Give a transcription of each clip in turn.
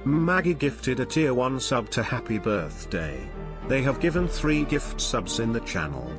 Maggie gifted a tier 1 sub to Happy Birthday. They have given 3 gift subs in the channel.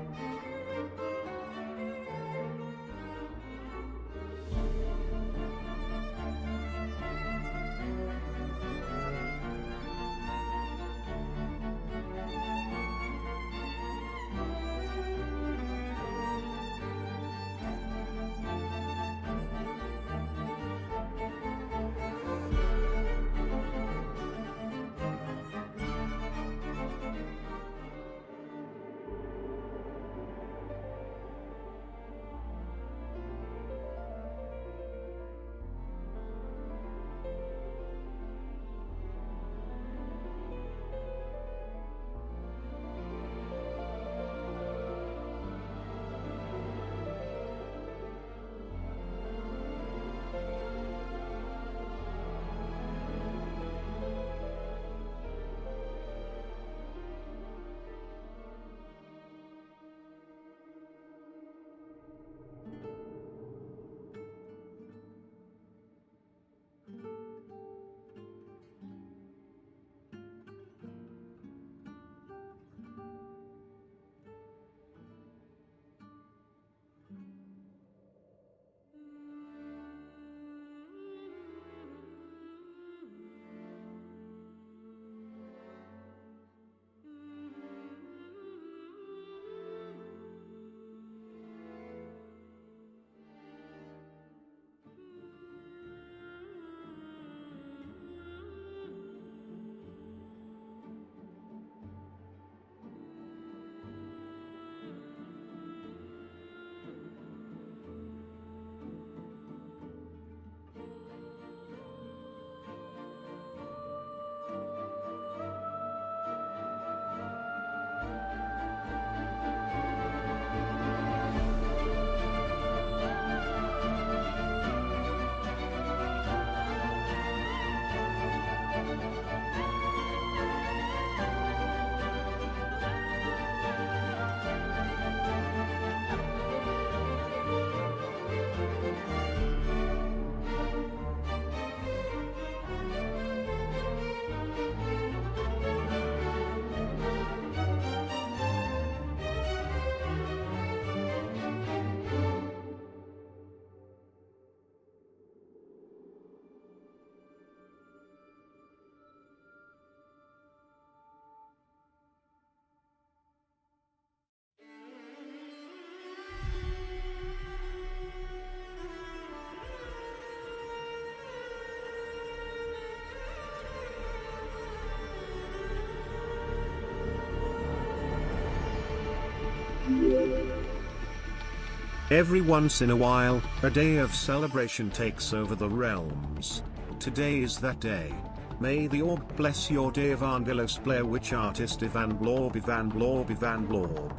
Every once in a while, a day of celebration takes over the realms. Today is that day. May the orb bless your day. Evangelos Blair Witch Artist Ivan Blorb Ivan Blorb Ivan Blorb.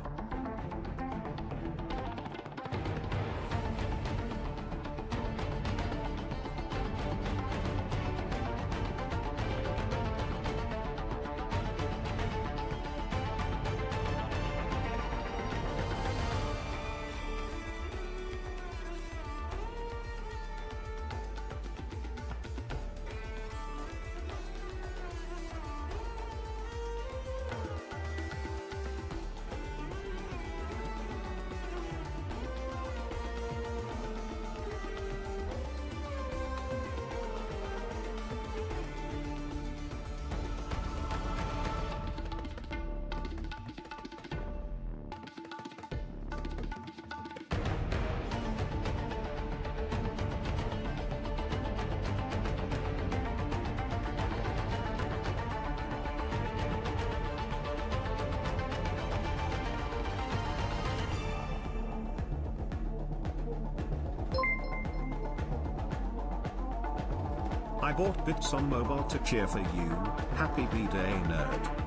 I bought bits on mobile to cheer for you. Happy B-Day, nerd.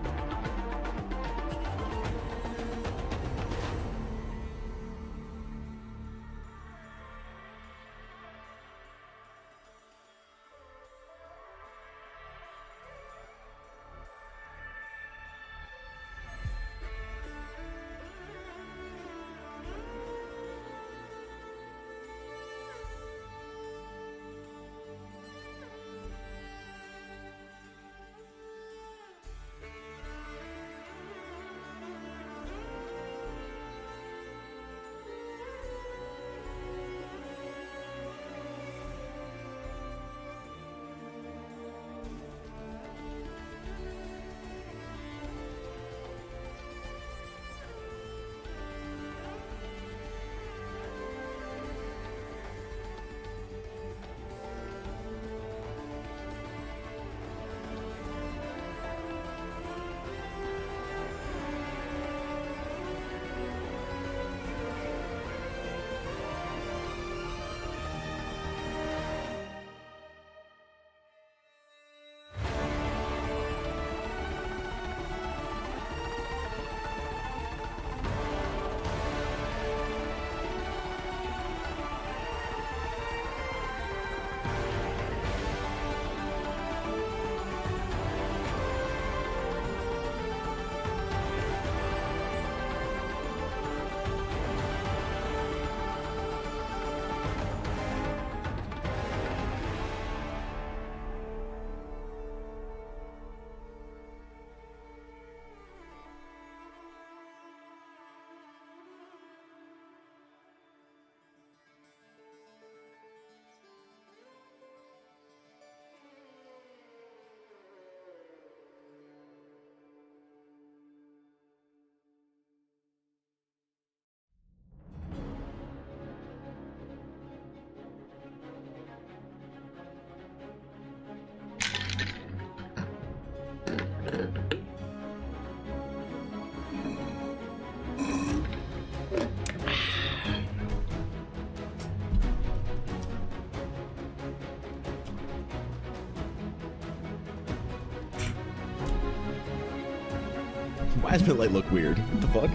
Why does my light look weird? What the fuck?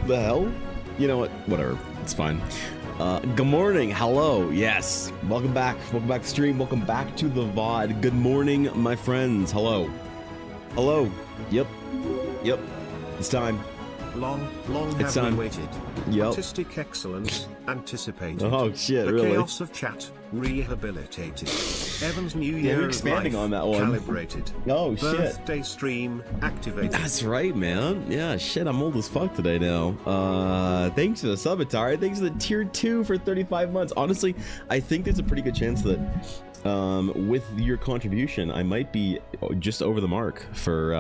The hell? You know what? Whatever. It's fine. Good morning. Hello. Yes. Welcome back. Welcome back to the stream. Welcome back to the VOD. Good morning, my friends. Hello. Hello. Yep. Yep. It's time. Long It's have time. we waited. Yep. Artistic excellence, anticipated. Oh shit, the really? chaos of chat, rehabilitated. Evan's new year we're of expanding life, on that one. calibrated. Oh shit. Birthday stream, activated. That's right, man. Yeah, shit, I'm old as fuck today now. Thanks for the sub, Atari. Thanks for the tier 2 for 35 months. Honestly, I think there's a pretty good chance that with your contribution, I might be just over the mark for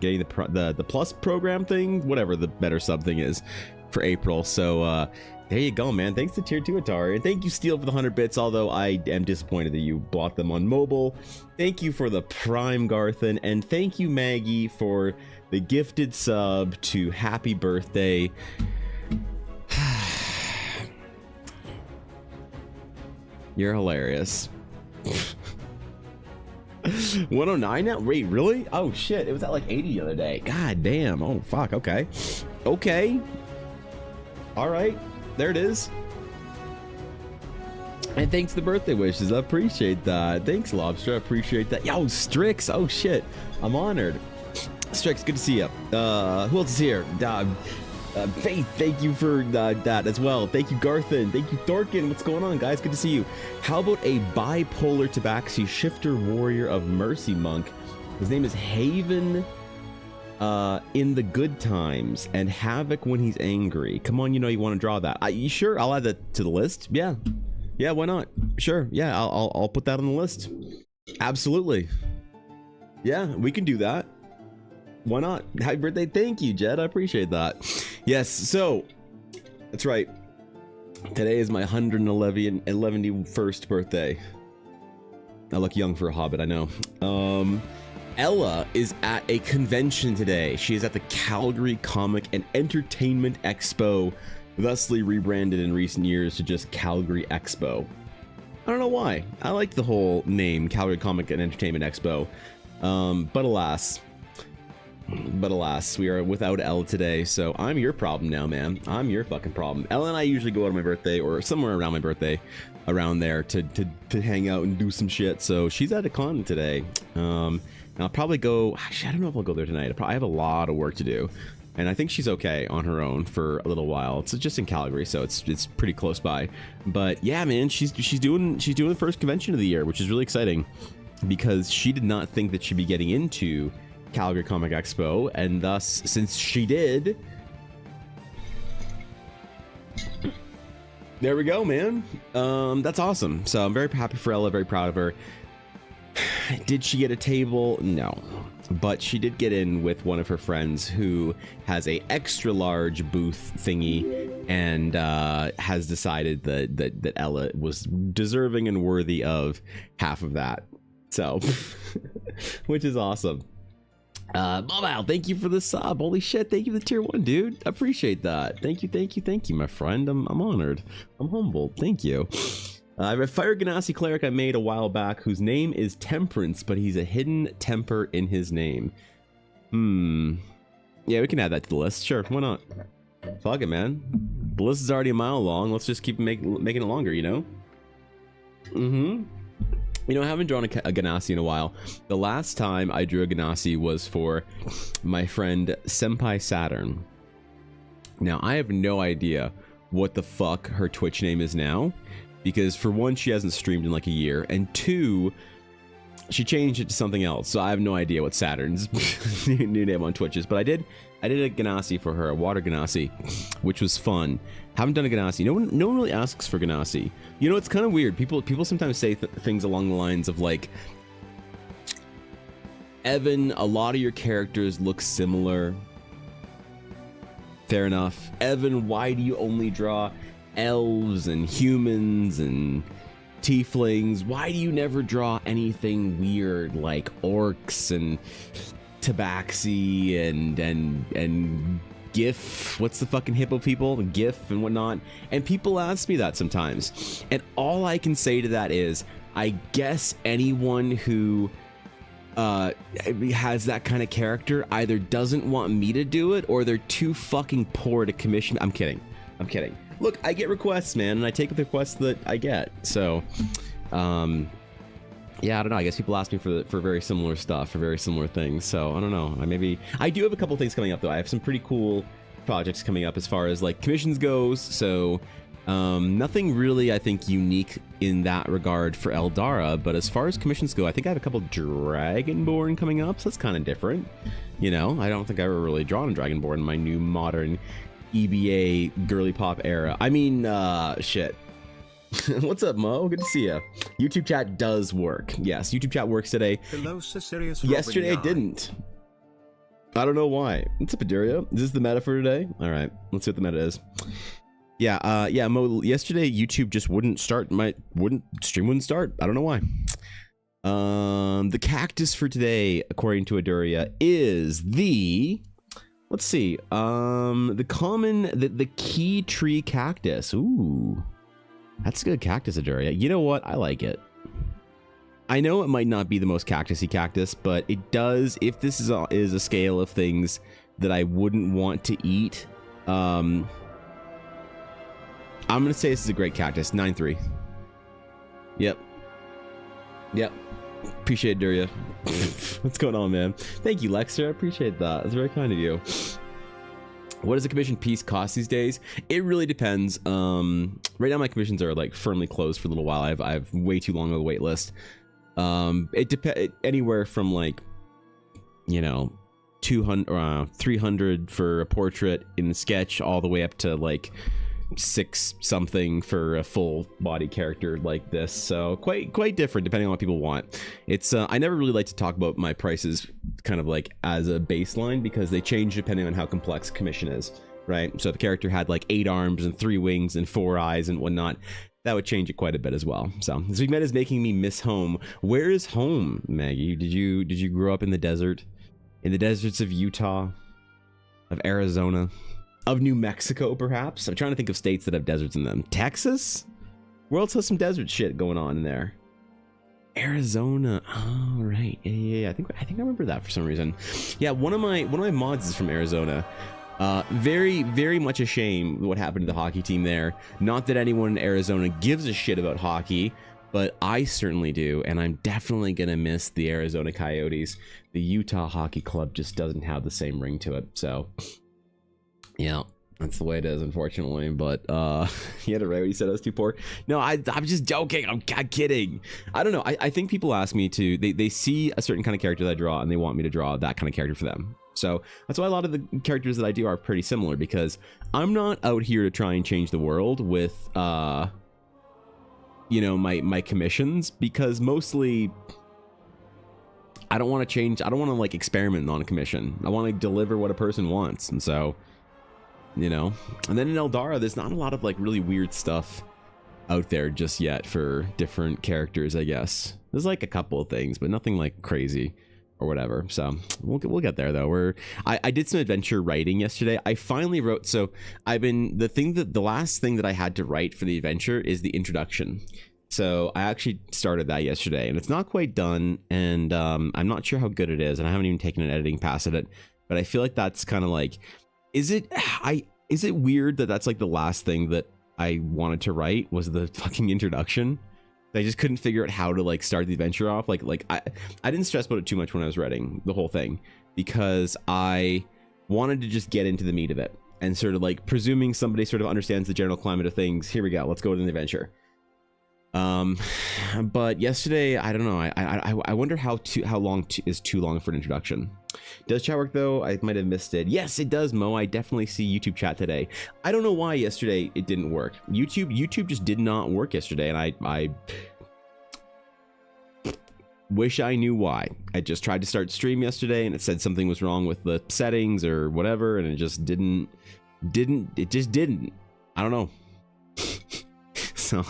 getting the plus program thing, whatever the better sub thing is, for April. So there you go, man. Thanks to tier 2 Atari, and thank you Steel for the 100 bits, although I am disappointed that you bought them on mobile. Thank you for the Prime Garthen, and thank you Maggie for the gifted sub to Happy Birthday. You're hilarious. 109 now? Wait, really? Oh shit, it was at like 80 the other day. God damn. Oh fuck. Okay. Okay. All right. There it is. And thanks for the birthday wishes. I appreciate that. Thanks, Lobster. I appreciate that. Yo, Strix. Oh shit. I'm honored. Strix, good to see you. Who else is here? Faith, thank you for that as well. Thank you, Garthen. Thank you, Thorkin. What's going on, guys? Good to see you. How about a bipolar tabaxi shifter warrior of Mercy Monk? His name is Haven in the good times and Havoc when he's angry. Come on, you know you want to draw that. You sure? I'll add that to the list. Yeah. Yeah, why not? Sure. Yeah, I'll put that on the list. Absolutely. Yeah, we can do that. Why not? Happy birthday. Thank you, Jed. I appreciate that. Yes, so that's right. Today is my 111st birthday. I look young for a hobbit, I know. Ella is at a convention today. She is at the Calgary Comic and Entertainment Expo, thusly rebranded in recent years to just Calgary Expo. I don't know why. I like the whole name, Calgary Comic and Entertainment Expo. But alas, we are without Elle today, so I'm your problem now, man. I'm your fucking problem. Elle and I usually go out on my birthday, or somewhere around my birthday, around there to hang out and do some shit, so she's at a con today. And I'll probably go, actually, I don't know if I'll go there tonight. I have a lot of work to do, and I think she's okay on her own for a little while. It's just in Calgary, so it's pretty close by. But yeah, man, she's doing the first convention of the year, which is really exciting, because she did not think that she'd be getting into Calgary Comic Expo, and thus, since she did, there we go, man. That's awesome. So I'm very happy for Ella, very proud of her. Did she get a table? No, but she did get in with one of her friends who has a extra large booth thingy, and has decided that Ella was deserving and worthy of half of that. So, which is awesome. Mobile, thank you for the sub. Holy shit, thank you for the tier 1, dude. I appreciate that. Thank you, my friend. I'm honored. I'm humbled. Thank you. I have a Fire Ganassi cleric I made a while back whose name is Temperance, but he's a hidden temper in his name. Yeah, we can add that to the list. Sure, why not? Fuck it, man. The list is already a mile long. Let's just keep making it longer, you know? You know, I haven't drawn a Ganassi in a while. The last time I drew a Ganassi was for my friend Senpai Saturn. Now, I have no idea what the fuck her Twitch name is now, because for one, she hasn't streamed in like a year, and two, she changed it to something else, so I have no idea what Saturn's new name on Twitch is. But I did a Ganassi for her, a water Ganassi, which was fun. Haven't done a Ganassi. No one really asks for Ganassi. You know, it's kind of weird. People sometimes say things along the lines of like, Evan, a lot of your characters look similar. Fair enough. Evan, why do you only draw elves and humans and tieflings? Why do you never draw anything weird like orcs and tabaxi and GIF? What's the fucking hippo people? GIF and whatnot. And people ask me that sometimes, and all I can say to that is, I guess anyone who has that kind of character either doesn't want me to do it or they're too fucking poor to commission. I'm kidding. Look, I get requests, man, and I take the requests that I get. So, yeah, I don't know. I guess people ask me for very similar stuff, for very similar things. So I don't know. I do have a couple things coming up though. I have some pretty cool projects coming up as far as like commissions goes. So nothing really, I think, unique in that regard for Eldara. But as far as commissions go, I think I have a couple Dragonborn coming up. So that's kind of different. You know, I don't think I ever really drawn a Dragonborn in my new modern EBA girly pop era. I mean, shit. What's up, Mo? Good to see you. YouTube chat does work. Yes, YouTube chat works today. Hello, Cicerius. Yesterday it didn't. I don't know why. What's up, Aderia? Is this the meta for today? All right, let's see what the meta is. Yeah, yeah, Mo. Yesterday YouTube just wouldn't start. Stream wouldn't start. I don't know why. The cactus for today, according to Aduria, is the. Let's see. The key tree cactus. Ooh. That's a good cactus, Aduria. You know what? I like it. I know it might not be the most cactusy cactus, but it does. If this is a scale of things that I wouldn't want to eat, I'm gonna say this is a great cactus. 9-3. Yep. Appreciate it, Aduria. What's going on, man? Thank you, Lexter. I appreciate that. That's very kind of you. What does a commission piece cost these days? It really depends. Right now my commissions are like firmly closed for a little while. I've way too long of a wait list. It depends anywhere from like, you know, 200 300 for a portrait in the sketch all the way up to like 6 something for a full body character like this. So quite different depending on what people want. It's I never really like to talk about my prices kind of like as a baseline because they change depending on how complex commission is, right? So if the character had like 8 arms and 3 wings and 4 eyes and whatnot, that would change it quite a bit as well. So this week met is making me miss home. Where is home, Maggie? Did you grow up in the desert? In the deserts of Utah, of Arizona, of New Mexico, perhaps? I'm trying to think of states that have deserts in them. Texas? Where else has some desert shit going on in there? Arizona. Oh, right. Yeah. I think I remember that for some reason. Yeah, one of my mods is from Arizona. Very, very much a shame what happened to the hockey team there. Not that anyone in Arizona gives a shit about hockey, but I certainly do, and I'm definitely gonna miss the Arizona Coyotes. The Utah Hockey Club just doesn't have the same ring to it, so yeah, that's the way it is, unfortunately. But he had it right when he said I was too poor. No, I'm just joking. I'm kidding. I don't know. I think people ask me to. They see a certain kind of character that I draw, and they want me to draw that kind of character for them. So that's why a lot of the characters that I do are pretty similar, because I'm not out here to try and change the world with you know, my commissions, because mostly I don't want to change. I don't want to like experiment on a commission. I want to deliver what a person wants. And so, you know, and then in Eldara, there's not a lot of like really weird stuff out there just yet for different characters, I guess. There's like a couple of things, but nothing like crazy or whatever. So we'll get there though. I did some adventure writing yesterday. I finally wrote, so the last thing that I had to write for the adventure is the introduction. So I actually started that yesterday, and it's not quite done, and I'm not sure how good it is, and I haven't even taken an editing pass at it, but I feel like that's kind of like, is it weird that that's like the last thing that I wanted to write was the fucking introduction? I just couldn't figure out how to like start the adventure off. Like I didn't stress about it too much when I was writing the whole thing, because I wanted to just get into the meat of it and sort of like presuming somebody sort of understands the general climate of things. Here we go. Let's go to the adventure. But yesterday, I don't know. I wonder how long is too long for an introduction. Does chat work though? I might have missed it. Yes, it does, Mo. I definitely see YouTube chat today. I don't know why yesterday it didn't work. YouTube just did not work yesterday, and I wish I knew why. I just tried to start stream yesterday, and it said something was wrong with the settings or whatever, and it just didn't. I don't know. So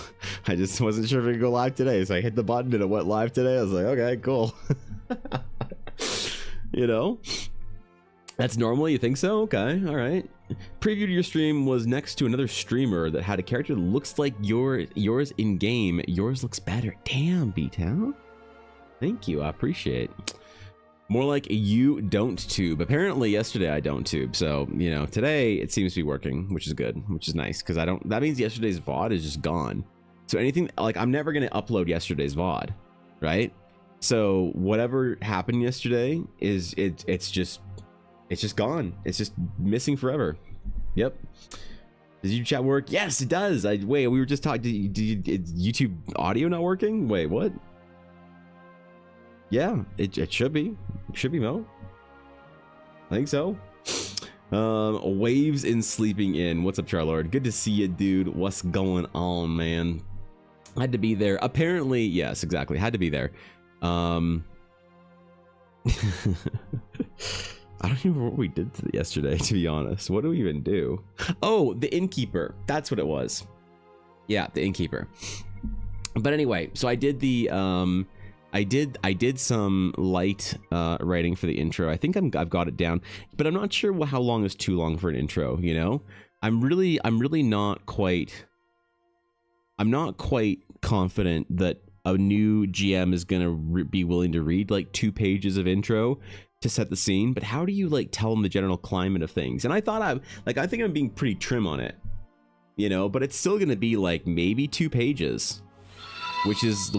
I just wasn't sure if it could go live today. So I hit the button and it went live today. I was like, okay, cool. You know, that's normal. You think so? Okay. All right. Preview to your stream was next to another streamer that had a character that looks like yours in game. Yours looks better. Damn, B-Town. Thank you. I appreciate it. More like you don't tube. Apparently yesterday I don't tube. So, you know, today it seems to be working, which is good, which is nice. Cause that means yesterday's VOD is just gone. So anything like I'm never going to upload yesterday's VOD. Right. So whatever happened yesterday is it's just gone. It's just missing forever. Yep. Does YouTube chat work? Yes, it does. Wait, we were just talking. Is YouTube audio not working? Wait, what? Yeah, it should be. It should be, Mo. I think so. Waves in sleeping in. What's up, Charlord? Good to see you, dude. What's going on, man? Had to be there. Apparently, yes, exactly. Had to be there. I don't even remember what we did yesterday, to be honest. What do we even do? Oh, the innkeeper. That's what it was. Yeah, the innkeeper. But anyway, so I did the I did some light writing for the intro. I think I've got it down, but I'm not sure how long is too long for an intro, you know? I'm really not quite confident that a new GM is going to be willing to read like 2 pages of intro to set the scene, but how do you like tell them the general climate of things? And I thought I think I'm being pretty trim on it, you know, but it's still going to be like maybe 2 pages. Which is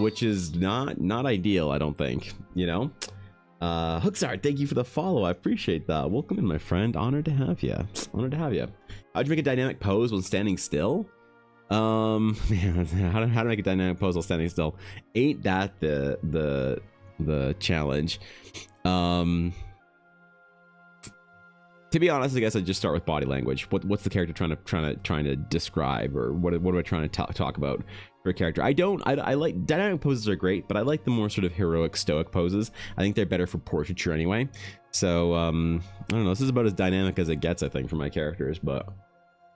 not ideal, I don't think, you know. Hooksart, thank you for the follow. I appreciate that. Welcome in, my friend. Honored to have you. Honored to have you. How'd you make a dynamic pose when standing still? Man, how to make a dynamic pose while standing still? Ain't that the challenge? To be honest, I guess I'd just start with body language. What's the character trying to describe, or what am I trying to talk about for a character? I like dynamic poses are great, but I like the more sort of heroic stoic poses. I think they're better for portraiture anyway. So I don't know. This is about as dynamic as it gets, I think, for my characters. But if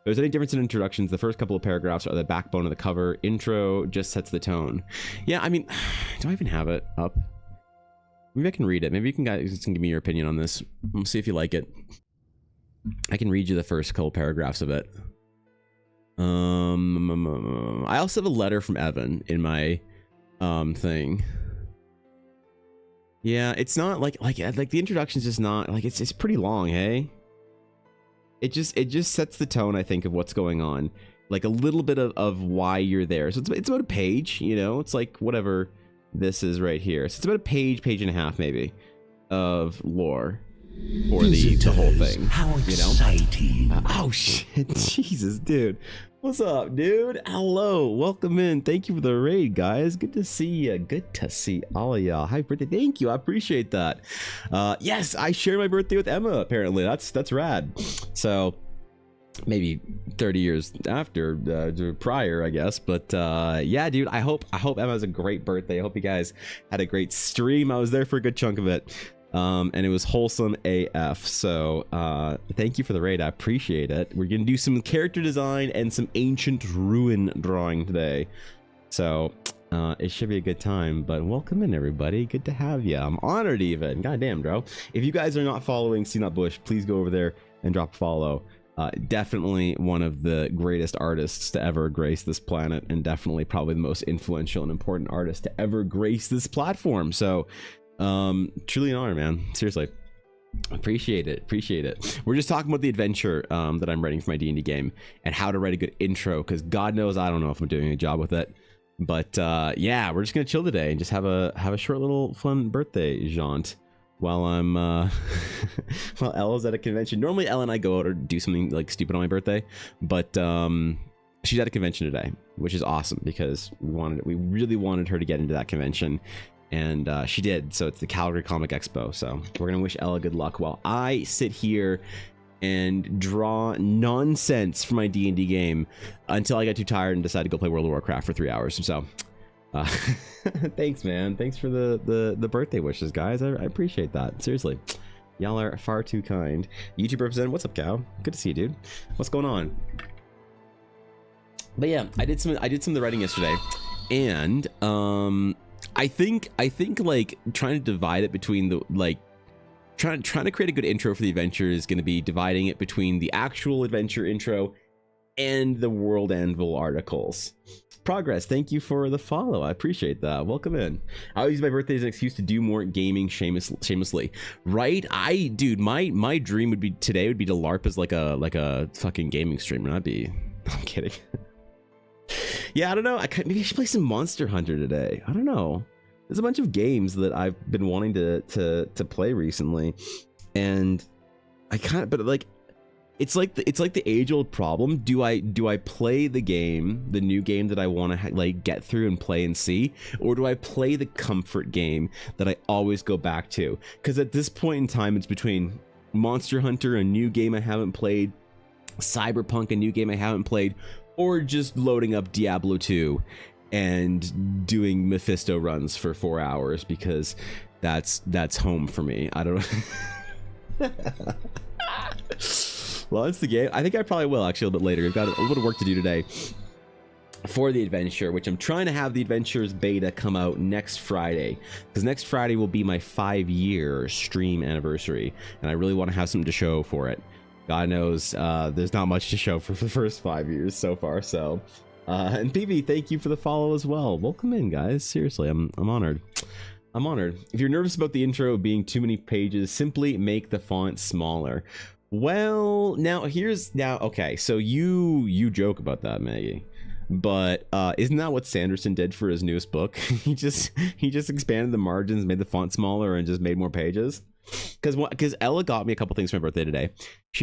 there's any difference in introductions, the first couple of paragraphs are the backbone of the cover. Intro just sets the tone. Yeah, I mean, do I even have it up? Maybe I can read it. Maybe you guys can give me your opinion on this. We'll see if you like it. I can read you the first couple paragraphs of it. I also have a letter from Evan in my thing. Yeah, it's not like the introduction's just not like it's pretty long, hey? It just sets the tone, I think, of what's going on. Like a little bit of why you're there. So it's about a page, you know, it's like whatever this is right here. So it's about a page and a half maybe of lore. For the whole thing, how exciting! You know? Oh shit, Jesus, dude, what's up, dude? Hello, welcome in. Thank you for the raid, guys. Good to see you. Good to see all of y'all. Happy birthday! Thank you, I appreciate that. Yes, I share my birthday with Emma. Apparently, that's rad. So maybe 30 years after, prior, I guess. But yeah, dude, I hope Emma has a great birthday. I hope you guys had a great stream. I was there for a good chunk of it. And it was wholesome AF. So thank you for the raid. I appreciate it. We're gonna do some character design and some ancient ruin drawing today. So it should be a good time. But welcome in, everybody. Good to have you. I'm honored even. Goddamn, bro. If you guys are not following See Not Bush, please go over there and drop a follow. Definitely one of the greatest artists to ever grace this planet, and definitely probably the most influential and important artist to ever grace this platform. So truly an honor, man. Seriously, appreciate it. We're just talking about the adventure that I'm writing for my D&D game and how to write a good intro, because God knows I don't know if I'm doing a job with it. But yeah, we're just gonna chill today and just have a short little fun birthday jaunt while I'm while Ella's at a convention. Normally Ella and I go out or do something like stupid on my birthday, but she's at a convention today, which is awesome because we really wanted her to get into that convention. And she did. So it's the Calgary Comic Expo. So we're gonna wish Ella good luck while I sit here and draw nonsense for my D&D game until I get too tired and decide to go play World of Warcraft for 3 hours. So thanks, man. Thanks for the birthday wishes, guys. I appreciate that. Seriously, y'all are far too kind. YouTube representative, what's up, Cow? Good to see you, dude. What's going on? But yeah, I did some of the writing yesterday, and I think like trying to divide it between the like trying to create a good intro for the adventure is going to be dividing it between the actual adventure intro and the World Anvil articles. Progress, thank you for the follow. I appreciate that. Welcome in. I'll use my birthday as an excuse to do more gaming shamelessly. Right? Dude, my dream would be to LARP as like a fucking gaming streamer. I'm kidding. Yeah, I don't know. Maybe I should play some Monster Hunter today. I don't know. There's a bunch of games that I've been wanting to play recently, and but like, it's like the age-old problem. Do I play the new game that I want to like get through and play and see, or do I play the comfort game that I always go back to? Because at this point in time, it's between Monster Hunter, a new game I haven't played, Cyberpunk, a new game I haven't played, or just loading up Diablo 2 and doing Mephisto runs for 4 hours, because that's home for me. I don't know. Well, it's the game. I think I probably will actually a little bit later. I've got a little bit of work to do today for the adventure, which I'm trying to have the adventures beta come out next Friday, because next Friday will be my 5-year stream anniversary, and I really want to have something to show for it. God knows there's not much to show for the first 5 years so far. So and PB, thank you for the follow as well. Welcome in, guys. Seriously, I'm honored. I'm honored. If you're nervous about the intro being too many pages, simply make the font smaller. Well, okay, so you joke about that, Maggie, but isn't that what Sanderson did for his newest book? he just expanded the margins, made the font smaller, and just made more pages. Because Ella got me a couple things for my birthday today.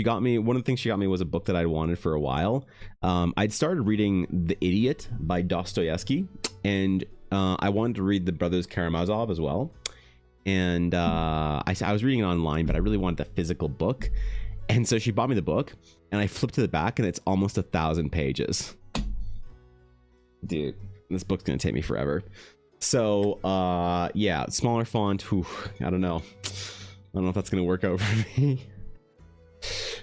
One of the things she got me was a book that I'd wanted for a while. I'd started reading The Idiot by Dostoevsky, and I wanted to read the Brothers Karamazov as well. And I was reading it online, but I really wanted the physical book. And so she bought me the book, and I flipped to the back, and it's almost 1,000 pages. Dude, this book's gonna take me forever. So yeah, smaller font. Whew, I don't know if that's gonna work out for me.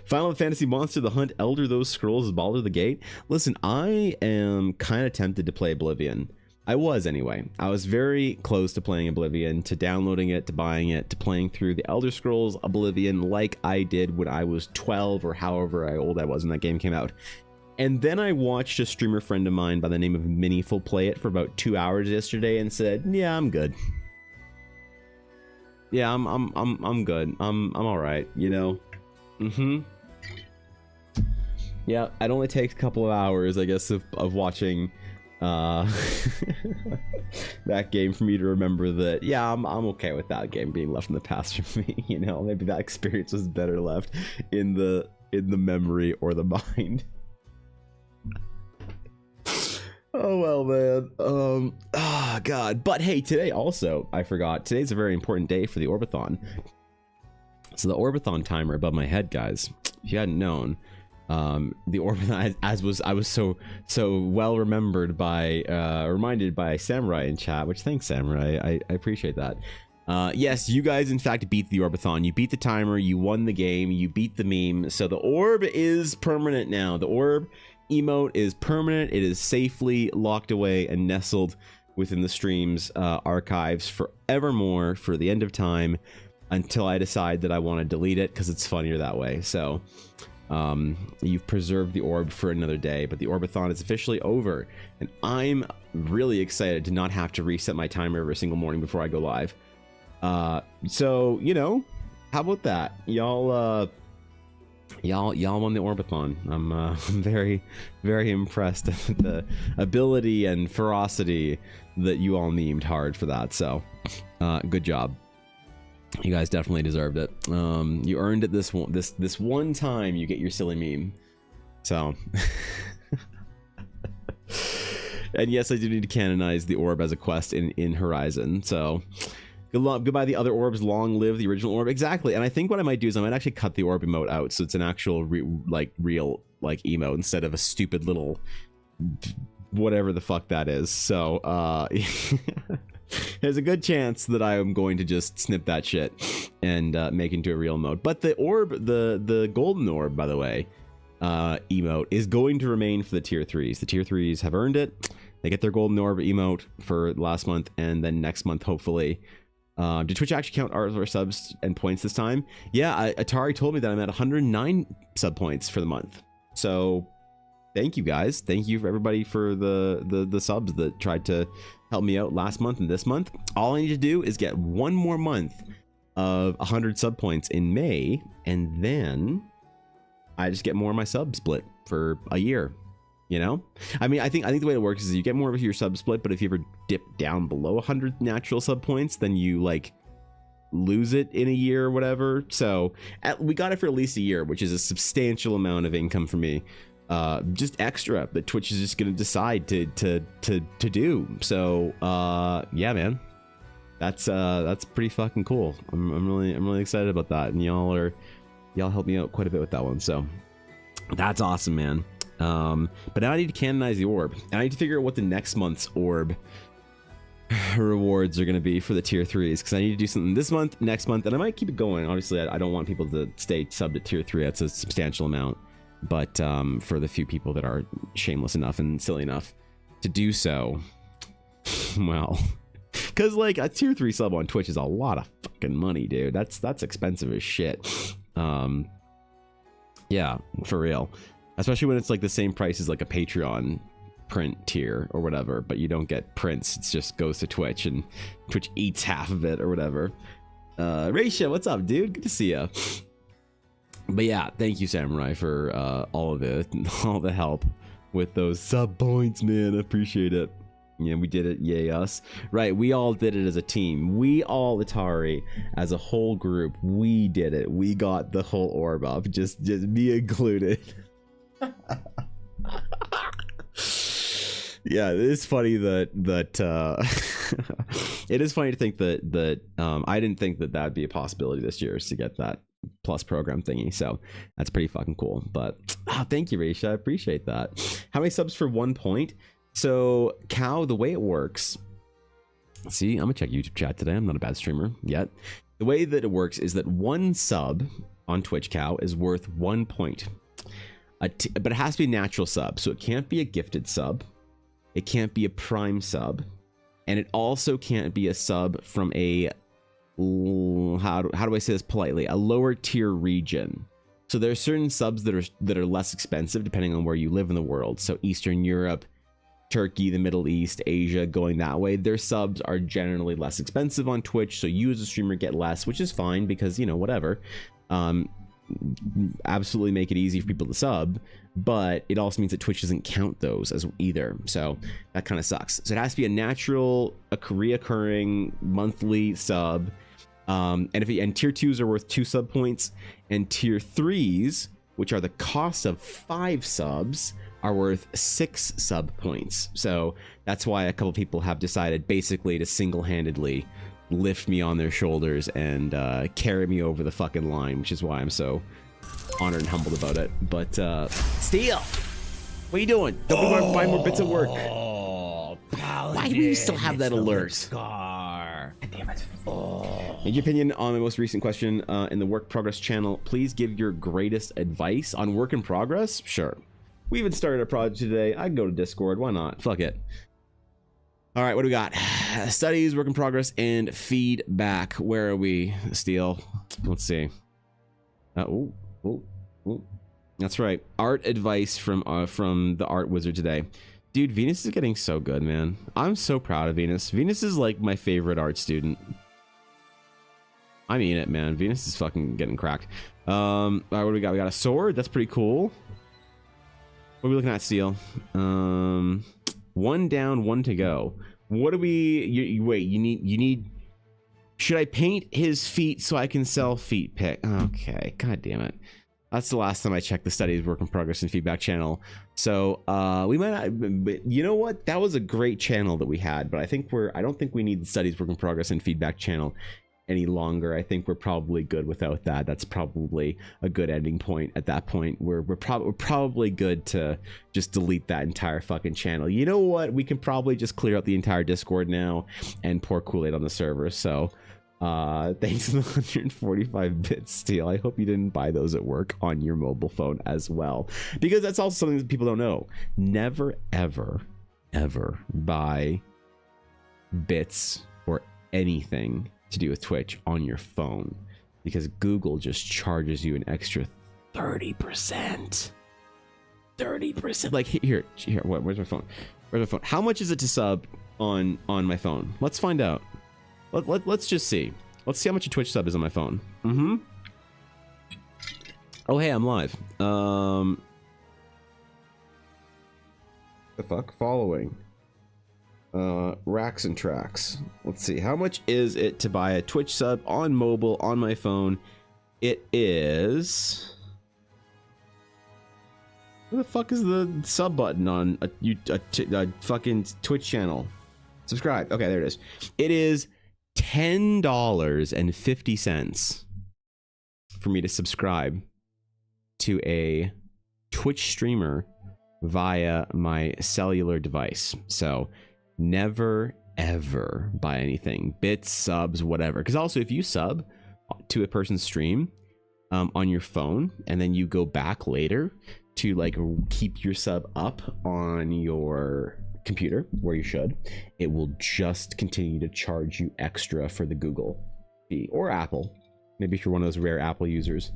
Final Fantasy Monster the Hunt, Elder Those Scrolls, is Baldur's the Gate. Listen, I am kind of tempted to play Oblivion. I was anyway. I was very close to playing Oblivion, to downloading it, to buying it, to playing through the Elder Scrolls Oblivion like I did when I was 12 or however old I was when that game came out. And then I watched a streamer friend of mine by the name of Miniful play it for about 2 hours yesterday and said, "Yeah, I'm good. Yeah, I'm good. I'm all right, you know." Yeah, it only takes a couple of hours, I guess, of watching that game for me to remember that, yeah, I'm okay with that game being left in the past for me. You know, maybe that experience was better left in the memory or the mind. Oh well, man. God. But hey, today also, I forgot, today's a very important day for the Orbathon. So the Orbathon timer above my head, guys, if you hadn't known, the Orbathon, I was so well remembered by reminded by Samurai in chat, which thanks, Samurai, I appreciate that. Yes, you guys in fact beat the Orbathon. You beat the timer, you won the game, you beat the meme. So the orb is permanent now. The orb emote is permanent. It is safely locked away and nestled within the stream's archives forevermore, for the end of time, until I decide that I want to delete it, because it's funnier that way. So you've preserved the orb for another day, but the Orbathon is officially over, and I'm really excited to not have to reset my timer every single morning before I go live. So, you know, how about that? Y'all won the Orbathon. I'm very, very impressed with the ability and ferocity that you all memed hard for that. So, good job. You guys definitely deserved it. You earned it this one time you get your silly meme. So, and yes, I do need to canonize the orb as a quest in Horizon. So, goodbye the other orbs, long live the original orb. Exactly. And I think what I might do is I might actually cut the orb emote out, so it's an actual real emote instead of a stupid little whatever the fuck that is. So there's a good chance that I am going to just snip that shit and make it into a real emote. But the orb, the golden orb, by the way, emote is going to remain for the tier 3s. The tier 3s have earned it. They get their golden orb emote for last month, and then next month, hopefully. Did Twitch actually count our subs and points this time? Yeah, Atari told me that I'm at 109 sub points for the month. So thank you guys. Thank you for everybody for the subs that tried to help me out last month and this month. All I need to do is get one more month of 100 sub points in May, and then I just get more of my sub split for a year. You know, I mean, I think the way it works is you get more of your sub split, but if you ever dip down below 100 natural sub points, then you like lose it in a year or whatever. So we got it for at least a year, which is a substantial amount of income for me. Just extra that Twitch is just gonna decide to do. So yeah, man, that's pretty fucking cool. I'm really excited about that, and y'all helped me out quite a bit with that one. So that's awesome, man. But now I need to canonize the orb, and I need to figure out what the next month's orb rewards are going to be for the tier 3s, because I need to do something this month, next month, and I might keep it going. Obviously, I don't want people to stay subbed at tier 3. That's a substantial amount. But for the few people that are shameless enough and silly enough to do so, well, because like a tier 3 sub on Twitch is a lot of fucking money, dude. That's expensive as shit. Yeah, for real. Especially when it's like the same price as like a Patreon print tier or whatever, but you don't get prints. It just goes to Twitch, and Twitch eats half of it or whatever. Raisha, what's up, dude? Good to see you. But yeah, thank you, Samurai, for all of it, all the help with those sub points, man. I appreciate it. Yeah, we did it. Yay, us. Right, we all did it as a team. We all, Atari, as a whole group, we did it. We got the whole orb up, just me included. Yeah, it is funny that it is funny to think that I didn't think that would be a possibility this year, is to get that plus program thingy. So that's pretty fucking cool. But thank you, Raisha, I appreciate that. How many subs for 1 point? So Cow, the way it works, see, I'm gonna check YouTube chat today. I'm not a bad streamer yet. The way that it works is that one sub on Twitch, Cow, is worth 1 point. But it has to be a natural sub, so it can't be a gifted sub, it can't be a prime sub, and it also can't be a sub from a, how do I say this politely, a lower tier region. So there are certain subs that are less expensive depending on where you live in the world. So Eastern Europe, Turkey, the Middle East, Asia, going that way, their subs are generally less expensive on Twitch, so you as a streamer get less, which is fine because, you know, whatever. Absolutely make it easy for people to sub, but it also means that Twitch doesn't count those as either, so that kind of sucks. So it has to be a natural, a reoccurring monthly sub, and tier 2s are worth 2 sub points, and tier 3s, which are the cost of 5 subs, are worth 6 sub points. So that's why a couple people have decided basically to single-handedly lift me on their shoulders and carry me over the fucking line, which is why I'm so honored and humbled about it. But Steel, what are you doing? Don't we find more bits at work? Why do we still have that alert? Scar. Damn it. In your opinion on the most recent question in the work progress channel, please give your greatest advice on work in progress. Sure, we even started a project today. I can go to Discord, why not? Fuck it. All right, what do we got? Studies, work in progress, and feedback. Where are we, Steel? Let's see. Oh, that's right. Art advice from the art wizard today. Dude, Venus is getting so good, man. I'm so proud of Venus. Venus is like my favorite art student. I mean it, man. Venus is fucking getting cracked. All right, what do we got? We got a sword. That's pretty cool. What are we looking at, Steel? 1 down, 1 to go. What do we? Wait, you need. Should I paint his feet so I can sell feet pick? Okay, god damn it. That's the last time I checked the studies, work in progress, and feedback channel. So we might not, but you know what? That was a great channel that we had, but I don't think we need the studies, work in progress, and feedback channel any longer. I think we're probably good without that. That's probably a good ending point. At that point, we're probably good to just delete that entire fucking channel. You know what? We can probably just clear out the entire Discord now and pour Kool-Aid on the server. So thanks to the 145 bits, Steel. I hope you didn't buy those at work on your mobile phone as well, because that's also something that people don't know. Never, ever buy bits or anything to do with Twitch on your phone, because Google just charges you an extra 30%. 30%. Like here. Where's my phone? Where's my phone? How much is it to sub on my phone? Let's find out. Let's just see. Let's see how much a Twitch sub is on my phone. Oh, hey, I'm live. The fuck? Following. Racks and tracks. Let's see. How much is it to buy a Twitch sub on mobile on my phone? It is... Where the fuck is the sub button on a fucking Twitch channel? Subscribe. Okay, there it is. It is $10.50 for me to subscribe to a Twitch streamer via my cellular device. So never ever buy anything, bits, subs, whatever. Because also, if you sub to a person's stream on your phone and then you go back later to like keep your sub up on your computer where you should, it will just continue to charge you extra for the Google fee, or Apple. Maybe if you're one of those rare Apple users,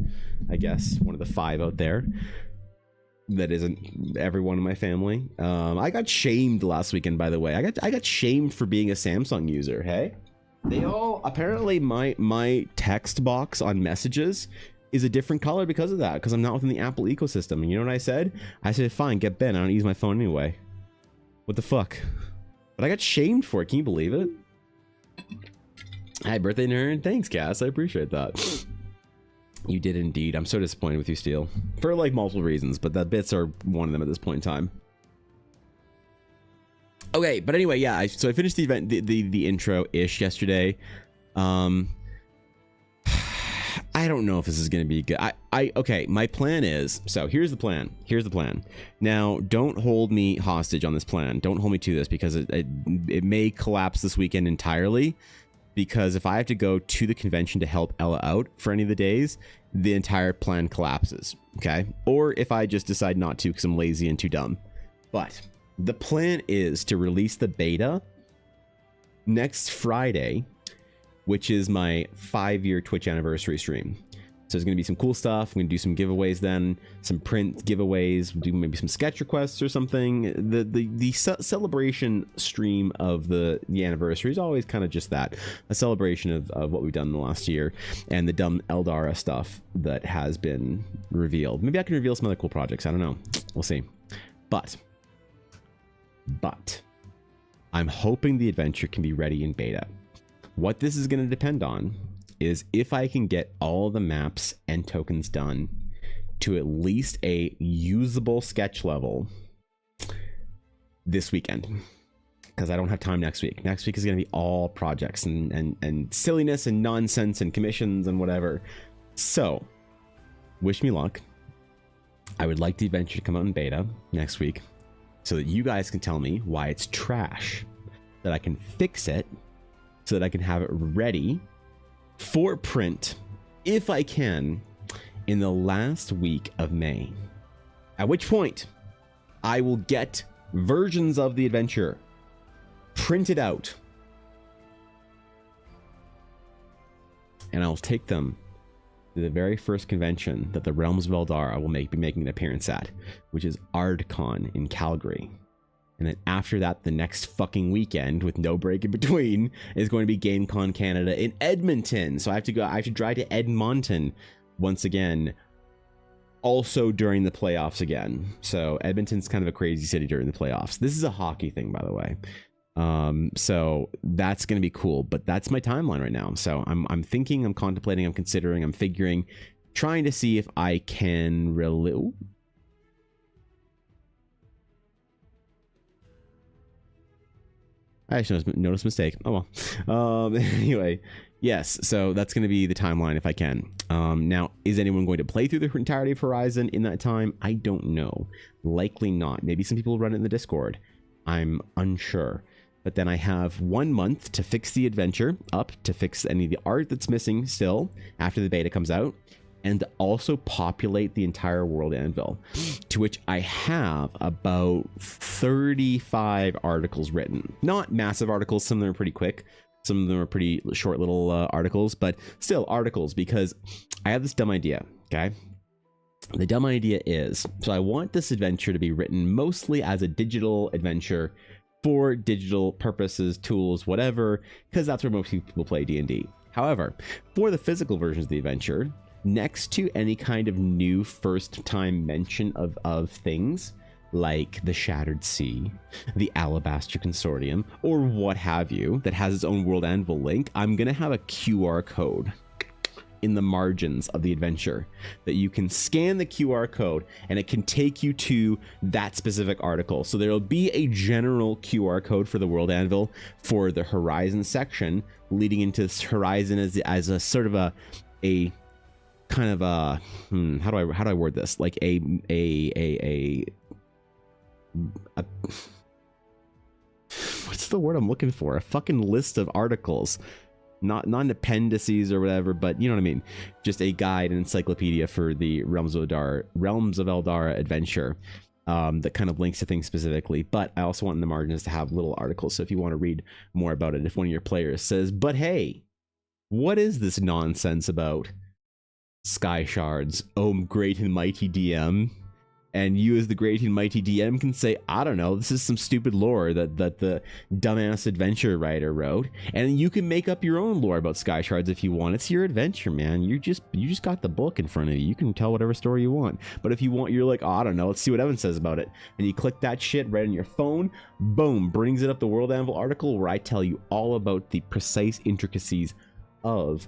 I guess one of the 5 out there. That isn't everyone in my family. I got shamed last weekend, by the way. I got shamed for being a Samsung user. Hey, they all apparently my text box on messages is a different color because of that, because I'm not within the Apple ecosystem. And you know what I said? I said, fine, get Ben. I don't use my phone anyway. What the fuck? But I got shamed for it. Can you believe it? Hi, birthday nerd. Thanks, Cass. I appreciate that. You did indeed. I'm so disappointed with you, Steel, for like multiple reasons, but the bits are one of them at this point in time. Okay, but anyway, yeah. So I finished the event, the intro-ish yesterday. I don't know if this is going to be good. Okay, my plan is, so here's the plan. Now, don't hold me hostage on this plan. Don't hold me to this, because it may collapse this weekend entirely. Because if I have to go to the convention to help Ella out for any of the days, the entire plan collapses, okay? Or if I just decide not to because I'm lazy and too dumb. But the plan is to release the beta next Friday, which is my 5-year Twitch anniversary stream. So there's going to be some cool stuff. I'm going to do some giveaways then, some print giveaways, do maybe some sketch requests or something. The celebration stream of the anniversary is always kind of just that, a celebration of what we've done in the last year and the dumb Eldara stuff that has been revealed. Maybe I can reveal some other cool projects. I don't know. We'll see. But I'm hoping the adventure can be ready in beta. What this is going to depend on is if I can get all the maps and tokens done to at least a usable sketch level this weekend, because I don't have time next week. Next week is going to be all projects and silliness and nonsense and commissions and whatever. So wish me luck. I would like the adventure to come out in beta next week so that you guys can tell me why it's trash, that I can fix it so that I can have it ready for print, if I can, in the last week of May. At which point, I will get versions of the adventure printed out, and I'll take them to the very first convention that the Realms of Eldara will be making an appearance at, which is ArdCon in Calgary. And then after that, the next fucking weekend, with no break in between, is going to be GameCon Canada in Edmonton. So I have to drive to Edmonton once again, also during the playoffs again. So Edmonton's kind of a crazy city during the playoffs. This is a hockey thing, by the way. So that's going to be cool, but that's my timeline right now. So I'm thinking, I'm contemplating, I'm considering, I'm figuring, trying to see if I can really... I actually noticed mistake. Oh well. Anyway, yes. So that's going to be the timeline if I can. Now, is anyone going to play through the entirety of Horizon in that time? I don't know. Likely not. Maybe some people will run it in the Discord. I'm unsure. But then I have 1 month to fix the adventure up, to fix any of the art that's missing still after the beta comes out, and to also populate the entire world anvil, to which I have about 35 articles written. Not massive articles, some of them are pretty quick, some of them are pretty short little articles, but still articles, because I have this dumb idea, okay? The dumb idea is, so I want this adventure to be written mostly as a digital adventure for digital purposes, tools, whatever, because that's where most people play D&D. However, for the physical versions of the adventure, next to any kind of new first time mention of things like the Shattered Sea, the Alabaster Consortium, or what have you, that has its own World Anvil link, I'm going to have a QR code in the margins of the adventure that you can scan the QR code and it can take you to that specific article. So there'll be a general QR code for the World Anvil for the Horizon section leading into this Horizon as a sort of a kind of a how do I word this, like a what's the word I'm looking for, a fucking list of articles, not appendices or whatever, but you know what I mean, just a guide and encyclopedia for the Realms of Eldara adventure that kind of links to things specifically. But I also want in the margins to have little articles, so if you want to read more about it, if one of your players says, but hey, what is this nonsense about sky shards, oh great and mighty DM, and you as the great and mighty DM can say, I don't know, this is some stupid lore that the dumbass adventure writer wrote, and you can make up your own lore about sky shards if you want. It's your adventure, man. You just got the book in front of you. You can tell whatever story you want. But if you want, you're like, oh, I don't know, let's see what Evan says about it, and you click that shit right on your phone, boom, brings it up the World Anvil article where I tell you all about the precise intricacies of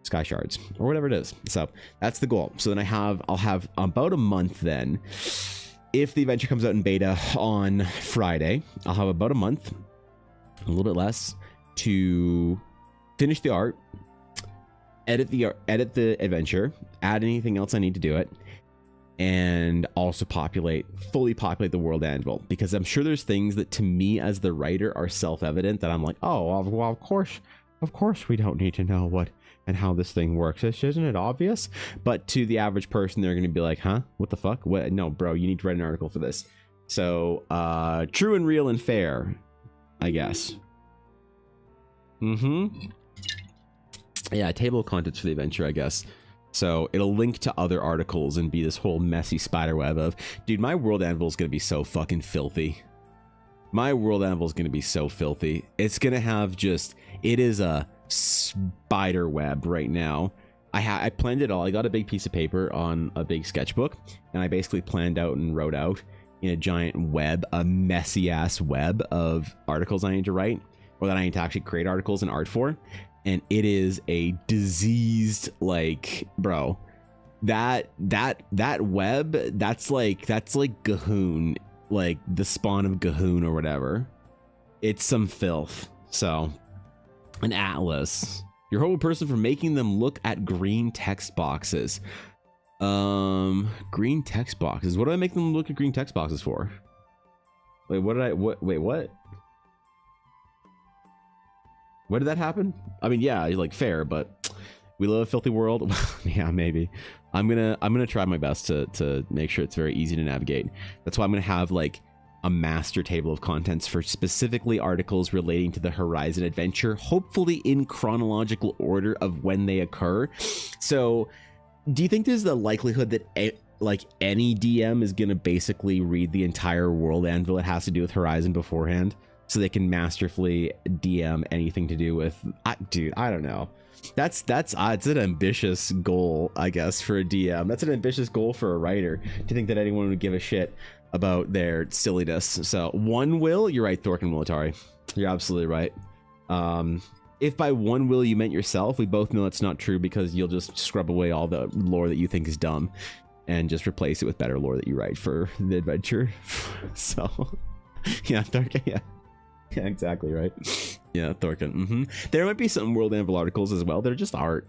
sky shards or whatever it is. So that's the goal. So then I'll have about a month then. If the adventure comes out in beta on Friday, I'll have about a month, a little bit less, to finish the art, edit the adventure, add anything else I need to do it, and also fully populate the World Anvil, because I'm sure there's things that to me as the writer are self-evident that I'm like, oh well, of course we don't need to know what and how this thing works. Isn't it obvious? But to the average person, they're going to be like, huh? What the fuck? What? No, bro, you need to write an article for this. So, true and real and fair, I guess. Yeah, table of contents for the adventure, I guess. So it'll link to other articles and be this whole messy spider web of, dude, my World Anvil is going to be so fucking filthy. My World Anvil is going to be so filthy. It's going to have it is a spider web right now. I planned it all. I got a big piece of paper on a big sketchbook, and I basically planned out and wrote out in a giant web, a messy ass web of articles I need to write, or that I need to actually create articles and art for. And it is a diseased, like, bro, that web, that's like Gahoon, like the spawn of Gahoon or whatever. It's some filth. So an atlas. You're a horrible person for making them look at green text boxes. Green text boxes. What do I make them look at green text boxes for? Wait, what? When did that happen? I mean, yeah, like fair, but we live a filthy world. Yeah, maybe. I'm gonna try my best to make sure it's very easy to navigate. That's why I'm gonna have like a master table of contents for specifically articles relating to the Horizon adventure, hopefully in chronological order of when they occur. So do you think there's the likelihood that like any DM is gonna basically read the entire World Anvil it has to do with Horizon beforehand, so they can masterfully DM anything to do with, dude, I don't know. It's an ambitious goal, I guess, for a DM. That's an ambitious goal for a writer, to think that anyone would give a shit about their silliness. So one will, you're right, Thorkin Military, you're absolutely right. If by one will you meant yourself, we both know that's not true, because you'll just scrub away all the lore that you think is dumb and just replace it with better lore that you write for the adventure. So yeah, Thorkin, yeah, exactly right. Yeah, Thorkin. There might be some World Anvil articles as well. They're just art.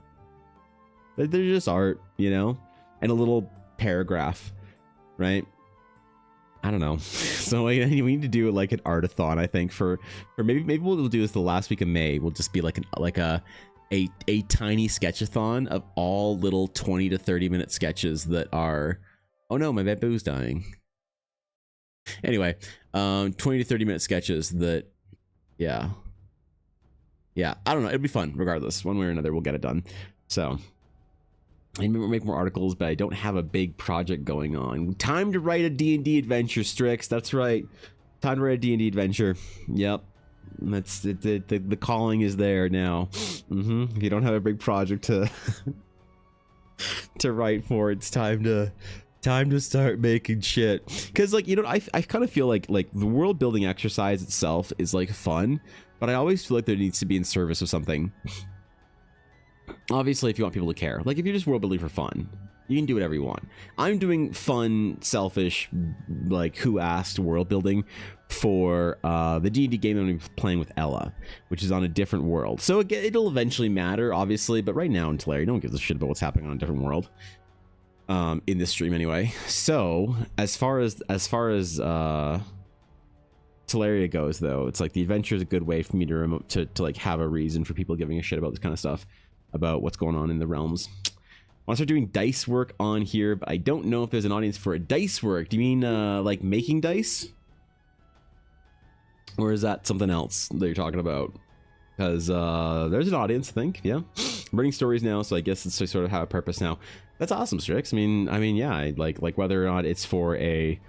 They're just art, you know, and a little paragraph, right? I don't know. So we need to do like an artathon, I think, for maybe what we'll do is the last week of May. We'll just be like a tiny sketchathon of all little 20 to 30 minute sketches that are, oh no, my bamboo's dying. Anyway, 20 to 30 minute sketches that, yeah, I don't know, it'll be fun regardless. One way or another, we'll get it done. So I make more articles, but I don't have a big project going on. Time to write a D&D adventure, Strix. That's right. Time to write a D&D adventure. Yep. That's the calling is there now. If you don't have a big project to to write for, it's time to start making shit. Because, like, you know, I kind of feel like the world building exercise itself is like fun, but I always feel like there needs to be in service of something. Obviously, if you want people to care, like if you're just world building for fun, you can do whatever you want. I'm doing fun, selfish, like who asked world building for the D&D game I'm going to be playing with Ella, which is on a different world. So it'll eventually matter, obviously, but right now in Teleria, no one gives a shit about what's happening on a different world. In this stream anyway. So as far as Teleria goes, though, it's like the adventure is a good way for me to like have a reason for people giving a shit about this kind of stuff, about what's going on in the realms. I want to start doing dice work on here, but I don't know if there's an audience for a dice work. Do you mean like making dice? Or is that something else that you're talking about? Because there's an audience, I think. Yeah, I'm writing stories now, so I guess it's sort of have a purpose now. That's awesome, Strix. I mean, yeah, like whether or not it's for a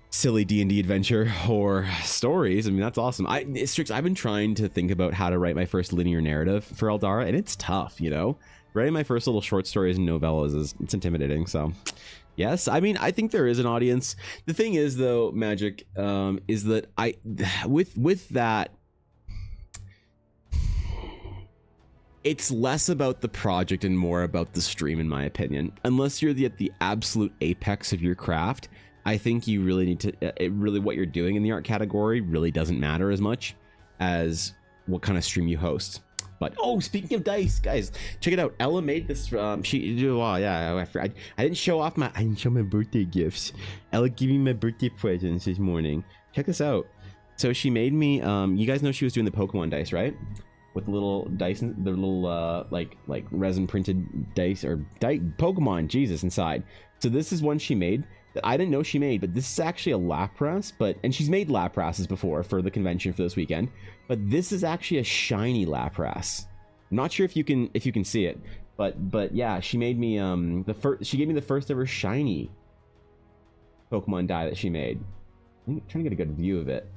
silly D&D adventure or stories. I mean, that's awesome. Strix, I've been trying to think about how to write my first linear narrative for Eldara, and it's tough, you know? Writing my first little short stories and novellas it's intimidating, so... Yes, I mean, I think there is an audience. The thing is, though, Magic, is that with that, it's less about the project and more about the stream, in my opinion. Unless you're at the absolute apex of your craft, I think you really need to, what you're doing in the art category really doesn't matter as much as what kind of stream you host. But, oh, speaking of dice, guys, check it out. Ella made this, I didn't show my birthday gifts. Ella gave me my birthday presents this morning. Check this out. So she made me, you guys know she was doing the Pokemon dice, right? With the little dice, the little, like resin printed dice, or Pokemon, Jesus, inside. So this is one she made that I didn't know she made, but this is actually a Lapras, and she's made Laprases before for the convention for this weekend, but this is actually a shiny Lapras. I'm not sure if you can see it, but yeah, she made me she gave me the first ever shiny Pokemon die that she made. I'm trying to get a good view of it.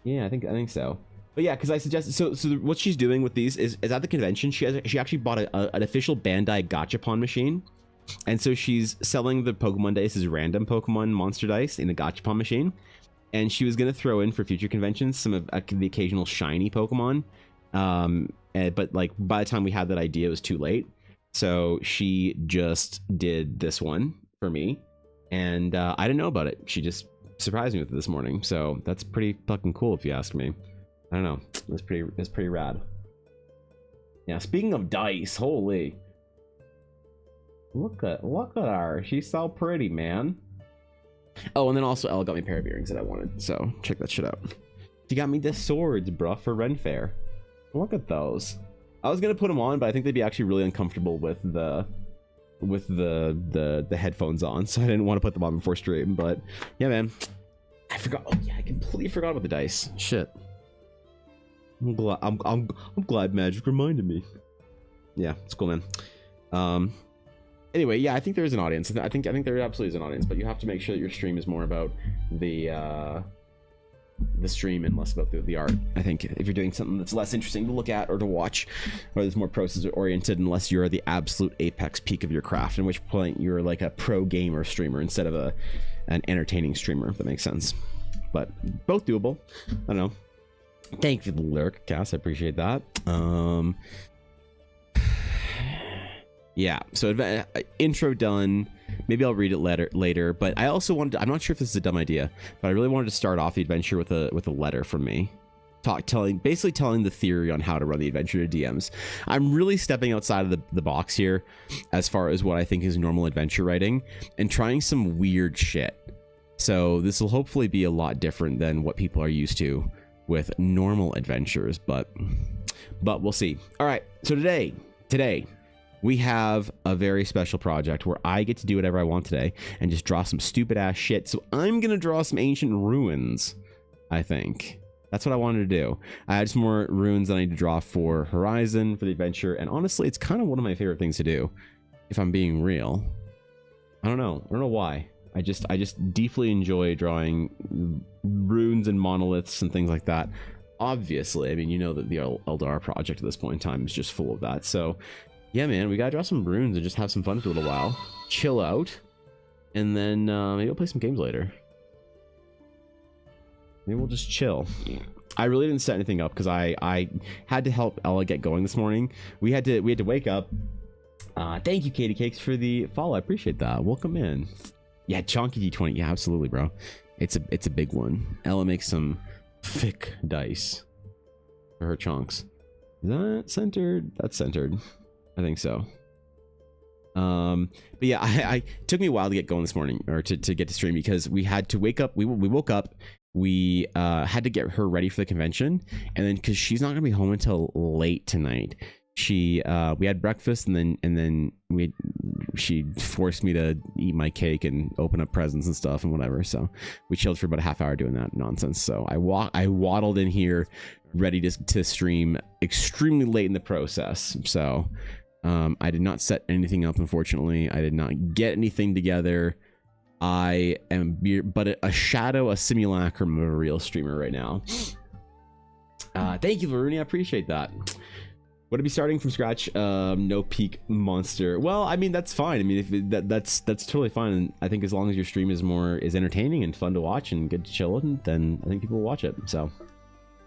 Yeah, I think so. But yeah, because I suggested, so what she's doing with these is at the convention, she actually bought an official Bandai Gachapon machine. And so she's selling the Pokemon dice as random Pokemon monster dice in the Gachapon machine. And she was going to throw in for future conventions some of the occasional shiny Pokemon. But like by the time we had that idea, it was too late. So she just did this one for me. And I didn't know about it. She just surprised me with it this morning. So that's pretty fucking cool if you ask me. I don't know. It's pretty rad. Yeah, speaking of dice, holy. Look at her. She's so pretty, man. Oh, and then also Ella got me a pair of earrings that I wanted, so check that shit out. She got me the swords, bruh, for Ren Fair. Look at those. I was gonna put them on, but I think they'd be actually really uncomfortable with the headphones on, so I didn't want to put them on before stream. But yeah, man, I forgot. Oh yeah, I completely forgot about the dice. Shit. I'm glad Magic reminded me. Yeah, it's cool, man. Anyway, yeah, I think there is an audience. I think there absolutely is an audience, but you have to make sure that your stream is more about the stream and less about the art. I think if you're doing something that's less interesting to look at or to watch, or that's more process oriented, unless you're the absolute apex peak of your craft, in which point you're like a pro gamer streamer instead of an entertaining streamer, if that makes sense. But both doable. I don't know. Thank you for the lyric, Cass. I appreciate that. Yeah, so intro done. Maybe I'll read it later. But I also wanted to, I'm not sure if this is a dumb idea, but I really wanted to start off the adventure with a letter from me. Basically telling the theory on how to run the adventure to DMs. I'm really stepping outside of the box here as far as what I think is normal adventure writing and trying some weird shit. So this will hopefully be a lot different than what people are used to with normal adventures, but we'll see. All right, so today we have a very special project where I get to do whatever I want today and just draw some stupid ass shit. So I'm gonna draw some ancient ruins, I think. That's what I wanted to do. I had some more runes that I need to draw for Horizon, for the adventure, and honestly, it's kind of one of my favorite things to do, if I'm being real. I don't know why. I just deeply enjoy drawing runes and monoliths and things like that. Obviously, I mean, you know that the Eldar project at this point in time is just full of that. So, yeah, man, we gotta draw some runes and just have some fun for a little while, chill out, and then maybe I'll play some games later. Maybe we'll just chill. I really didn't set anything up because I had to help Ella get going this morning. We had to wake up. Thank you, Katie Cakes, for the follow. I appreciate that. Welcome in. Yeah, Chonky D20. Yeah, absolutely, bro. It's a big one. Ella makes some thick dice for her chunks. Is that centered? That's centered. I think so. But yeah, I it took me a while to get going this morning, or to get to stream, because we had to wake up. We woke up. We had to get her ready for the convention, and then because she's not gonna be home until late tonight, we had breakfast, and then she forced me to eat my cake and open up presents and stuff and whatever. So we chilled for about a half hour doing that nonsense. So I waddled in here ready to stream extremely late in the process. So I did not set anything up, unfortunately. I did not get anything together. I am but a shadow, a simulacrum of a real streamer right now. Thank you, Varuni. I appreciate that. Would it be starting from scratch? No peak monster. Well, I mean, that's fine. I mean, if that's totally fine. I think as long as your stream is entertaining and fun to watch and good to chill with, then I think people will watch it. So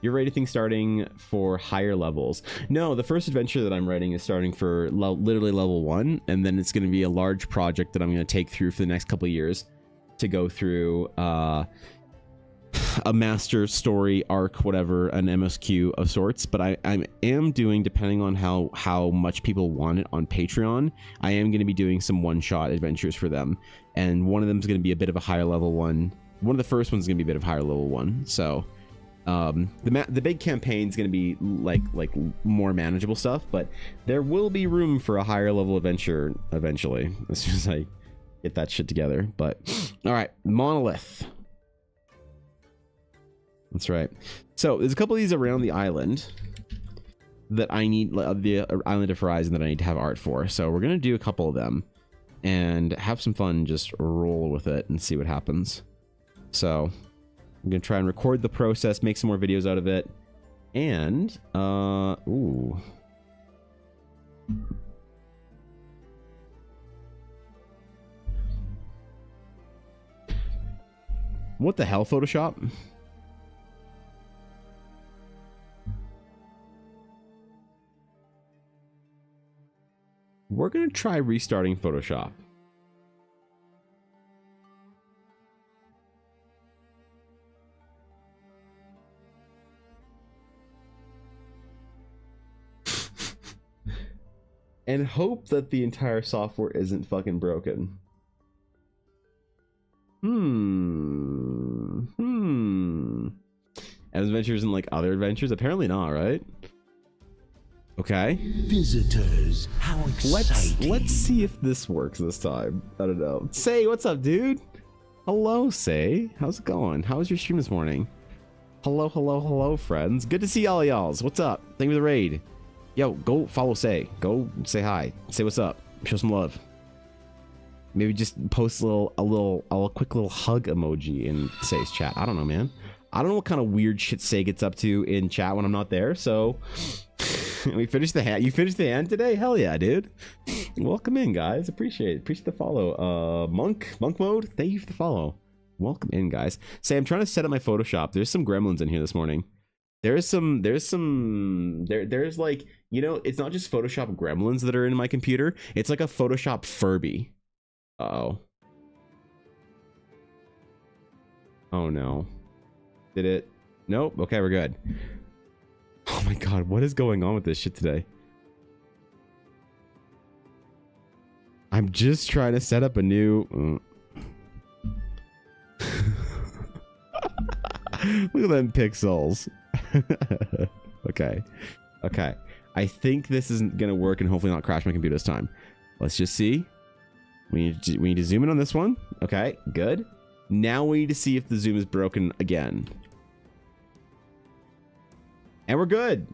you're rating starting for higher levels. No, the first adventure that I'm writing is starting for literally level 1, and then it's going to be a large project that I'm going to take through for the next couple of years to go through a master story arc, whatever, an MSQ of sorts. But I am doing, depending on how much people want it on Patreon, I am going to be doing some one-shot adventures for them, and one of them is going to be a bit of a higher level one. One of the first ones is going to be a bit of a higher level one. So the big campaign is going to be like more manageable stuff, but there will be room for a higher level adventure eventually, as soon as I get that shit together. But all right, monolith. That's right. So there's a couple of these around the island that I need, the island of Horizon, that I need to have art for. So we're gonna do a couple of them and have some fun, just roll with it and see what happens. So I'm gonna try and record the process, make some more videos out of it, and ooh. What the hell, Photoshop? We're gonna try restarting Photoshop. And hope that the entire software isn't fucking broken. Adventures in like other adventures? Apparently not, right? Okay. Visitors, how exciting. Let's see if this works this time. I don't know. Say, what's up, dude? Hello, Say. How's it going? How was your stream this morning? Hello, friends. Good to see all y'alls. What's up? Thank you for the raid. Yo, go follow Say. Go say hi. Say what's up. Show some love. Maybe just post a quick little hug emoji in Say's chat. I don't know, man. I don't know what kind of weird shit Say gets up to in chat when I'm not there, so we finished the hand. You finished the hand today? Hell yeah, dude. Welcome in, guys. Appreciate the follow. Monk mode, thank you for the follow. Welcome in, guys. Say, I'm trying to set up my Photoshop. There's some gremlins in here this morning. There's like, you know, it's not just Photoshop gremlins that are in my computer. It's like a Photoshop Furby. Uh-oh. Oh no. Did it? Nope. Okay, we're good. Oh my god, what is going on with this shit today? I'm just trying to set up a new... Look at them pixels. Okay. I think this isn't gonna work and hopefully not crash my computer this time. Let's just see. We need to zoom in on this one. Okay, good. Now we need to see if the zoom is broken again. And we're good.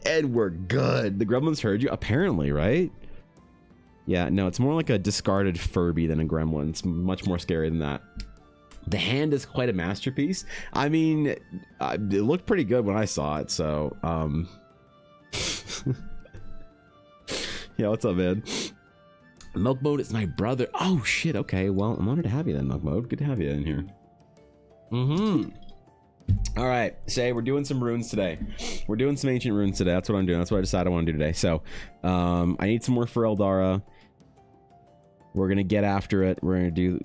And we're good. The gremlins heard you, apparently, right? Yeah, no, it's more like a discarded Furby than a gremlin. It's much more scary than that. The hand is quite a masterpiece. I mean, it looked pretty good when I saw it, so, yeah, what's up, man? Milk Mode is my brother. Oh, shit, okay. Well, I'm honored to have you then, Milk Mode. Good to have you in here. All right, Shay, we're doing some runes today. We're doing some ancient runes today. That's what I'm doing. That's what I decided I want to do today. So, I need some more for Eldara. We're gonna get after it. We're gonna do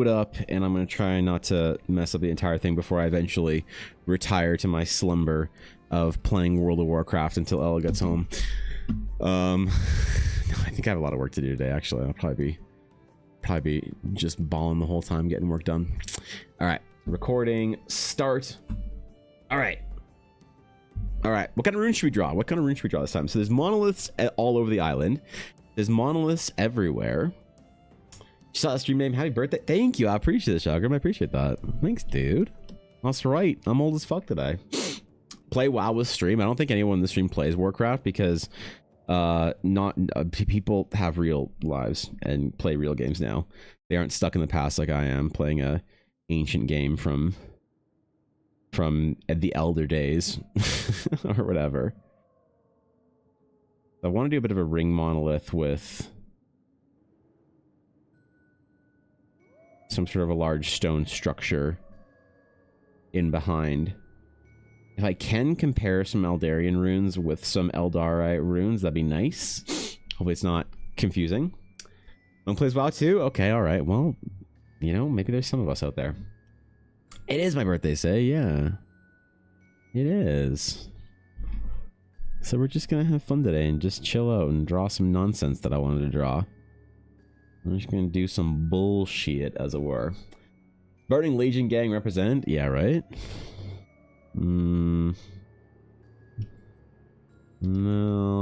it up, and I'm gonna try not to mess up the entire thing before I eventually retire to my slumber of playing World of Warcraft until Ella gets home. I think I have a lot of work to do today. Actually, I'll probably be just balling the whole time getting work done. All right, recording start. All right. What kind of rune should we draw? What kind of rune should we draw this time? So there's monoliths all over the island. There's monoliths everywhere. You saw the stream name. Happy birthday. Thank you. I appreciate it, Shogrim. I appreciate that. Thanks, dude. That's right. I'm old as fuck today. Play WoW with stream. I don't think anyone in the stream plays Warcraft because people have real lives and play real games now. They aren't stuck in the past like I am playing a ancient game from the elder days or whatever. I want to do a bit of a ring monolith with some sort of a large stone structure in behind. If I can compare some Eldarian runes with some Eldari runes, that'd be nice. Hopefully it's not confusing. One plays WoW too? Okay, alright. Well, you know, maybe there's some of us out there. It is my birthday, say, yeah. It is. So we're just gonna have fun today and just chill out and draw some nonsense that I wanted to draw. I'm just gonna do some bullshit, as it were. Burning Legion gang represent? Yeah, right? No,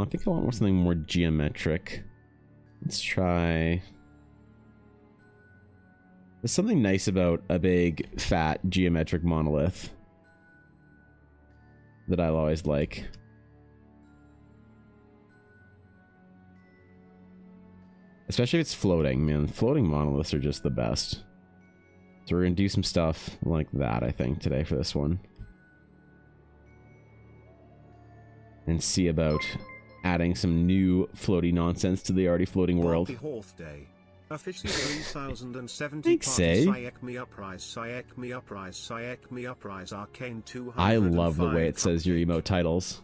I think I want something more geometric. Let's try... There's something nice about a big, fat, geometric monolith that I'll always like. Especially if it's floating, man. Floating monoliths are just the best. So we're gonna do some stuff like that, I think, today for this one. And see about adding some new floaty nonsense to the already floating world. Happy Horth Day. Officially 3070 Thanks, Say. Arcane 200. I love the way it says your emote titles.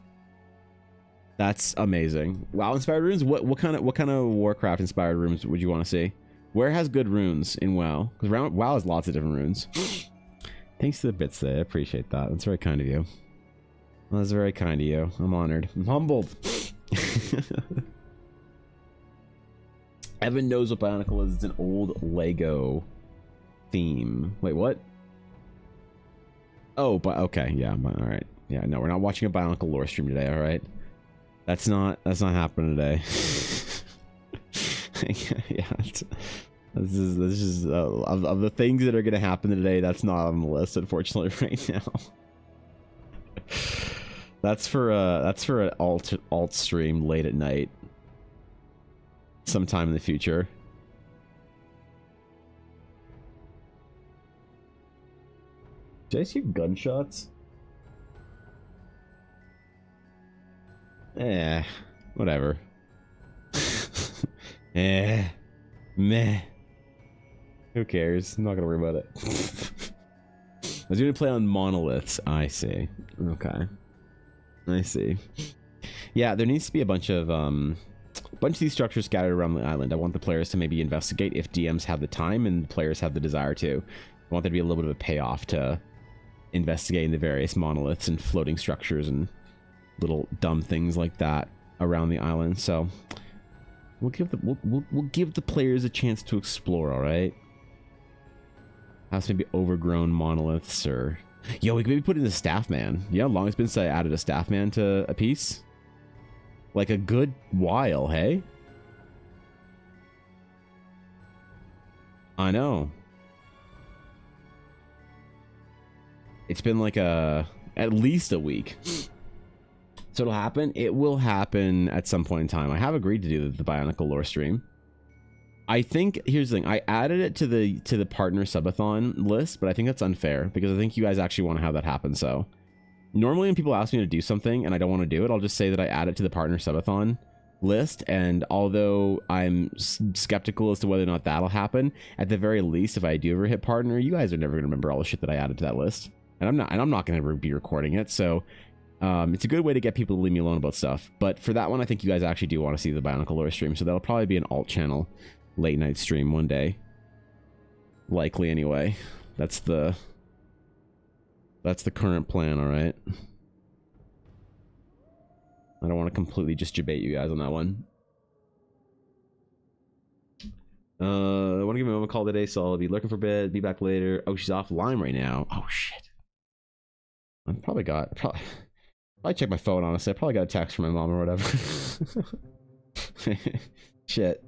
That's amazing. WoW inspired runes? What kind of Warcraft inspired runes would you want to see? Where has good runes in WoW? Because WoW has lots of different runes. Thanks to the bits there. I appreciate that. That's very kind of you. Well, that's very kind of you. I'm honored. I'm humbled. Evan knows what Bionicle is. It's an old Lego theme. Wait, what? Oh, but okay, yeah, all right. Yeah, no, we're not watching a Bionicle lore stream today, all right? That's not happening today. Yeah, this is of the things that are gonna happen today. That's not on the list, unfortunately, right now. That's for an alt stream late at night, sometime in the future. Did I see gunshots? Whatever. Meh. Who cares? I'm not gonna worry about it. I was gonna play on monoliths. I see. Okay. I see. Yeah, there needs to be a bunch of these structures scattered around the island. I want the players to maybe investigate if DMs have the time and the players have the desire to. I want there to be a little bit of a payoff to investigating the various monoliths and floating structures and little dumb things like that around the island. So we'll give the players a chance to explore. All right. Have maybe overgrown monoliths, or yo, we could maybe put in the staff man. Yeah, long it's been since I added a staff man to a piece. Like a good while, hey? I know. It's been like at least a week. So it'll happen. It will happen at some point in time. I have agreed to do the Bionicle lore stream. I think here's the thing. I added it to the partner subathon list, but I think that's unfair because I think you guys actually want to have that happen. So normally when people ask me to do something and I don't want to do it, I'll just say that I add it to the partner subathon list. And although I'm skeptical as to whether or not that'll happen, at the very least, if I do ever hit partner, you guys are never gonna remember all the shit that I added to that list, and I'm not gonna be recording it. So it's a good way to get people to leave me alone about stuff. But for that one, I think you guys actually do want to see the Bionicle lore stream, so that'll probably be an alt channel late night stream one day, likely anyway. That's the current plan. All right, I don't want to completely just debate you guys on that one. I want to give my mom a call today, so I'll be looking for bed, be back later. Oh, she's offline right now. Oh shit, I probably check my phone, honestly. I probably got a text from my mom or whatever. Shit,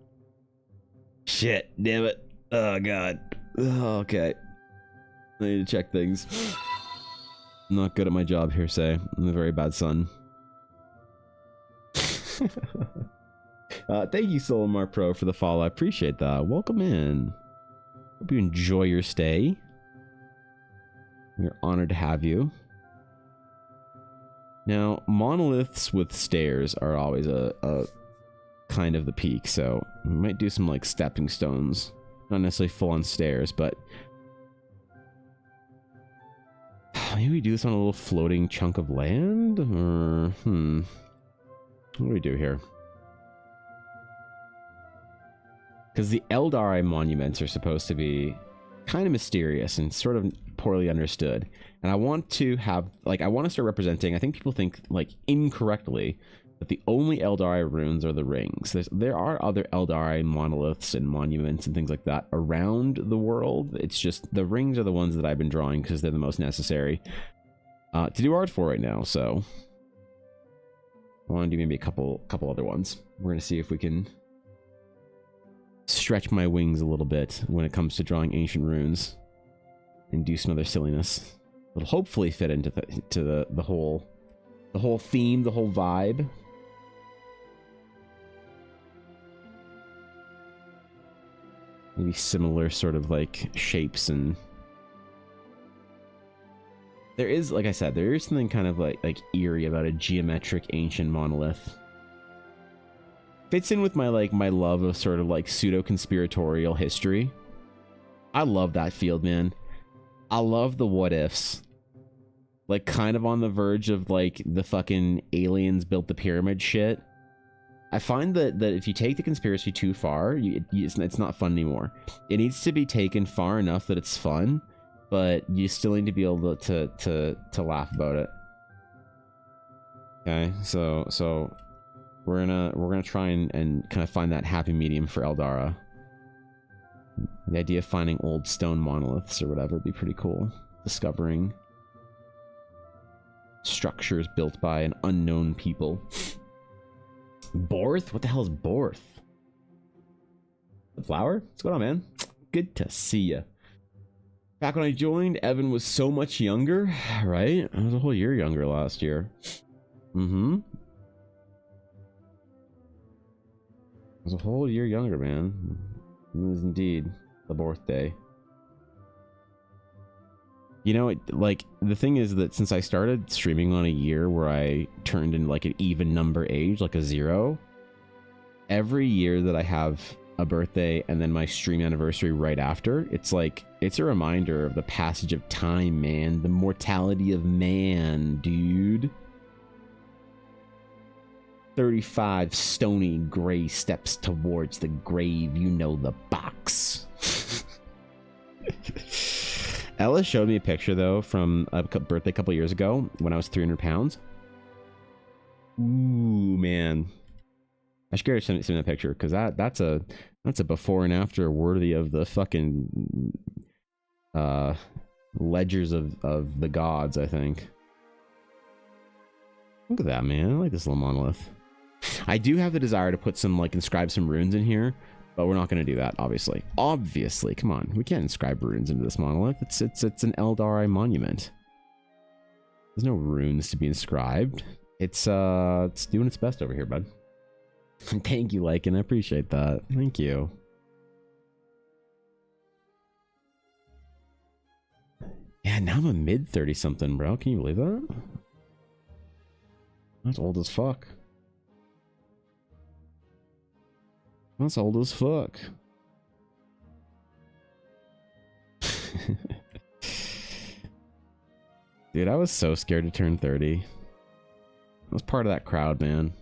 damn it. Oh god. Oh, okay, I need to check things. I'm not good at my job here, say. I'm a very bad son. Thank you, Solomar Pro, for the follow. I appreciate that. Welcome in. Hope you enjoy your stay. We're honored to have you. Now, monoliths with stairs are always a kind of the peak, so we might do some like stepping stones. Not necessarily full on stairs, but maybe we do this on a little floating chunk of land? Or, what do we do here? Because the Eldari monuments are supposed to be kind of mysterious and sort of poorly understood. And I want to have, like, I want to start representing, I think people think, like, incorrectly, that the only Eldari runes are the rings. There are other Eldari monoliths and monuments and things like that around the world. It's just the rings are the ones that I've been drawing because they're the most necessary to do art for right now. So I want to do maybe a couple other ones. We're going to see if we can stretch my wings a little bit when it comes to drawing ancient runes and do some other silliness. It'll hopefully fit into the whole theme, the whole vibe. Maybe similar sort of like shapes, and there is, like I said, there is something kind of like eerie about a geometric ancient monolith. Fits in with my love of sort of like pseudo conspiratorial history. I love that field, man. I love the what ifs. Like kind of on the verge of like the fucking aliens built the pyramid shit. I find that if you take the conspiracy too far, it's not fun anymore. It needs to be taken far enough that it's fun, but you still need to be able to laugh about it. Okay, so we're gonna try and kind of find that happy medium for Eldara. The idea of finding old stone monoliths or whatever would be pretty cool. Discovering structures built by an unknown people. Borth? What the hell is Borth? The flower? What's going on, man? Good to see you. Back when I joined, Evan was so much younger, right? I was a whole year younger last year. I was a whole year younger, man. It was indeed the birthday. You know, like, the thing is that since I started streaming on a year where I turned in like an even number age, like a 0, every year that I have a birthday and then my stream anniversary right after, it's like, it's a reminder of the passage of time, man. The mortality of man, dude. 35 stony gray steps towards the grave, you know the box. Ella showed me a picture though from a birthday a couple years ago when I was 300 pounds. Ooh, man. I should get her that picture because that's a before and after worthy of the fucking ledgers of the gods, I think. Look at that, man. I like this little monolith. I do have the desire to put some, like, inscribe some runes in here, but we're not going to do that, obviously. Obviously, come on. We can't inscribe runes into this monolith. It's an Eldari monument. There's no runes to be inscribed. It's doing its best over here, bud. Thank you, Lycan. I appreciate that. Thank you. Yeah, now I'm a mid 30 something, bro. Can you believe that? That's old as fuck. That's old as fuck. Dude, I was so scared to turn 30. I was part of that crowd, man.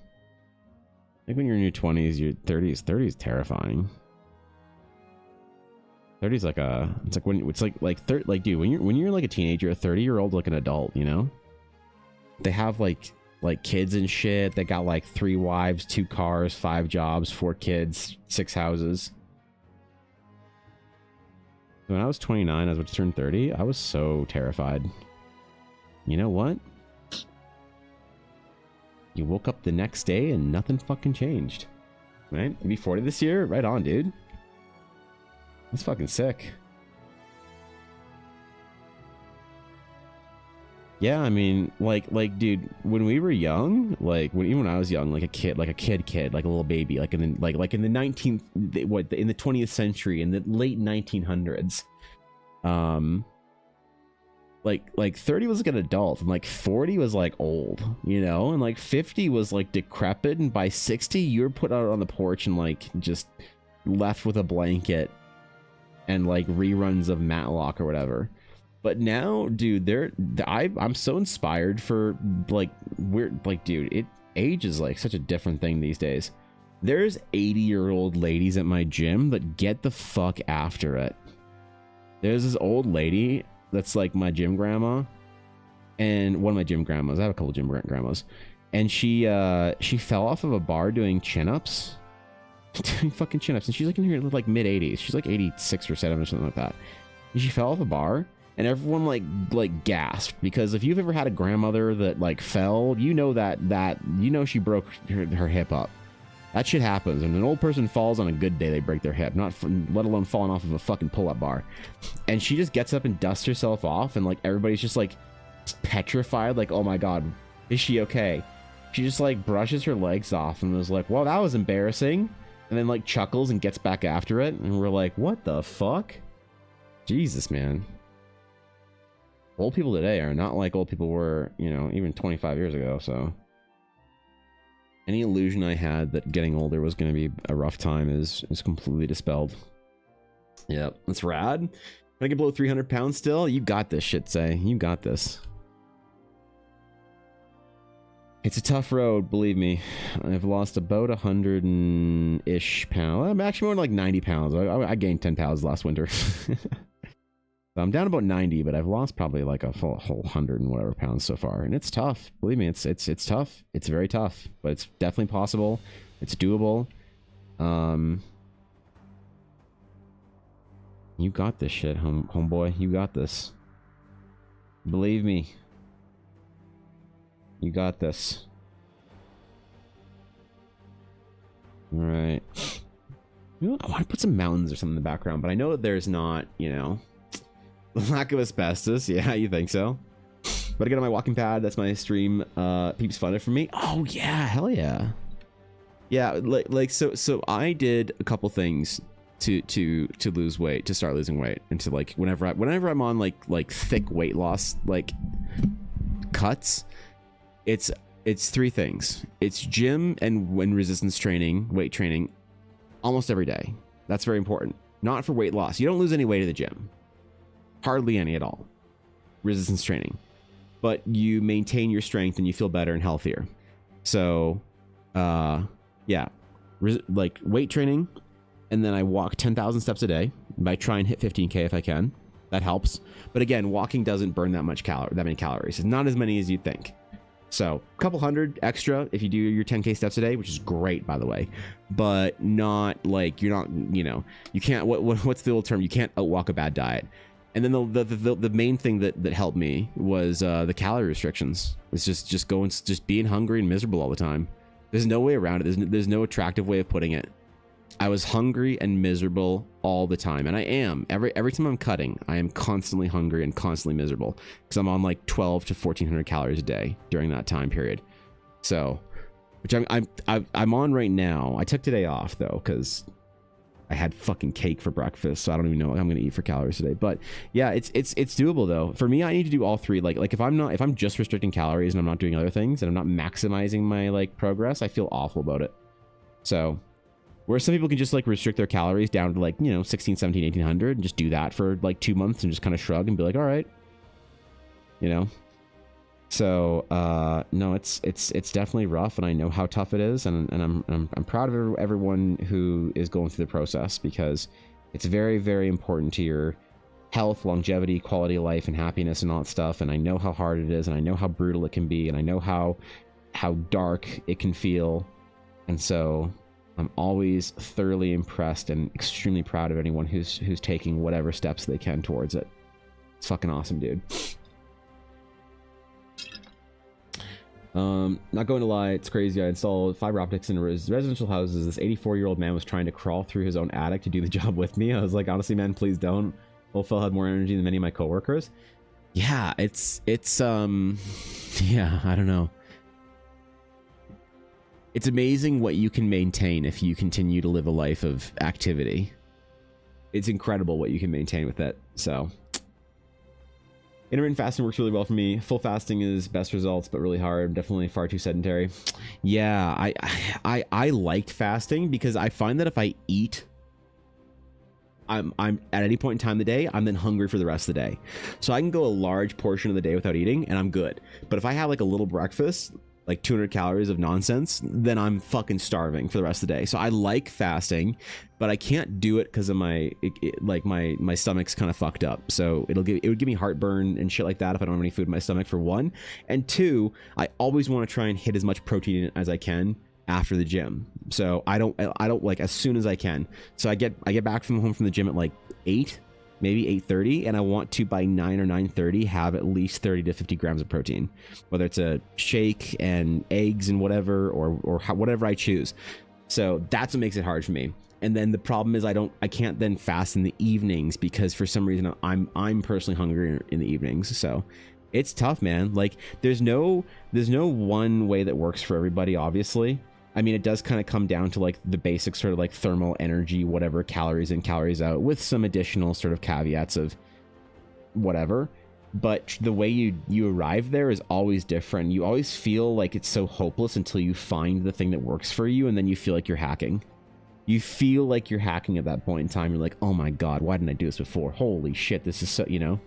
Like when you're in your 20s, your 30s. 30 is terrifying. 30 is like a, it's like when it's like dude, when you're like a teenager, a 30-year-old like an adult, you know? They have like kids and shit. They got like 3 wives, 2 cars, 5 jobs, 4 kids, 6 houses. When I was 29, I was about to turn 30. I was so terrified. You know what? You woke up the next day and nothing fucking changed. Right? You be 40 this year? Right on, dude. That's fucking sick. Yeah, I mean, like, dude, when we were young, like, even when I was young, like a kid, like a little baby, like in the, like in the 19th, in the 20th century, in the late 1900s, like 30 was like an adult, and like 40 was like old, you know, and like 50 was like decrepit, and by 60 you were put out on the porch and like just left with a blanket and like reruns of Matlock or whatever. But now, dude, I'm so inspired for like dude, age is like such a different thing these days. There's 80-year-old ladies at my gym that get the fuck after it. There's this old lady that's like my gym grandma, and one of my gym grandmas. I have a couple gym grandmas, and she fell off of a bar doing chin-ups, doing fucking chin-ups, and she's like in her like mid 80s. She's like 86 or 7 or something like that. And she fell off a bar. And everyone like gasped, because if you've ever had a grandmother that like fell, you know that you know she broke her hip up. That shit happens. And an old person falls on a good day, they break their hip, let alone falling off of a fucking pull-up bar. And she just gets up and dusts herself off, and like everybody's just like petrified, like, oh my god, is she okay? She just like brushes her legs off and was like, well, that was embarrassing, and then like chuckles and gets back after it, and we're like, what the fuck? Jesus, man. Old people today are not like old people were, you know, even 25 years ago, so. Any illusion I had that getting older was going to be a rough time is completely dispelled. Yep, that's rad. Can I get below 300 pounds still? You got this shit, Say. You got this. It's a tough road, believe me. I've lost about 100-ish pounds. I'm actually more like 90 pounds. I gained 10 pounds last winter. I'm down about 90, but I've lost probably like a whole 100 and whatever pounds so far, and it's tough. Believe me, it's tough. It's very tough, but it's definitely possible. It's doable. You got this shit, homeboy. You got this. Believe me. You got this. All right. You know, I want to put some mountains or something in the background, but I know that there's not, you know. Lack of asbestos. Yeah, you think so? But I get on my walking pad. That's my stream. Peeps funded for me. Oh yeah, hell yeah. Yeah, like so I did a couple things to lose weight, to start losing weight, and to like whenever I'm on like thick weight loss like cuts, it's 3 things. It's gym and resistance training, weight training, almost every day. That's very important. Not for weight loss. You don't lose any weight at the gym. Hardly any at all. Resistance training. But you maintain your strength and you feel better and healthier. So, yeah. Like weight training. And then I walk 10,000 steps a day. I try and hit 15K if I can. That helps. But again, walking doesn't burn that many calories. It's not as many as you'd think. So, a couple hundred extra if you do your 10K steps a day, which is great, by the way. But not like, you're not, you know, you can't, what's the old term? You can't outwalk a bad diet. And then the main thing that helped me was the calorie restrictions. It's just being hungry and miserable all the time. There's no way around it. There's no attractive way of putting it. I was hungry and miserable all the time, and I am every time I'm cutting. I am constantly hungry and constantly miserable because I'm on like 12 to 1400 calories a day during that time period. So, which I'm on right now. I took today off though because I had fucking cake for breakfast, so I don't even know what I'm gonna eat for calories today. But yeah, it's doable though. For me, I need to do all three. Like if I'm just restricting calories and I'm not doing other things and I'm not maximizing my like progress, I feel awful about it. So. Where some people can just like restrict their calories down to like, you know, 16, 17, 1800 and just do that for like 2 months and just kind of shrug and be like, all right, you know? So, no, it's definitely rough and I know how tough it is. And I'm proud of everyone who is going through the process because it's very, very important to your health, longevity, quality of life and happiness and all that stuff. And I know how hard it is and I know how brutal it can be and I know how dark it can feel. And so I'm always thoroughly impressed and extremely proud of anyone who's taking whatever steps they can towards it. It's fucking awesome, dude. Not going to lie, it's crazy. I installed fiber optics in residential houses. This 84-year-old man was trying to crawl through his own attic to do the job with me. I was like, honestly, man, please don't. Old fella had more energy than many of my coworkers. Yeah, it's yeah, I don't know. It's amazing what you can maintain if you continue to live a life of activity. It's incredible what you can maintain with it. So intermittent fasting works really well for me. Full fasting is best results, but really hard. Definitely far too sedentary. Yeah, I liked fasting because I find that if I eat, I'm at any point in time of the day, I'm then hungry for the rest of the day. So I can go a large portion of the day without eating and I'm good. But if I have like a little breakfast, like 200 calories of nonsense, then I'm fucking starving for the rest of the day. So I like fasting, but I can't do it because of my stomach's kind of fucked up. So it would give me heartburn and shit like that if I don't have any food in my stomach, for one. And two, I always want to try and hit as much protein in it as I can after the gym. So I don't like as soon as I can. So I get back from home from the gym at like 8, maybe 8:30, and I want to by 9 or 9:30 have at least 30 to 50 grams of protein, whether it's a shake and eggs and whatever, or whatever I choose. So that's what makes it hard for me. And then the problem is I can't then fast in the evenings because for some reason I'm personally hungry in the evenings. So it's tough, man. Like there's no one way that works for everybody, obviously. I mean, it does kind of come down to like the basic sort of like thermal energy, whatever, calories in, calories out, with some additional sort of caveats of whatever. But the way you arrive there is always different. You always feel like it's so hopeless until you find the thing that works for you, and then you feel like you're hacking. You feel like you're hacking at that point in time. You're like, oh my God, why didn't I do this before? Holy shit, this is so, you know?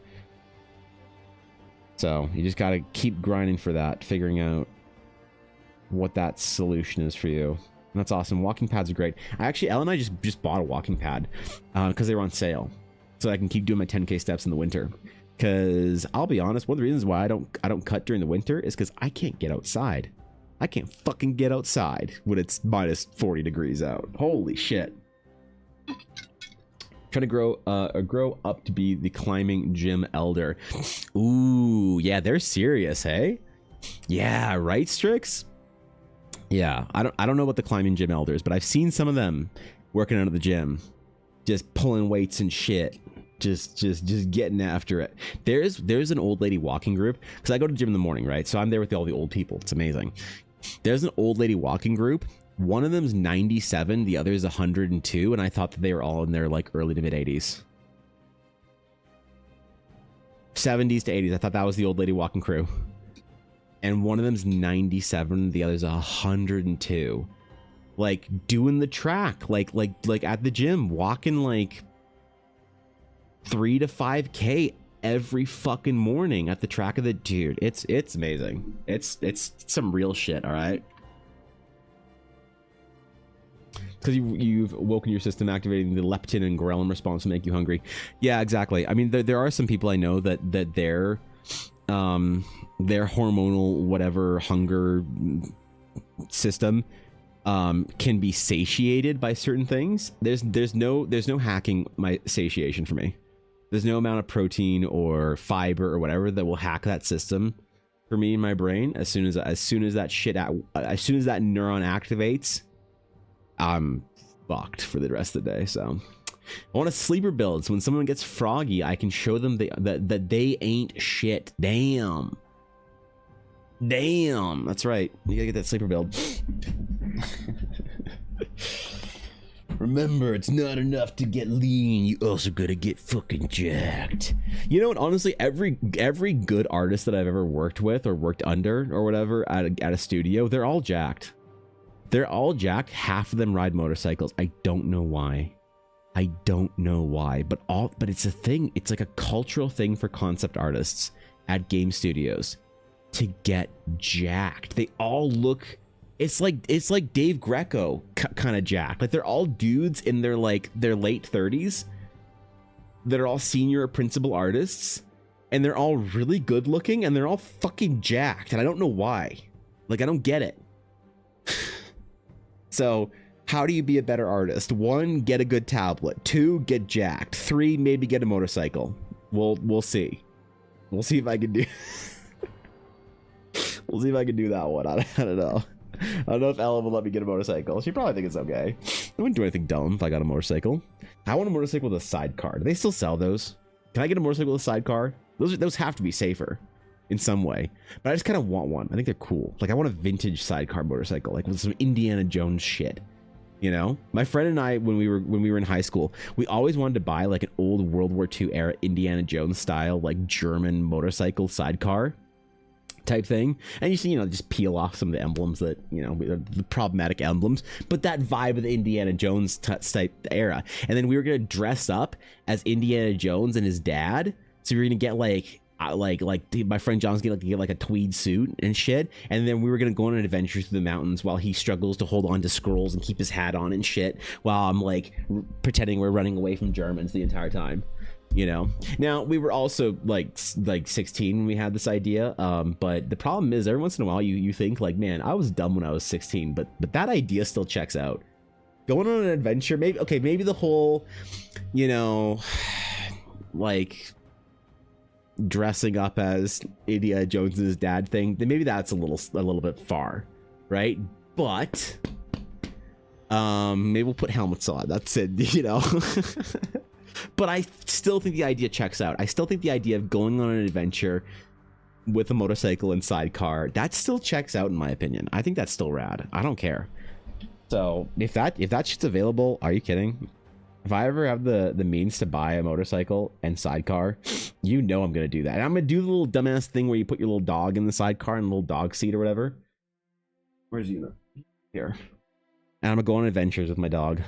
So you just got to keep grinding for that, figuring out what that solution is for you. And that's awesome. Walking pads are great. Ellen and I just bought a walking pad because they were on sale, so I can keep doing my 10K steps in the winter. Because I'll be honest, one of the reasons why I don't cut during the winter is because I can't get outside. I can't fucking get outside when it's minus 40 degrees out. Holy shit. Trying to grow up to be the climbing gym elder. Ooh, yeah, they're serious, hey? Yeah, right, Strix? Yeah, I don't know about the climbing gym elders, but I've seen some of them working out at the gym, just pulling weights and shit, just getting after it. There's an old lady walking group, because I go to the gym in the morning, right? So I'm there with all the old people. It's amazing. There's an old lady walking group. One of them's 97, the other is 102, and I thought that they were all in their like early to mid 80s. 70s to 80s. I thought that was the old lady walking crew. And one of them's 97, the other's 102. Like doing the track, like at the gym, walking like 3 to 5K every fucking morning at the track of the dude. It's amazing. It's some real shit, all right? Because you've woken your system, activating the leptin and ghrelin response to make you hungry. Yeah, exactly. I mean, there are some people I know that their hormonal whatever hunger system can be satiated by certain things. There's no hacking my satiation for me. There's no amount of protein or fiber or whatever that will hack that system for me in my brain. As soon as that neuron activates, I'm fucked for the rest of the day. So I want a sleeper build, so when someone gets froggy, I can show them that they ain't shit. Damn, that's right. You gotta get that sleeper build. Remember, it's not enough to get lean. You also gotta get fucking jacked. You know what? Honestly, every good artist that I've ever worked with or worked under or whatever at a studio, they're all jacked. They're all jacked. Half of them ride motorcycles. I don't know why. But it's a thing. It's like a cultural thing for concept artists at game studios to get jacked. They all look. It's like Dave Greco kind of jacked. Like they're all dudes in their late 30s that are all senior principal artists, and they're all really good looking, and they're all fucking jacked, and I don't know why. Like I don't get it. So how do you be a better artist? 1, get a good tablet. 2, get jacked. 3, maybe get a motorcycle. We'll see. We'll see if I can do. We'll see if I can do that one. I don't know. I don't know if Ella will let me get a motorcycle. She probably think it's okay. I wouldn't do anything dumb if I got a motorcycle. I want a motorcycle with a sidecar. Do they still sell those? Can I get a motorcycle with a sidecar? Those have to be safer in some way. But I just kind of want one. I think they're cool. Like I want a vintage sidecar motorcycle, like with some Indiana Jones shit. You know, my friend and I, when we were in high school, we always wanted to buy like an old World War II era Indiana Jones style, like German motorcycle sidecar type thing. And you see, just peel off some of the emblems that, the problematic emblems, but that vibe of the Indiana Jones type era. And then we were going to dress up as Indiana Jones and his dad. So we were going to get my friend John's gonna get like a tweed suit and shit, and then we were gonna go on an adventure through the mountains while he struggles to hold on to scrolls and keep his hat on and shit, while I'm like pretending we're running away from Germans the entire time. Now we were also like 16 when we had this idea, but the problem is every once in a while you think like, man, I was dumb when I was 16, but that idea still checks out. Going on an adventure, maybe the whole like dressing up as Indiana Jones and his dad thing, then maybe that's a little bit far, right? But maybe we'll put helmets on. That's it, But I still think the idea checks out. I still think the idea of going on an adventure with a motorcycle and sidecar, that still checks out in my opinion. I think that's still rad. I don't care. So if that shit's available, are you kidding? If I ever have the means to buy a motorcycle and sidecar, I'm gonna do that. And I'm gonna do the little dumbass thing where you put your little dog in the sidecar and a little dog seat or whatever. Where's Una? Here. And I'm gonna go on adventures with my dog.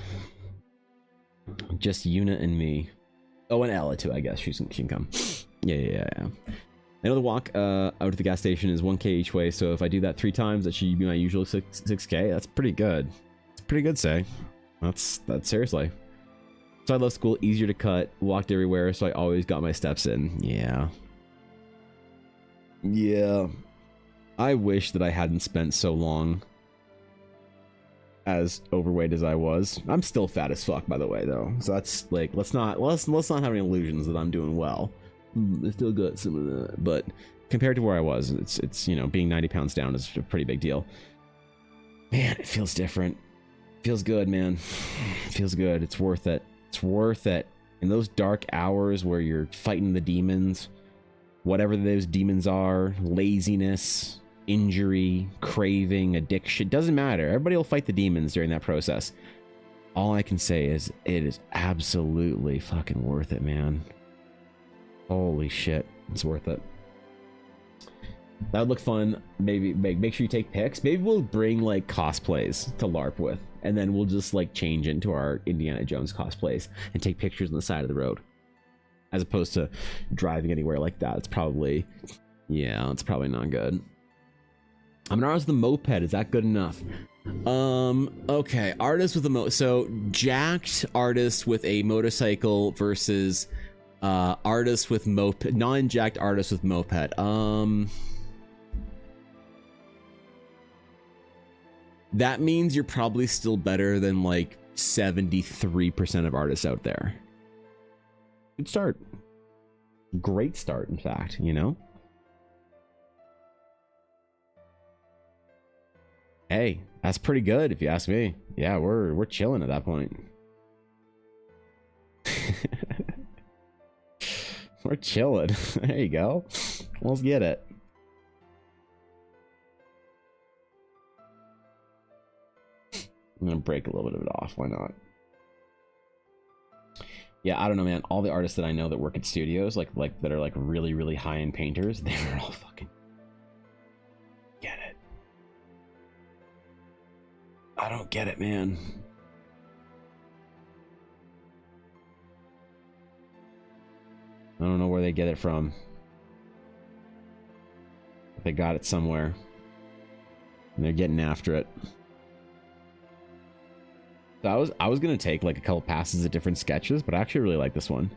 Just Una and me. Oh, and Ella too, I guess. She can come. Yeah. I know the walk out to the gas station is 1K each way, so if I do that 3 times, that should be my usual 6K. That's pretty good. It's pretty good, say. That's seriously. So I left school, easier to cut, walked everywhere, so I always got my steps in. Yeah. I wish that I hadn't spent so long as overweight as I was. I'm still fat as fuck, by the way, though. So that's like, let's not have any illusions that I'm doing well. I still got some of that, but compared to where I was, it's being 90 pounds down is a pretty big deal. Man, it feels different. Feels good, man. Feels good. It's worth it. It's worth it. In those dark hours where you're fighting the demons, whatever those demons are, laziness, injury, craving, addiction, doesn't matter. Everybody will fight the demons during that process. All I can say is it is absolutely fucking worth it, man. Holy shit. It's worth it. That would look fun. Maybe make sure you take pics. Maybe we'll bring like cosplays to LARP with, and then we'll just like change into our Indiana Jones cosplays and take pictures on the side of the road, as opposed to driving anywhere like that. It's probably not good. I'm an artist with a moped. Is that good enough? Okay, artist with a so jacked artist with a motorcycle versus artist with moped, non-jacked artist with moped. That means you're probably still better than like 73% of artists out there. Good start. Great start, in fact, Hey, that's pretty good if you ask me. Yeah, we're chilling at that point. We're chilling. There you go. Let's get it. I'm gonna break a little bit of it off. Why not? Yeah, I don't know, man. All the artists that I know that work at studios, like that are like really, really high-end painters, they're all fucking get it. I don't get it, man. I don't know where they get it from. But they got it somewhere. And they're getting after it. So I was gonna take like a couple passes at different sketches, but I actually really like this one.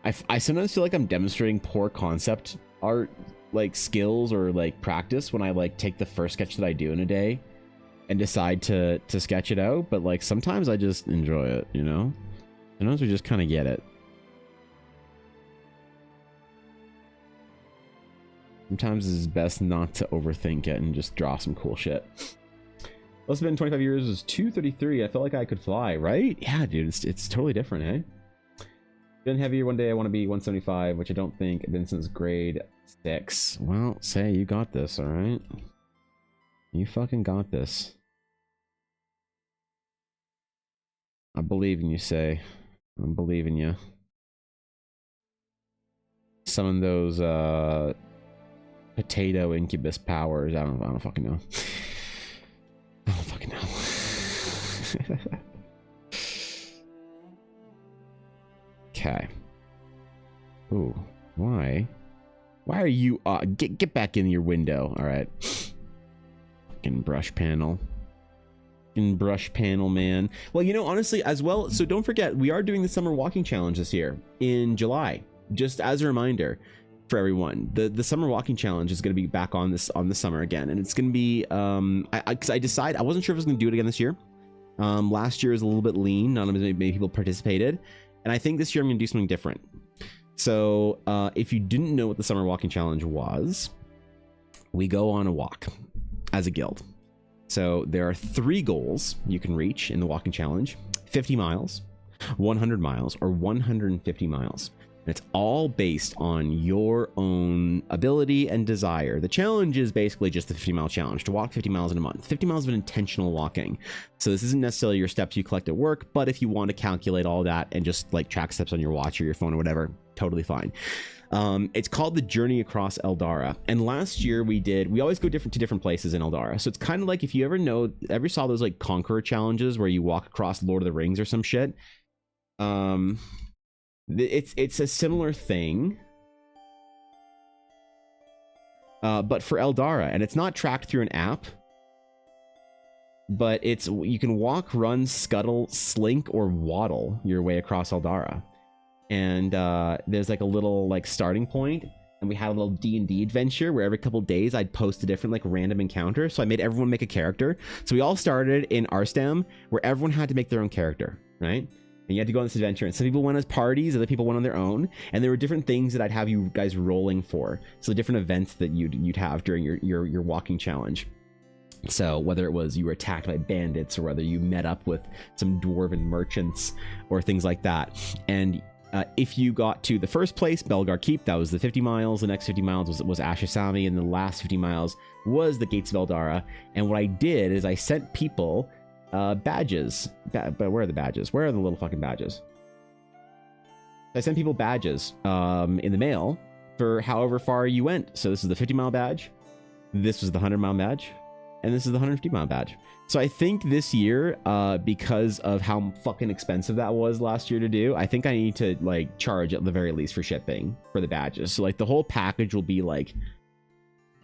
I sometimes feel like I'm demonstrating poor concept art like skills or like practice when I like take the first sketch that I do in a day and decide to sketch it out, but like sometimes I just enjoy it, you know? Sometimes we just kind of get it. Sometimes it's best not to overthink it and just draw some cool shit. Must have been 25 years, was 233. I felt like I could fly, right? Yeah, dude, it's totally different, eh? Been heavier one day, I want to be 175, which I don't think I've been since grade 6. Well, say you got this, alright? You fucking got this. I believe in you, say. I believe in you. Summon those, potato incubus powers. I don't fucking know. I don't fucking know. Okay. Ooh, why? Why are you get back in your window, alright. Fucking brush panel. Fucking brush panel, man. Well, you know, honestly, as well, so don't forget, we are doing the summer walking challenge this year in July. Just as a reminder for everyone, the summer walking challenge is going to be back on the summer again, and it's going to be because I decided I wasn't sure if I was going to do it again this year. Last year was a little bit lean, not as many people participated, and I think this year I'm going to do something different. So if you didn't know what the summer walking challenge was, we go on a walk as a guild. So there are 3 goals you can reach in the walking challenge: 50 miles, 100 miles, or 150 miles. And it's all based on your own ability and desire. The challenge is basically just the 50-mile challenge, to walk 50 miles in a month. 50 miles of intentional walking. So this isn't necessarily your steps you collect at work, but if you want to calculate all that and just like track steps on your watch or your phone or whatever, totally fine. It's called the Journey Across Eldara. And last year we always go to different places in Eldara. So it's kind of like, if you ever saw those like Conqueror challenges where you walk across Lord of the Rings or some shit. It's a similar thing, but for Eldara, and it's not tracked through an app, but you can walk, run, scuttle, slink, or waddle your way across Eldara. And there's like a little like starting point, and we had a little D&D adventure where every couple days I'd post a different like random encounter. So I made everyone make a character. So we all started in Arstam, where everyone had to make their own character, right? And you had to go on this adventure, and some people went as parties, other people went on their own, and there were different things that I'd have you guys rolling for. So different events that you'd have during your walking challenge. So whether it was you were attacked by bandits, or whether you met up with some dwarven merchants or things like that. And if you got to the first place, Belgar Keep, that was the 50 miles. The next 50 miles was Ashasami, and the last 50 miles was the Gates of Eldara. And what I did is I sent people badges. But where are the badges? Where are the little fucking badges? I sent people badges in the mail for however far you went. So this is the 50-mile badge, this was the 100-mile badge, and this is the 150-mile badge. So I think this year, because of how fucking expensive that was last year to do, I think I need to like charge at the very least for shipping for the badges. So like the whole package will be like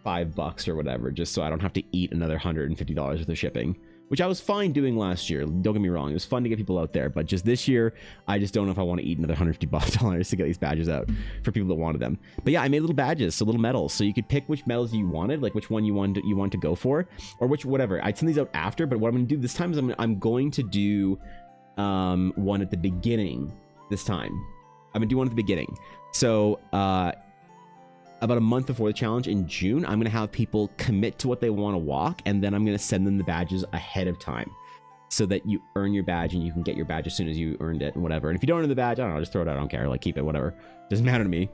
$5 or whatever, just so I don't have to eat another $150 worth of shipping, which I was fine doing last year. Don't get me wrong, it was fun to get people out there, but just this year, I just don't know if I want to eat another $150 to get these badges out for people that wanted them. But yeah, I made little badges, so little medals, so you could pick which medals you wanted, like which one you want to go for, or whatever. I'd send these out after, but what I'm going to do this time is I'm going to do one at the beginning this time. I'm going to do one at the beginning. So about a month before the challenge in June, I'm going to have people commit to what they want to walk, and then I'm going to send them the badges ahead of time so that you earn your badge and you can get your badge as soon as you earned it and whatever. And if you don't earn the badge, I don't know, just throw it out. I don't care. Like, keep it, whatever. Doesn't matter to me.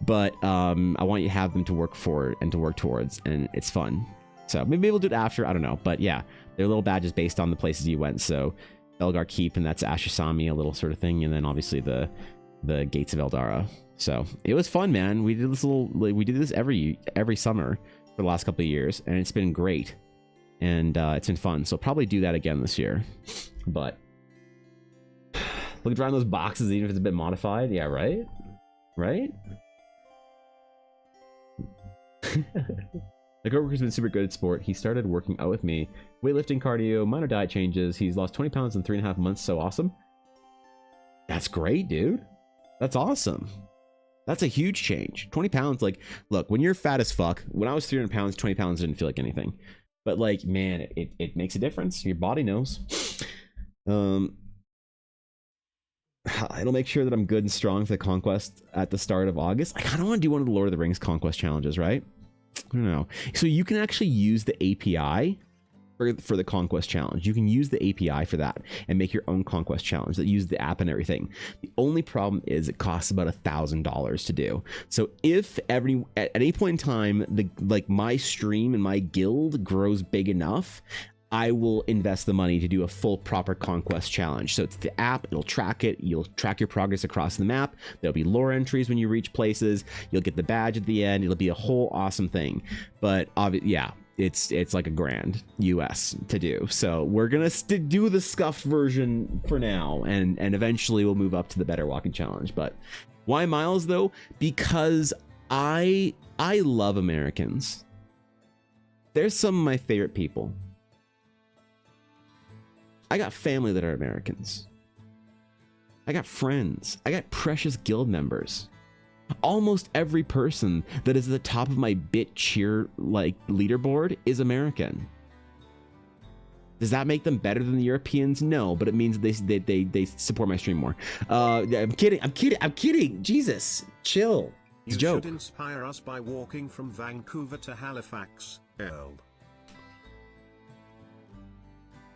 But I want you to have them to work for and to work towards, and it's fun. So maybe we'll do it after. I don't know. But yeah, they're little badges based on the places you went. So Elgar Keep, and that's Ashasami, a little sort of thing. And then obviously the Gates of Eldara. So it was fun, man. We did this we did this every summer for the last couple of years, and it's been great, and it's been fun. So probably do that again this year. But look around those boxes, even if it's a bit modified. Yeah, right. The coworker's been super good at sport. He started working out with me. Weightlifting, cardio, minor diet changes. He's lost 20 pounds in 3.5 months. So awesome. That's great, dude. That's awesome. That's a huge change. 20 pounds, like, look, when you're fat as fuck, when I was 300 pounds, 20 pounds didn't feel like anything. But, like, man, it makes a difference. Your body knows. It'll make sure that I'm good and strong for the conquest at the start of August. I kind of want to do one of the Lord of the Rings conquest challenges, right? I don't know. So you can actually use the API for the conquest challenge. You can use the API for that and make your own conquest challenge that use the app and everything. The only problem is it costs about $1,000 to do. So if at any point in time my stream and my guild grows big enough, I will invest the money to do a full proper conquest challenge. So it's the app, it'll track it, you'll track your progress across the map, there'll be lore entries when you reach places, you'll get the badge at the end, it'll be a whole awesome thing. But yeah, it's like $1,000 US to do. So we're gonna do the scuffed version for now, and eventually we'll move up to the better walking challenge. But why miles though? Because I love Americans. They're some of my favorite people. I got family that are Americans. I got friends. I got precious guild members. Almost every person that is at the top of my bit cheer leaderboard is American. Does that make them better than the Europeans? No, but it means they support my stream more. I'm kidding. Jesus, chill. It's a joke. You should inspire us by walking from Vancouver to Halifax, Earl.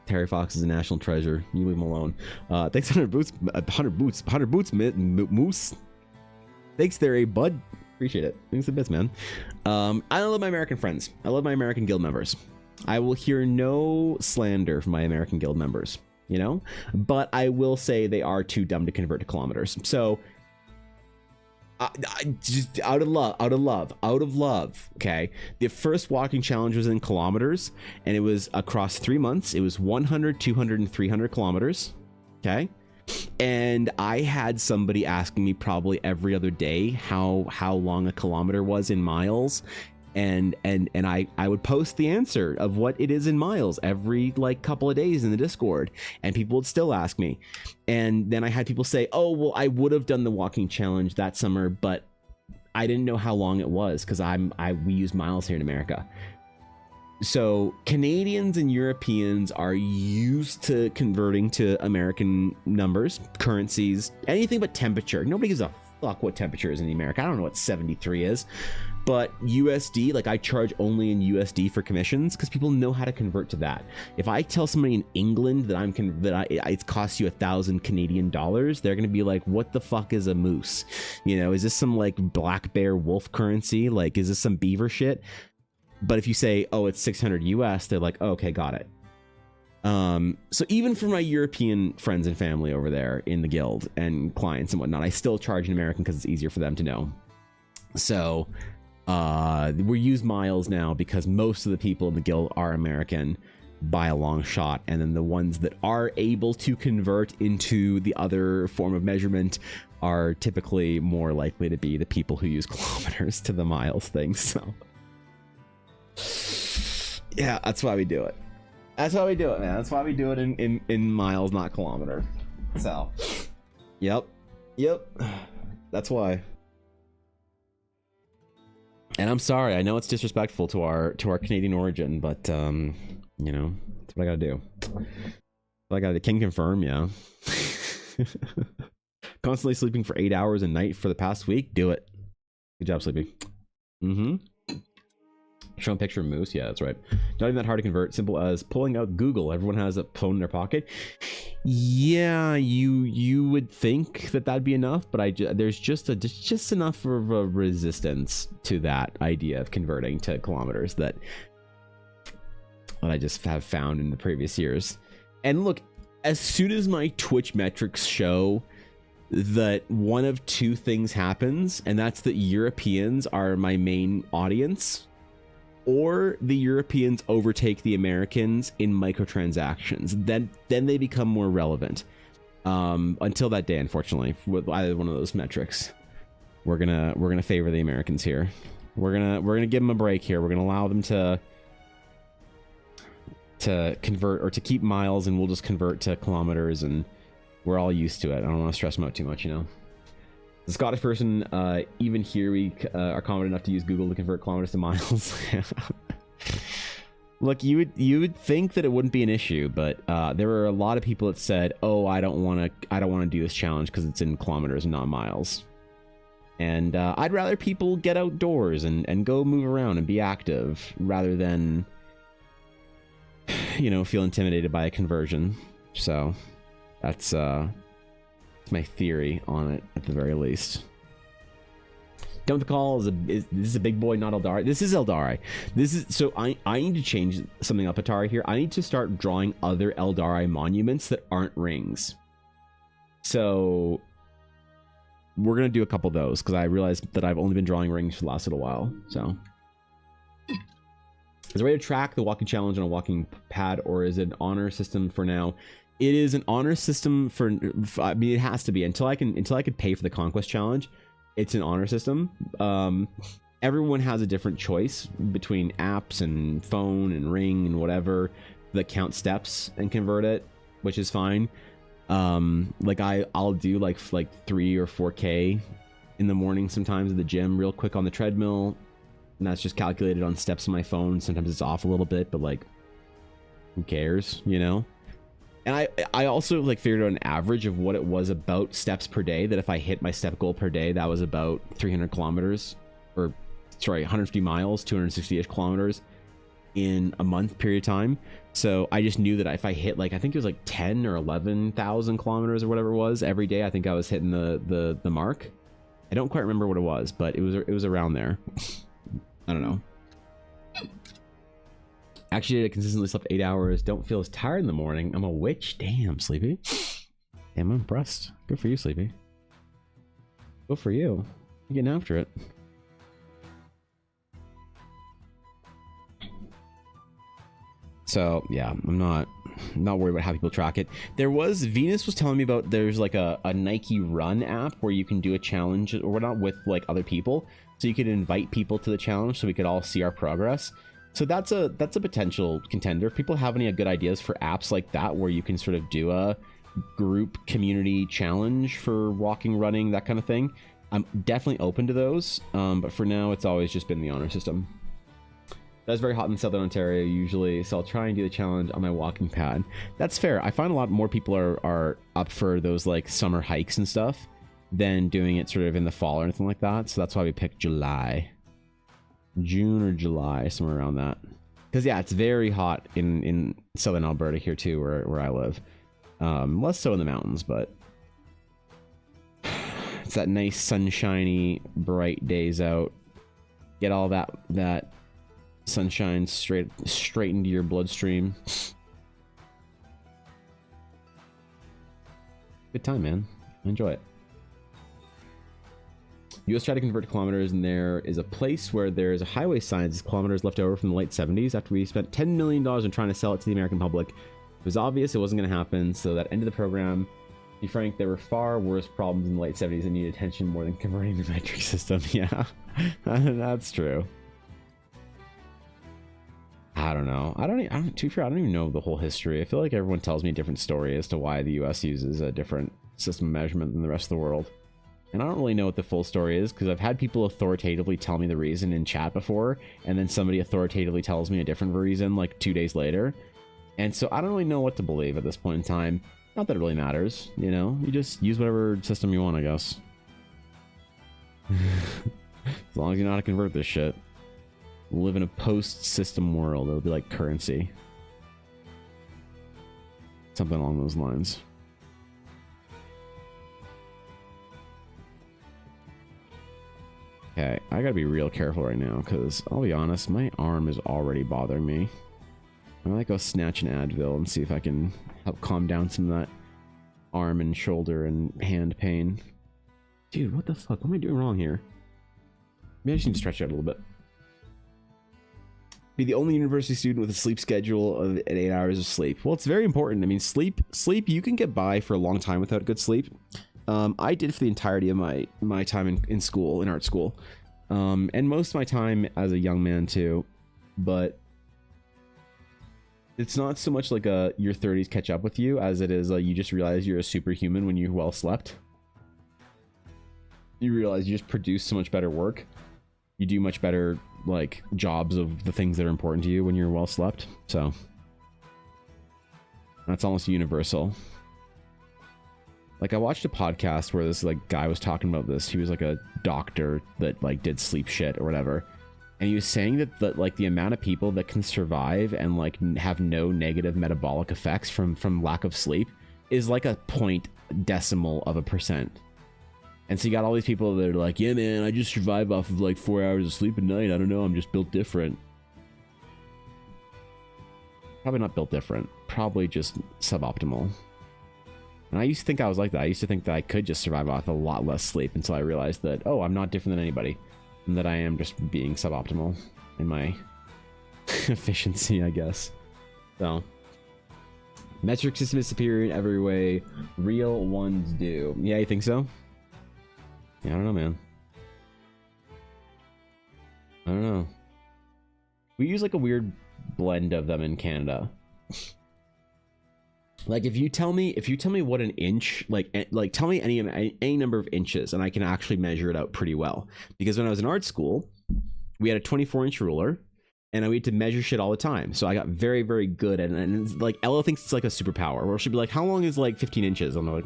Terry Fox is a national treasure. You leave him alone. Thanks, 100 boots, Moose. Thanks there, bud. Appreciate it. Thanks the bits, man. I love my American friends. I love my American guild members. I will hear no slander from my American guild members, you know? But I will say they are too dumb to convert to kilometers. So, just out of love, okay? The first walking challenge was in kilometers, and it was across 3 months. It was 100, 200, and 300 kilometers, okay? And I had somebody asking me probably every other day how long a kilometer was in miles, and I would post the answer of what it is in miles every couple of days in the Discord, and people would still ask me. And then I had people say, oh well, I would have done the walking challenge that summer, but I didn't know how long it was because we use miles here in America. So Canadians and Europeans are used to converting to American numbers, currencies, anything but temperature. Nobody gives a fuck what temperature is in America. I don't know what 73 is. But USD, I charge only in USD for commissions because people know how to convert to that. If I tell somebody in England that it costs you 1,000 Canadian dollars, they're gonna be like, "What the fuck is a moose? You know, is this some black bear wolf currency? Is this some beaver shit?" But if you say, "Oh, it's 600 US," they're like, oh, "Okay, got it." So even for my European friends and family over there in the guild and clients and whatnot, I still charge in American because it's easier for them to know. So we use miles now because most of the people in the guild are American by a long shot, and then the ones that are able to convert into the other form of measurement are typically more likely to be the people who use kilometers to the miles thing. So yeah, that's why we do it. That's why we do it, man. That's why we do it in miles, not kilometer. So yep, that's why. And I'm sorry, I know it's disrespectful to our Canadian origin, but you know, that's what I gotta do. Can confirm, yeah. Constantly sleeping for 8 hours a night for the past week. Do it. Good job, Sleepy. Mm-hmm. Show a picture of moose. Yeah, that's right. Not even that hard to convert. Simple as pulling out Google. Everyone has a phone in their pocket. Yeah, you would think that that'd be enough, but there's just enough of a resistance to that idea of converting to kilometers that I just have found in the previous years. And look, as soon as my Twitch metrics show that one of two things happens, and that's that Europeans are my main audience, or the Europeans overtake the Americans in microtransactions, then they become more relevant. Until that day, unfortunately, with either one of those metrics, we're gonna favor the Americans here. We're gonna give them a break here. We're gonna allow them to convert or to keep miles, and we'll just convert to kilometers, and we're all used to it. I don't want to stress them out too much, you know. The Scottish person, even here we are confident enough to use Google to convert kilometers to miles. Look, you would think that it wouldn't be an issue, but there were a lot of people that said, "Oh, I don't want to do this challenge because it's in kilometers and not miles." And I'd rather people get outdoors and go move around and be active rather than, you know, feel intimidated by a conversion. So that's my theory on it, at the very least. Don't the call this is a big boy, not Eldari. This is Eldari. This is so I need to change something up, Atari here. I need to start drawing other Eldari monuments that aren't rings. So we're gonna do a couple of those because I realized that I've only been drawing rings for the last little while. So is a way to track the walking challenge on a walking pad, or is it an honor system for now? It is an honor system for I mean, it has to be until I could pay for the conquest challenge. It's an honor system. Everyone has a different choice between apps and phone and ring and whatever that count steps and convert it, which is fine. Like I'll do like 3 or 4K in the morning sometimes at the gym real quick on the treadmill, and that's just calculated on steps on my phone. Sometimes it's off a little bit, but like, who cares, you know? And I also like figured out an average of what it was about steps per day, that if I hit my step goal per day, that was about 300 kilometers, or sorry, 150 miles, 260-ish kilometers in a month period of time. So I just knew that if I hit like, I think it was like 10 or 11,000 kilometers or whatever it was every day, I think I was hitting the mark. I don't quite remember what it was, but it was around there. I don't know. Actually, I consistently slept 8 hours. Don't feel as tired in the morning. I'm a witch. Damn, Sleepy. Damn, I'm impressed. Good for you, Sleepy. Good for you. You're getting after it. So yeah, I'm not worried about how people track it. Venus was telling me about, there's like a Nike Run app where you can do a challenge, or we're not with like other people, so you could invite people to the challenge so we could all see our progress. So that's a potential contender. If people have any good ideas for apps like that where you can sort of do a group community challenge for walking, running, that kind of thing, I'm definitely open to those. But for now, it's always just been the honor system. That's very hot in Southern Ontario usually, so I'll try and do the challenge on my walking pad. That's fair. I find a lot more people are up for those like summer hikes and stuff than doing it sort of in the fall or anything like that. So that's why we picked July. June or July, somewhere around that, because yeah, it's very hot in southern Alberta here too, where I live. Less so in the mountains, but it's that nice sunshiny bright days out. Get all that sunshine straight into your bloodstream. Good time, man. Enjoy it. US tried to convert to kilometers, and there is a place where there's a highway sign that says kilometers left over from the late 70s after we spent $10 million on trying to sell it to the American public. It was obvious it wasn't going to happen, so that ended the program. To be frank, there were far worse problems in the late 70s that needed attention more than converting the metric system. Yeah, that's true. I don't know. I don't even know the whole history. I feel like everyone tells me a different story as to why the US uses a different system of measurement than the rest of the world. And I don't really know what the full story is, because I've had people authoritatively tell me the reason in chat before, and then somebody authoritatively tells me a different reason like 2 days later. And so I don't really know what to believe at this point in time. Not that it really matters, you know? You just use whatever system you want, I guess. long as you know how to convert this shit. We'll live in a post-system world. It'll be like currency. Something along those lines. Okay, I gotta be real careful right now, because I'll be honest, my arm is already bothering me. I might go snatch an Advil and see if I can help calm down some of that arm and shoulder and hand pain. Dude, what the fuck? What am I doing wrong here? Maybe I just need to stretch out a little bit. Be the only university student with a sleep schedule of 8 hours of sleep. Well, it's very important. I mean, sleep, you can get by for a long time without good sleep. I did for the entirety of my time in school, in art school. And most of my time as a young man too. But it's not so much like your 30s catch up with you as it is you just realize you're a superhuman when you're well slept. You realize you just produce so much better work. You do much better like jobs of the things that are important to you when you're well slept. So that's almost universal. Like I watched a podcast where this like guy was talking about this. He was like a doctor that like did sleep shit or whatever. And he was saying that like the amount of people that can survive and like have no negative metabolic effects from lack of sleep is like a 0.1%. And so you got all these people that are like, yeah, man, I just survive off of like 4 hours of sleep a night. I don't know. I'm just built different. Probably not built different. Probably just suboptimal. And I used to think I was like that. I used to think that I could just survive off a lot less sleep until I realized that, oh, I'm not different than anybody. And that I am just being suboptimal in my efficiency, I guess. So, metric system is superior in every way. Real ones do. Yeah, you think so? Yeah, I don't know, man. I don't know. We use like a weird blend of them in Canada. Like if you tell me what an inch, like tell me any number of inches and I can actually measure it out pretty well. Because when I was in art school, we had a 24-inch ruler and we had to measure shit all the time. So I got very, very good at it. And it's like Ella thinks it's like a superpower where she'll be like, how long is like 15 inches? I'm like,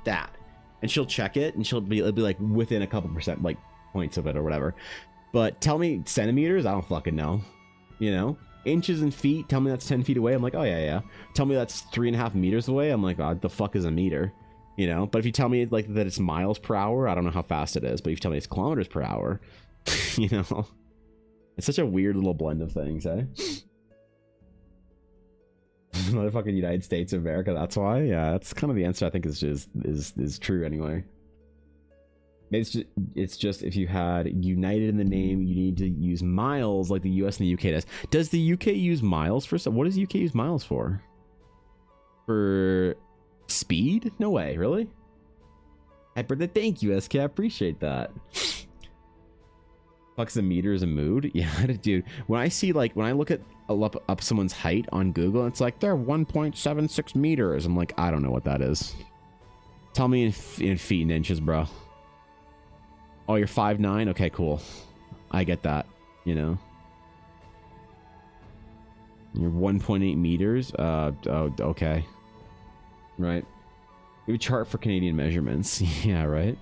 that. And she'll check it and it'll be like within a couple percent like points of it or whatever. But tell me centimeters, I don't fucking know. You know? Inches and feet, tell me that's 10 feet away. I'm like, oh yeah. Tell me that's 3.5 meters away. I'm like, oh, the fuck is a meter? You know? But if you tell me like that it's miles per hour, I don't know how fast it is. But if you tell me it's kilometers per hour, you know? It's such a weird little blend of things, eh? Motherfucking United States of America, that's why? Yeah, that's kind of the answer I think is true anyway. It's just if you had united in the name, you need to use miles like the US and the UK does. Does the UK use miles for some? What does the UK use miles for? For speed? No way, really? Thank you, SK, I appreciate that. Fucks the meters and mood. Yeah, dude. When I look at up someone's height on Google, it's like they're 1.76 meters. I'm like, I don't know what that is. Tell me in feet and inches, bro. Oh, you're 5'9"? Okay, cool. I get that, you know. You're 1.8 meters? Oh, okay. Right. We have a chart for Canadian measurements. Yeah, right?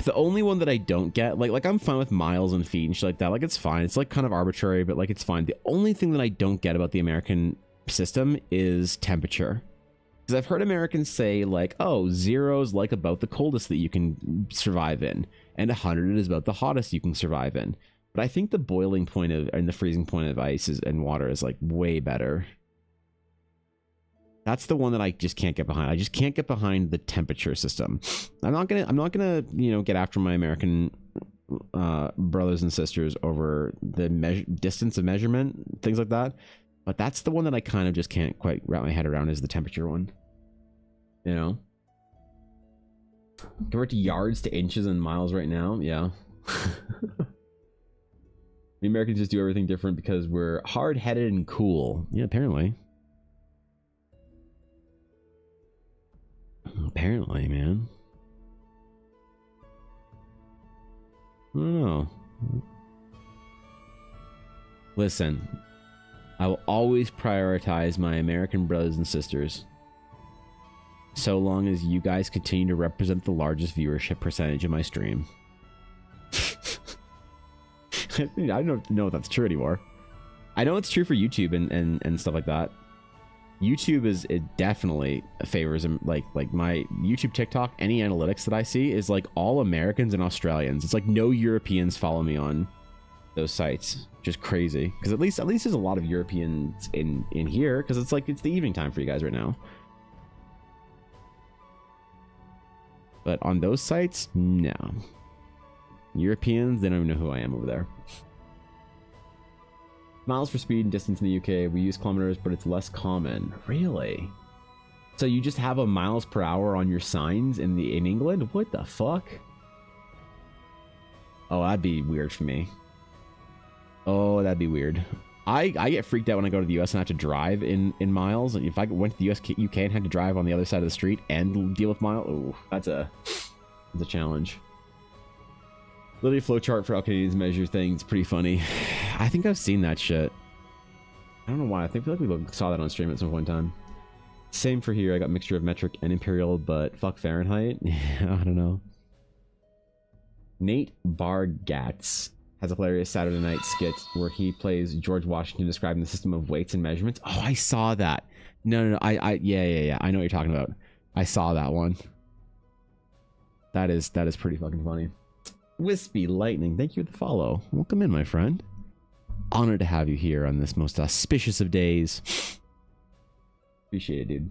The only one that I don't get, like I'm fine with miles and feet and shit like that. Like, it's fine. It's like kind of arbitrary, but like it's fine. The only thing that I don't get about the American system is temperature, because I've heard Americans say like, oh, 0 is like about the coldest that you can survive in and 100 is about the hottest you can survive in. But I think the boiling point of and the freezing point of ice and water is like way better. That's the one that I just can't get behind. I just can't get behind the temperature system. I'm not gonna you know, get after my American brothers and sisters over the distance of measurement, things like that. But that's the one that I kind of just can't quite wrap my head around, is the temperature one. You know? Convert to yards to inches and miles right now? Yeah. The Americans just do everything different because we're hard-headed and cool. Yeah, apparently. Apparently, man. I don't know. Listen. I will always prioritize my American brothers and sisters so long as you guys continue to represent the largest viewership percentage of my stream. I don't know if that's true anymore. I know it's true for YouTube and stuff like that. YouTube it definitely favors like my YouTube, TikTok, any analytics that I see is like all Americans and Australians. It's like no Europeans follow me on those sites. Just crazy, because at least there's a lot of Europeans in here, because it's the evening time for you guys right now. But on those sites, no. Europeans, they don't even know who I am over there. Miles for speed and distance in the UK. We use kilometers, but it's less common. Really? So you just have a miles per hour on your signs in England? What the fuck? Oh, that'd be weird for me. Oh, that'd be weird. I get freaked out when I go to the US and have to drive in miles. And if I went to the US, UK and had to drive on the other side of the street and deal with miles, oh, that's a challenge. Literally flowchart for how Canadians measure things. Pretty funny. I think I've seen that shit. I don't know why. I feel like we saw that on stream at some point in time. Same for here. I got mixture of metric and imperial, but fuck Fahrenheit. I don't know. Nate Bargatz has a hilarious Saturday night skit where he plays George Washington describing the system of weights and measurements. Oh, I saw that. No. Yeah. I know what you're talking about. I saw that one. That is pretty fucking funny. Wispy Lightning, thank you for the follow. Welcome in, my friend. Honored to have you here on this most auspicious of days. Appreciate it, dude.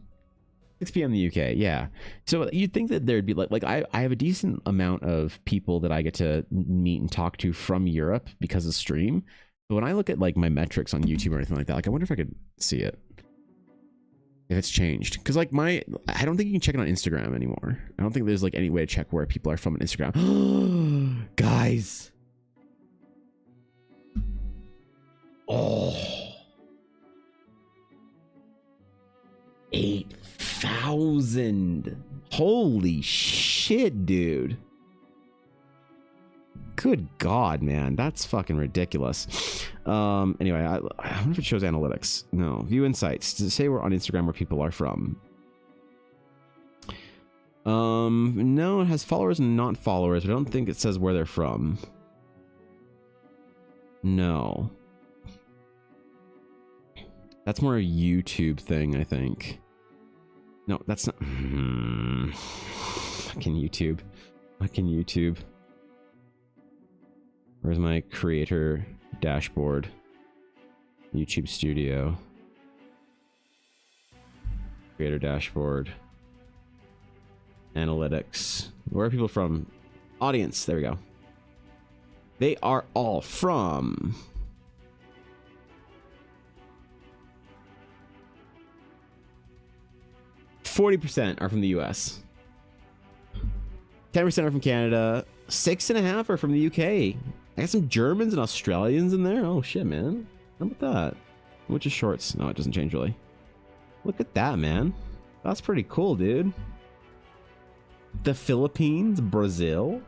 6 p.m. in the UK, yeah. So you'd think that there'd be like I have a decent amount of people that I get to meet and talk to from Europe because of stream. But when I look at like my metrics on YouTube or anything like that, like I wonder if I could see it. If it's changed, because like I don't think you can check it on Instagram anymore. I don't think there's like any way to check where people are from on Instagram. Guys, oh, 8,000! Holy shit, dude! Good God, man, that's fucking ridiculous. Anyway, I wonder if it shows analytics. No, view insights. Does it say we're on Instagram where people are from? No, it has followers and not followers. I don't think it says where they're from. No. That's more a YouTube thing, I think. No, that's not. Fucking YouTube. Fucking YouTube. Where's my creator dashboard? YouTube Studio. Creator dashboard. Analytics. Where are people from? Audience. There we go. They are all from... %40 are from the US. 10% are from Canada. 6.5% are from the UK. I got some Germans and Australians in there. Oh shit, man. How about that? Which is shorts? No, it doesn't change really. Look at that, man. That's pretty cool, dude. The Philippines, Brazil.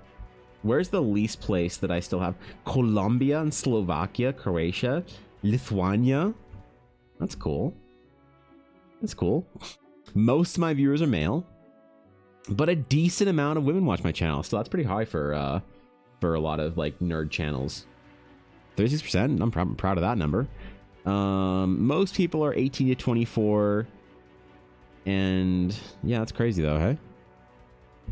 Where's the least place that I still have? Colombia and Slovakia, Croatia, Lithuania. That's cool. That's cool. Most of my viewers are male, but a decent amount of women watch my channel. So that's pretty high for a lot of like nerd channels. 36%. I'm proud of that number. Most people are 18 to 24, and yeah, that's crazy though, hey?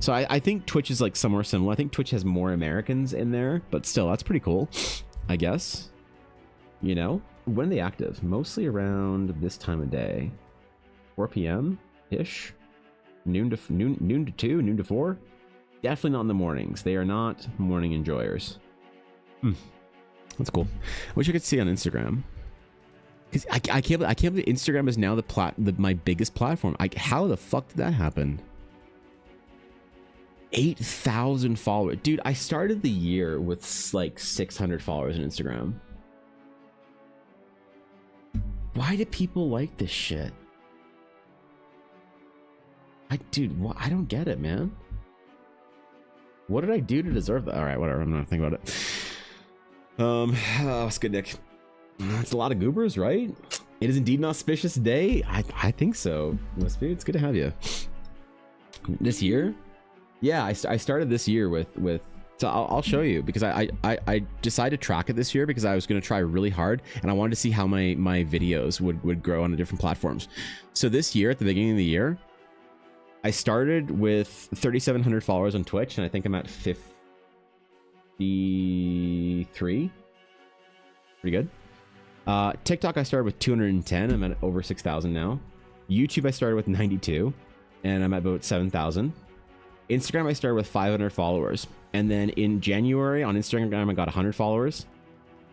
So I think Twitch is like somewhere similar. I think Twitch has more Americans in there, but still, that's pretty cool, I guess. You know, when are they active? Mostly around this time of day, 4 p.m. ish, noon to 2, noon to 4. Definitely not in the mornings. They are not morning enjoyers. That's cool. Wish I could see on Instagram. Cause I can't believe Instagram is now my biggest platform. How the fuck did that happen? 8,000 followers, dude. I started the year with like 600 followers on Instagram. Why do people like this shit? Dude, I don't get it, man. What did I do to deserve that? All right, whatever. I'm not thinking about it. What's good, Nick? It's a lot of goobers, right? It is indeed an auspicious day. I think so. It's good to have you. This year? Yeah, I started this year with so I'll show you, because I decided to track it this year because I was going to try really hard and I wanted to see how my videos would grow on the different platforms. So this year, at the beginning of the year, I started with 3,700 followers on Twitch, and I think I'm at 53. Pretty good. TikTok I started with 210. I'm at over 6,000 now. YouTube I started with 92, and I'm at about 7,000. Instagram I started with 500 followers, and then in January on Instagram I got 100 followers.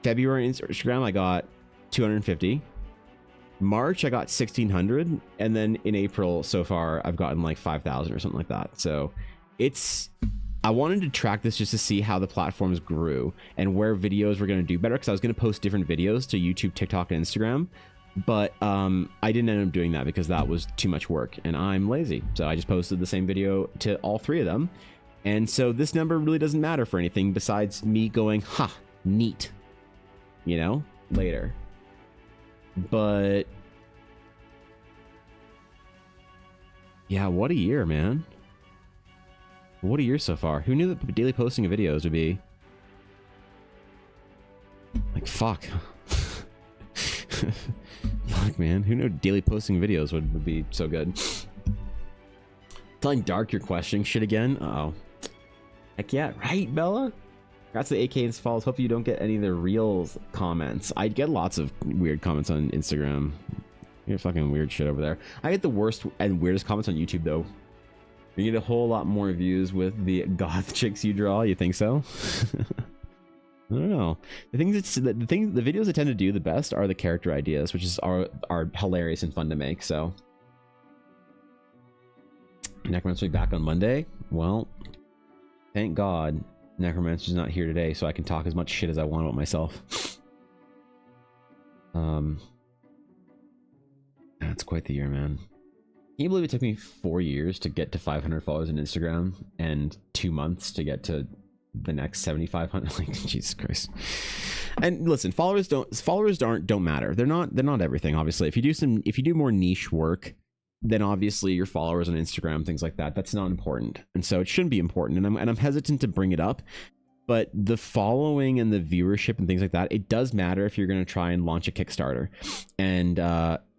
February on Instagram I got 250. March I got 1,600, and then in April so far I've gotten like 5,000 or something like that. So I wanted to track this just to see how the platforms grew and where videos were going to do better, because I was going to post different videos to YouTube, TikTok, and Instagram, but I didn't end up doing that because that was too much work and I'm lazy. So I just posted the same video to all three of them, and so this number really doesn't matter for anything besides me going, ha, neat, you know, later. But yeah, what a year, man. What a year so far. Who knew that daily posting of videos would be like, fuck. Fuck, man. Who knew daily posting videos would be so good? Telling Dark you're questioning shit again? Uh-oh. Heck yeah, right, Bella? Congrats to the AK installs. Hope you don't get any of the reels comments. I get lots of weird comments on Instagram. You get fucking weird shit over there. I get the worst and weirdest comments on YouTube, though. You get a whole lot more views with the goth chicks you draw. You think so? I don't know. The videos I tend to do the best are the character ideas, which are hilarious and fun to make. So, Necromancer will be back on Monday. Well, thank God Necromancer's not here today, so I can talk as much shit as I want about myself. That's quite the year, man. Can you believe it took me 4 years to get to 500 followers on Instagram and 2 months to get to the next 7,500? Like, Jesus Christ. And listen, followers don't matter. They're not everything. Obviously, if you do more niche work, then obviously your followers on Instagram, things like that, that's not important, and so it shouldn't be important. And I'm hesitant to bring it up, but the following and the viewership and things like that, it does matter if you're going to try and launch a Kickstarter, and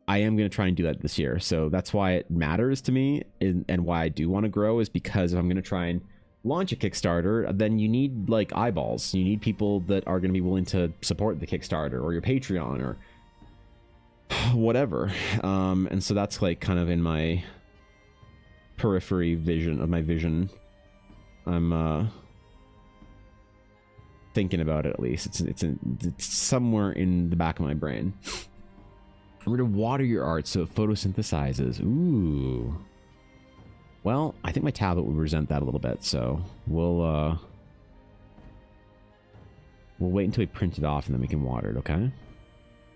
I am going to try and do that this year. So that's why it matters to me, and why I do want to grow, is because if I'm going to try and launch a Kickstarter, then you need like eyeballs. You need people that are going to be willing to support the Kickstarter or your Patreon or whatever. And so that's like kind of in my periphery vision of my vision. I'm thinking about it, at least. It's somewhere in the back of my brain. I'm going to water your art so it photosynthesizes. Ooh. Well, I think my tablet will resent that a little bit, so we'll wait until we print it off and then we can water it, okay?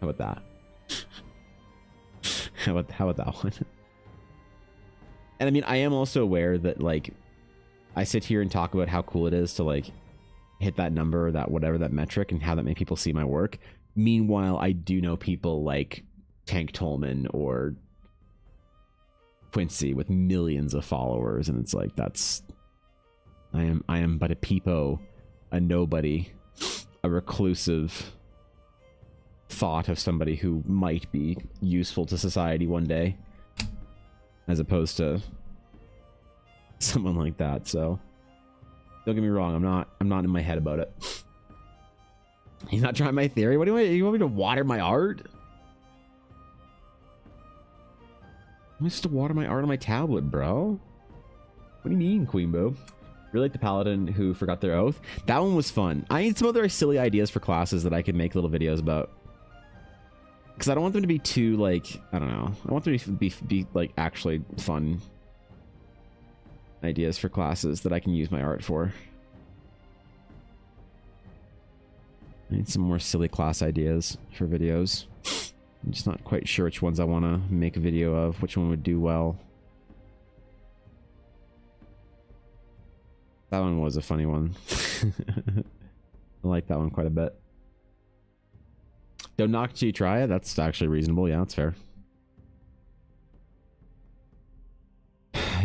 How about that? How about that one? And I mean, I am also aware that, like, I sit here and talk about how cool it is to, like, hit that number, that whatever, that metric, and how that makes people see my work. Meanwhile, I do know people like Tank Tolman or Quincy with millions of followers, and it's like, that's I am but a peepo, a nobody, a reclusive thought of somebody who might be useful to society one day, as opposed to someone like that. So don't get me wrong, I'm not in my head about it. He's not trying my theory. What do you want me to water my art? I'm just to water my art on my tablet, bro. What do you mean, Queen Boo? Really like the paladin who forgot their oath. That one was fun. I need some other silly ideas for classes that I could make little videos about, because I don't want them to be too, like, I don't know. I want them to be like actually fun ideas for classes that I can use my art for. I need some more silly class ideas for videos. I'm just not quite sure which ones I want to make a video of, which one would do well. That one was a funny one. I like that one quite a bit. Don't knock till you try it. That's actually reasonable. Yeah, that's fair.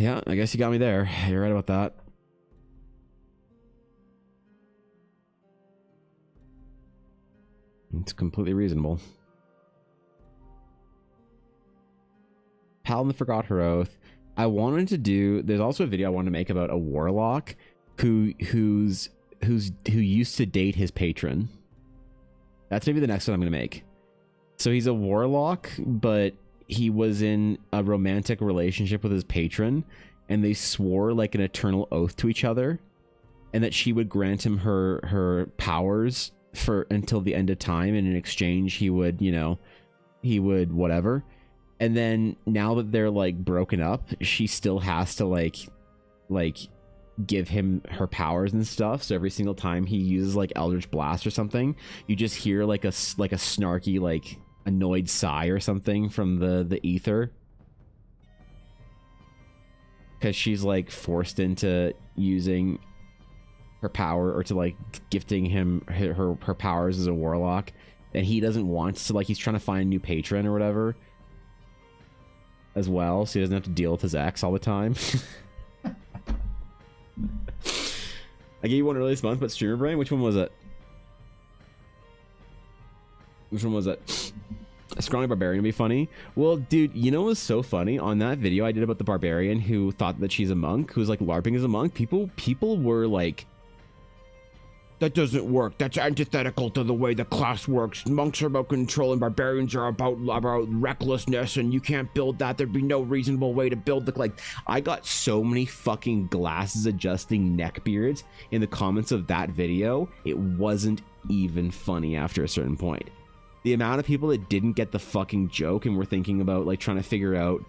Yeah, I guess you got me there. You're right about that. It's completely reasonable. Paladin forgot her oath. I wanted to do. There's also a video I wanted to make about a warlock who used to date his patron. That's maybe the next one I'm gonna make. So he's a warlock, but he was in a romantic relationship with his patron, and they swore like an eternal oath to each other, and that she would grant him her powers for until the end of time, and in exchange he would, you know, he would whatever. And then now that they're like broken up, she still has to like give him her powers and stuff. So every single time he uses like Eldritch Blast or something, you just hear like a snarky, like annoyed sigh or something from the ether, because she's like forced into using her power, or to like gifting him her powers as a warlock, and he doesn't want to, like he's trying to find a new patron or whatever as well, so he doesn't have to deal with his ex all the time. I gave you one earlier this month, but Streamer Brain, which one was it? Which one was it? A scrawny barbarian would be funny. Well, dude, you know what was so funny? On that video I did about the barbarian who thought that she's a monk, who's like LARPing as a monk, people were like, that doesn't work. That's antithetical to the way the class works. Monks are about control and barbarians are about recklessness, and you can't build that. There'd be no reasonable way to build the, like, I got so many fucking glasses adjusting neckbeards in the comments of that video. It wasn't even funny after a certain point. The amount of people that didn't get the fucking joke and were thinking about like trying to figure out,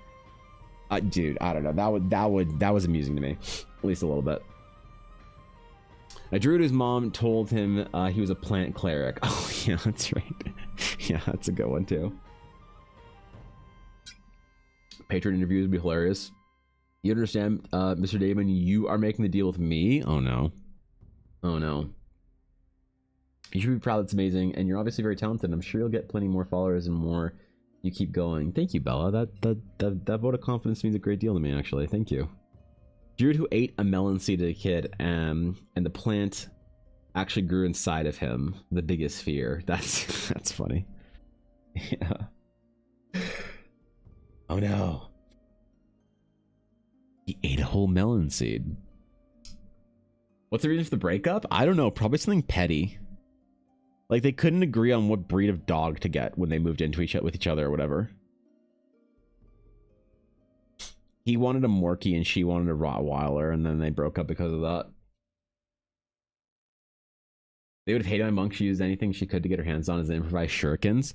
dude, I don't know. That was amusing to me, at least a little bit. A druid whose mom told him he was a plant cleric. Oh yeah, that's right. Yeah, that's a good one too. Patron interviews would be hilarious. You understand, Mr. Damon? You are making the deal with me. Oh no. Oh no. You should be proud. That's amazing, and you're obviously very talented. I'm sure you'll get plenty more followers and more. You keep going. Thank you, Bella. That vote of confidence means a great deal to me, actually. Thank you. Druid who ate a melon seed as a kid, and the plant actually grew inside of him. The biggest fear. That's funny. Yeah. Oh no. He ate a whole melon seed. What's the reason for the breakup? I don't know. Probably something petty. Like they couldn't agree on what breed of dog to get when they moved into with each other or whatever. He wanted a Morkie and she wanted a Rottweiler, and then they broke up because of that. They would have hated my monk. She used anything she could to get her hands on as improvised shurikens.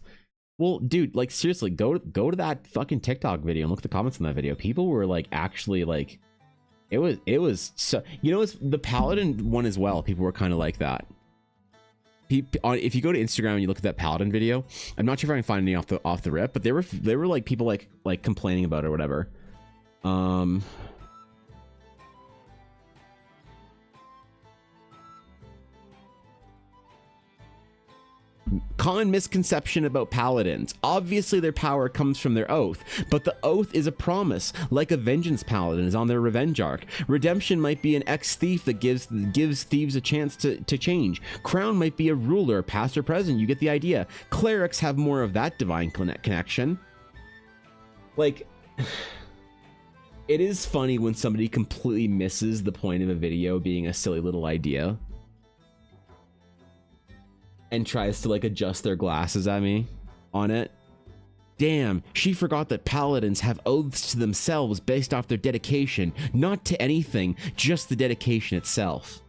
Well, dude, like seriously, go to that fucking TikTok video and look at the comments on that video. People were like actually like, it was so, you know, it's the Paladin one as well. People were kind of like that. If you go to Instagram and you look at that Paladin video, I'm not sure if I can find any off the rip, but they were like people like complaining about it or whatever. Common misconception about paladins. Obviously their power comes from their oath, but the oath is a promise, like a vengeance paladin is on their revenge arc. Redemption might be an ex-thief that gives thieves a chance to change. Crown might be a ruler, past or present, you get the idea. Clerics have more of that divine connection. Like, it is funny when somebody completely misses the point of a video being a silly little idea and tries to like adjust their glasses at me on it. Damn, she forgot that paladins have oaths to themselves based off their dedication, not to anything, just the dedication itself.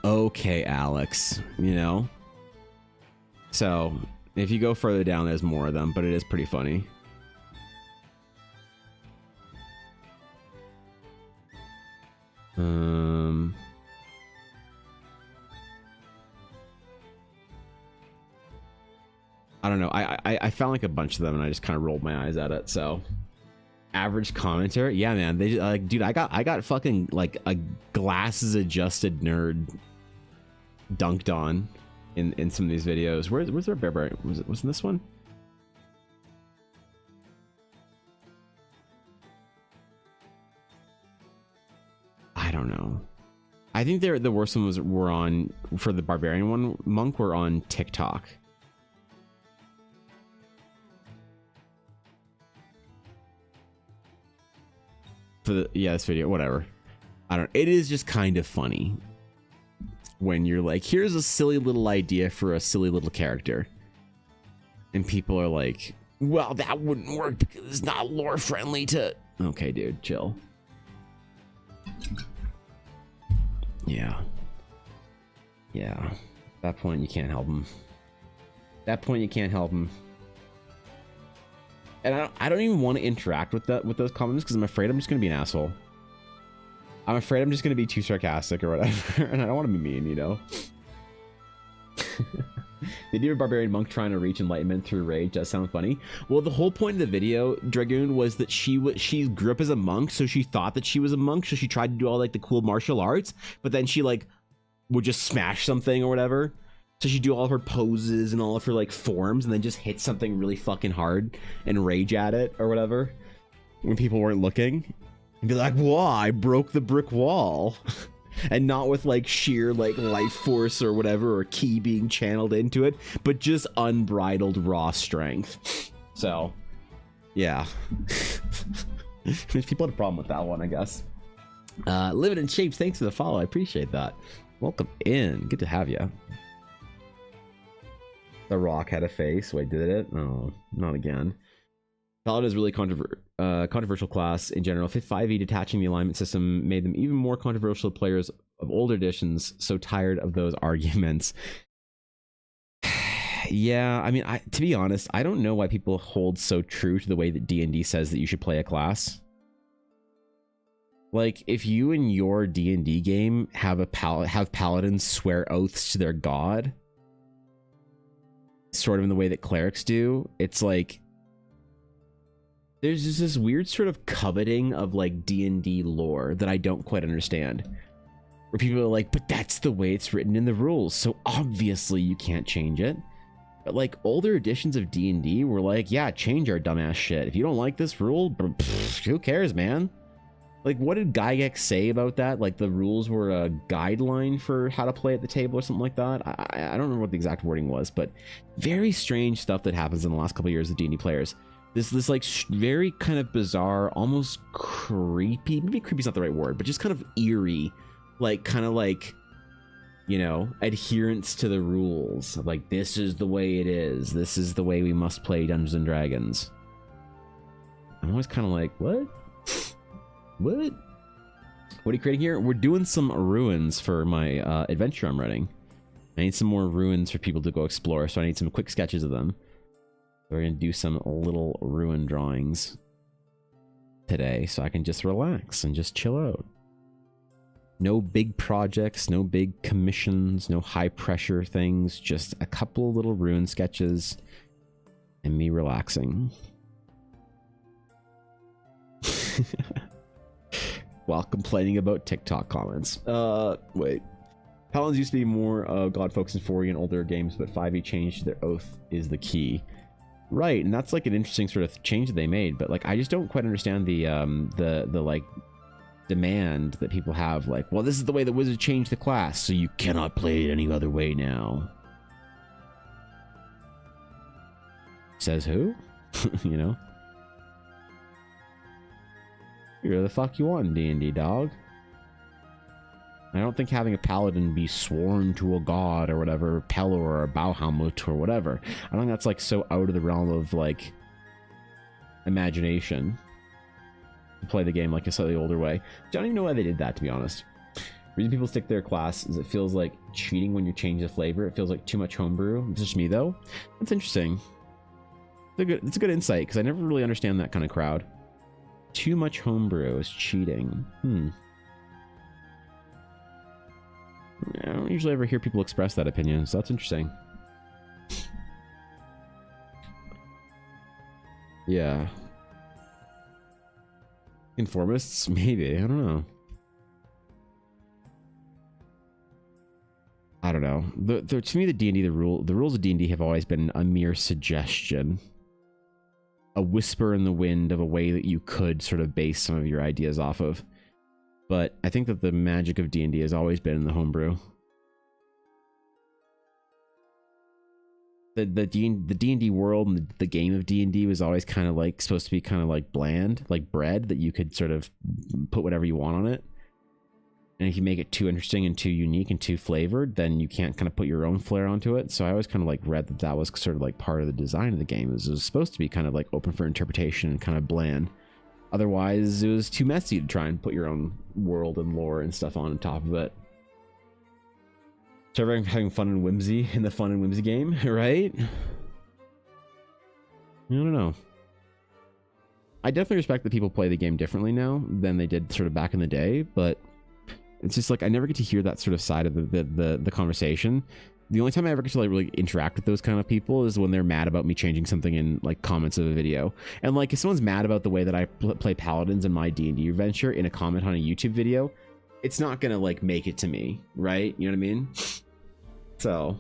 Okay, Alex, you know? So, if you go further down, there's more of them, but it is pretty funny. I don't know. I found like a bunch of them and I just kind of rolled my eyes at it. So average commentary, yeah, man. They like, dude, I got fucking like a glasses adjusted nerd dunked on in some of these videos. Where's our barbarian? Wasn't this one? I don't know. I think the worst ones were on, for the barbarian one, monk, were on TikTok. For the, yeah, this video, whatever. I don't. It is just kind of funny when you're like, here's a silly little idea for a silly little character, and people are like, well, that wouldn't work because it's not lore friendly to. Okay, dude, chill. Yeah. Yeah. At that point, you can't help them. That point, you can't help them. And I don't even want to interact with those comments because I'm afraid I'm just going to be an asshole. I'm afraid I'm just going to be too sarcastic or whatever. And I don't want to be mean, you know? The idea of a barbarian monk trying to reach enlightenment through rage does sound funny. Well, the whole point of the video, Dragoon, was that she grew up as a monk, so she thought that she was a monk, so she tried to do all like the cool martial arts, but then she like would just smash something or whatever. So she'd do all of her poses and all of her like forms and then just hit something really fucking hard and rage at it or whatever when people weren't looking. And be like, whoa, I broke the brick wall. And not with like sheer like life force or whatever, or ki being channeled into it, but just unbridled raw strength. So yeah. People had a problem with that one, I guess. Living in Shapes, thanks for the follow. I appreciate that. Welcome in. Good to have you. The Rock had a face. Wait, did it? No, not again. Paladin is really controversial class in general. 5e detaching the alignment system made them even more controversial to players of older editions. So tired of those arguments. Yeah, I mean, to be honest, I don't know why people hold so true to the way that D&D says that you should play a class. Like, if you in your D&D game have paladins swear oaths to their god, sort of in the way that clerics do, it's like there's just this weird sort of coveting of like D&D lore that I don't quite understand, where people are like, but that's the way it's written in the rules, so obviously you can't change it. But like older editions of D&D were like, yeah, change our dumbass shit. If you don't like this rule, who cares, man? Like, what did Gygax say about that? Like, the rules were a guideline for how to play at the table or something like that? I don't remember what the exact wording was, but very strange stuff that happens in the last couple of years of D&D players. This like very kind of bizarre, almost creepy, maybe creepy's not the right word, but just kind of eerie, like kind of like, you know, adherence to the rules. Like, this is the way it is. This is the way we must play Dungeons and Dragons. I'm always kind of like, what? What are you creating here? We're doing some ruins for my adventure I'm running. I need some more ruins for people to go explore, so I need some quick sketches of them. We're gonna do some little ruin drawings today, so I can just relax and just chill out. No big projects, no big commissions, no high pressure things, just a couple little ruin sketches and me relaxing. While complaining about TikTok comments. Wait. Paladins used to be more god-focused in 4e and older games, but 5e changed their oath is the key. Right, and that's like an interesting sort of change that they made, but like I just don't quite understand the like demand that people have, like, well, this is the way the wizard changed the class, so you cannot play it any other way now. Says who? You know? You're the fuck you want, D&D, dog. I don't think having a paladin be sworn to a god or whatever, Pelor or Bauhamut or whatever, I think that's like so out of the realm of like imagination to play the game like a slightly older way. I don't even know why they did that, to be honest. The reason people stick to their class is it feels like cheating when you change the flavor. It feels like too much homebrew. It's just me though. That's interesting. It's a good insight because I never really understand that kind of crowd. Too much homebrew is cheating. I don't usually ever hear people express that opinion, so that's interesting. Yeah. Conformists? Maybe. I don't know. I don't know. To me, the D&D, the rules of D&D have always been a mere suggestion, a whisper in the wind of a way that you could sort of base some of your ideas off of. But I think that the magic of D&D has always been in the homebrew. The D&D world and the game of D&D was always kind of like supposed to be kind of like bland, like bread that you could sort of put whatever you want on it. And if you make it too interesting and too unique and too flavored, then you can't kind of put your own flair onto it. So I always kind of like read that that was sort of like part of the design of the game. It was supposed to be kind of like open for interpretation and kind of bland. Otherwise, it was too messy to try and put your own world and lore and stuff on top of it. So everyone having fun and whimsy in the fun and whimsy game, right? I don't know. I definitely respect that people play the game differently now than they did sort of back in the day, but it's just like I never get to hear that sort of side of the conversation. The only time I ever get to like really interact with those kind of people is when they're mad about me changing something in like comments of a video. And like if someone's mad about the way that I play paladins in my D&D adventure in a comment on a YouTube video, it's not gonna like make it to me, right? You know what I mean? So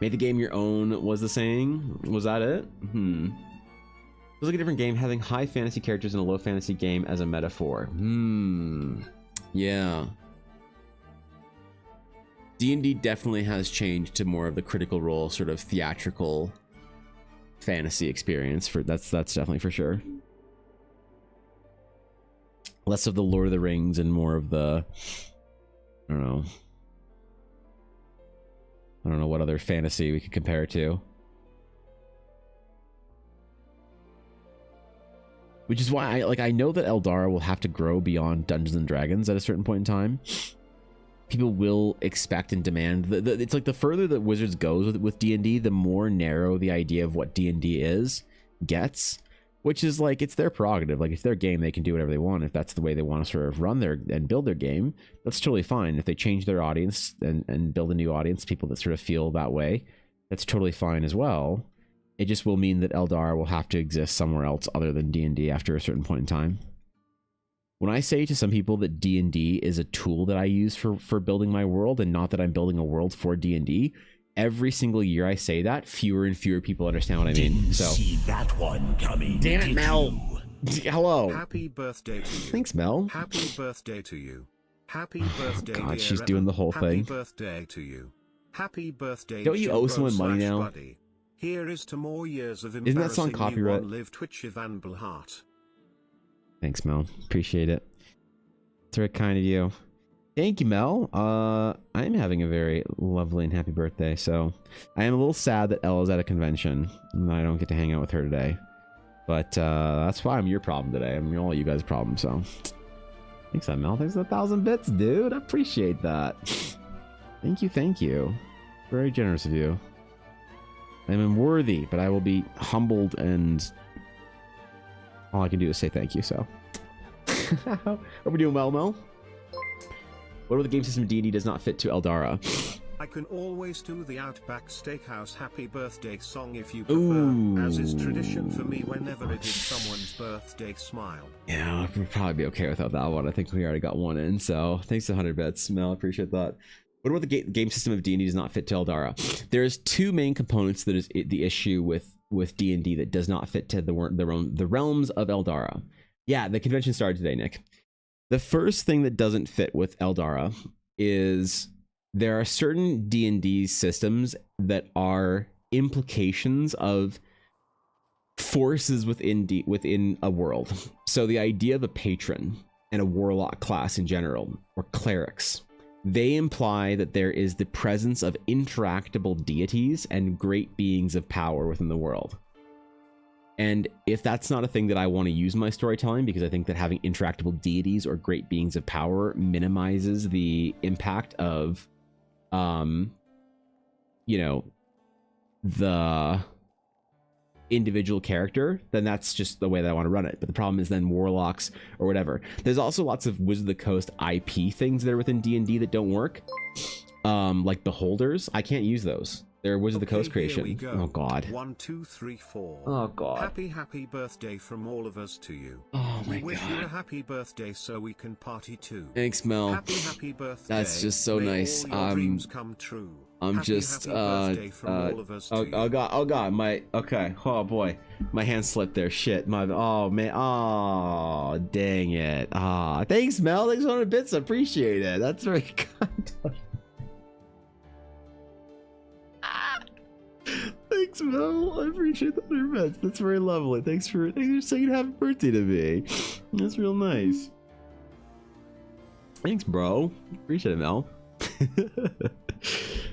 made the game your own was the saying. Was that it? Feels like a different game having high fantasy characters in a low fantasy game as a metaphor. Yeah. D&D definitely has changed to more of the Critical Role sort of theatrical fantasy experience. For that's definitely for sure. Less of the Lord of the Rings and more of the, I don't know what other fantasy we could compare it to. Which is why I know that Eldara will have to grow beyond Dungeons and Dragons at a certain point in time. People will expect and demand. It's like the further that Wizards goes with D&D, the more narrow the idea of what D&D gets. Which is like, it's their prerogative. Like, it's their game. They can do whatever they want. If that's the way they want to sort of run and build their game, that's totally fine. If they change their audience and build a new audience, people that sort of feel that way, that's totally fine as well. It just will mean that Eldar will have to exist somewhere else other than D&D after a certain point in time. When I say to some people that D&D is a tool that I use for building my world and not that I'm building a world for D&D, every single year I say that, fewer and fewer people understand what I mean. Didn't So, see that one coming. damn it, did Mel. you? Hello. Happy birthday to you. Thanks, Mel. Happy birthday to you. Happy birthday, God, dear she's Emma. doing the whole Happy thing. birthday to you. Happy birthday. Don't you owe someone money now? Buddy. Here is to more years of Isn't that song embarrassing copyright? Live Twitch Van Blhart. Thanks, Mel. Appreciate it. It's very kind of you. Thank you, Mel. I'm having a very lovely and happy birthday, so I am a little sad that Ella's at a convention and I don't get to hang out with her today. But that's why I'm your problem today. I'm all you guys' problem, so thanks, Mel. Thanks 1,000 bits, dude. I appreciate that. Thank you. Very generous of you. I am unworthy, but I will be humbled, and all I can do is say thank you, so. How are we doing well, Mel? What about the game system D&D does not fit to Eldara? I can always do the Outback Steakhouse happy birthday song if you prefer, Ooh. as is tradition for me whenever it is someone's birthday smile. Yeah, we'd probably be okay without that one. I think we already got one in, so thanks 100 bits, Mel. Appreciate that. What about the game system of D&D does not fit to Eldara? There's two main components that is the issue with D&D that does not fit to the realms of Eldara. Yeah, the convention started today, Nick. The first thing that doesn't fit with Eldara is there are certain D&D systems that are implications of forces within a world. So the idea of a patron and a warlock class in general, or clerics, they imply that there is the presence of interactable deities and great beings of power within the world. And if that's not a thing that I want to use in my storytelling, because I think that having interactable deities or great beings of power minimizes the impact of, the individual character, then that's just the way that I want to run it. But the problem is then warlocks or whatever. There's also lots of Wizard of the Coast IP things that are within D&D that don't work. Like beholders, I can't use those. They're Wizard of the Coast Okay, here creation. we go. Oh God. 1, 2, 3, 4. Oh God. Happy birthday from all of us to you. Oh my We wish you a God. happy birthday so we can party too. Thanks, Mel. Happy birthday. That's just so May nice. All your dreams come true. I'm just happy birthday from all of us to you. oh God, oh boy, my hand slipped there. Shit, oh man, oh dang it. Thanks, Mel. Thanks for 100 bits. I appreciate it. That's very kind of you. Thanks, Mel. I appreciate the 100 bits. That's very lovely. Thanks for saying happy birthday to me. That's real nice. Thanks, bro. Appreciate it, Mel.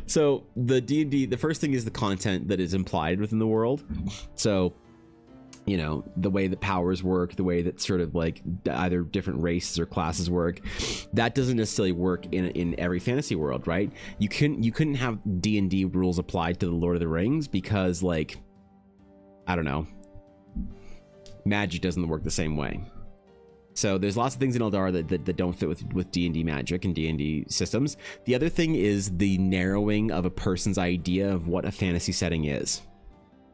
So the D&D, the first thing is the content that is implied within the world. So, you know, the way that powers work, the way that sort of like either different races or classes work, that doesn't necessarily work in every fantasy world, right? You couldn't have D&D rules applied to the Lord of the Rings because, like, I don't know, magic doesn't work the same way. So there's lots of things in Eldar that don't fit with D&D magic and D&D systems. The other thing is the narrowing of a person's idea of what a fantasy setting is.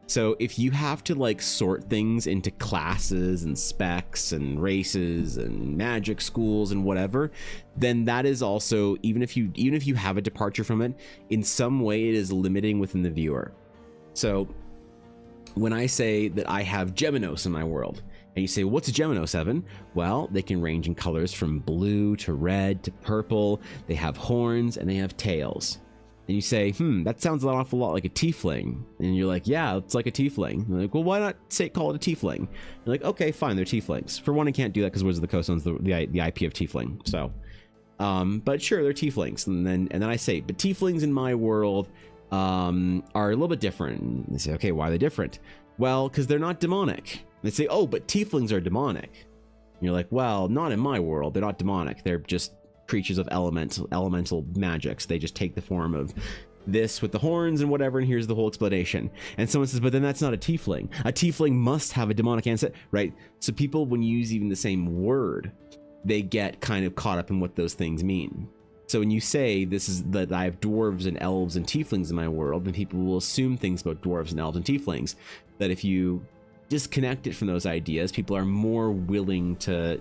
So if you have to like sort things into classes and specs and races and magic schools and whatever, then that is also, even if you have a departure from it, in some way it is limiting within the viewer. So when I say that I have Geminos in my world, and you say, what's a Geminos, Evan? Well, they can range in colors from blue to red to purple. They have horns and they have tails. And you say, that sounds an awful lot like a tiefling. And you're like, yeah, it's like a tiefling. And they're like, well, why not call it a tiefling? You're like, okay, fine, they're tieflings. For one, I can't do that because Wizards of the Coast owns the IP of tiefling. So, but sure, they're tieflings. And then I say, but tieflings in my world are a little bit different. And they say, okay, why are they different? Well, because they're not demonic. They say, oh, but tieflings are demonic. And you're like, well, not in my world. They're not demonic. They're just creatures of elemental magics. They just take the form of this with the horns and whatever, and here's the whole explanation. And someone says, but then that's not a tiefling. A tiefling must have a demonic ancestor, right? So people, when you use even the same word, they get kind of caught up in what those things mean. So when you say this is that I have dwarves and elves and tieflings in my world, then people will assume things about dwarves and elves and tieflings. That if you disconnect it from those ideas, people are more willing to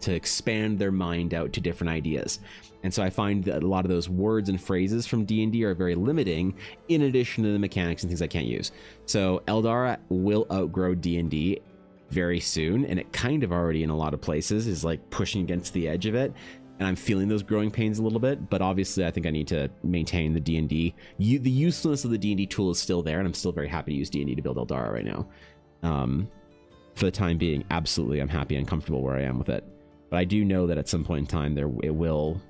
expand their mind out to different ideas. And so I find that a lot of those words and phrases from D&D are very limiting, in addition to the mechanics and things I can't use. So Eldar will outgrow D&D very soon, and it kind of already in a lot of places is like pushing against the edge of it. And I'm feeling those growing pains a little bit, but obviously I think I need to maintain the D&D. The usefulness of the D&D tool is still there, and I'm still very happy to use D&D to build Eldar right now. For the time being, absolutely, I'm happy and comfortable where I am with it. But I do know that at some point in time, it will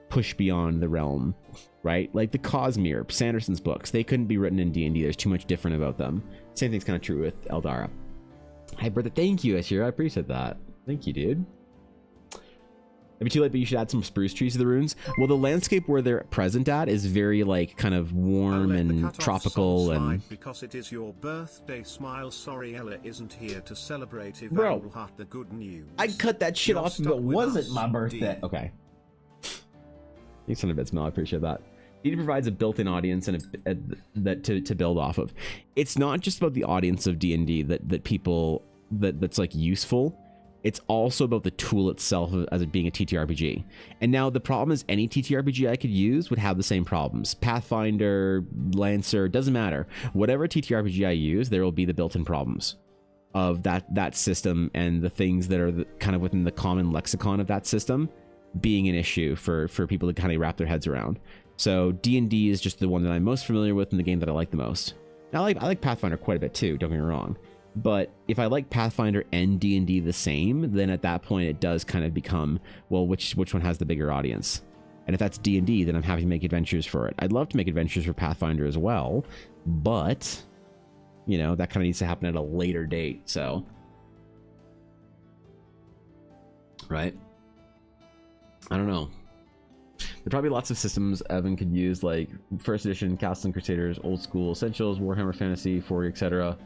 push beyond the realm, right? Like the Cosmere, Sanderson's books, they couldn't be written in D&D. There's too much different about them. Same thing's kind of true with Eldara. Hi, Bertha. Thank you, Ashira. I appreciate that. Thank you, dude. It'd be too late, but you should add some spruce trees to the runes. Well, the landscape where they're present at is very like kind of warm and tropical and. Because it is your birthday, smile. Sorry, Ella isn't here to celebrate. If Bro, heart the good news. I'd cut that shit off if it wasn't my birthday. Okay. Thanks, 100 bits, Mel. I appreciate that. D&D provides a built-in audience and that to build off of. It's not just about the audience of D&D that people that's like useful. It's also about the tool itself as it being a TTRPG. And now the problem is any TTRPG I could use would have the same problems. Pathfinder, Lancer, doesn't matter. Whatever TTRPG I use, there will be the built-in problems of that system and the things that are kind of within the common lexicon of that system being an issue for people to kind of wrap their heads around. So D&D is just the one that I'm most familiar with and the game that I like the most. Now, I like Pathfinder quite a bit too, don't get me wrong. But if I like Pathfinder and D&D the same, then at that point it does kind of become, well, which one has the bigger audience? And if that's D&D, then I'm happy to make adventures for it. I'd love to make adventures for Pathfinder as well, but, you know, that kind of needs to happen at a later date, so. Right? I don't know. There'd probably be lots of systems Evan could use, like first edition, Castles and Crusaders, old school, Essentials, Warhammer Fantasy, 40, etc.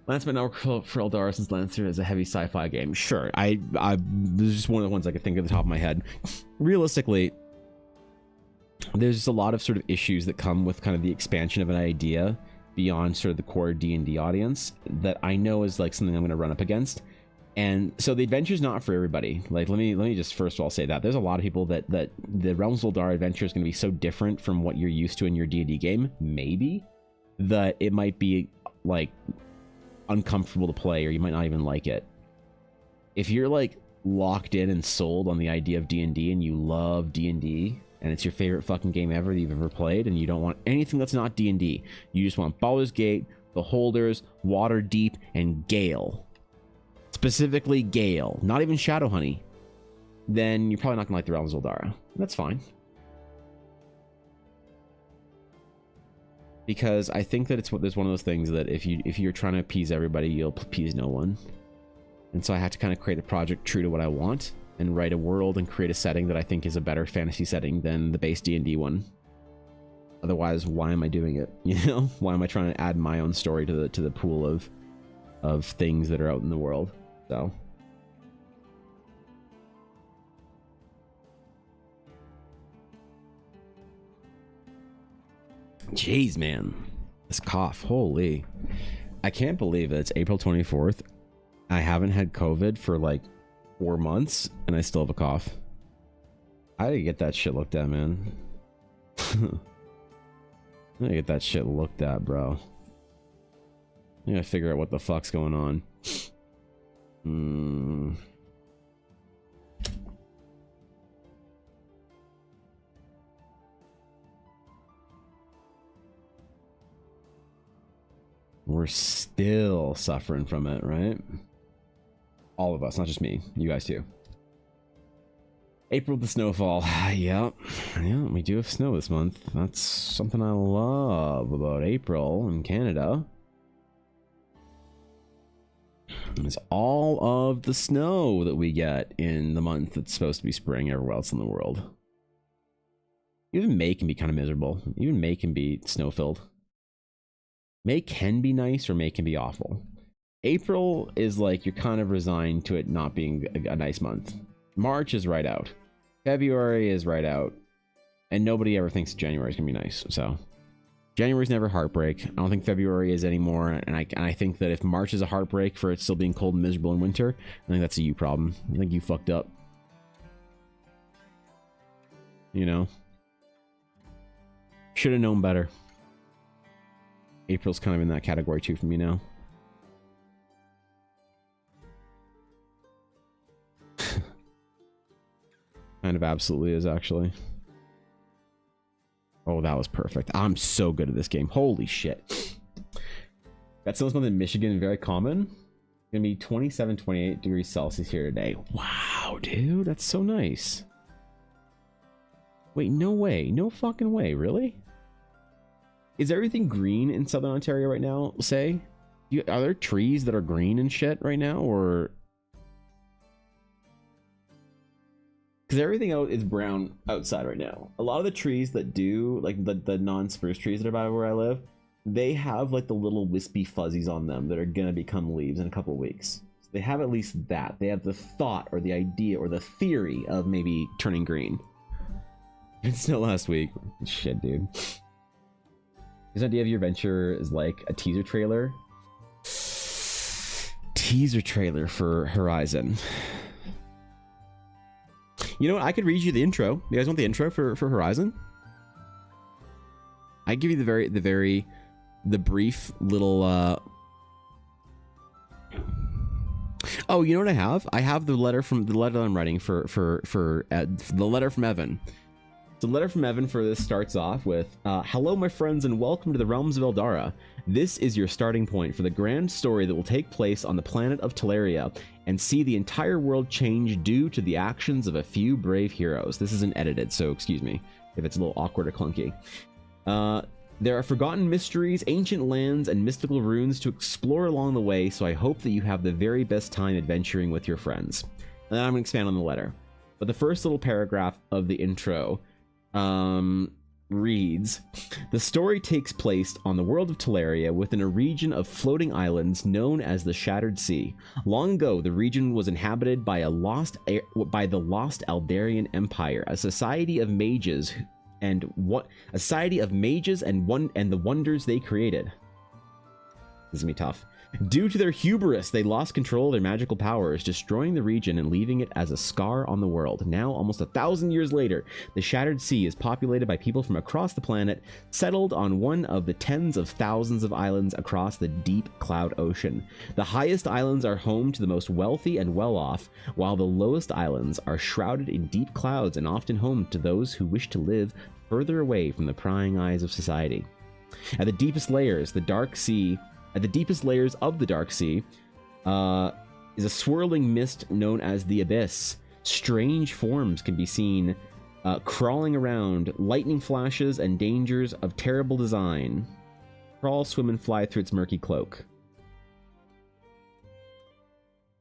Lance might not work for Eldar since Lancer is a heavy sci-fi game. Sure, this is just one of the ones I could think of the top of my head. Realistically, there's just a lot of sort of issues that come with kind of the expansion of an idea beyond sort of the core D&D audience that I know is like something I'm going to run up against. And so the adventure is not for everybody. Like, let me just first of all say that there's a lot of people that the Realms of Eldar adventure is going to be so different from what you're used to in your D&D game, maybe, that it might be like uncomfortable to play, or you might not even like it. If you're like locked in and sold on the idea of D&D and you love D&D and it's your favorite fucking game ever that you've ever played, and you don't want anything that's not D&D, you just want Baldur's Gate, The Holders, Waterdeep, and Gale. Specifically Gale, not even Shadowhoney, then you're probably not gonna like the Realms of Eldar. That's fine. Because I think that there's one of those things that if you're trying to appease everybody, you'll appease no one. And so I have to kind of create a project true to what I want and write a world and create a setting that I think is a better fantasy setting than the base D&D one. Otherwise, why am I doing it? You know, why am I trying to add my own story to the pool of things that are out in the world? So jeez, man, this cough, holy. I can't believe it. It's April 24th. I haven't had COVID for like 4 months and I still have a cough. I gotta get that shit looked at, man. I gotta get that shit looked at, bro. I gotta figure out what the fuck's going on. We're still suffering from it, right? All of us, not just me. You guys too. April, the snowfall. Yep. Yeah, we do have snow this month. That's something I love about April in Canada. It's all of the snow that we get in the month that's supposed to be spring everywhere else in the world. Even May can be kind of miserable. Even May can be snow-filled. May can be nice or May can be awful. April is like you're kind of resigned to it not being a nice month. March is right out. February is right out. And nobody ever thinks January is going to be nice. So January's never heartbreak. I don't think February is anymore. And I think that if March is a heartbreak for it still being cold and miserable in winter, I think that's a you problem. I think you fucked up. You know? Should have known better. April's kind of in that category too for me now. Kind of absolutely is, actually. Oh, that was perfect. I'm so good at this game. Holy shit. That sounds in Michigan, very common. Gonna be 27, 28 degrees Celsius here today. Wow, dude, that's so nice. Wait, no way. No fucking way, really? Is everything green in Southern Ontario right now, say? Are there trees that are green and shit right now, or... Because everything out is brown outside right now. A lot of the trees that do, like the non-spruce trees that are by where I live, they have like the little wispy fuzzies on them that are gonna become leaves in a couple of weeks. So they have at least that. They have the thought or the idea or the theory of maybe turning green. It's snow last week. Shit, dude. This idea of your adventure is like a teaser trailer. Teaser trailer for Horizon. You know what? I could read you the intro. You guys want the intro for Horizon? I give you the brief little. Oh, you know what I have? I have the letter I'm writing for the letter from Evan. The letter from Evan for this starts off with, hello my friends and welcome to the Realms of Eldara. This is your starting point for the grand story that will take place on the planet of Teleria and see the entire world change due to the actions of a few brave heroes. This isn't edited, so excuse me if it's a little awkward or clunky. There are forgotten mysteries, ancient lands, and mystical runes to explore along the way, so I hope that you have the very best time adventuring with your friends. And then I'm going to expand on the letter. But the first little paragraph of the intro reads, the story takes place on the world of Teleria within a region of floating islands known as the Shattered Sea. Long ago, the region was inhabited by the lost Aldarian Empire, a society of mages and what a society of mages and the wonders they created. This is gonna be tough. Due to their hubris, they lost control of their magical powers, destroying the region and leaving it as a scar on the world. Now, almost 1,000 years later, the Shattered Sea is populated by people from across the planet, settled on one of the tens of thousands of islands across the deep cloud ocean. The highest islands are home to the most wealthy and well-off, while the lowest islands are shrouded in deep clouds and often home to those who wish to live further away from the prying eyes of society. At the deepest layers of the Dark Sea, is a swirling mist known as the Abyss. Strange forms can be seen crawling around, lightning flashes and dangers of terrible design. Crawl, swim, and fly through its murky cloak.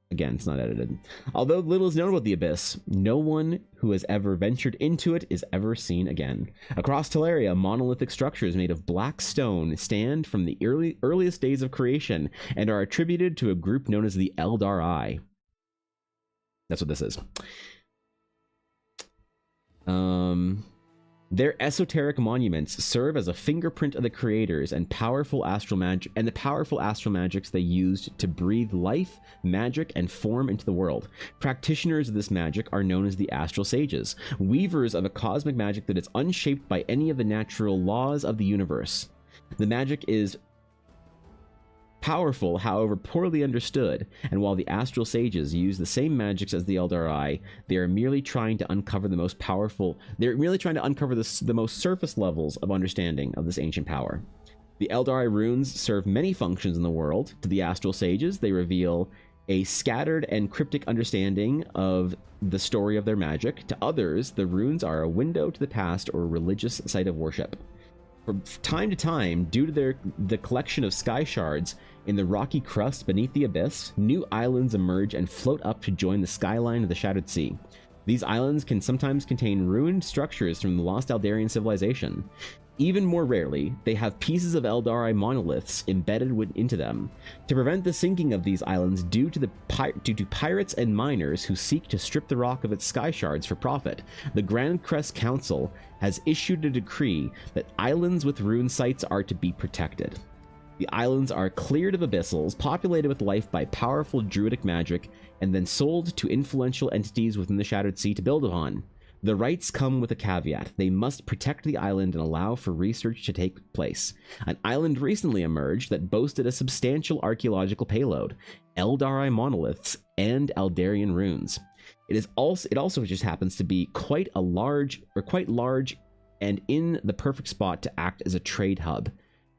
Again, it's not edited. Although little is known about the Abyss, no one who has ever ventured into it is ever seen again. Across Teleria, monolithic structures made of black stone stand from the earliest days of creation and are attributed to a group known as the Eldar Eye. That's what this is. Their esoteric monuments serve as a fingerprint of the creators and the powerful astral magics they used to breathe life, magic, and form into the world. Practitioners of this magic are known as the astral sages, weavers of a cosmic magic that is unshaped by any of the natural laws of the universe. The magic is powerful, however poorly understood, and while the astral sages use the same magics as the Eldar Eye, they are merely trying to uncover the most surface levels of understanding of this ancient power. The Eldar Eye runes serve many functions in the world. To the astral sages, they reveal a scattered and cryptic understanding of the story of their magic. To others, the runes are a window to the past or a religious site of worship. From time to time, due to the collection of sky shards in the rocky crust beneath the abyss, new islands emerge and float up to join the skyline of the Shattered Sea. These islands can sometimes contain ruined structures from the lost Aldarian civilization. Even more rarely, they have pieces of Eldar Eye monoliths embedded into them. To prevent the sinking of these islands due to pirates and miners who seek to strip the rock of its sky shards for profit, the Grand Crest Council has issued a decree that islands with rune sites are to be protected. The islands are cleared of abyssals, populated with life by powerful druidic magic, and then sold to influential entities within the Shattered Sea to build upon. The rights come with a caveat. They must protect the island and allow for research to take place. An island recently emerged that boasted a substantial archaeological payload, Eldar Eye monoliths, and Aldarian runes. It also just happens to be quite large and in the perfect spot to act as a trade hub.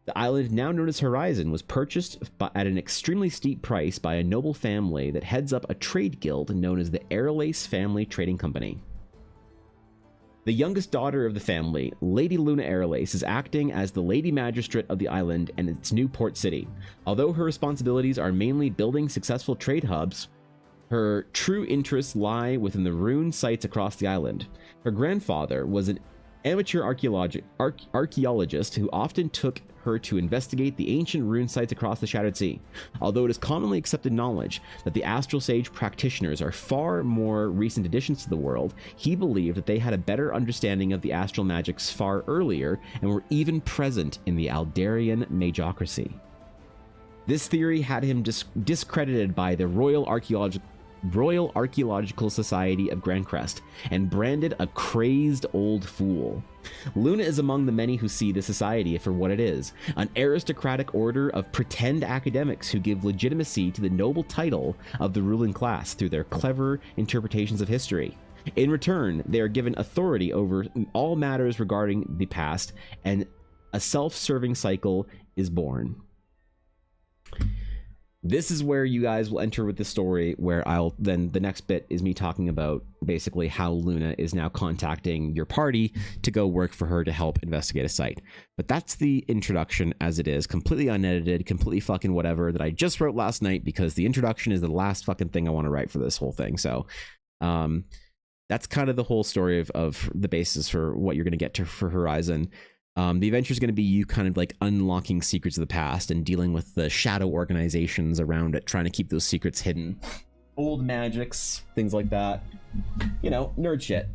The island, now known as Horizon, was purchased at an extremely steep price by a noble family that heads up a trade guild known as the Aerolace Family Trading Company. The youngest daughter of the family, Lady Luna Aerolace, is acting as the Lady Magistrate of the island and its new port city. Although her responsibilities are mainly building successful trade hubs, her true interests lie within the rune sites across the island. Her grandfather was an amateur archaeologist who often took her to investigate the ancient rune sites across the Shattered Sea. Although it is commonly accepted knowledge that the Astral Sage practitioners are far more recent additions to the world, he believed that they had a better understanding of the astral magics far earlier and were even present in the Aldarian magocracy. This theory had him discredited by the Royal Archaeological Society of Grandcrest and branded a crazed old fool. Luna is among the many who see the society for what it is, an aristocratic order of pretend academics who give legitimacy to the noble title of the ruling class through their clever interpretations of history. In return, they are given authority over all matters regarding the past, and a self-serving cycle is born. This is where you guys will enter with the story, where the next bit is me talking about basically how Luna is now contacting your party to go work for her to help investigate a site. But that's the introduction as it is, completely unedited, completely fucking whatever, that I just wrote last night because the introduction is the last fucking thing I want to write for this whole thing. So that's kind of the whole story of the basis for what you're going to get to for Horizon. The adventure is going to be you kind of like unlocking secrets of the past and dealing with the shadow organizations around it, trying to keep those secrets hidden. Old magics, things like that. You know, nerd shit.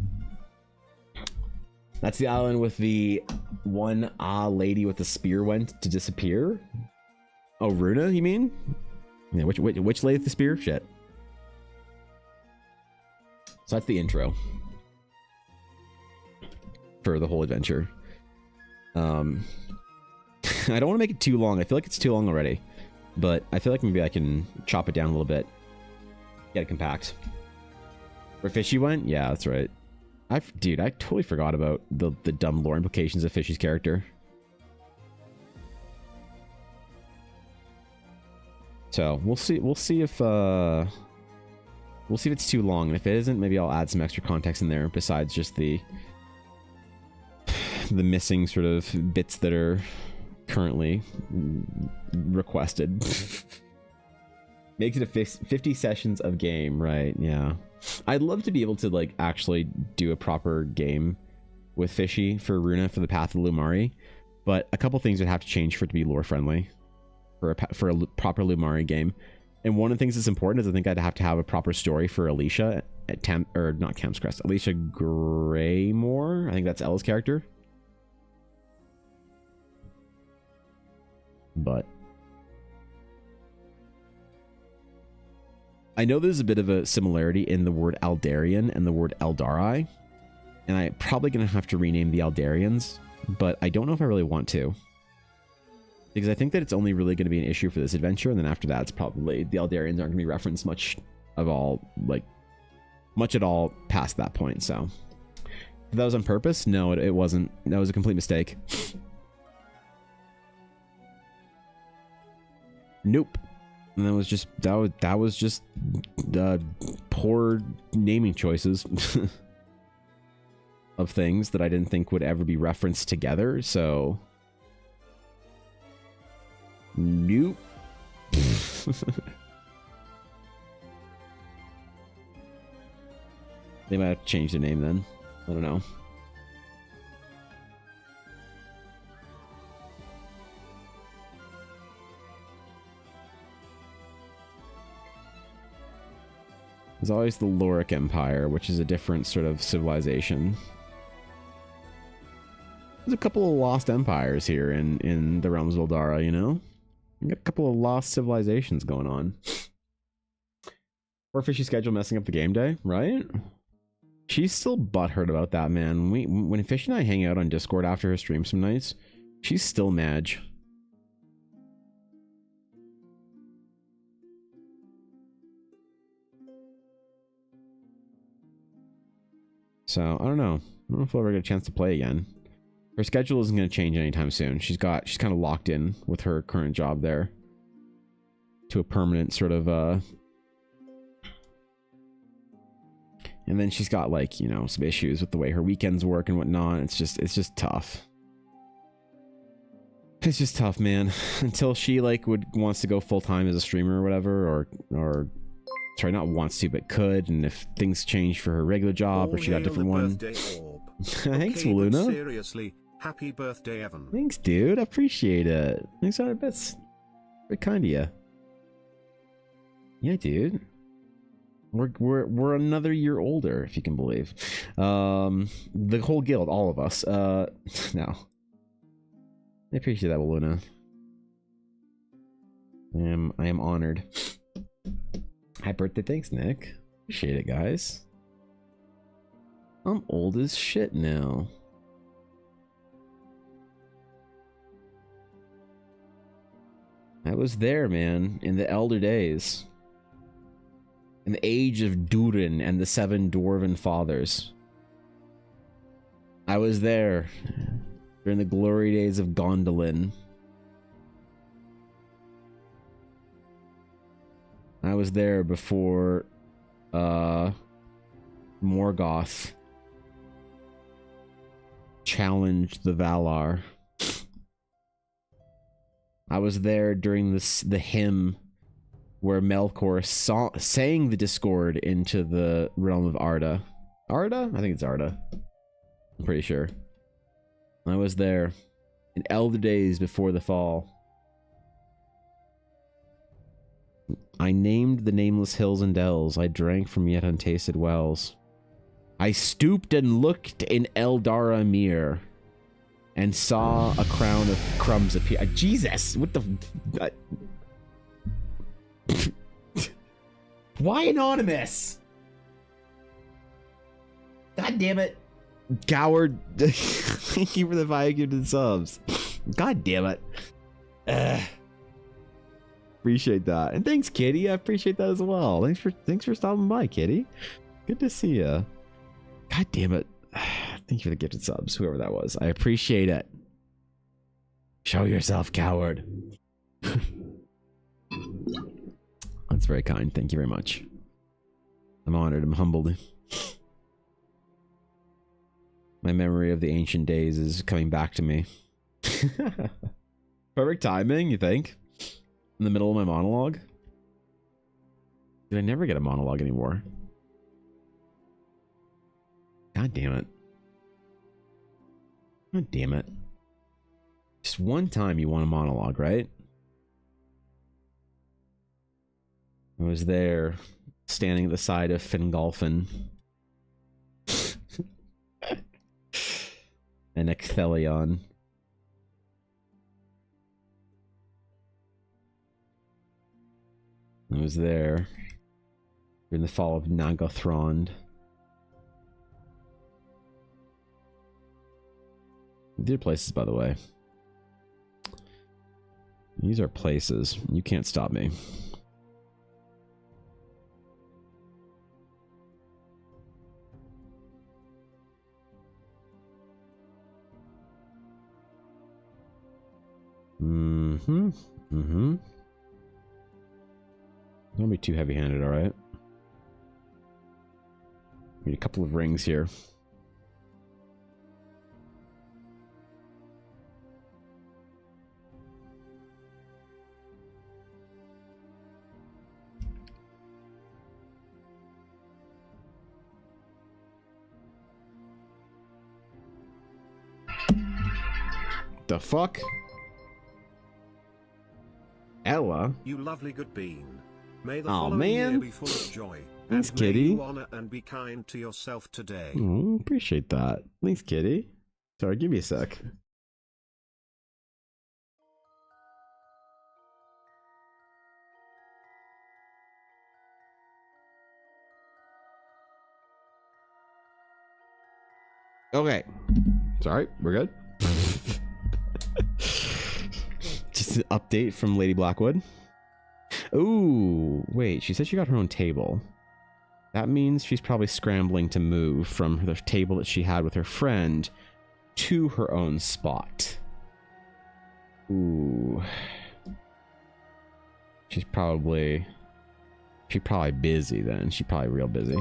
That's the island with the one lady with the spear went to disappear. Oh, Runa, you mean? Yeah, which lady with the spear? Shit. So that's the intro for the whole adventure. I don't want to make it too long. I feel like it's too long already, but I feel like maybe I can chop it down a little bit. Get it compact. Where Fishy went? Yeah, that's right. Dude, I totally forgot about the dumb lore implications of Fishy's character. So we'll see if it's too long, and if it isn't, maybe I'll add some extra context in there besides just the missing sort of bits that are currently requested. Makes it a 50 sessions of game, right? Yeah. I'd love to be able to like actually do a proper game with Fishy for Runa for the Path of Lumari, but a couple things would have to change for it to be lore friendly for a proper Lumari game. And one of the things that's important is I think I'd have to have a proper story for Alicia at not Camp's Crest, Alicia Greymore. I think that's Ella's character. But I know there's a bit of a similarity in the word Aldarian and the word Eldari, and I'm probably going to have to rename the Aldarians, but I don't know if I really want to. Because I think that it's only really going to be an issue for this adventure, and then after that, it's probably the Aldarians aren't going to be referenced much at all past that point, so. If that was on purpose? No, it wasn't. That was a complete mistake. Nope. And that was just poor naming choices of things that I didn't think would ever be referenced together. So, nope. They might have changed the name then. I don't know. There's always the Loric Empire, which is a different sort of civilization. There's a couple of lost empires here in the realms of Eldara, you know? You got a couple of lost civilizations going on. Poor Fishy schedule messing up the game day, right? She's still butthurt about that, man. When Fishy and I hang out on Discord after her stream some nights, she's still mad. So, I don't know. I don't know if we'll ever get a chance to play again. Her schedule isn't going to change anytime soon. She's kind of locked in with her current job there to a permanent sort of, and then she's got like, you know, some issues with the way her weekends work and whatnot. It's just tough. It's just tough, man. Until she like wants to go full time as a streamer or whatever, or sorry, not wants to, but could. And if things change for her regular job, or she got a different one. Thanks, okay, Luna. Seriously, happy birthday, Evan. Thanks, dude. I appreciate it. Thanks, that's very kind of you. Yeah, dude. We're another year older, if you can believe. The whole guild, all of us. No. I appreciate that, Luna. I am honored. Happy birthday, thanks, Nick. Appreciate it, guys. I'm old as shit now. I was there, man, in the elder days. In the age of Durin and the 7 dwarven fathers. I was there during the glory days of Gondolin. I was there before Morgoth challenged the Valar. I was there during the hymn where Melkor sang the Discord into the realm of Arda. Arda? I think it's Arda. I'm pretty sure. I was there in elder days before the fall. I named the nameless hills and dells. I drank from yet untasted wells. I stooped and looked in Eldara mirror and saw a crown of crumbs appear. Jesus, what the? Why anonymous? God damn it. Coward. Thank you for the 5 gifted subs. God damn it. Appreciate that. And thanks, Kitty. I appreciate that as well. Thanks for stopping by, Kitty. Good to see ya. God damn it. Thank you for the gifted subs, whoever that was. I appreciate it. Show yourself, coward. That's very kind. Thank you very much. I'm honored. I'm humbled. My memory of the ancient days is coming back to me. Perfect timing, you think? In the middle of my monologue? Did I never get a monologue anymore? God damn it. God damn it. Just one time you want a monologue, right? I was there, standing at the side of Fingolfin. And Ecthelion. I was there during the fall of Nagothrond. These are places, by the way. These are places. You can't stop me. Don't be too heavy-handed, alright? Need a couple of rings here. The fuck? Ella? You lovely good bean. May the Aw, following man. year be full of joy. Thanks, and may Kitty. you honor and be kind to yourself today. Oh, appreciate that. Thanks, Kitty. Sorry, give me a sec. Okay. Sorry, we're good. Just an update from Lady Blackwood. Ooh, wait, she said she got her own table. That means she's probably scrambling to move from the table that she had with her friend to her own spot. Ooh. She's probably busy then. She's probably real busy.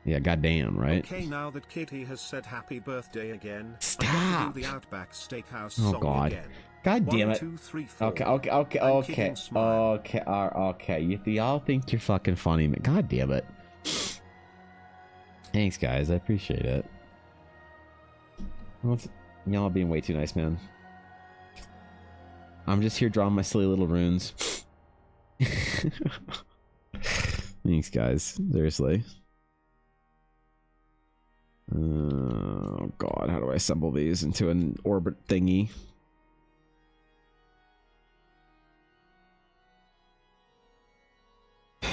Yeah, goddamn, right? Okay, now that Kitty has said happy birthday again, I Stop. get to do the Outback Steakhouse Oh, song God. again. God 1, damn it. 2, 3, 4. Okay. And kick and smile. Okay. Y'all think you're fucking funny, man. God damn it. Thanks, guys. I appreciate it. Well, y'all being way too nice, man. I'm just here drawing my silly little runes. Thanks, guys. Seriously. Oh, God. How do I assemble these into an orbit thingy?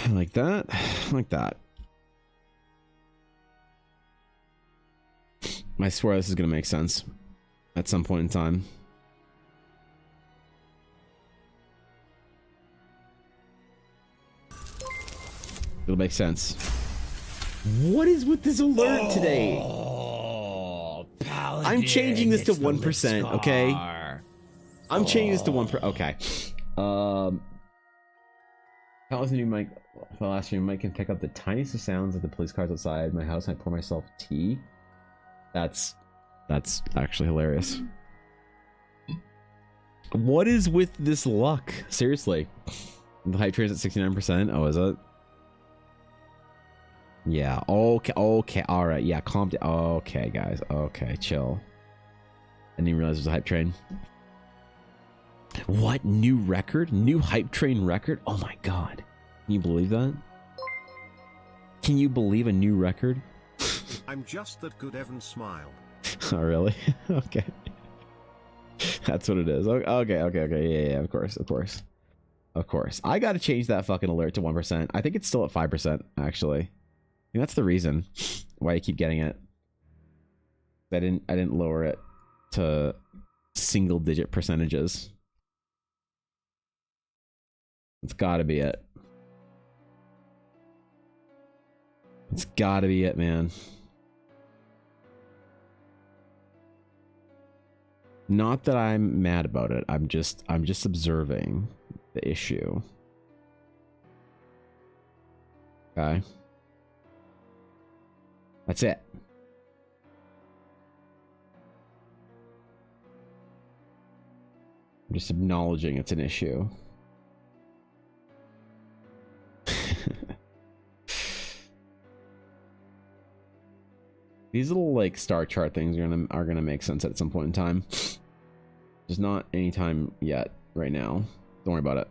Like that, like that. I swear this is gonna make sense at some point in time. It'll make sense. What is with this alert today? Paladin, I'm changing this to it's the 1%, Lipscar. okay? I'm changing this to 1%. Okay. That was a new mic. The last year, Mike can pick up the tiniest of sounds of the police cars outside my house, and I pour myself tea. That's actually hilarious. What is with this luck? Seriously. The hype train's at 69%. Oh, is it? Yeah. Okay. All right. Yeah. Calm down. Okay, guys. Okay. Chill. I didn't even realize it was a hype train. What? New record? New hype train record? Oh my god. Can you believe that? Can you believe a new record? I'm just that good. Evan smiled. Oh, really? Okay. That's what it is. Okay. Yeah, of course. I gotta change that fucking alert to 1%. I think it's still at 5%, actually. I think that's the reason why I keep getting it. I didn't lower it to single digit percentages. It's gotta be it. It's gotta be it, man. Not that I'm mad about it. I'm just observing the issue. Okay. That's it. I'm just acknowledging it's an issue. These little like star chart things are gonna make sense at some point in time. Just not any time yet, right now. Don't worry about it.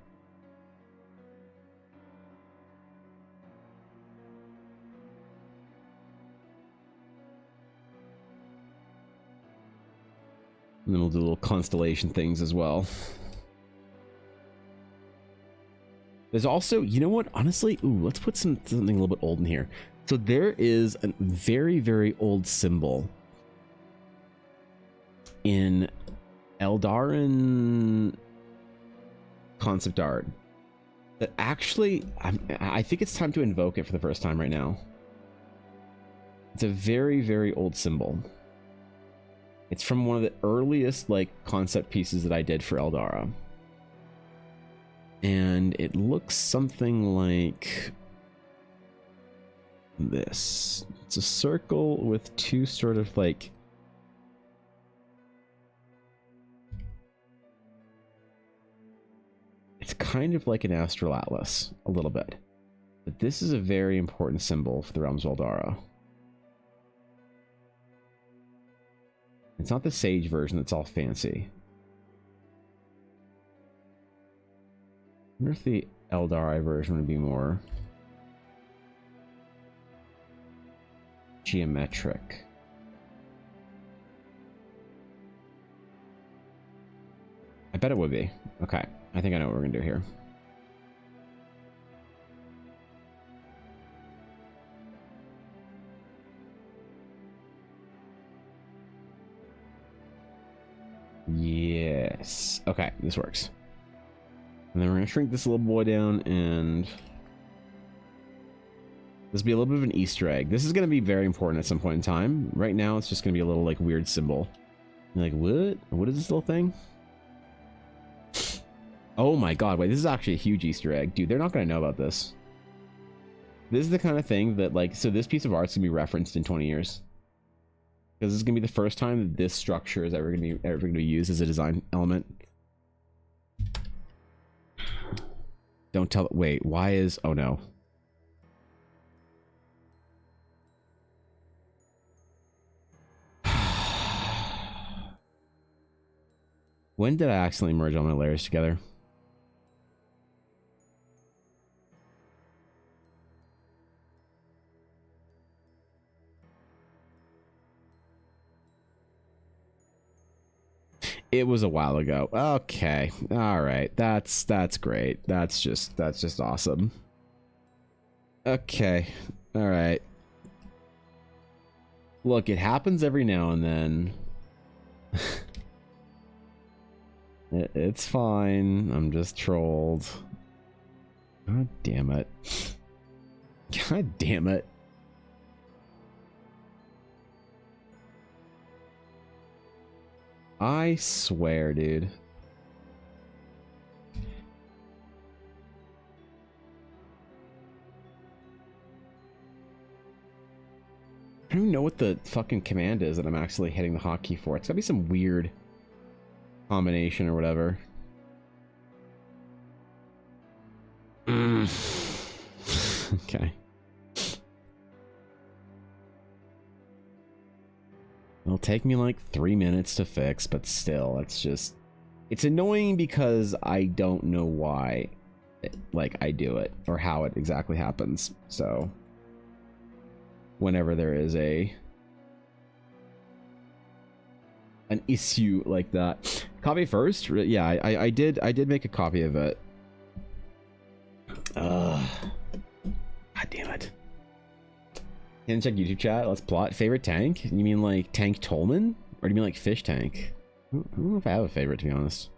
And then we'll do little constellation things as well. There's also, you know what? Honestly, ooh, let's put something a little bit old in here. So there is a very, very old symbol in Eldarin concept art that actually, I think it's time to invoke it for the first time right now. It's a very, very old symbol. It's from one of the earliest like concept pieces that I did for Eldara. And it looks something like this. It's a circle with two sort of like it's kind of like an astral atlas a little bit, but this is a very important symbol for the realms of Eldara. It's not the sage version that's all fancy. I wonder if the Eldari version would be more geometric. I bet it would be. Okay, I think I know what we're gonna do here. Yes. Okay, this works. And then we're going to shrink this little boy down, and this will be a little bit of an Easter egg. This is going to be very important at some point in time. Right now, it's just going to be a little, like, weird symbol. You're like, what? What is this little thing? Oh my god, wait, this is actually a huge Easter egg. Dude, they're not going to know about this. This is the kind of thing that, like, so this piece of art's going to be referenced in 20 years. Because this is going to be the first time that this structure is ever going to be used as a design element. Don't tell. Wait, why is... Oh no. When did I accidentally merge all my layers together? It was a while ago. Okay. All right. That's great. That's just awesome. Okay. All right. Look, it happens every now and then. It's fine. I'm just trolled. God damn it. God damn it. I swear, dude. I don't even know what the fucking command is that I'm actually hitting the hotkey for. It's gotta be some weird combination or whatever. Okay. It'll take me like 3 minutes to fix, but still, it's annoying because I don't know why, like, I do it or how it exactly happens. So whenever there is an issue like that. Copy first? Yeah, I did make a copy of it. God damn it. Can check YouTube chat. Let's plot. Favorite tank? You mean like Tank Tolman? Or do you mean like Fish Tank? I don't know if I have a favorite, to be honest.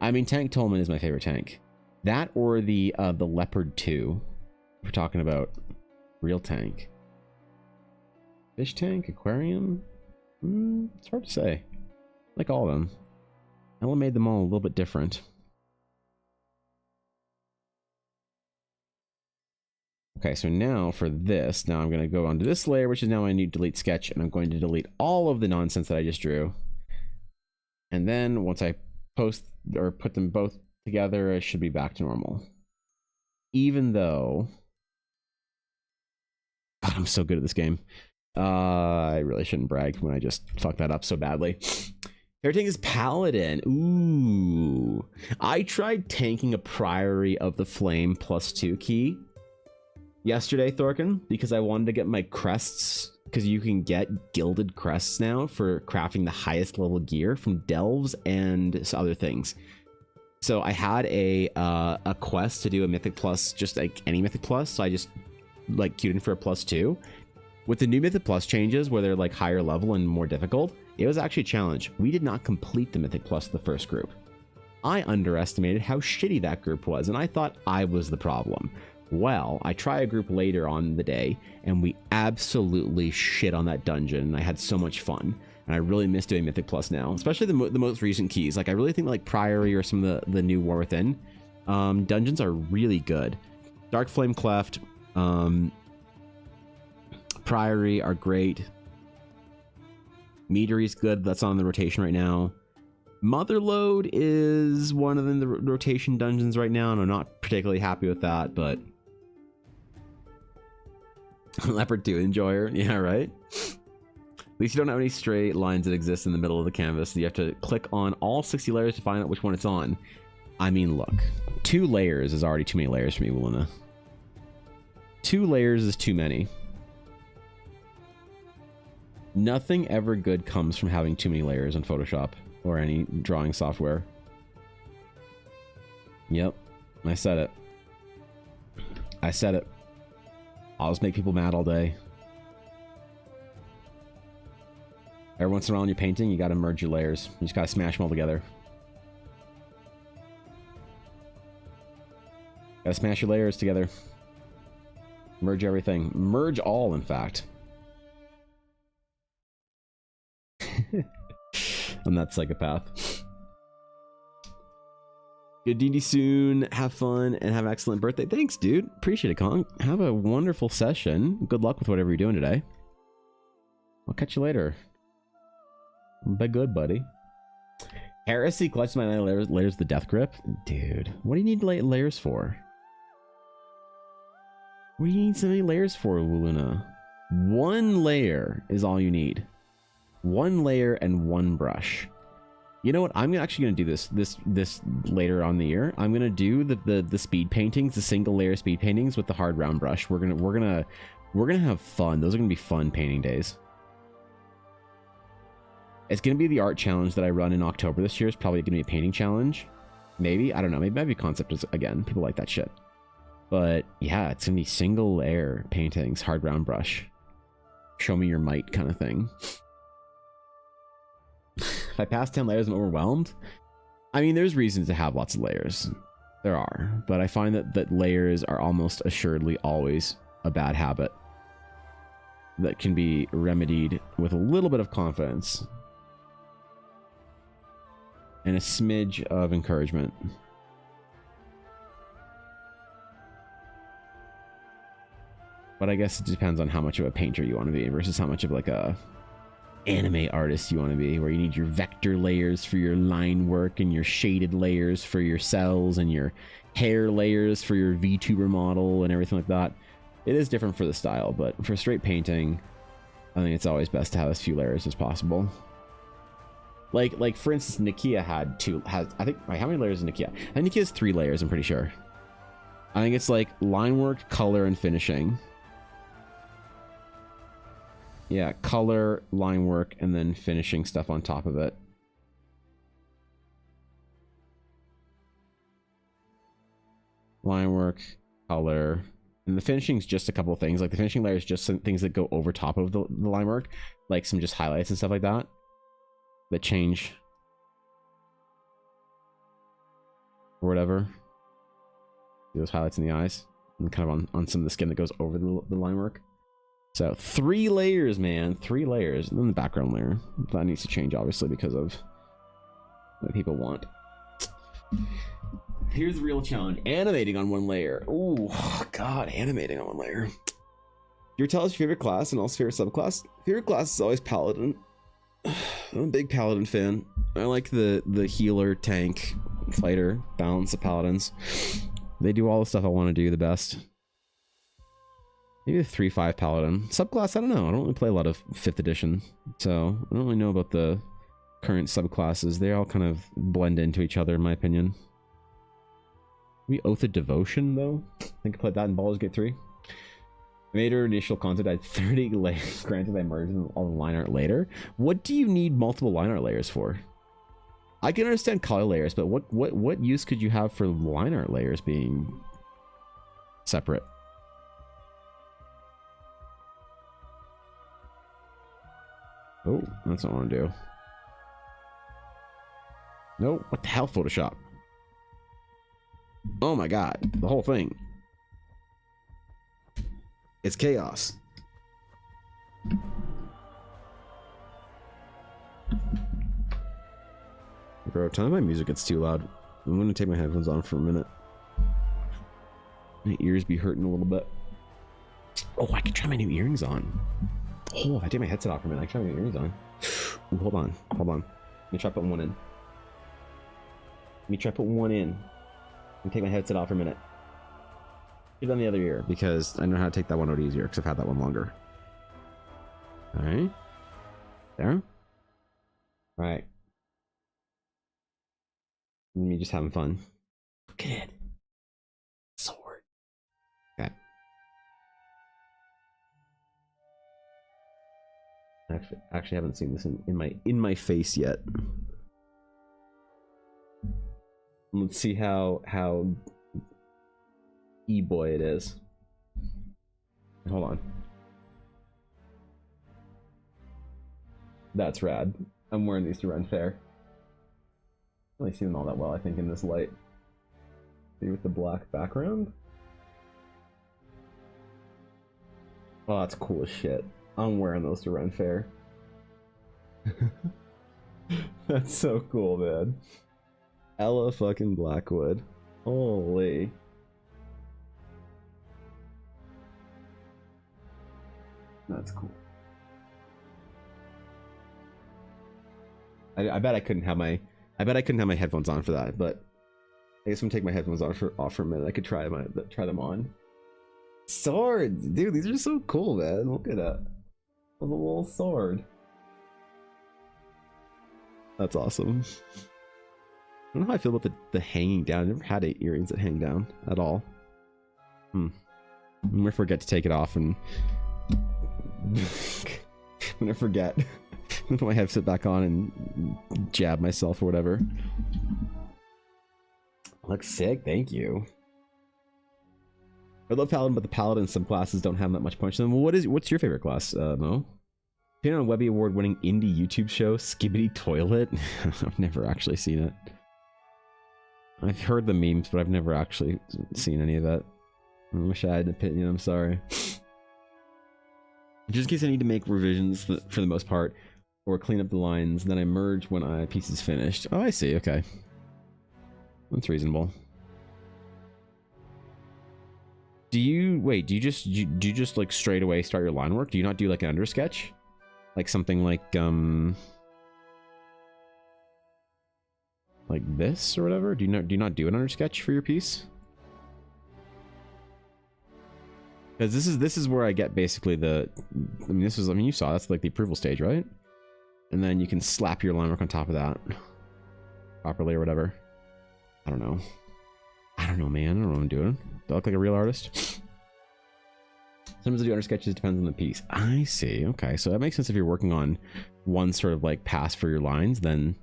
I mean, Tank Tolman is my favorite tank. That or the Leopard 2. We're talking about real tank. Fish tank? Aquarium? It's hard to say. Like all of them. Ella made them all a little bit different. Okay, so now for this, now I'm going to go onto this layer, which is now my new delete sketch, and I'm going to delete all of the nonsense that I just drew. And then once I post or put them both together, it should be back to normal. Even though, God, I'm so good at this game. I really shouldn't brag when I just fucked that up so badly. Everything is Paladin. Ooh. I tried tanking a Priory of the Flame +2 key yesterday, Thorkin, because I wanted to get my crests, because you can get gilded crests now for crafting the highest level gear from delves and other things. So I had a quest to do a Mythic Plus, just like any Mythic Plus, so I just like queued in for a +2. With the new Mythic Plus changes, where they're like higher level and more difficult, it was actually a challenge. We did not complete the Mythic Plus the first group. I underestimated how shitty that group was, and I thought I was the problem. Well, I try a group later on the day, and we absolutely shit on that dungeon, and I had so much fun. And I really miss doing Mythic Plus now, especially the most recent keys. Like, I really think like Priory or some of the new War Within dungeons are really good. Dark Flame Cleft, Priory are great. Meadery's good. That's on the rotation right now. Motherlode is one of the rotation dungeons right now, and I'm not particularly happy with that, but Leopard 2 enjoyer, yeah, right? At least you don't have any straight lines that exist in the middle of the canvas. You have to click on all 60 layers to find out which one it's on. I mean, look, 2 layers is already too many layers for me, Wiluna. 2 layers is too many. Nothing ever good comes from having too many layers in Photoshop or any drawing software. Yep, I said it. I said it. I'll just make people mad all day. Every once in a while when you're painting, you gotta merge your layers. You just gotta smash them all together. Gotta smash your layers together. Merge everything. Merge all, in fact. I'm that psychopath. Good D&D soon. Have fun and have an excellent birthday. Thanks, dude. Appreciate it, Kong. Have a wonderful session. Good luck with whatever you're doing today. I'll catch you later. Be good, buddy. Heresy collects my layers the death grip. Dude, what do you need layers for? What do you need so many layers for, Luna? 1 layer is all you need. 1 layer and 1 brush. You know what? I'm actually going to do this later on the year. I'm going to do the speed paintings, the single layer speed paintings with the hard round brush. We're gonna have fun. Those are going to be fun painting days. It's going to be the art challenge that I run in October this year. It's probably going to be a painting challenge. Maybe, I don't know. Maybe concept is, again, people like that shit. But yeah, it's going to be single layer paintings, hard round brush. Show me your might kind of thing. If I pass 10 layers, I'm overwhelmed. I mean, there's reasons to have lots of layers. There are. But I find that layers are almost assuredly always a bad habit that can be remedied with a little bit of confidence and a smidge of encouragement. But I guess it depends on how much of a painter you want to be versus how much of like a anime artist you want to be, where you need your vector layers for your line work and your shaded layers for your cells and your hair layers for your VTuber model and everything like that. It is different for the style, but for straight painting, I think it's always best to have as few layers as possible. Like for instance, Nikia I think, how many layers is Nikia? I think Nikia has 3 layers, I'm pretty sure. I think it's like line work, color, and finishing. Yeah, color, line work, and then finishing stuff on top of it. Line work, color, and the finishing is just a couple of things. Like the finishing layer is just some things that go over top of the line work, like some just highlights and stuff like that that change or whatever. Those highlights in the eyes and kind of on some of the skin that goes over the line work. So 3 layers, man, 3 layers, and then the background layer that needs to change obviously because of what people want. Here's the real challenge: animating on 1 layer. Ooh, God, animating on 1 layer. You tell us your favorite class and also favorite subclass. Favorite class is always paladin. I'm a big paladin fan. I like the healer, tank, fighter balance of paladins. They do all the stuff I want to do the best. Maybe a 3-5 paladin. Subclass, I don't know. I don't really play a lot of 5th edition, so I don't really know about the current subclasses. They all kind of blend into each other in my opinion. Maybe Oath of Devotion, though. I think I played that in Baldur's Gate 3. I made her initial content at 30 layers. Granted, I merged all the line art later. What do you need multiple line art layers for? I can understand color layers, but what use could you have for line art layers being separate? Oh, that's what I want to do. No, what the hell, Photoshop? Oh my God, the whole thing. It's chaos. Bro, tell me my music gets too loud. I'm gonna take my headphones on for a minute. My ears be hurting a little bit. Oh, I can try my new earrings on. Oh, if I take my headset off for a minute, I can try my new earrings on. Ooh, hold on. Let me try putting one in. And take my headset off for a minute. Get it on the other ear because I know how to take that one out easier because I've had that one longer. All right. There. All right. Me just having fun. Look at it. Sword. Okay. Actually haven't seen this in my face yet. Let's see how e-boy it is. Hold on. That's rad. I'm wearing these to run fair. I don't really see them all that well, I think, in this light. See with the black background. Oh, that's cool as shit. I'm wearing those to run fair. That's so cool, man. Ella fucking Blackwood. Holy. That's cool. I bet I couldn't have my headphones on for that, but I guess I'm gonna take my headphones off for a minute. I could try them on. Swords, dude, these are so cool, man. Look at that. A little sword. That's awesome. I don't know how I feel about the hanging down. I never had earrings that hang down at all. I'm gonna forget to take it off and I'm gonna forget. Put my headset back on and jab myself or whatever. Looks sick, thank you. I love Paladin, but the Paladin subclasses don't have that much punch to them. What's your favorite class, Mo? Opinion on Webby Award-winning indie YouTube show, Skibbity Toilet? I've never actually seen it. I've heard the memes, but I've never actually seen any of that. I wish I had an opinion, I'm sorry. Just in case I need to make revisions for the most part, or clean up the lines, then I merge when a piece is finished. Oh, I see, okay. That's reasonable. Do you just like straight away start your line work? Do you not do like an undersketch? Like something like this or whatever? Do you not do an undersketch for your piece? Because this is where I get basically you saw that's like the approval stage, right? And then you can slap your line work on top of that properly or whatever. I don't know, man. I don't know what I'm doing. Do I look like a real artist? So Sometimes I do under sketches, depends on the piece. I see. Okay, so that makes sense if you're working on one sort of like pass for your lines, then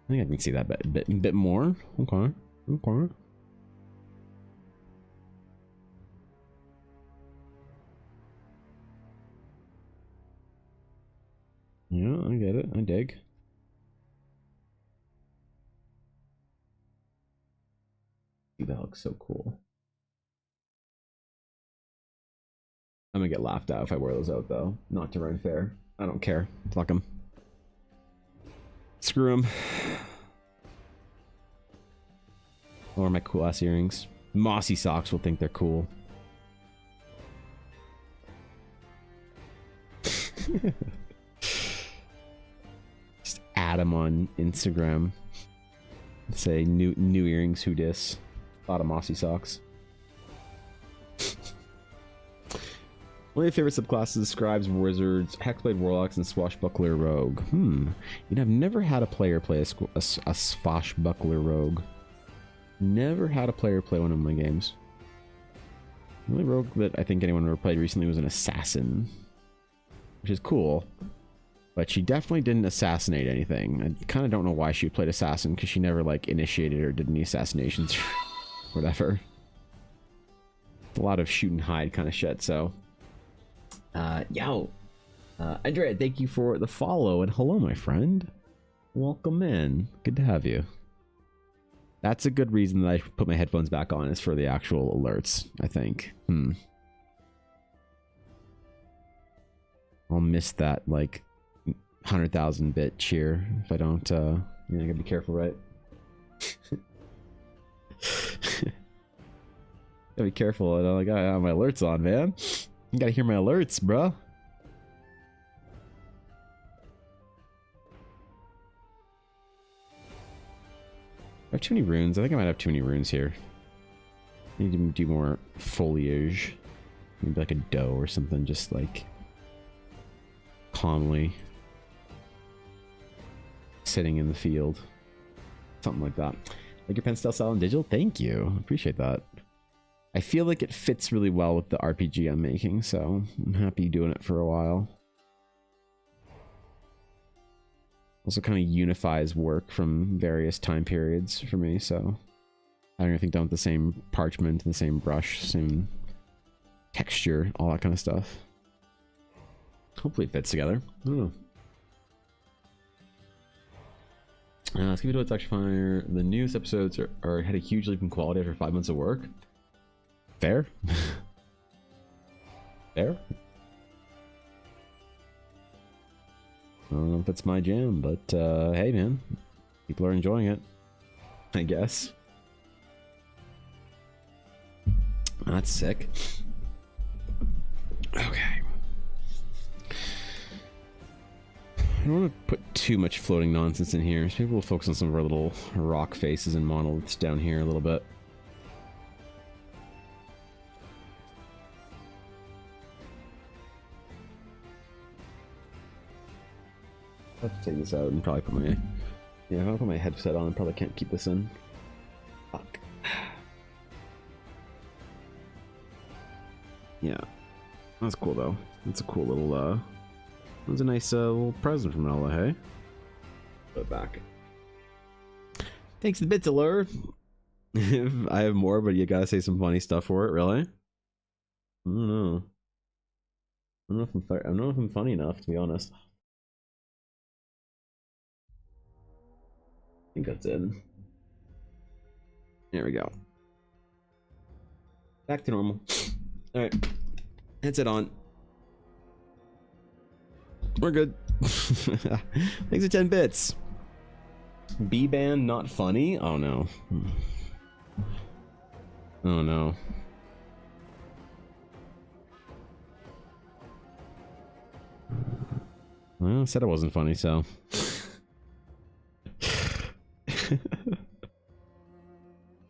I think I can see that bit more. Okay. Okay. Yeah, I get it. I dig. That looks so cool. I'm gonna get laughed at if I wear those out, though. Not to run fair. I don't care. Fuck them. Screw them. Or my cool ass earrings. Mossy socks will think they're cool. Just add them on Instagram. Say new earrings, who dis? A lot of mossy socks. One of my favorite subclasses: scribes, wizards, hexblade, warlocks, and swashbuckler rogue. You know, I've never had a player play a swashbuckler rogue. Never had a player play one of my games. The only rogue that I think anyone ever played recently was an assassin, which is cool. But she definitely didn't assassinate anything. I kind of don't know why she played assassin, because she never like initiated or did any assassinations or whatever. A lot of shoot and hide kind of shit. So, Andrea, thank you for the follow, and hello, my friend. Welcome in. Good to have you. That's a good reason that I put my headphones back on, is for the actual alerts, I think. I'll miss that like 100,000 bit cheer if I don't. I gotta be careful, right? Gotta be careful. I gotta have my alerts on, man. You gotta hear my alerts, bro. I have too many runes. I think I might have too many runes here. I need to do more foliage. Maybe like a doe or something, just like calmly sitting in the field. Something like that. Like your pen still selling digital? Thank you. Appreciate that. I feel like it fits really well with the RPG I'm making, so I'm happy doing it for a while. Also kind of unifies work from various time periods for me, so having everything done with the same parchment and the same brush, same texture, all that kind of stuff. Hopefully it fits together. I don't know. Let's give it to what's actually fire. The newest episodes are had a huge leap in quality after 5 months of work. Fair. Fair. I don't know if it's my jam, but hey man, people are enjoying it, I guess. That's sick. Okay. I don't want to put too much floating nonsense in here, so maybe we'll focus on some of our little rock faces and monoliths down here a little bit. I have to take this out and probably put my... Yeah, if I put my headset on, I probably can't keep this in. Fuck. Yeah. That's cool, though. That's a cool little, that was a nice little present from Ella, hey? Put it back. Thanks to the bits, Allure. I have more, but you gotta say some funny stuff for it, really? I don't know. I don't know if I'm funny enough, to be honest. I think that's it. There we go. Back to normal. Alright. Headset on. We're good. Thanks for 10 bits. B-band not funny? Oh no. Oh no. Well, I said it wasn't funny, so.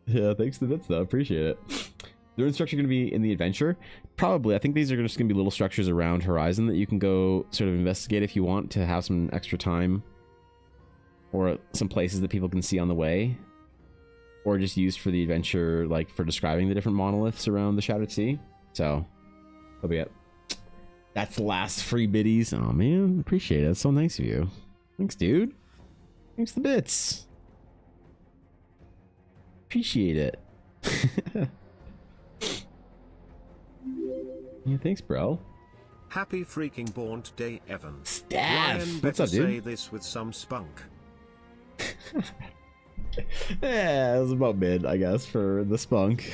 Yeah, thanks to the bits though, appreciate it. The rune structure going to be in the adventure? Probably. I think these are just going to be little structures around Horizon that you can go sort of investigate if you want to have some extra time, or some places that people can see on the way, or just used for the adventure, like for describing the different monoliths around the Shattered Sea. So that'll be it. That's the last free biddies. Oh man, appreciate it. That's so nice of you. Thanks, dude. Thanks the bits. Appreciate it. Yeah, thanks, bro. Happy freaking born day, Evan. Staff. Ryan, What's better up, dude? say this with some spunk. Yeah, it was about mid, I guess, for the spunk.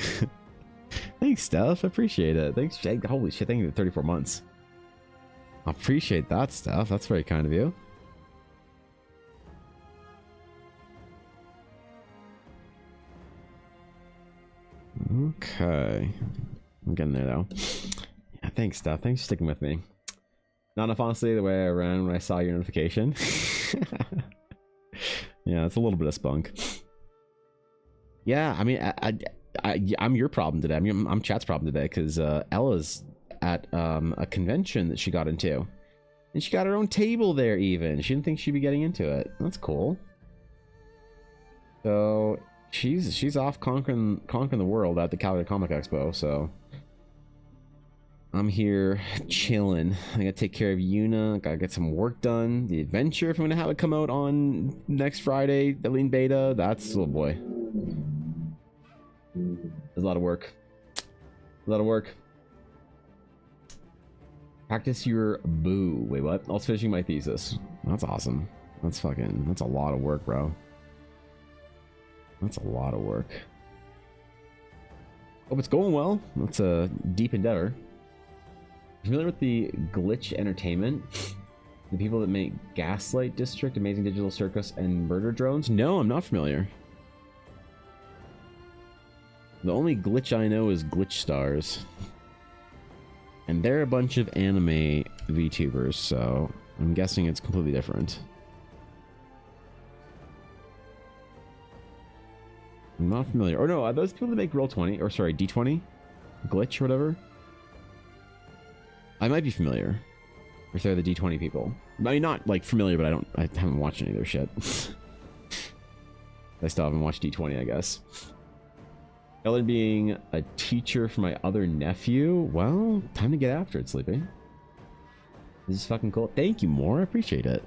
Thanks, Steph. I appreciate it. Thanks, Jake. Holy shit, thank you for 34 months. I appreciate that, Steph. That's very kind of you. Okay. I'm getting there, though. Yeah, thanks, Steph. Thanks for sticking with me. Not enough, honestly, the way I ran when I saw your notification. Yeah, it's a little bit of spunk. Yeah, I mean, I'm your problem today. I mean, I'm chat's problem today because Ella's at a convention that she got into, and she got her own table there. Even she didn't think she'd be getting into it. That's cool. So she's off conquering the world at the Calgary Comic Expo. So I'm here chilling. I gotta take care of Yuna. Gotta get some work done. The adventure, if I'm gonna have it come out on next Friday, the lean beta. That's, oh boy. There's a lot of work. A lot of work. Practice your boo. Wait, what? I was finishing my thesis. That's awesome. That's a lot of work, bro. That's a lot of work. Hope it's going well. That's a deep endeavor. Familiar with the Glitch Entertainment? The people that make Gaslight District, Amazing Digital Circus, and Murder Drones? No, I'm not familiar. The only glitch I know is Glitch Stars. And they're a bunch of anime VTubers, so I'm guessing it's completely different. I'm not familiar. Or no, are those people that make Roll20? Or sorry, D20? Glitch or whatever? I might be familiar. If they're the D20 people. I mean, not like familiar, but I haven't watched any of their shit. I still haven't watched D20, I guess. Ellen being a teacher for my other nephew. Well, time to get after it, Sleepy. This is fucking cool. Thank you, More. I appreciate it.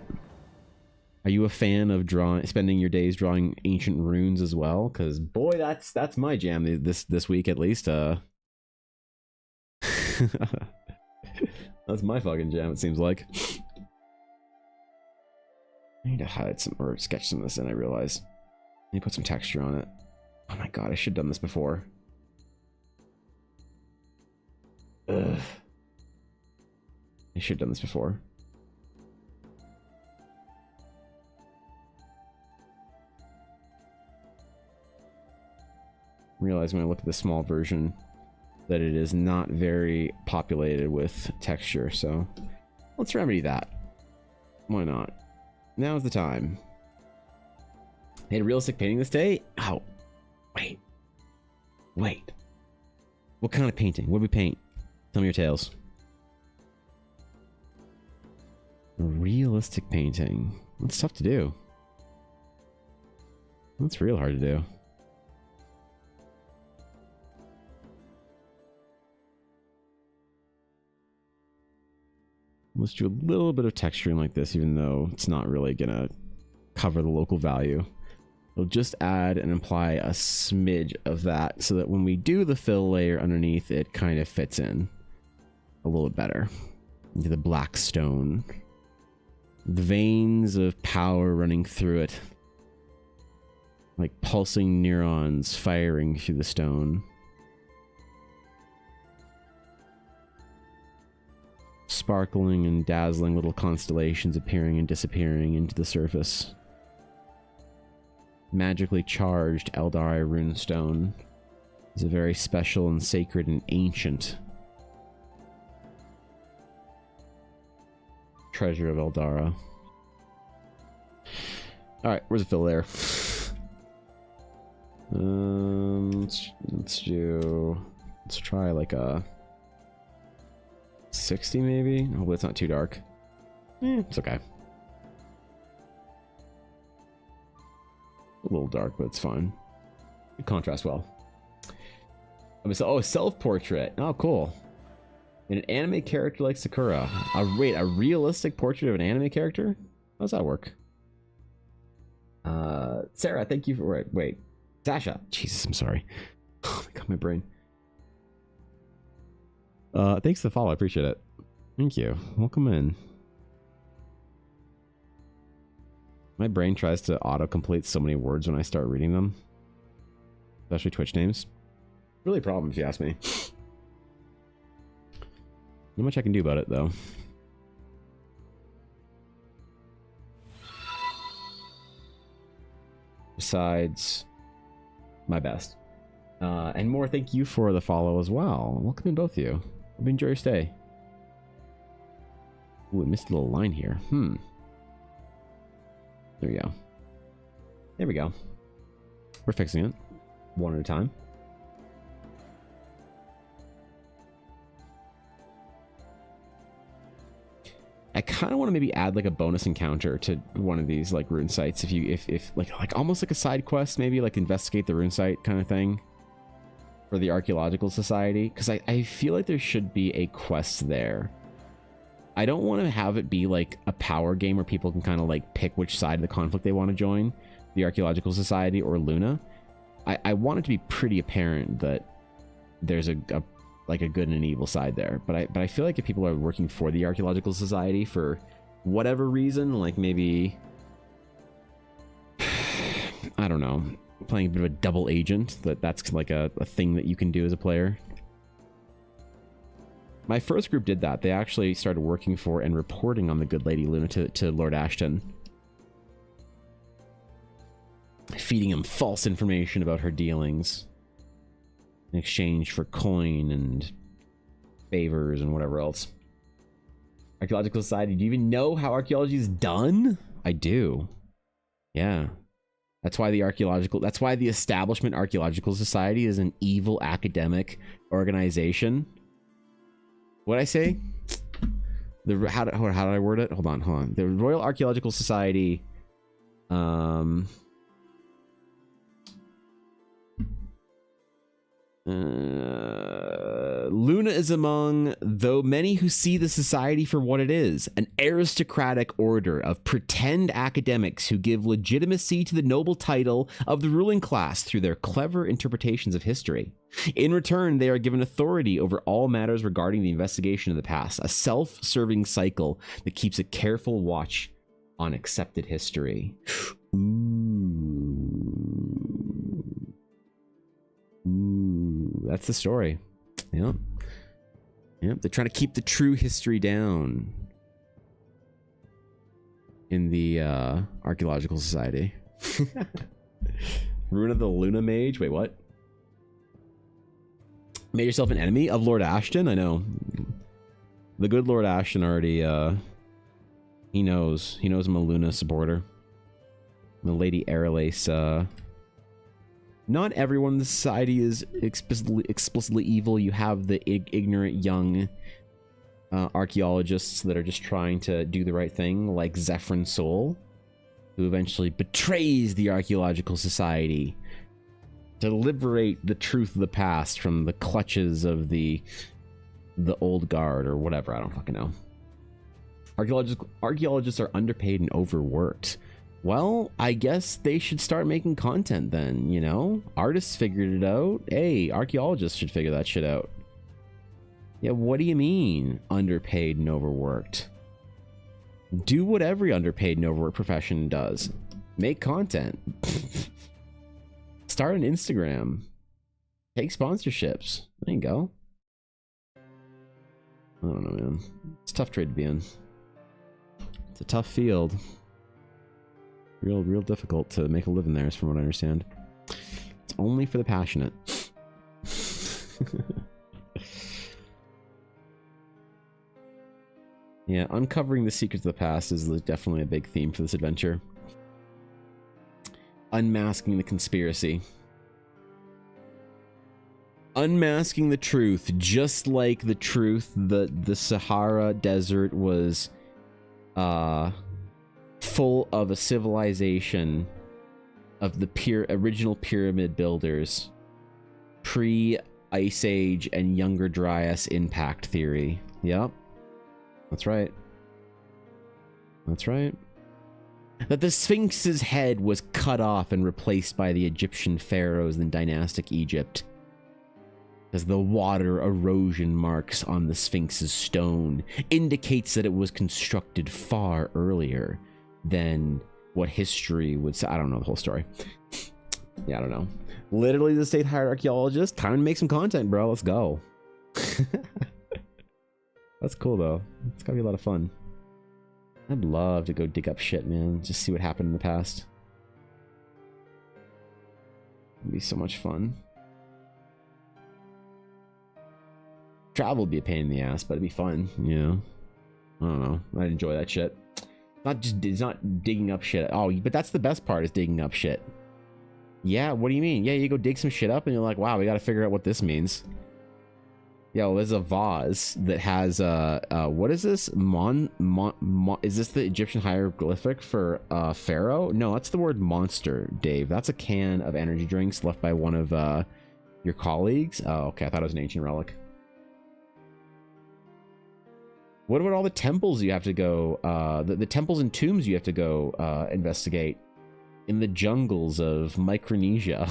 Are you a fan of spending your days drawing ancient runes as well? Because boy, that's my jam this week at least. That's my fucking jam. It seems like. I need to hide some or sketch some of this in. I realize. I need to put some texture on it. Oh my god, I should have done this before. Ugh. I should have done this before. Realize when I look at the small version that it is not very populated with texture, so let's remedy that. Why not? Now's the time. I had a realistic painting this day? Ow. Wait. What kind of painting? What did we paint? Tell me your tales. A realistic painting. That's tough to do. That's real hard to do. Let's do a little bit of texturing like this, even though it's not really gonna cover the local value. We'll just add and apply a smidge of that so that when we do the fill layer underneath, it kind of fits in a little better into the black stone. The veins of power running through it, like pulsing neurons firing through the stone. Sparkling and dazzling little constellations appearing and disappearing into the surface. Magically charged Eldari runestone is a very special and sacred and ancient treasure of Eldara. Alright, where's the fill there? Let's try like a 60 maybe? Hopefully it's not too dark. It's okay. A little dark, but it's fine. It contrasts well. Oh, self-portrait. Oh, cool. an anime character like Sakura. Wait, a realistic portrait of an anime character? How does that work? Sarah, thank you for... Wait. Sasha. Jesus, I'm sorry. Oh my god, my brain. Thanks for the follow. I appreciate it. Thank you. Welcome in. My brain tries to autocomplete so many words when I start reading them. Especially Twitch names. Really a problem if you ask me. Not much I can do about it though. Besides my best. And more, thank you for the follow as well. Welcome in, both of you. Hope you enjoy your stay. Ooh, I missed a little line here. There we go. There we go. We're fixing it. One at a time. I kind of want to maybe add like a bonus encounter to one of these like rune sites. If like almost like a side quest, maybe like investigate the rune site kind of thing for the Archaeological Society. Because I feel like there should be a quest there. I don't want to have it be like a power game where people can kind of like pick which side of the conflict they want to join, the Archaeological Society or Luna. I want it to be pretty apparent that there's a good and an evil side there. But I feel like if people are working for the Archaeological Society for whatever reason, like maybe, I don't know, playing a bit of a double agent, that's like a thing that you can do as a player. My first group did that. They actually started working for and reporting on the good lady Luna to Lord Ashton, feeding him false information about her dealings in exchange for coin and favors and whatever else. Archaeological Society, do you even know how archaeology is done? I do. Yeah. That's why the establishment Archaeological Society is an evil academic organization. What'd I say? How did I word it? Hold on. The Royal Archaeological Society, Luna is among, though many who see the society for what it is, an aristocratic order of pretend academics who give legitimacy to the noble title of the ruling class through their clever interpretations of history. In return, they are given authority over all matters regarding the investigation of the past, a self-serving cycle that keeps a careful watch on accepted history. Ooh, that's the story. Yep. They're trying to keep the true history down in the Archaeological Society. Rune of the Luna Mage. Wait, what? Made yourself an enemy of Lord Ashton? I know. The good Lord Ashton already, he knows I'm a Luna supporter. The Lady Aralace, not everyone in the society is explicitly evil. You have the ignorant young archaeologists that are just trying to do the right thing, like Zephyrin Soul, who eventually betrays the Archaeological Society to liberate the truth of the past from the clutches of the old guard or whatever. I don't fucking know. Archaeologists are underpaid and overworked. Well, I guess they should start making content then, you know? Artists figured it out. Hey, archaeologists should figure that shit out. Yeah, what do you mean, underpaid and overworked? Do what every underpaid and overworked profession does. Make content. Start an Instagram. Take sponsorships. There you go. I don't know, man. It's a tough trade to be in. It's a tough field. Real difficult to make a living there, is from what I understand. It's only for the passionate. Yeah, uncovering the secrets of the past is definitely a big theme for this adventure. Unmasking the conspiracy. Unmasking the truth, just like the truth that the Sahara Desert was full of a civilization of the original pyramid builders, pre Ice Age and Younger Dryas impact theory. Yep. That's right. That's right. That the Sphinx's head was cut off and replaced by the Egyptian pharaohs in dynastic Egypt. As the water erosion marks on the Sphinx's stone indicates that it was constructed far earlier than what history would say. I don't know the whole story. Yeah, I don't know. Literally, the state hired archaeologist. Time to make some content, bro. Let's go. That's cool, though. It's gotta be a lot of fun. I'd love to go dig up shit, man. Just see what happened in the past. It'd be so much fun. Travel would be a pain in the ass, but it'd be fun, you know? I don't know. I'd enjoy that shit. It's not digging up shit. Oh, but that's the best part, is digging up shit. Yeah, what do you mean? Yeah, you go dig some shit up and you're like, wow, we gotta figure out what this means. Yo, there's a vase that has what is this? Is this the Egyptian hieroglyphic for pharaoh? No, that's the word monster, Dave. That's a can of energy drinks left by one of your colleagues. Oh, okay, I thought it was an ancient relic. What about all the temples you have to go, the temples and tombs you have to go investigate in the jungles of Micronesia?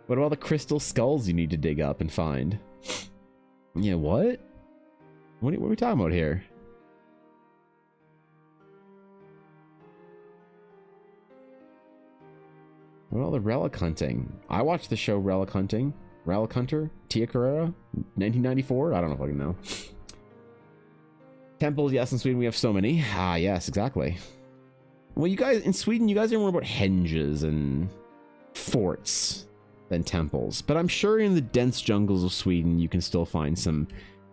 What about all the crystal skulls you need to dig up and find? Yeah, what? What are we talking about here? What about all the relic hunting? I watched the show Relic Hunting. Relic Hunter? Tia Carrera? 1994? I don't know if I can know. Temples, yes, in Sweden we have so many. Ah, yes, exactly. Well, you guys, in Sweden, you guys are more about henges and forts than temples. But I'm sure in the dense jungles of Sweden, you can still find some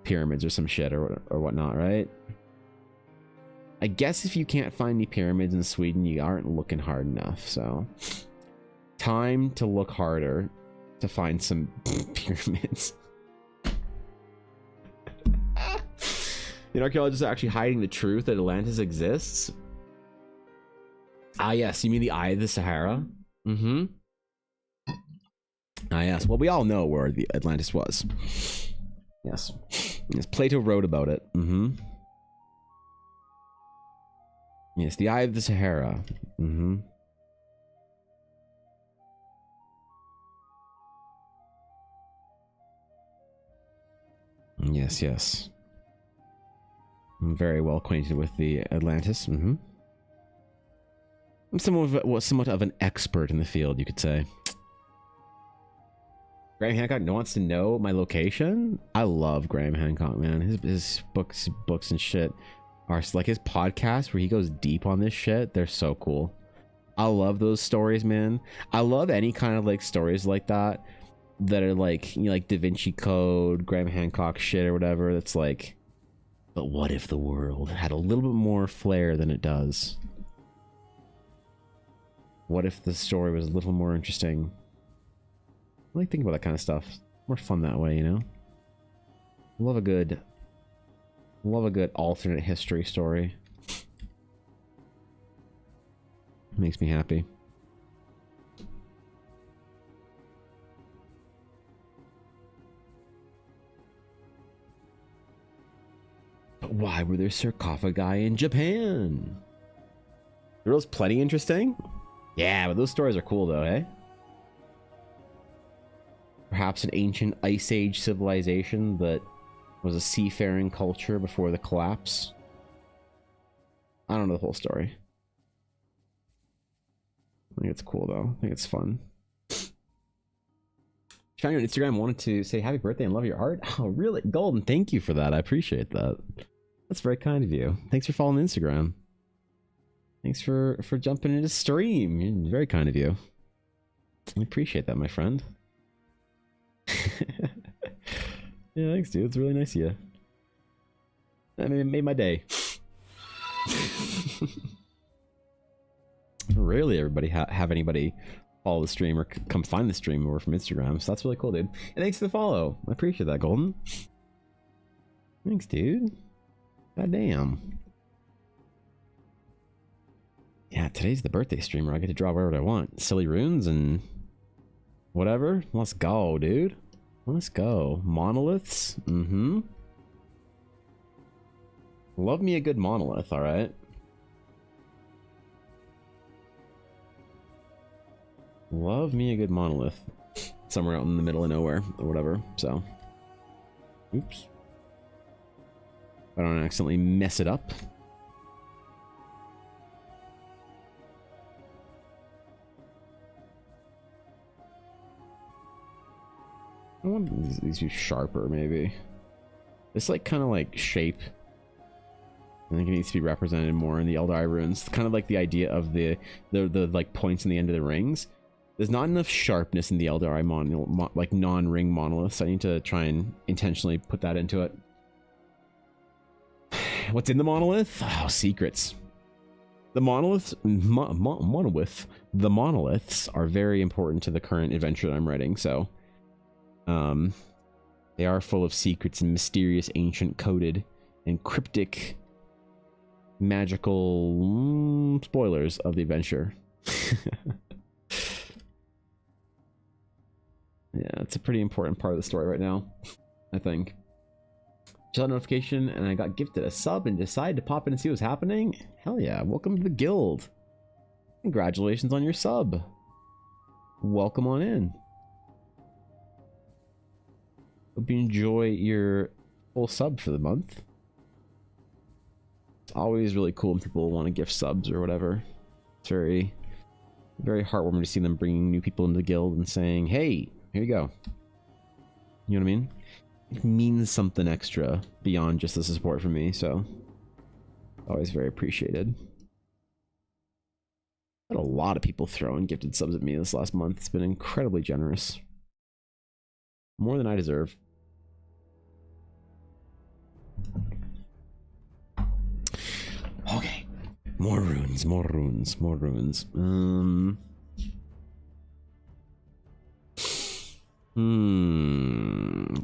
pyramids or some shit or whatnot, right? I guess if you can't find any pyramids in Sweden, you aren't looking hard enough, so... Time to look harder to find some pyramids. You know, archaeologists are actually hiding the truth that Atlantis exists. Ah, yes. You mean the Eye of the Sahara? Mm-hmm. Ah, yes. Well, we all know where the Atlantis was. Yes. Yes, Plato wrote about it. Mm-hmm. Yes, the Eye of the Sahara. Mm-hmm. Yes, yes. I'm very well acquainted with the Atlantis. Mm-hmm. I'm somewhat of an expert in the field, you could say. Graham Hancock wants to know my location? I love Graham Hancock, man. His books and shit are like his podcast where he goes deep on this shit. They're so cool. I love those stories, man. I love any kind of like stories like that are like, you know, like Da Vinci Code, Graham Hancock shit or whatever. That's like, but what if the world had a little bit more flair than it does? What if the story was a little more interesting? I like thinking about that kind of stuff. More fun that way, you know? Love a good alternate history story. Makes me happy. But why were there sarcophagi in Japan? The world's plenty interesting. Yeah, but those stories are cool though, eh? Perhaps an ancient Ice Age civilization that was a seafaring culture before the collapse. I don't know the whole story. I think it's cool though. I think it's fun. Found you on Instagram, wanted to say happy birthday and love your art. Oh, really? Golden, thank you for that. I appreciate that. That's very kind of you. Thanks for following Instagram. Thanks for jumping into stream. Very kind of you. I appreciate that, my friend. Yeah, thanks, dude. It's really nice of you. I mean, it made my day. Rarely everybody have anybody follow the stream or come find the stream over from Instagram, so that's really cool, dude. And thanks for the follow. I appreciate that, Golden. Thanks, dude. God damn. Yeah, today's the birthday stream where I get to draw wherever I want. Silly runes and Whatever. Let's go, dude. Let's go. Monoliths. Mm-hmm. Love me a good monolith, alright? Love me a good monolith. Somewhere out in the middle of nowhere, or whatever, so. Oops. I don't accidentally mess it up. I want these be sharper, maybe. This, like, kind of like shape. I think it needs to be represented more in the Eldari runes. Kind of like the idea of the like points in the end of the rings. There's not enough sharpness in the Eldari like non-ring monoliths. I need to try and intentionally put that into it. What's in the monolith? Oh, secrets. The monoliths, the monoliths are very important to the current adventure that I'm writing. So, they are full of secrets and mysterious, ancient, coded, and cryptic, magical spoilers of the adventure. Yeah, it's a pretty important part of the story right now, I think. Just got a notification and I got gifted a sub and decided to pop in and see what's happening. Hell yeah, welcome to the guild. Congratulations on your sub. Welcome on in. Hope you enjoy your full sub for the month. It's always really cool when people want to gift subs or whatever. It's very, very heartwarming to see them bringing new people into the guild and saying, hey, here you go. You know what I mean? It means something extra beyond just the support from me, so always very appreciated. Had a lot of people throwing gifted subs at me this last month. It's been incredibly generous. More than I deserve. Okay. More runes, more runes, more runes.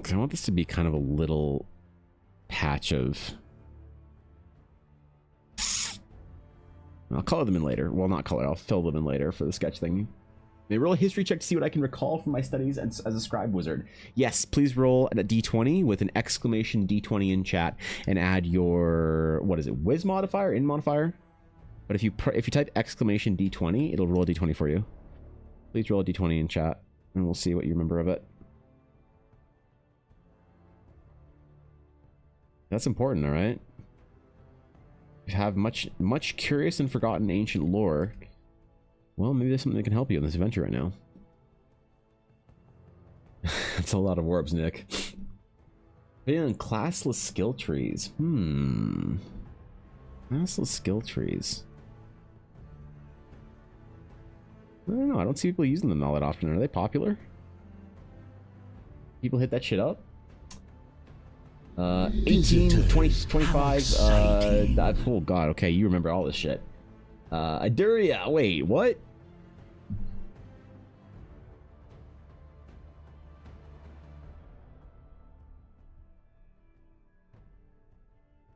I want this to be kind of a little patch of... I'll color them in later. Well, not color. I'll fill them in later for the sketch thing. May roll a history check to see what I can recall from my studies as a scribe wizard. Yes, please roll at a d20 with an exclamation d20 in chat and add your, what is it, whiz modifier, in modifier? But if you type exclamation d20, it'll roll a d20 for you. Please roll a d20 in chat and we'll see what you remember of it. That's important, all right? You have much curious and forgotten ancient lore. Well, maybe there's something that can help you in this adventure right now. That's a lot of orbs, Nick. Yeah, classless skill trees. Classless skill trees. I don't know. I don't see people using them all that often. Are they popular? People hit that shit up? 18, 20, 25. Oh god, okay, you remember all this shit. Aduria, wait, what?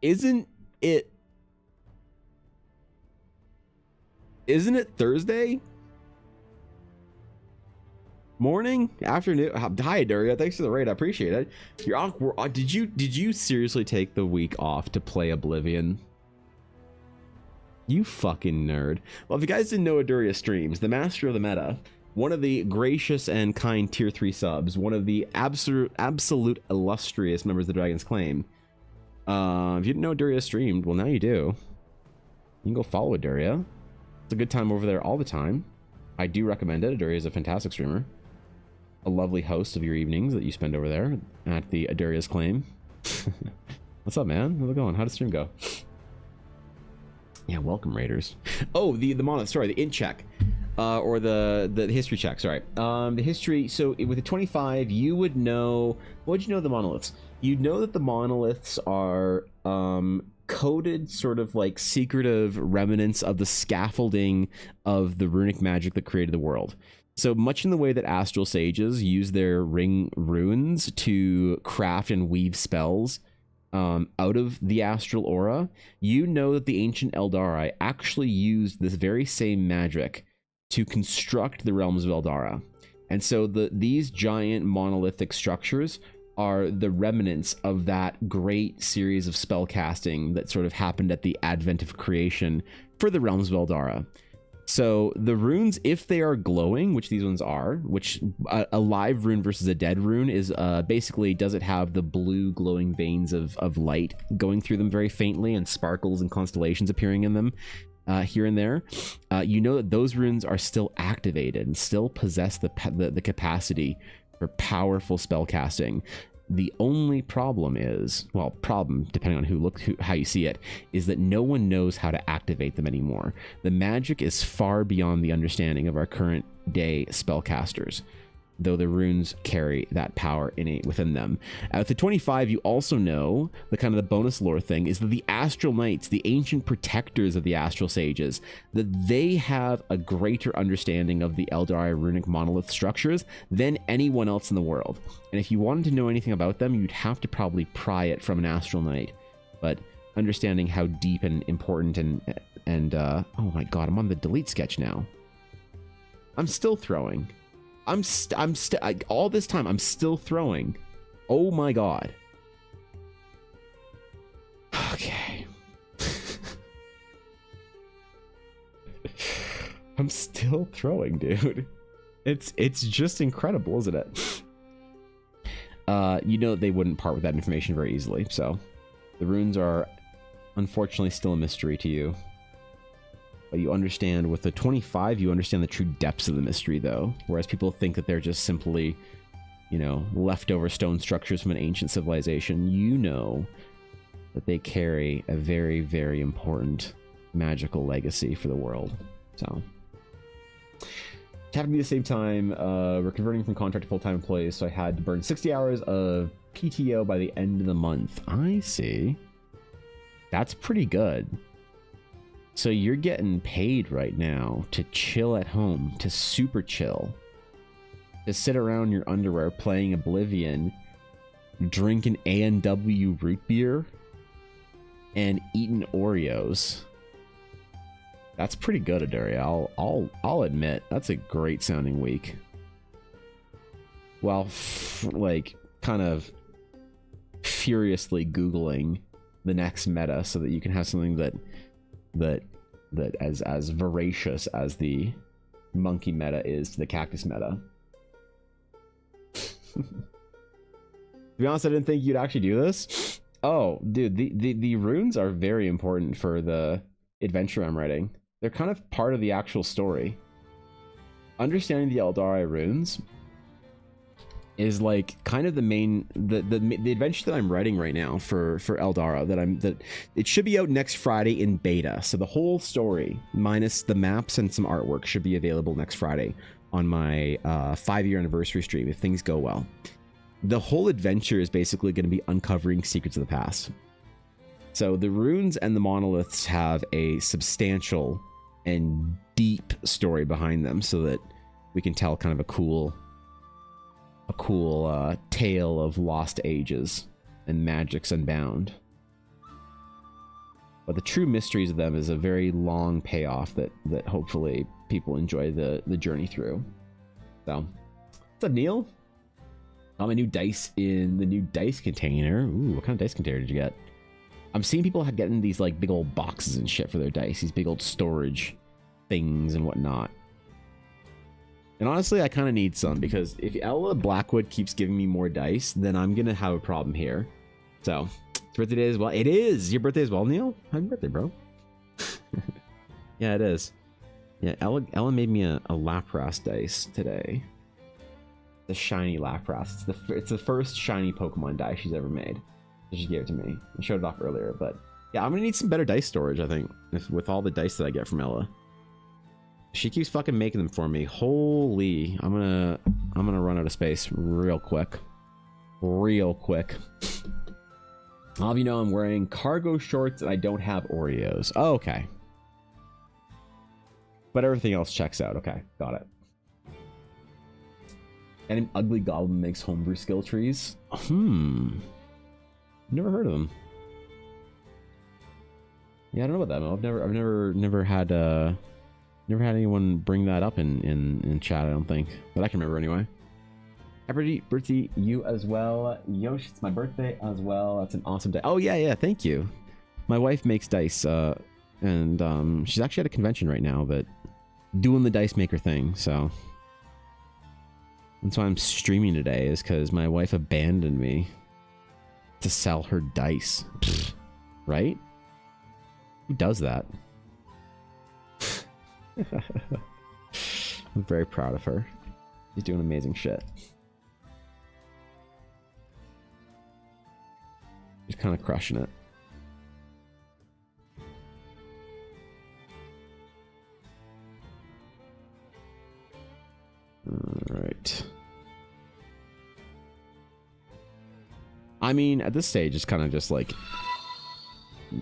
Isn't it Thursday? Morning? Afternoon? Hi, Daria. Thanks for the raid. I appreciate it. You're off. Did you seriously take the week off to play Oblivion? You fucking nerd. Well, if you guys didn't know Aduria streams, the master of the meta, one of the gracious and kind tier 3 subs, one of the absolute illustrious members of the Dragon's Claim. If you didn't know Aduria streamed, well, now you do. You can go follow Aduria. It's a good time over there all the time. I do recommend it. Aduria is a fantastic streamer. A lovely host of your evenings that you spend over there at the Aduria's Claim. What's up, man? How's it going? How did the stream go? Yeah, welcome, Raiders. Oh, the monolith. Sorry, the int check. Or the history check, sorry. The history, so with the 25, you would know... What would you know of the monoliths? You'd know that the monoliths are coded sort of like secretive remnants of the scaffolding of the runic magic that created the world. So much in the way that astral sages use their ring runes to craft and weave spells out of the astral aura, you know that the ancient Eldari actually used this very same magic to construct the realms of Eldara. And so these giant monolithic structures are the remnants of that great series of spell casting that sort of happened at the advent of creation for the realms of Eldara. So the runes, if they are glowing, which these ones are, which a live rune versus a dead rune is basically, does it have the blue glowing veins of light going through them very faintly and sparkles and constellations appearing in them here and there? You know that those runes are still activated and still possess the capacity for powerful spell casting. The only problem is, well, problem depending on how you see it, is that no one knows how to activate them anymore. The magic is far beyond the understanding of our current day spellcasters, though the runes carry that power innate within them. At the 25, you also know the kind of the bonus lore thing is that the Astral Knights, the ancient protectors of the Astral Sages, that they have a greater understanding of the Eldari runic monolith structures than anyone else in the world. And if you wanted to know anything about them, you'd have to probably pry it from an Astral Knight. But understanding how deep and important and oh my god, I'm on the delete sketch now. I'm still throwing. All this time, I'm still throwing. Oh my god. Okay. I'm still throwing, dude. It's just incredible, isn't it? You know they wouldn't part with that information very easily, so the runes are unfortunately still a mystery to you. But you understand, with the 25, you understand the true depths of the mystery, though. Whereas people think that they're just simply, you know, leftover stone structures from an ancient civilization. You know that they carry a very, very important magical legacy for the world. So, it happened to be the same time, we're converting from contract to full-time employees, so I had to burn 60 hours of PTO by the end of the month. I see. That's pretty good. So you're getting paid right now to chill at home, to super chill, to sit around your underwear playing Oblivion, drinking A&W root beer, and eating Oreos. That's pretty good, Adaria. I'll admit that's a great sounding week. While like kind of furiously Googling the next meta so that you can have something that as voracious as the monkey meta is to the cactus meta. To be honest, I didn't think you'd actually do this. Oh, dude, the runes are very important for the adventure I'm writing. They're kind of part of the actual story. Understanding the Eldari runes is like kind of the main the adventure that I'm writing right now for Eldara that it should be out next Friday in beta. So the whole story minus the maps and some artwork should be available next Friday on my 5-year anniversary stream if things go well. The whole adventure is basically going to be uncovering secrets of the past. So the runes and the monoliths have a substantial and deep story behind them so that we can tell kind of a cool tale of lost ages and magics unbound. But the true mysteries of them is a very long payoff that hopefully people enjoy the journey through. So, what's up, Neil? Got my new dice in the new dice container. Ooh, what kind of dice container did you get? I'm seeing people getting these like big old boxes and shit for their dice, these big old storage things and whatnot. And honestly, I kind of need some, because if Ella Blackwood keeps giving me more dice, then I'm going to have a problem here. So, it's birthday day as well. It is! Your birthday as well, Neil? Happy birthday, bro. Yeah, it is. Yeah, Ella made me a Lapras dice today. The shiny Lapras. It's the first shiny Pokemon dice she's ever made. So she gave it to me. I showed it off earlier, but yeah, I'm going to need some better dice storage, I think, with all the dice that I get from Ella. She keeps fucking making them for me. Holy, I'm gonna run out of space real quick. Real quick. All of you know I'm wearing cargo shorts and I don't have Oreos. Oh, okay. But everything else checks out. Okay, got it. And an ugly goblin makes homebrew skill trees. Never heard of them. Yeah, I don't know about that. I've never had Never had anyone bring that up in chat, I don't think. But I can remember anyway. Happy birthday, you as well. Yosh, it's my birthday as well. That's an awesome day. Oh, yeah, thank you. My wife makes dice, and she's actually at a convention right now, but doing the dice maker thing, so. That's why I'm streaming today, is because my wife abandoned me to sell her dice. Pfft, right? Who does that? I'm very proud of her. She's doing amazing shit. She's kind of crushing it. Alright. I mean, at this stage, it's kind of just like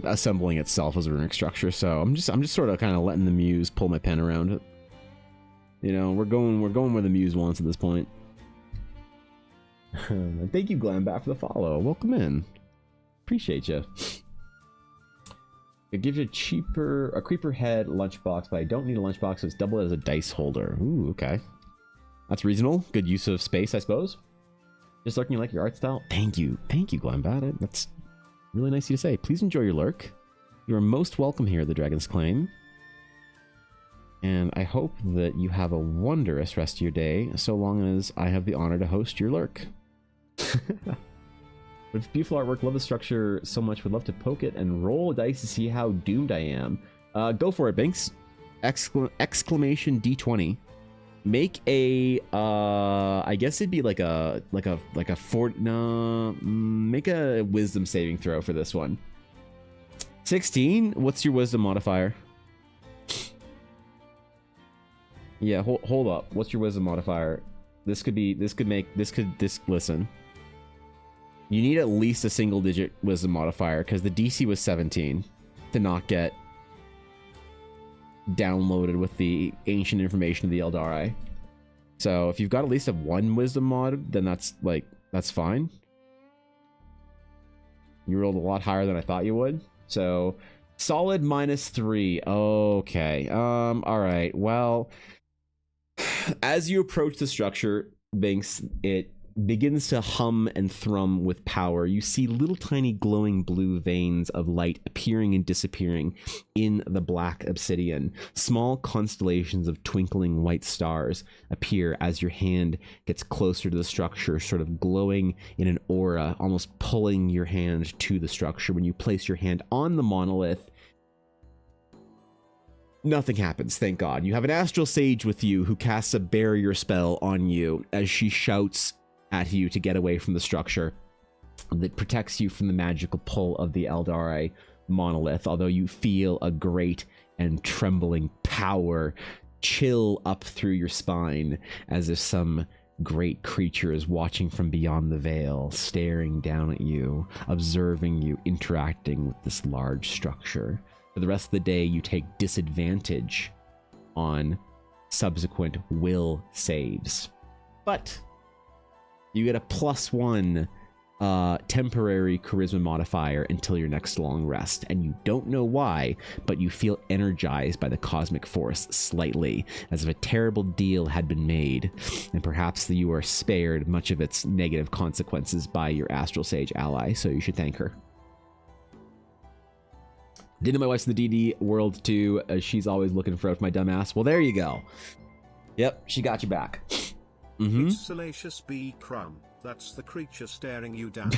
assembling itself as a runic structure, so I'm just sort of kind of letting the muse pull my pen around it. You know, we're going where the muse wants at this point. Thank you, Glambat, for the follow. Welcome in. Appreciate you. It gives you a creeper head lunchbox, but I don't need a lunchbox, so it's double as a dice holder. Ooh, okay. That's reasonable. Good use of space, I suppose. Just lurking, you like your art style? Thank you, Glambat. That's really nice of you to say. Please enjoy your lurk. You are most welcome here at the Dragon's Claim. And I hope that you have a wondrous rest of your day, so long as I have the honor to host your lurk. With beautiful artwork, love the structure so much, would love to poke it and roll a dice to see how doomed I am. Go for it, Binks. Exclamation D20. Make a I guess it'd be like a make a wisdom saving throw for this one. 16. What's your wisdom modifier? Yeah, hold up. What's your wisdom modifier? Listen. You need at least a single digit wisdom modifier because the DC was 17 to not get downloaded with the ancient information of the Eldari. So if you've got at least a 1 wisdom mod, then that's fine. You rolled a lot higher than I thought you would. So solid -3. Okay. All right. Well, as you approach the structure, Binks, it begins to hum and thrum with power. You see little tiny glowing blue veins of light appearing and disappearing in the black obsidian. Small constellations of twinkling white stars appear as your hand gets closer to the structure, sort of glowing in an aura, almost pulling your hand to the structure. When you place your hand on the monolith, nothing happens, thank God. You have an astral sage with you who casts a barrier spell on you as she shouts at you to get away from the structure that protects you from the magical pull of the Eldari monolith, although you feel a great and trembling power chill up through your spine as if some great creature is watching from beyond the veil, staring down at you, observing you interacting with this large structure. For the rest of the day, you take disadvantage on subsequent will saves. But you get a +1 temporary charisma modifier until your next long rest, and you don't know why, but you feel energized by the cosmic force slightly, as if a terrible deal had been made, and perhaps you are spared much of its negative consequences by your astral sage ally, so you should thank her. Didn't know my wife's in the D&D world too, as she's always looking for my dumb ass. Well, there you go. Yep, she got you back. It's Salacious B. Crumb. That's the creature staring you down.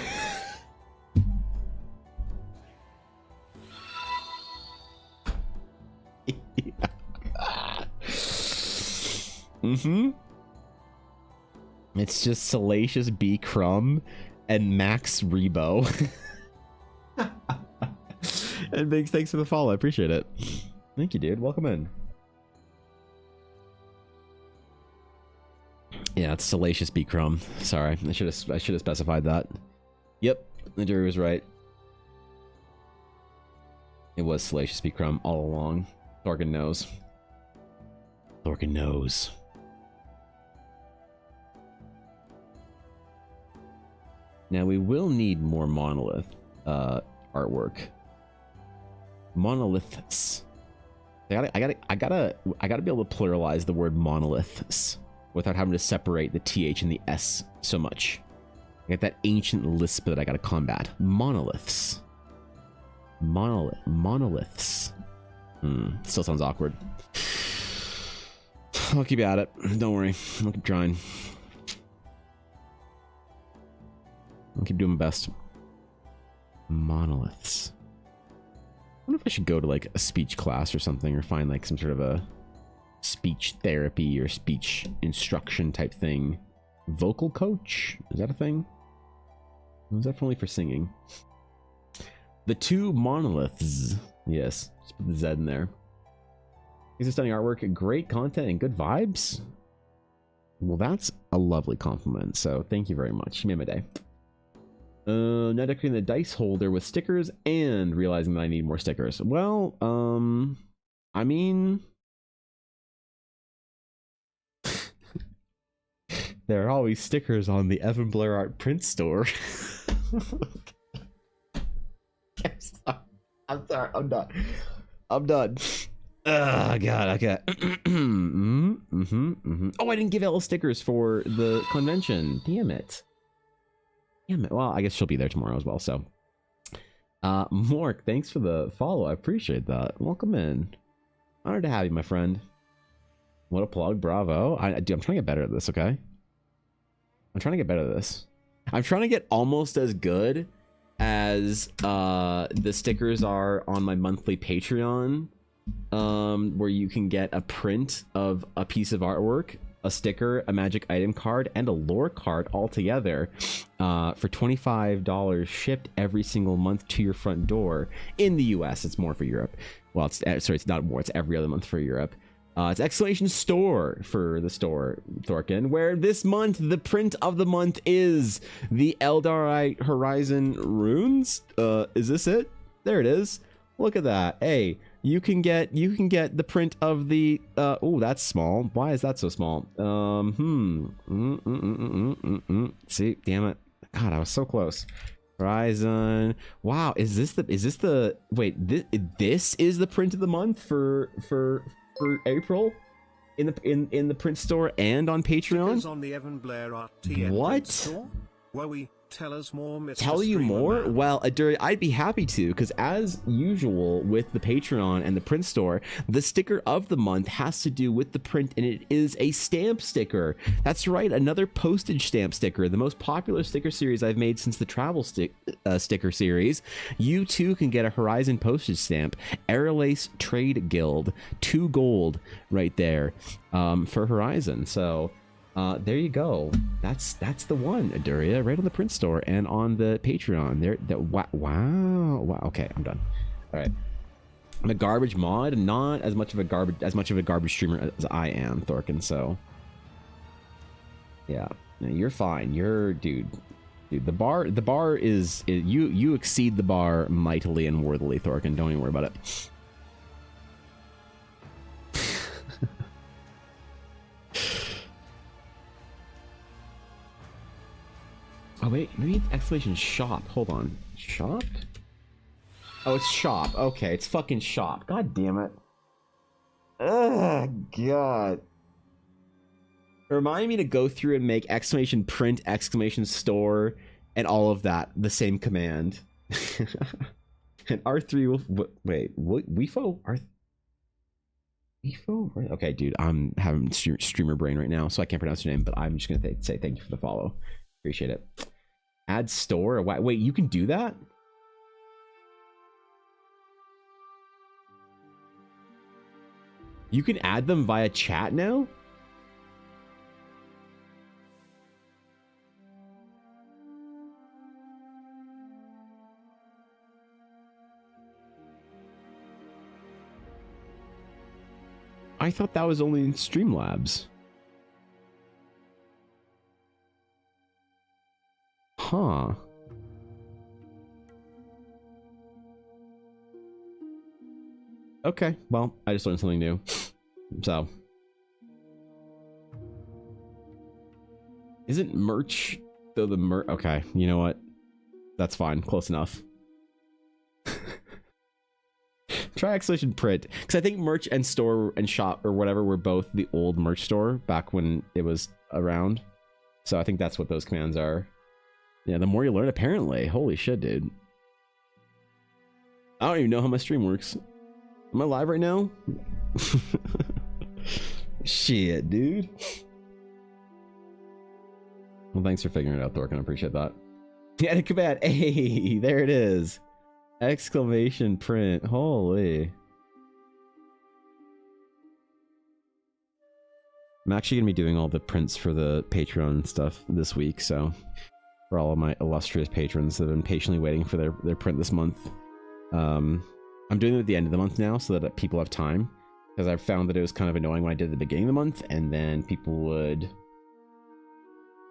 It's just Salacious B. Crumb and Max Rebo. And Biggs, thanks for the follow. I appreciate it. Thank you, dude. Welcome in. Yeah, it's Salacious B. Crumb. Sorry, I should have specified that. Yep, the jury was right. It was Salacious B. Crumb all along. Thorgan knows. Thorgan knows. Now we will need more monolith artwork. Monoliths. I gotta be able to pluralize the word monoliths without having to separate the th and the s so much. I got that ancient lisp that I gotta combat. Monoliths. Monoliths. Still sounds awkward. I'll keep at it. Don't worry. I'll keep trying. I'll keep doing my best. Monoliths. I wonder if I should go to like a speech class or something, or find like some sort of a speech therapy or speech instruction type thing. Vocal coach? Is that a thing? Or is that only for singing? The two monoliths. Yes, just put the Z in there. These are stunning artwork, great content, and good vibes. Well, that's a lovely compliment, so thank you very much. You made my day. Now decorating the dice holder with stickers and realizing that I need more stickers. Well, I mean... there are always stickers on the Evan Blair Art print store. I'm sorry. I'm done. Oh god, okay. Oh, I didn't give Elle stickers for the convention. Damn it. Well, I guess she'll be there tomorrow as well, so. Mork, thanks for the follow. I appreciate that. Welcome in. Honored to have you, my friend. What a plug. Bravo. I'm trying to get better at this, okay? I'm trying to get better at this. I'm trying to get almost as good as the stickers are on my monthly Patreon, where you can get a print of a piece of artwork, a sticker, a magic item card, and a lore card all together for $25 shipped every single month to your front door. In the US, it's more for Europe. Well, it's not more, it's every other month for Europe. It's exclamation store for the store, Thorkin, where this month the print of the month is the Eldari Horizon runes. Is this it? There it is. Look at that. Hey, you can get the print of the oh, that's small. Why is that so small? See, damn it. God, I was so close. Horizon. Wow, is this the wait, this is the print of the month for April in the print store and on Patreon? On the Evan Blair Art TN what? Store? Where we tell us more, Mr. Tell you more? Man. Well, Aduri, I'd be happy to, because as usual with the Patreon and the print store, the sticker of the month has to do with the print, and it is a stamp sticker. That's right, another postage stamp sticker, the most popular sticker series I've made since the travel sticker series. You too can get a Horizon postage stamp, Aerolace Trade Guild, 2 gold right there for Horizon. So there you go. That's the one, Aduria, right on the print store and on the Patreon. Wow. Okay, I'm done. All right. I'm a garbage mod, not as much of a garbage streamer as I am, Thorkin. So yeah, no, you're fine. Dude. The bar is you exceed the bar mightily and worthily, Thorkin. Don't even worry about it. Oh wait, maybe it's exclamation shop. Hold on. Shop? Oh, it's shop. Okay, it's fucking shop. God damn it. Ugh, God. Remind me to go through and make exclamation print, exclamation store, and all of that the same command. And R3 will... Wait, what? Weefo? Weefo? Okay, dude, I'm having streamer brain right now, so I can't pronounce your name, but I'm just going to say thank you for the follow. Appreciate it. Add store. Wait, you can do that? You can add them via chat now? I thought that was only in Streamlabs. Huh. Okay, well, I just learned something new. So. Isn't merch though the merch? Okay, you know what? That's fine. Close enough. Try Exclamation Print. Because I think merch and store and shop or whatever were both the old merch store back when it was around. So I think that's what those commands are. Yeah, the more you learn, apparently. Holy shit, dude. I don't even know how my stream works. Am I live right now? Shit, dude. Well, thanks for figuring it out, Thorkin. I appreciate that. Yeah, the command. Hey, there it is. Exclamation print. Holy. I'm actually going to be doing all the prints for the Patreon stuff this week, so for all of my illustrious patrons that have been patiently waiting for their print this month. I'm doing it at the end of the month now so that people have time, because I've found that it was kind of annoying when I did it at the beginning of the month, and then people would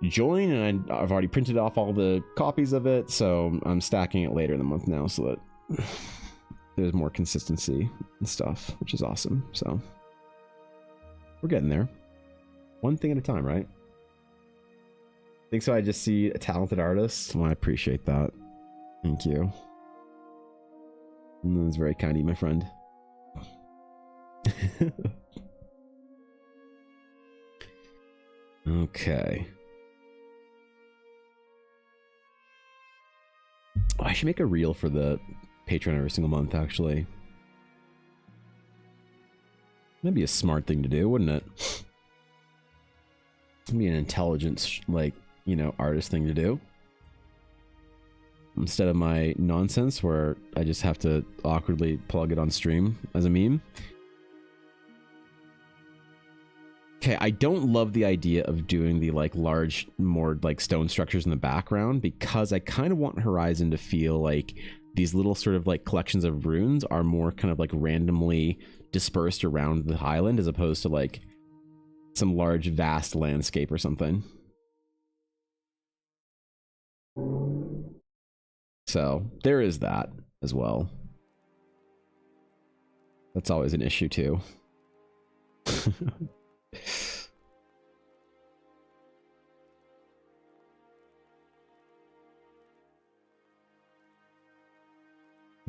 join, and I've already printed off all the copies of it, so I'm stacking it later in the month now so that there's more consistency and stuff, which is awesome. So we're getting there. One thing at a time, right? Think so. I just see a talented artist. Well, I appreciate that. Thank you. That's very kind of you, my friend. Okay. Oh, I should make a reel for the Patreon every single month, actually. That'd be a smart thing to do, wouldn't it? It'd be an intelligent, like, you know, artist thing to do. Instead of my nonsense where I just have to awkwardly plug it on stream as a meme. Okay, I don't love the idea of doing the like large, more like stone structures in the background, because I kind of want Horizon to feel like these little sort of like collections of runes are more kind of like randomly dispersed around the highland as opposed to like some large vast landscape or something. So there is that as well. That's always an issue too.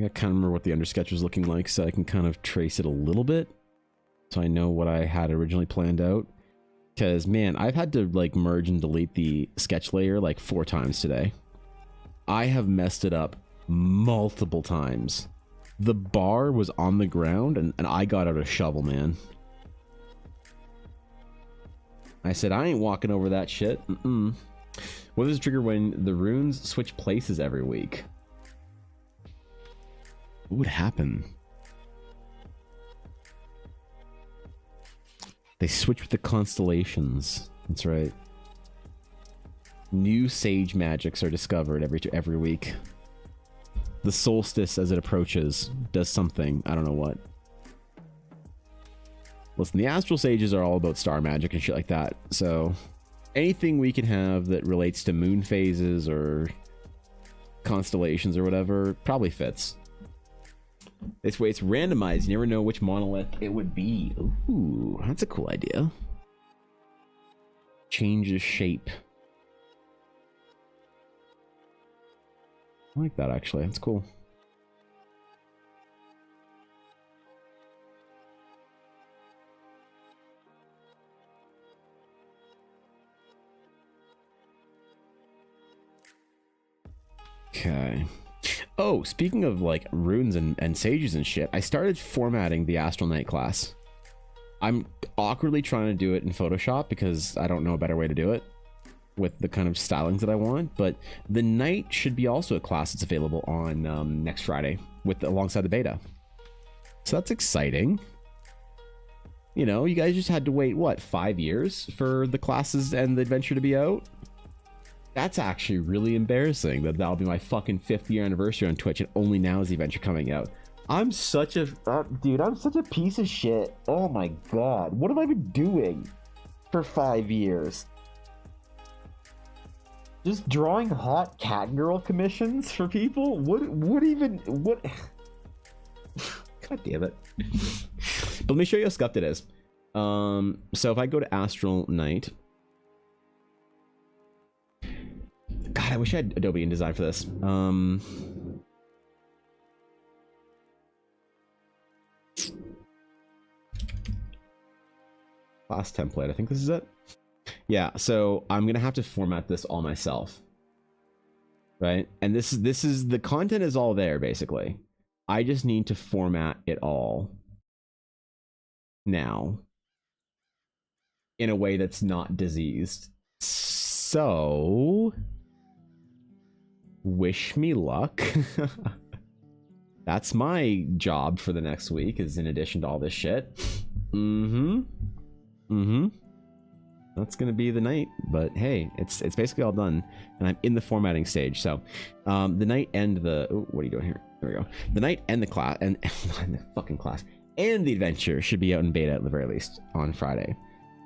I kind of remember what the undersketch was looking like, so I can kind of trace it a little bit, so I know what I had originally planned out. Because man, I've had to like merge and delete the sketch layer like 4 times today. I have messed it up multiple times. The bar was on the ground and I got out a shovel, man. I said, I ain't walking over that shit. What does it trigger when the runes switch places every week? What would happen? They switch with the constellations. That's right. New sage magics are discovered every week. The solstice, as it approaches, does something. I don't know what. Listen, the astral sages are all about star magic and shit like that. So anything we can have that relates to moon phases or constellations or whatever probably fits. This way it's randomized. You never know which monolith it would be. Ooh, that's a cool idea. Changes shape. I like that, actually. That's cool. Okay. Oh, speaking of like runes and sages and shit, I started formatting the Astral Knight class. I'm awkwardly trying to do it in Photoshop because I don't know a better way to do it with the kind of stylings that I want, but the Knight should be also a class that's available on next Friday alongside the beta. So that's exciting. You know, you guys just had to wait, what, 5 years for the classes and the adventure to be out? That's actually really embarrassing that that'll be my fucking 5th year anniversary on Twitch, and only now is the adventure coming out. I'm such a... dude, I'm such a piece of shit. Oh my god. What have I been doing for 5 years? Just drawing hot cat girl commissions for people? What God damn it. But let me show you how scuffed it is. So if I go to Astral Knight... God, I wish I had Adobe InDesign for this. Class template. I think this is it. Yeah, so I'm gonna have to format this all myself. Right? And this is the content is all there basically. I just need to format it all now in a way that's not diseased. So wish me luck. That's my job for the next week, is in addition to all this shit. That's gonna be the night, but hey, it's basically all done, and I'm in the formatting stage. So, the night and the what are you doing here? There we go. The night and the class and the fucking class and the adventure should be out in beta at the very least on Friday.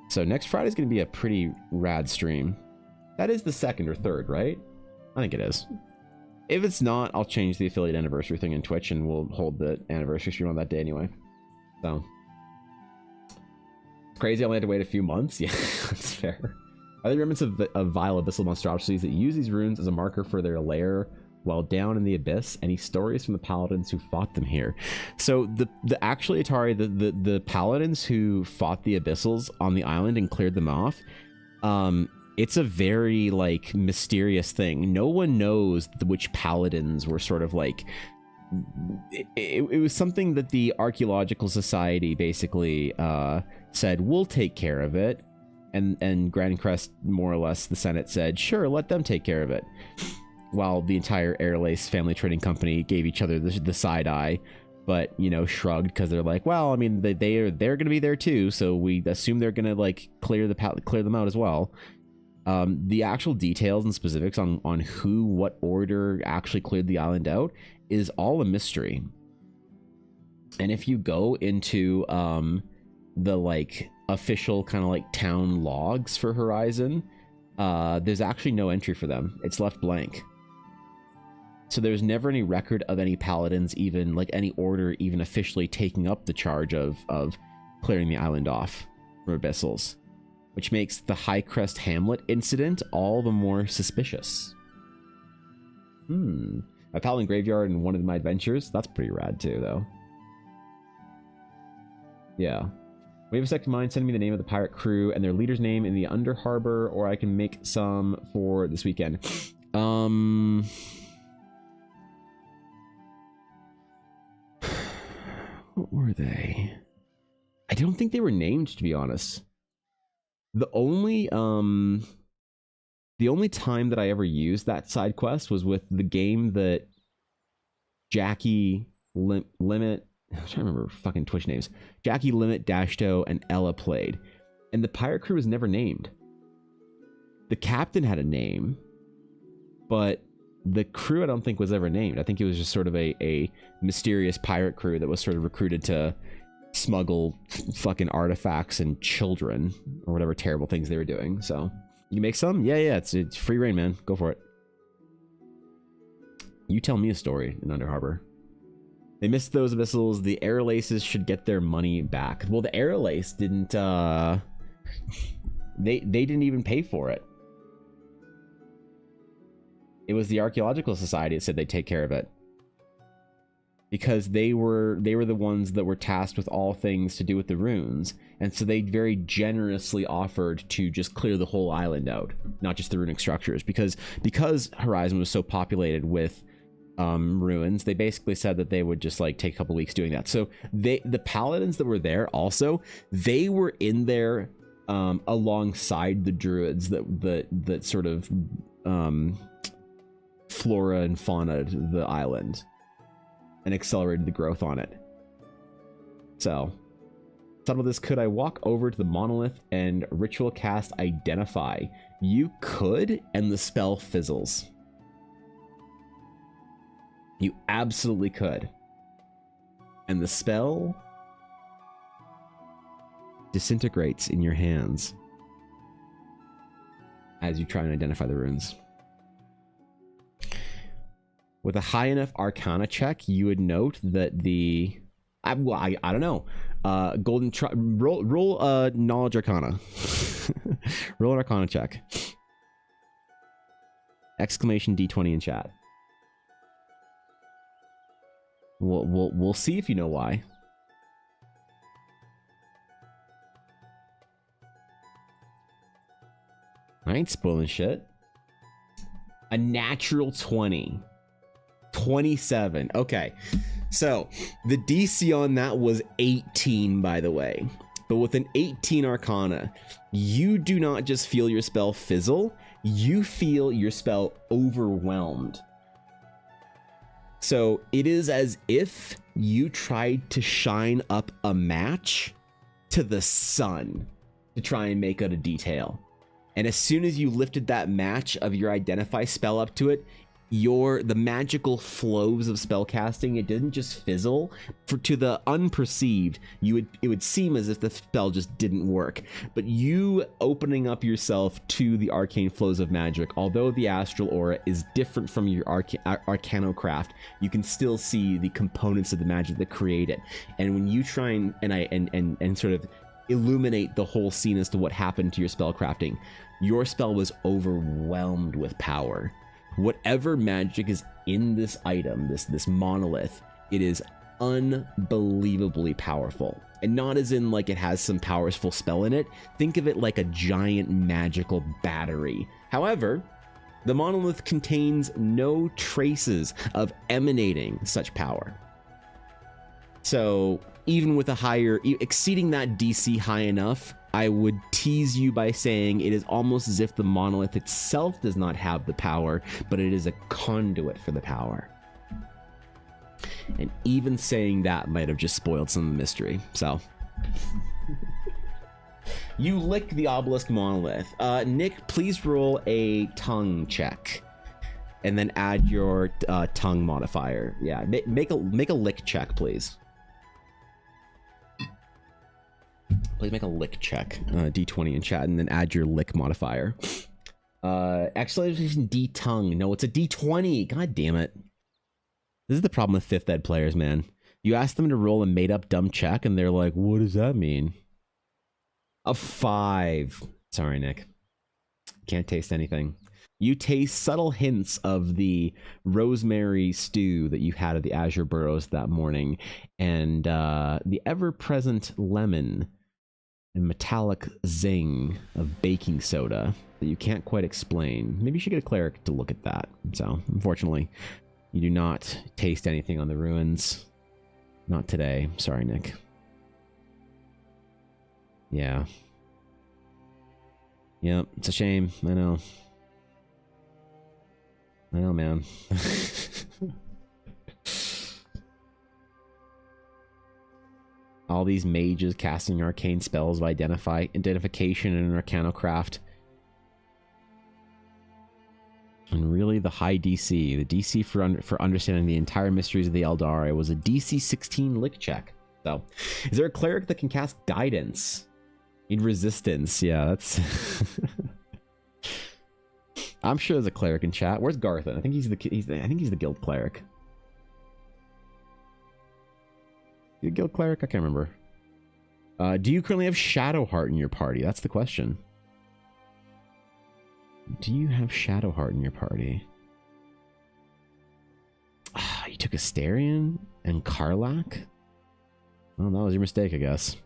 So next Friday is gonna be a pretty rad stream. That is the 2nd or 3rd, right? I think it is. If it's not, I'll change the affiliate anniversary thing in Twitch, and we'll hold the anniversary stream on that day anyway. So. Crazy, I only had to wait a few months. Yeah, that's fair. Are there remnants of vile abyssal monstrosities that use these runes as a marker for their lair while down in the abyss? Any stories from the paladins who fought them here? So the actually Atari, the paladins who fought the abyssals on the island and cleared them off, it's a very like mysterious thing. No one knows which paladins were sort of like. It was something that the Archaeological Society basically said, we'll take care of it, and Grand Crest, more or less, the Senate said, sure, let them take care of it, while the entire Airlace family trading company gave each other the side eye, but you know, shrugged, because they're like, well, I mean, they're gonna be there too, so we assume they're gonna like clear them out as well. The actual details and specifics on what order actually cleared the island out is all a mystery. And if you go into the like official kind of like town logs for Horizon, there's actually no entry for them. It's left blank. So there's never any record of any paladins, even like any order even officially taking up the charge of clearing the island off from abyssals, which makes the High Crest Hamlet incident all the more suspicious. A paladin graveyard in one of my adventures? That's pretty rad too, though. Yeah. We have a second mind. Send me the name of the pirate crew and their leader's name in the Under Harbor, or I can make some for this weekend. What were they? I don't think they were named, to be honest. The only time that I ever used that side quest was with the game that Jackie Limit, I'm trying to remember fucking Twitch names. Jackie, Limit, Dashto, and Ella played. And the pirate crew was never named. The captain had a name, but the crew I don't think was ever named. I think it was just sort of a mysterious pirate crew that was sort of recruited to smuggle fucking artifacts and children, or whatever terrible things they were doing. So, you make some? Yeah, it's free reign, man. Go for it. You tell me a story in Under Harbor. They missed those abyssals. The Airlaces should get their money back. Well, the Airlace didn't, they didn't even pay for it. It was the Archaeological Society that said they'd take care of it. Because they were the ones that were tasked with all things to do with the runes. And so they very generously offered to just clear the whole island out, not just the runic structures. Because Horizon was so populated with ruins, they basically said that they would just like take a couple weeks doing that. So the paladins that were there also, they were in there alongside the druids that sort of flora and fauna the island and accelerated the growth on it. So thought about this. Could I walk over to the monolith and ritual cast Identify? You could, and the spell fizzles. You absolutely could. And the spell disintegrates in your hands as you try and identify the runes. With a high enough Arcana check, you would note that the... I don't know. Roll a Knowledge Arcana. Roll an Arcana check. Exclamation D20 in chat. We'll see if you know why. I ain't spoiling shit. A natural 20. 27. Okay. So the DC on that was 18, by the way. But with an 18 Arcana, you do not just feel your spell fizzle, you feel your spell overwhelmed. So it is as if you tried to shine up a match to the sun to try and make out a detail. And as soon as you lifted that match of your identify spell up to it, the magical flows of spell casting, it didn't just fizzle. To the unperceived, it would seem as if the spell just didn't work. But you opening up yourself to the arcane flows of magic, although the astral aura is different from your arcanocraft, you can still see the components of the magic that create it. And when you try and sort of illuminate the whole scene as to what happened to your spell crafting, your spell was overwhelmed with power. Whatever magic is in this item, this monolith, it is unbelievably powerful. And not as in like it has some powerful spell in it. Think of it like a giant magical battery. However, the monolith contains no traces of emanating such power. So even with a higher, exceeding that DC high enough, I would tease you by saying it is almost as if the monolith itself does not have the power, but it is a conduit for the power. And even saying that might have just spoiled some of the mystery. So you lick the obelisk monolith. Nick, please roll a tongue check, and then add your tongue modifier. Yeah, make a lick check, please. Please make a lick check, D20 in chat, and then add your lick modifier. Exclamation D tongue. No, it's a D20. God damn it. This is the problem with 5th ed players, man. You ask them to roll a made up dumb check, and they're like, what does that mean? A 5. Sorry, Nick. Can't taste anything. You taste subtle hints of the rosemary stew that you had at the Azure Burrows that morning, and the ever-present lemon and metallic zing of baking soda that you can't quite explain. Maybe you should get a cleric to look at that. So, unfortunately, you do not taste anything on the ruins. Not today. Sorry, Nick. Yeah. Yep, it's a shame. I know. I know, man. All these mages casting arcane spells of identification in an arcanocraft. And really the high DC. The DC for understanding the entire mysteries of the Eldari was a DC 16 lick check. So, is there a cleric that can cast guidance? Need resistance. Yeah, that's... I'm sure there's a cleric in chat. Where's Garthan? I think he's the guild cleric. You a guild cleric? I can't remember. Do you currently have Shadowheart in your party? That's the question. Do you have Shadowheart in your party? Ah, you took Asterion and Karlach? Well, that was your mistake, I guess.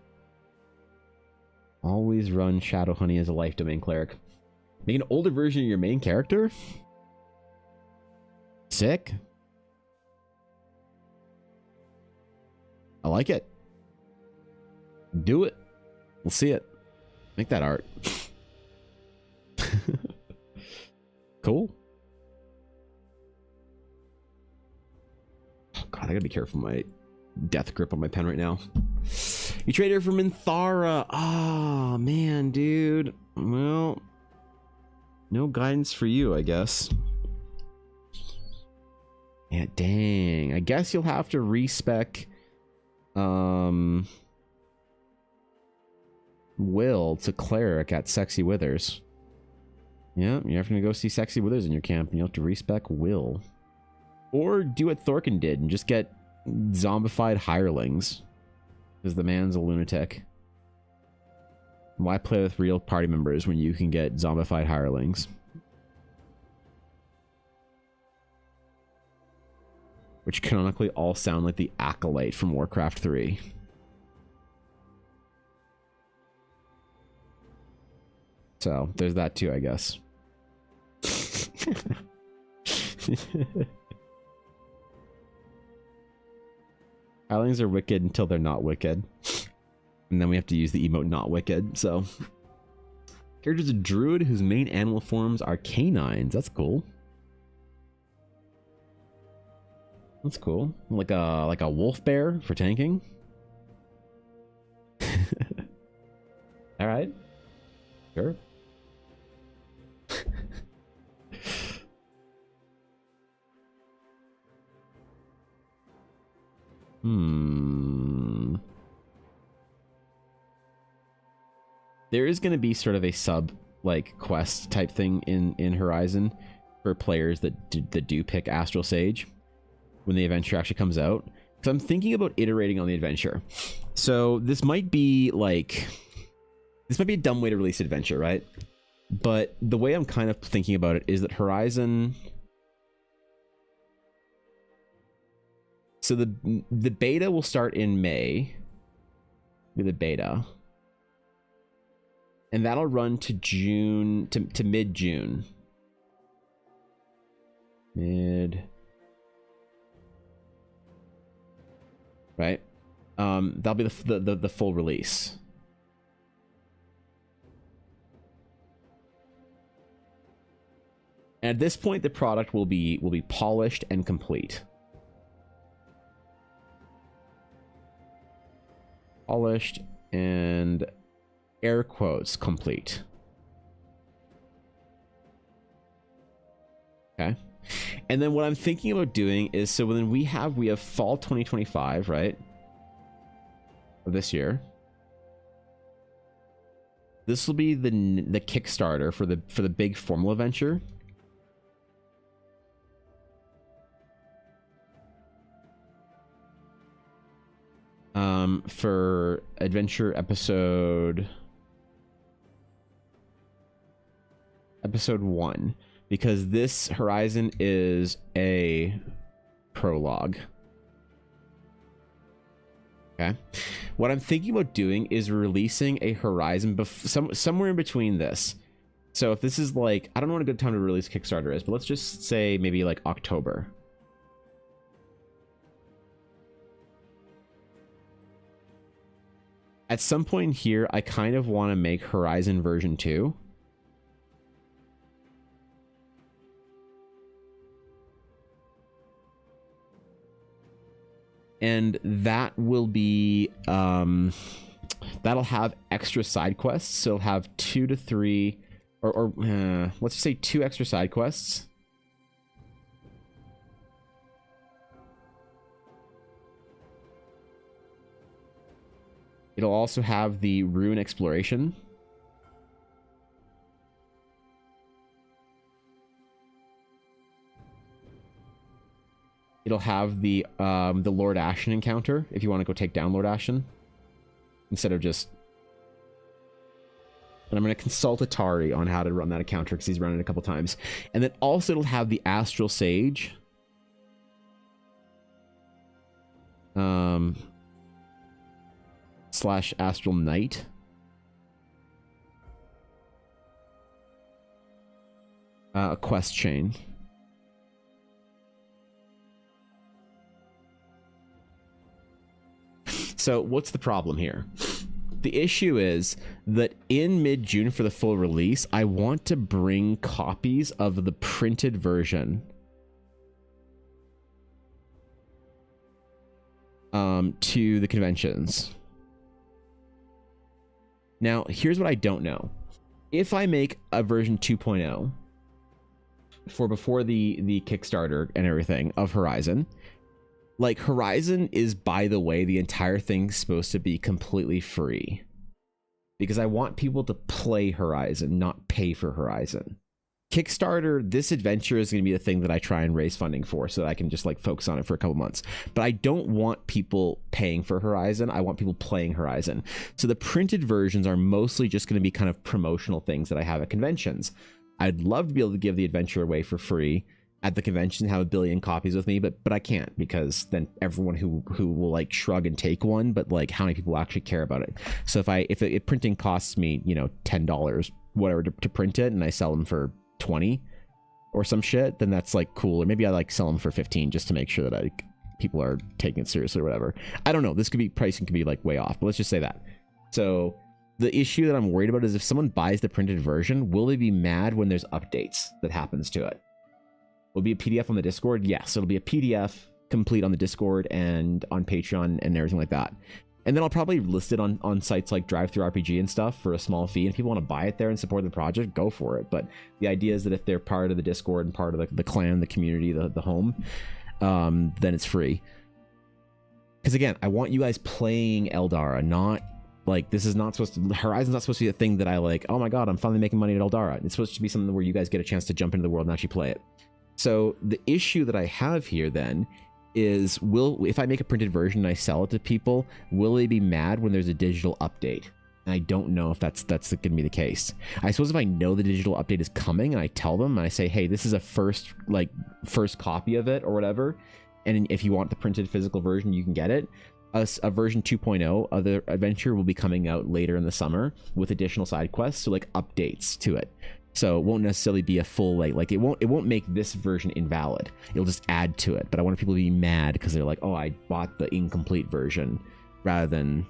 Always run Shadow Honey as a life domain cleric. Make an older version of your main character? Sick. I like it. Do it. We'll see it. Make that art. Cool. Oh god, I gotta be careful with my death grip on my pen right now. You traded for Minthara. Ah, oh, man, dude. Well, no guidance for you, I guess. Yeah, dang. I guess you'll have to respec Will to cleric at Sexy Withers. Yeah, you're having to go see Sexy Withers in your camp, and you have to respec Will. Or do what Thorkin did and just get zombified hirelings. Because the man's a lunatic. Why play with real party members when you can get zombified hirelings? Which canonically all sound like the Acolyte from Warcraft 3. So there's that too, I guess. Halflings are wicked until they're not wicked. And then we have to use the emote not wicked. So character's a druid whose main animal forms are canines. That's cool. That's cool. Like a wolf bear for tanking. All right. Sure. There is going to be sort of a sub like quest type thing in Horizon for players that do pick Astral Sage when the adventure actually comes out. So I'm thinking about iterating on the adventure. So this might be a dumb way to release adventure, right? But the way I'm kind of thinking about it is that Horizon. So the beta will start in May. With the beta. And that'll run to June, to mid-June. Right? That'll be the full release. And at this point, the product will be polished and complete. Polished and air quotes complete. Okay. And then what I'm thinking about doing is, so then we have fall 2025, right? Of this year. This will be the Kickstarter for the big formal adventure. For adventure episode 1, because this Horizon is a prologue. Okay. What I'm thinking about doing is releasing a Horizon somewhere in between this. So if this is like, I don't know what a good time to release Kickstarter is, but let's just say maybe like October. At some point here, I kind of want to make Horizon version 2. And that will be, that'll have extra side quests. So it'll have 2 to 3, or let's just say 2 extra side quests. It'll also have the Ruin Exploration. It'll have the Lord Ashen encounter, if you want to go take down Lord Ashen. Instead of just... And I'm going to consult Atari on how to run that encounter, because he's run it a couple times. And then also it'll have the Astral Sage. Slash Astral Knight. Quest chain. So what's the problem here? The issue is that in mid-June for the full release, I want to bring copies of the printed version to the conventions. Now, here's what I don't know. If I make a version 2.0 for before the Kickstarter and everything of Horizon, like Horizon is, by the way, the entire thing's supposed to be completely free. Because I want people to play Horizon, not pay for Horizon. Kickstarter, this adventure is going to be the thing that I try and raise funding for so that I can just like focus on it for a couple months. But I don't want people paying for Horizon. I want people playing Horizon. So the printed versions are mostly just going to be kind of promotional things that I have at conventions. I'd love to be able to give the adventure away for free at the convention have a billion copies with me, but I can't, because then everyone who will like shrug and take one, but like how many people actually care about it? So if printing costs me, you know, $10 whatever to print it, and I sell them for 20 or some shit, then that's like cool. Or maybe I like sell them for 15 just to make sure that people are taking it seriously or whatever. I don't know. This could be, pricing could be like way off, but let's just say that. So the issue that I'm worried about is if someone buys the printed version, will they be mad when there's updates that happens to it? Will it be a PDF on the Discord? Yes, it'll be a PDF complete on the Discord and on Patreon and everything like that. And then I'll probably list it on sites like Drive-Thru RPG and stuff for a small fee. And if people want to buy it there and support the project, go for it. But the idea is that if they're part of the Discord and part of the clan, the community, the home, then it's free. Because again, I want you guys playing Eldara, not like, this is not supposed to, Horizon's not supposed to be a thing that I like, oh my god, I'm finally making money at Eldara. It's supposed to be something where you guys get a chance to jump into the world and actually play it. So the issue that I have here then is, if I make a printed version and I sell it to people, will they be mad when there's a digital update? And I don't know if that's going to be the case. I suppose if I know the digital update is coming and I tell them and I say, hey, this is a first copy of it or whatever, and if you want the printed physical version, you can get it. A version 2.0 of the adventure will be coming out later in the summer with additional side quests, so like updates to it. So it won't necessarily be a full like it won't make this version invalid. It'll just add to it. But I want people to be mad because they're like, oh, I bought the incomplete version rather than,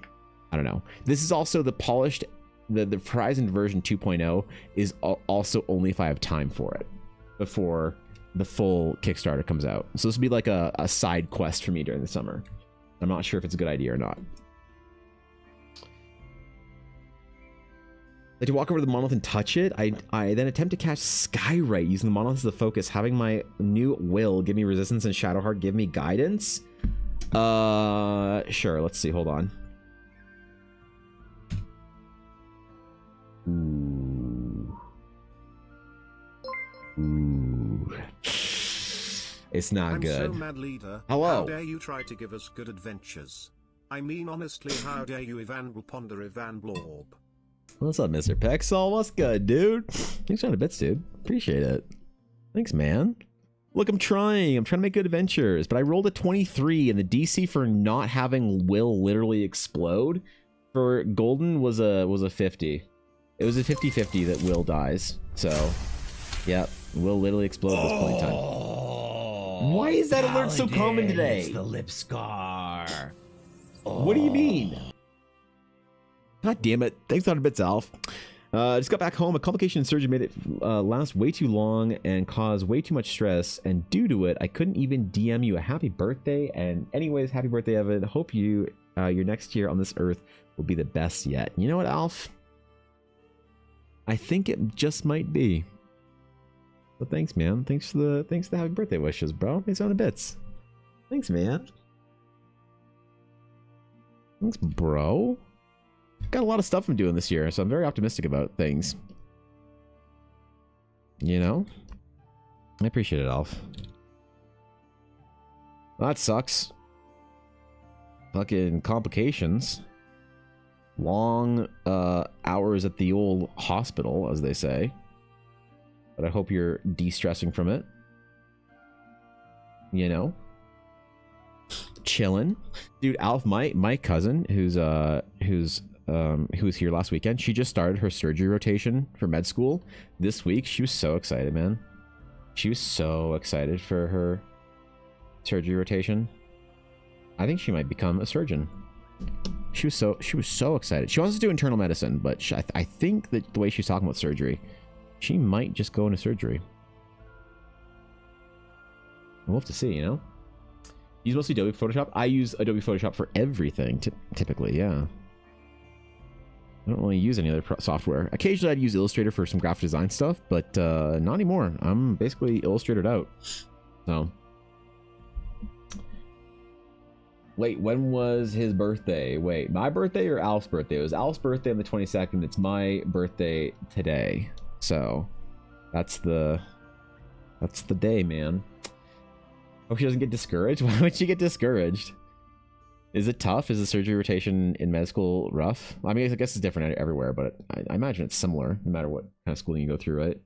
I don't know. This is also the polished, the Horizon version 2.0 is also only if I have time for it before the full Kickstarter comes out. So this will be like a side quest for me during the summer. I'm not sure if it's a good idea or not. Like to walk over to the monolith and touch it. I then attempt to catch Skyrite using the monolith as the focus. Having my new will give me resistance and Shadowheart give me guidance. Sure. Let's see. Hold on. Ooh. It's not good. So mad, leader. Hello. How dare you try to give us good adventures? I mean, honestly, how dare you, Ivan Ponder Ivan Blorb? What's up, Mr. Pexel? What's good, dude? Thanks for the bits, dude. Appreciate it. Thanks, man. Look, I'm trying to make good adventures, but I rolled a 23, and the DC for not having Will literally explode for Golden was a 50. It was a 50-50 that Will dies. So, yep, Will literally explodes at this point in time. Why is that alert so common today? It's the lip scar. What do you mean? God damn it. Thanks a lot of bits, Alf. Just got back home. A complication in surgery made it last way too long and caused way too much stress. And due to it, I couldn't even DM you a happy birthday. And anyways, happy birthday, Evan. Hope your next year on this earth will be the best yet. You know what, Alf? I think it just might be. So thanks, man. Thanks for the happy birthday wishes, bro. Thanks on the bits. Thanks, man. Thanks, bro. Got a lot of stuff I'm doing this year, so I'm very optimistic about things. You know? I appreciate it, Alf. Well, that sucks. Fucking complications. Long hours at the old hospital, as they say. But I hope you're de-stressing from it. You know? Chilling. Dude, Alf, my cousin, who's who was here last weekend, she just started her surgery rotation for med school this week. She was so excited, man. She was so excited for her surgery rotation. I think she might become a surgeon. She was so excited. She wants to do internal medicine, but I think that the way she's talking about surgery, she might just go into surgery. We'll have to see, you know? Use mostly Adobe Photoshop? I use Adobe Photoshop for everything, typically, yeah. I don't really use any other software. Occasionally I'd use Illustrator for some graphic design stuff, but not anymore. I'm basically Illustrated out. So. Wait, when was his birthday? Wait, my birthday or Alf's birthday? It was Alf's birthday on the 22nd. It's my birthday today. So, that's the day, man. Hope she doesn't get discouraged. Why would she get discouraged? Is it tough? Is the surgery rotation in med school rough? I mean, I guess it's different everywhere, but I imagine it's similar no matter what kind of schooling you go through, right?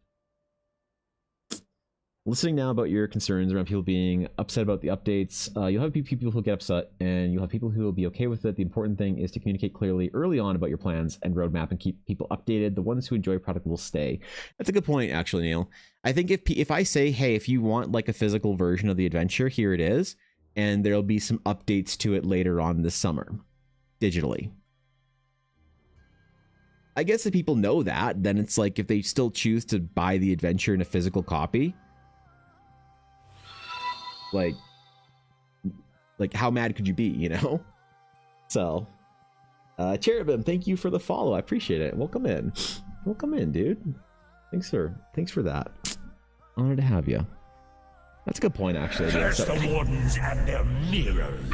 Listening now about your concerns around people being upset about the updates. You'll have people who get upset, and you'll have people who will be okay with it. The important thing is to communicate clearly early on about your plans and roadmap and keep people updated. The ones who enjoy product will stay. That's a good point, actually, Neil. I think if I say, hey, if you want like a physical version of the adventure, here it is, and there'll be some updates to it later on this summer, digitally. I guess if people know that, then it's like if they still choose to buy the adventure in a physical copy, like how mad could you be, you know? So Cherubim, thank you for the follow. I appreciate it. Welcome in, dude. Thanks for that. Honored to have you. That's a good point, actually. Curse the wardens and their mirrors.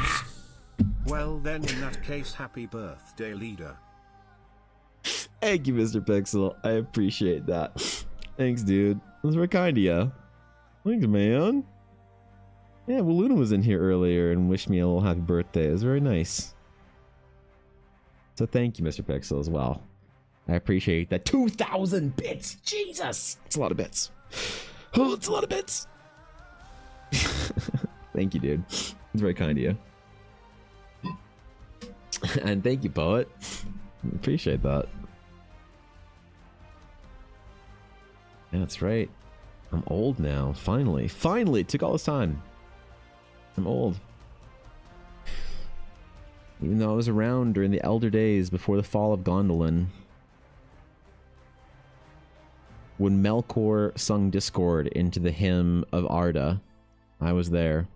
Well then, in that case, happy birthday, leader. Thank you, Mr. Pixel. I appreciate that. Thanks, dude. That's very kind of you. Thanks, man. Yeah, well, Luna was in here earlier and wished me a little happy birthday. It was very nice. So thank you, Mr. Pixel, as well. I appreciate that. 2,000 bits! Jesus! It's a lot of bits. Oh, it's a lot of bits! Thank you, dude. It's very kind of you. And thank you, Poet. I appreciate that. Yeah, that's right. I'm old now. Finally. Finally! It took all this time. I'm old. Even though I was around during the elder days before the fall of Gondolin. When Melkor sung Discord into the hymn of Arda, I was there.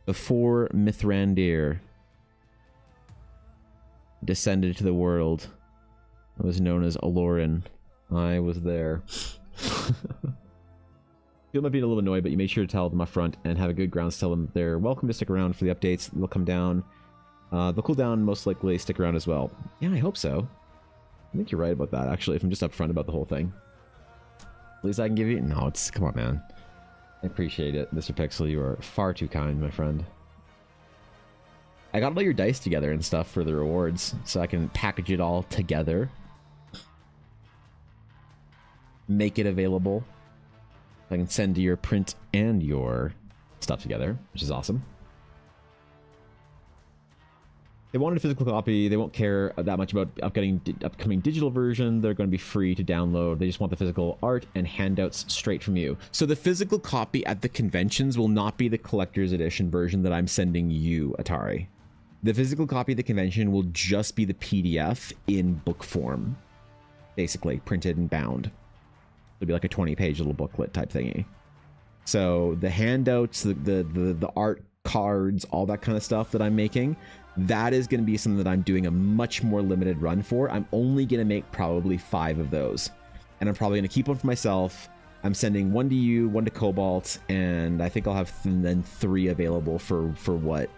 Before Mithrandir descended to the world, I was known as Aloran. I was there. People might be a little annoyed, but you make sure to tell them up front and have a good grounds. Tell them they're welcome to stick around for the updates. They'll come down. They'll cool down, most likely stick around as well. Yeah, I hope so. I think you're right about that, actually, if I'm just upfront about the whole thing. At least I can give you... No, it's... Come on, man. I appreciate it, Mr. Pixel. You are far too kind, my friend. I got all your dice together and stuff for the rewards, so I can package it all together. Make it available. I can send your print and your stuff together, which is awesome. They wanted a physical copy. They won't care that much about upcoming digital version. They're going to be free to download. They just want the physical art and handouts straight from you. So the physical copy at the conventions will not be the collector's edition version that I'm sending you, Atari. The physical copy of the convention will just be the PDF in book form, basically printed and bound. It'll be like a 20-page little booklet type thingy. So the handouts, the art cards, all that kind of stuff that I'm making, that is going to be something that I'm doing a much more limited run for. I'm only going to make probably 5 of those. And I'm probably going to keep one for myself. I'm sending 1 to you, 1 to Cobalt, and I think I'll have then 3 available for whatever.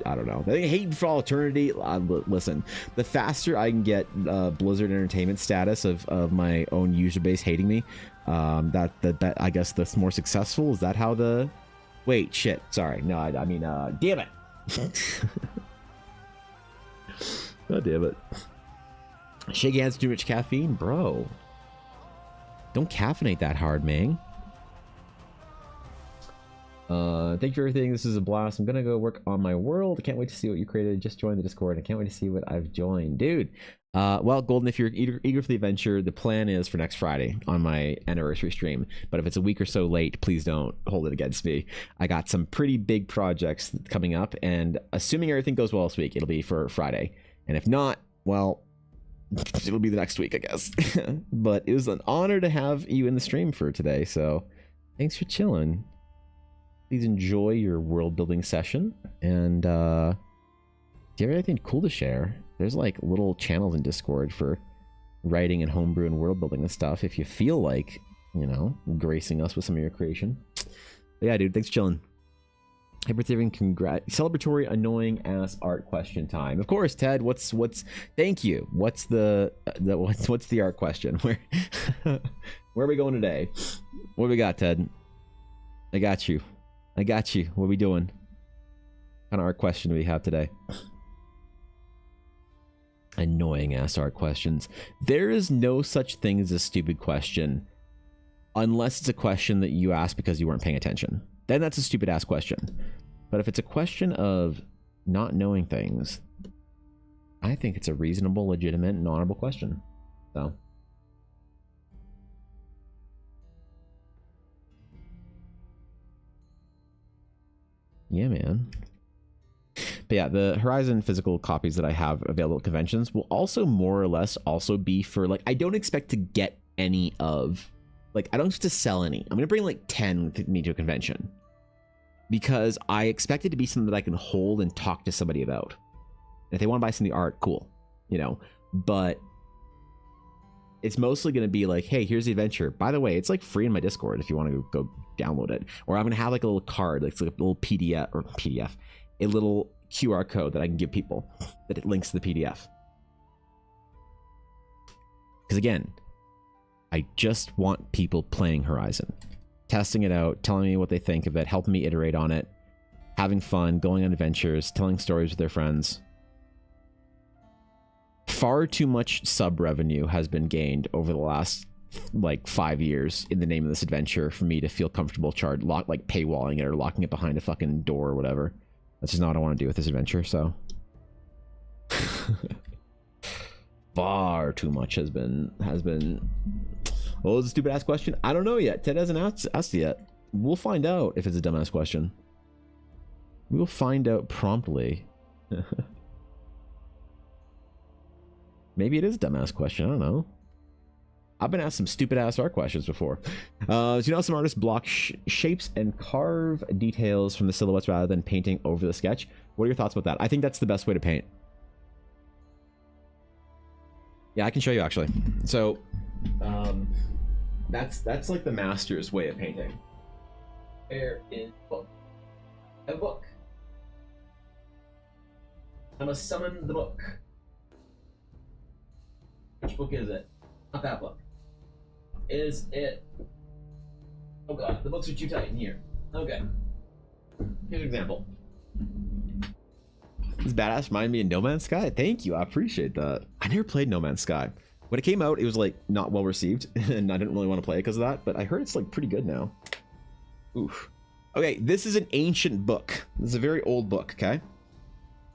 I don't know. I think Hate for All Eternity. Listen, the faster I can get Blizzard Entertainment status of my own user base hating me, that I guess that's more successful. Is that how the... Wait, shit. Sorry. No, I mean, damn it. God damn it. Shake hands, too much caffeine? Bro. Don't caffeinate that hard, man. Thank you for everything. This is a blast. I'm gonna go work on my world. I can't wait to see what you created. Just joined the Discord. I can't wait to see what I've joined. Dude. Well, Golden, if you're eager for the adventure, the plan is for next Friday on my anniversary stream. But if it's a week or so late, please don't hold it against me. I got some pretty big projects coming up, and assuming everything goes well this week, it'll be for Friday. And if not, well, it'll be the next week, I guess. But it was an honor to have you in the stream for today, so thanks for chilling. Please enjoy your world building session, and do you have anything cool to share? There's like little channels in Discord for writing and homebrew and world building and stuff if you feel like, you know, gracing us with some of your creation. But yeah, dude, thanks for chilling. Hey, birthday, celebratory annoying ass art question time. Of course, Ted. What's thank you. What's the art question? Where are we going today? What we got, Ted? I got you. What are we doing? What kind of art question do we have today? Annoying ass art questions. There is no such thing as a stupid question. unless it's a question that you ask because you weren't paying attention. Then that's a stupid ass question. But if it's a question of not knowing things, I think it's a reasonable, legitimate, and honorable question. So. Yeah, man. But yeah, the Horizon physical copies that I have available at conventions will also more or less also be for, like, I don't expect to get any of, like, I don't expect to sell any. I'm going to bring like 10 with me to a convention because I expect it to be something that I can hold and talk to somebody about. And if they want to buy some of the art, cool, you know, but it's mostly going to be like, hey, here's the adventure. By the way, it's like free in my Discord if you want to go download it. Or I'm going to have like a little card, like a little PDF, a little QR code that I can give people that it links to the PDF. Because again, I just want people playing Horizon, testing it out, telling me what they think of it, helping me iterate on it, having fun, going on adventures, telling stories with their friends. Far too much sub revenue has been gained over the last like 5 years in the name of this adventure for me to feel comfortable like paywalling it or locking it behind a fucking door or whatever. That's just not what I want to do with this adventure. So far too much has been. What was the stupid ass question? I don't know yet. Ted hasn't asked yet. We'll find out if it's a dumbass question. We will find out promptly. Maybe it is a dumbass question. I don't know. I've been asked some stupid ass art questions before. So you know, some artists block shapes and carve details from the silhouettes rather than painting over the sketch. What are your thoughts about that? I think that's the best way to paint. Yeah, I can show you actually. So that's like the master's way of painting. Where is book? A book. I must summon the book. Which book is it? Not that book. Is it? Oh god, the books are too tight in here. Okay. Here's an example. This badass reminded me of No Man's Sky. Thank you, I appreciate that. I never played No Man's Sky. When it came out, it was like not well received, and I didn't really want to play it because of that. But I heard it's like pretty good now. Oof. Okay, this is an ancient book. This is a very old book. Okay.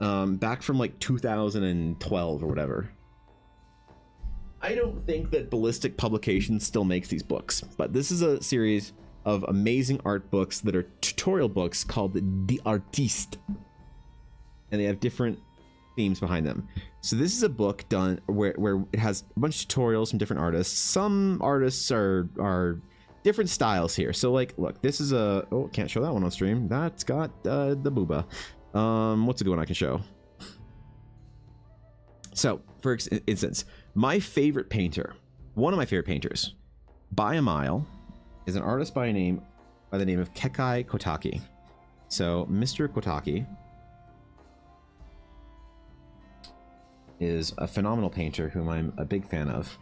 Back from like 2012 or whatever. I don't think that Ballistic Publications still makes these books, but this is a series of amazing art books that are tutorial books called D&D Artist, and they have different themes behind them. So this is a book done where it has a bunch of tutorials from different artists. Some artists are different styles here. So like, look, this is a, oh, can't show that one on stream. That's got the booba. What's a good one I can show? So for instance, my favorite painter, one of my favorite painters, by a mile, is an artist by the name of Kekai Kotaki. So Mr. Kotaki is a phenomenal painter whom I'm a big fan of.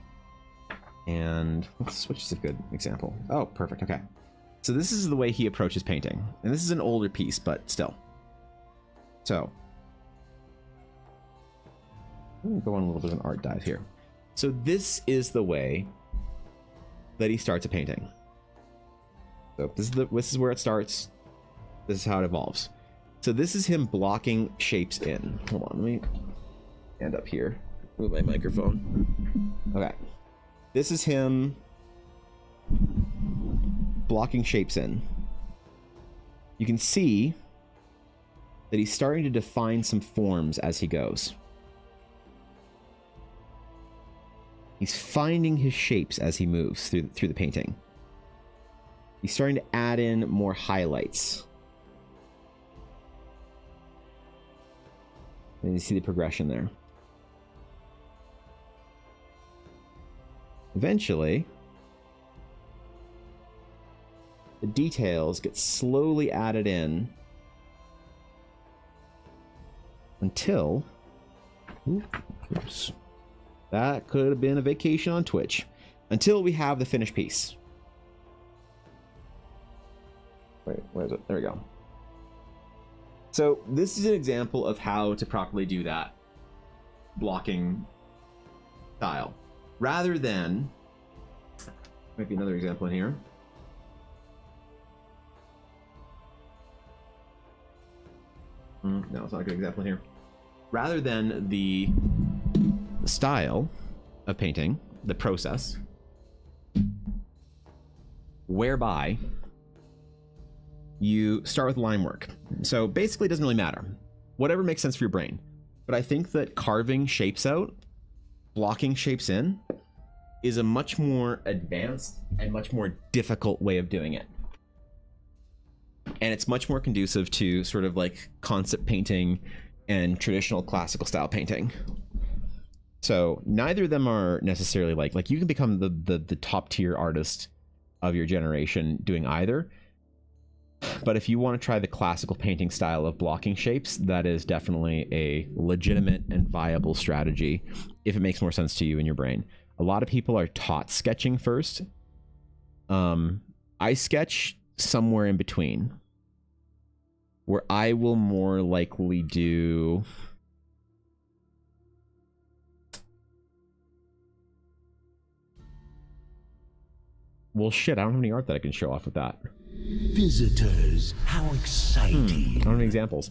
And which is a good example. Oh, perfect. Okay. So this is the way he approaches painting. And this is an older piece, but still. So I'm going to go on a little bit of an art dive here. So this is the way that he starts a painting. So this is where it starts. This is how it evolves. So this is him blocking shapes in. Hold on, let me stand up here. Move my microphone. Okay. This is him blocking shapes in. You can see that he's starting to define some forms as he goes. He's finding his shapes as he moves through the painting. He's starting to add in more highlights. And you see the progression there. Eventually, the details get slowly added in until... Oops. That could have been a vacation on Twitch. Until we have the finished piece. Wait, where is it? There we go. So this is an example of how to properly do that blocking style. Rather than, might be another example in here. No, it's not a good example here. Rather than the style of painting, the process, whereby you start with line work. So basically it doesn't really matter. Whatever makes sense for your brain. But I think that carving shapes out, blocking shapes in, is a much more advanced and much more difficult way of doing it. And it's much more conducive to sort of like concept painting and traditional classical style painting. So neither of them are necessarily like you can become the top tier artist of your generation doing either. But if you want to try the classical painting style of blocking shapes, that is definitely a legitimate and viable strategy if it makes more sense to you in your brain. A lot of people are taught sketching first. I sketch somewhere in between, where I will more likely do well, shit, I don't have any art that I can show off with that. Visitors, how exciting. I don't have any examples.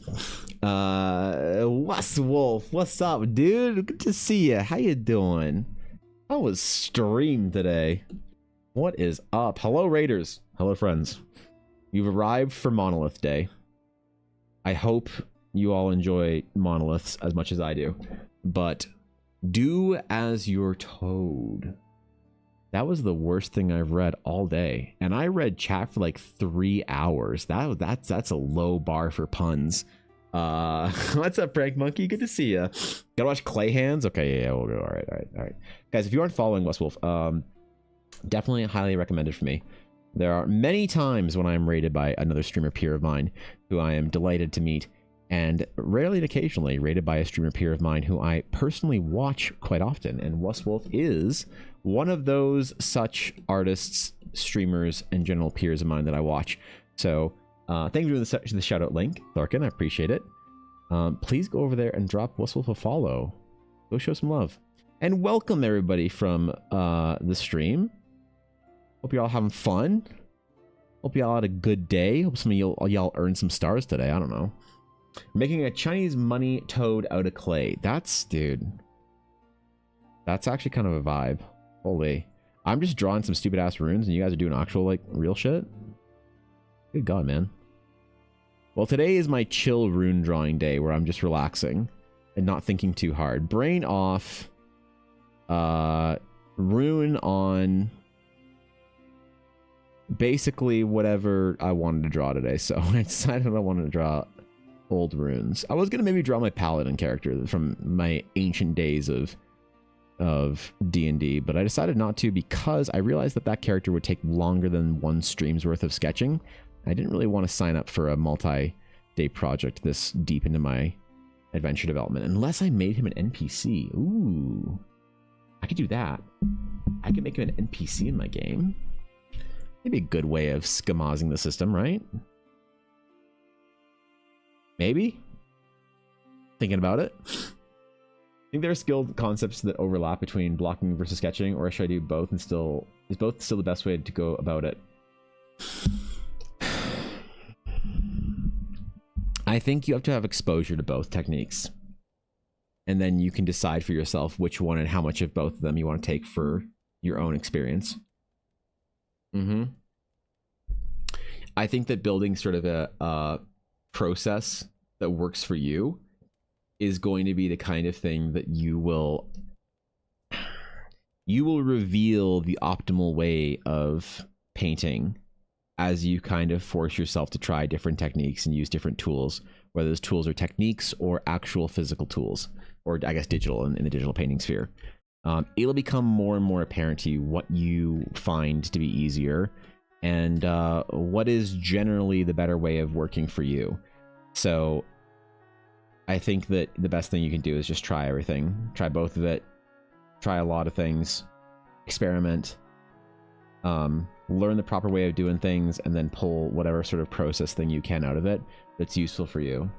What's Wolf? What's up, dude? Good to see you. How you doing? How was stream today? What is up? Hello, Raiders. Hello, friends. You've arrived for Monolith Day. I hope you all enjoy monoliths as much as I do. But do as you're told. That was the worst thing I've read all day, and I read chat for like 3 hours. That's a low bar for puns. What's up, Prank Monkey? Good to see you. Gotta watch Clay Hands. Okay, yeah, we'll go. All right, guys. If you aren't following West Wolf, definitely highly recommended for me. There are many times when I am rated by another streamer peer of mine, who I am delighted to meet, and rarely and occasionally rated by a streamer peer of mine who I personally watch quite often. And West Wolf is one of those such artists, streamers, and general peers of mine that I watch. So thank you for the shout out link, Thorkin. I appreciate it. Please go over there and drop West Wolf a follow. Go show some love. And welcome everybody from the stream. Hope you're all having fun. Hope y'all had a good day. Hope some of y'all earned some stars today. I don't know. Making a Chinese money toad out of clay. Dude. That's actually kind of a vibe. Holy. I'm just drawing some stupid ass runes and you guys are doing actual, like, real shit? Good God, man. Well, today is my chill rune drawing day where I'm just relaxing and not thinking too hard. Brain off. Rune on. Basically whatever I wanted to draw today. So I decided I wanted to draw old runes. I was going to maybe draw my paladin character from my ancient days of D&D, but I decided not to because I realized that character would take longer than one stream's worth of sketching. I didn't really want to sign up for a multi-day project this deep into my adventure development unless I made him an NPC. Ooh, I could do that. I could make him an NPC in my game. Maybe a good way of schemazing the system, right? Maybe? Thinking about it. I think there are skilled concepts that overlap between blocking versus sketching, or should I do both and is both still the best way to go about it? I think you have to have exposure to both techniques. And then you can decide for yourself which one and how much of both of them you want to take for your own experience. I think that building sort of a process that works for you is going to be the kind of thing that you will reveal the optimal way of painting as you kind of force yourself to try different techniques and use different tools, whether those tools are techniques or actual physical tools, or I guess digital in the digital painting sphere. It'll become more and more apparent to you what you find to be easier and what is generally the better way of working for you. So I think that the best thing you can do is just try everything. Try both of it. Try a lot of things. Experiment. Learn the proper way of doing things, and then pull whatever sort of process thing you can out of it that's useful for you.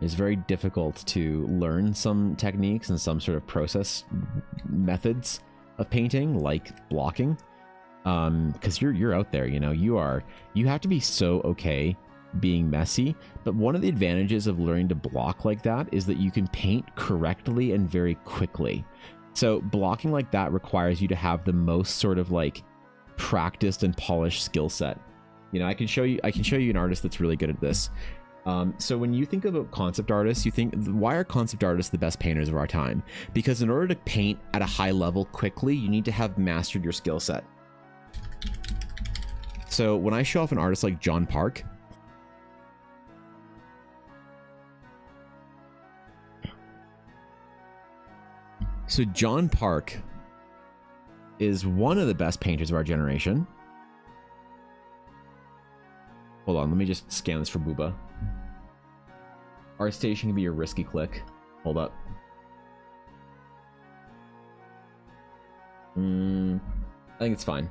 It's very difficult to learn some techniques and some sort of process methods of painting, like blocking, because you're out there, you know. You have to be so okay being messy. But one of the advantages of learning to block like that is that you can paint correctly and very quickly. So blocking like that requires you to have the most sort of like practiced and polished skill set. You know, I can show you an artist that's really good at this. So when you think about concept artists, you think, why are concept artists the best painters of our time? Because in order to paint at a high level quickly, you need to have mastered your skill set. So when I show off an artist like John Park, so John Park is one of the best painters of our generation. Hold on, let me just scan this for Booba. ArtStation can be a risky click. Hold up. I think it's fine.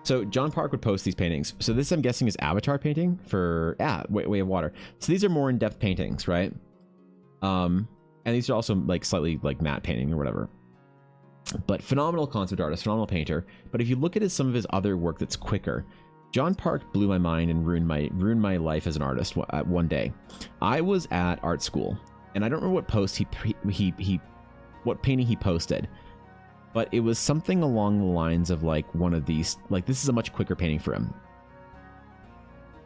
So John Park would post these paintings. So this, I'm guessing, is avatar painting for Way of Water. So these are more in-depth paintings, right? And these are also like slightly like matte painting or whatever. But phenomenal concept artist, phenomenal painter. But if you look at some of his other work that's quicker, John Park blew my mind and ruined my life as an artist one day. I was at art school, and I don't remember what post what painting he posted, but it was something along the lines of like one of these, like this is a much quicker painting for him.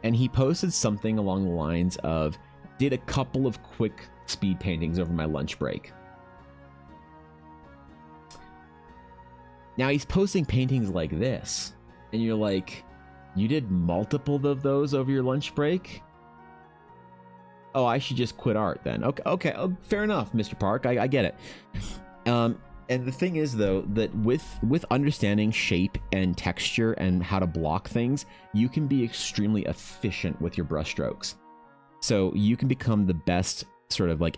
And he posted something along the lines of, did a couple of quick speed paintings over my lunch break. Now he's posting paintings like this, and you're like, you did multiple of those over your lunch break? Oh, I should just quit art then. Okay, oh, fair enough, Mr. Park. I get it. And the thing is, though, that with understanding shape and texture and how to block things, you can be extremely efficient with your brushstrokes. So you can become the best sort of like...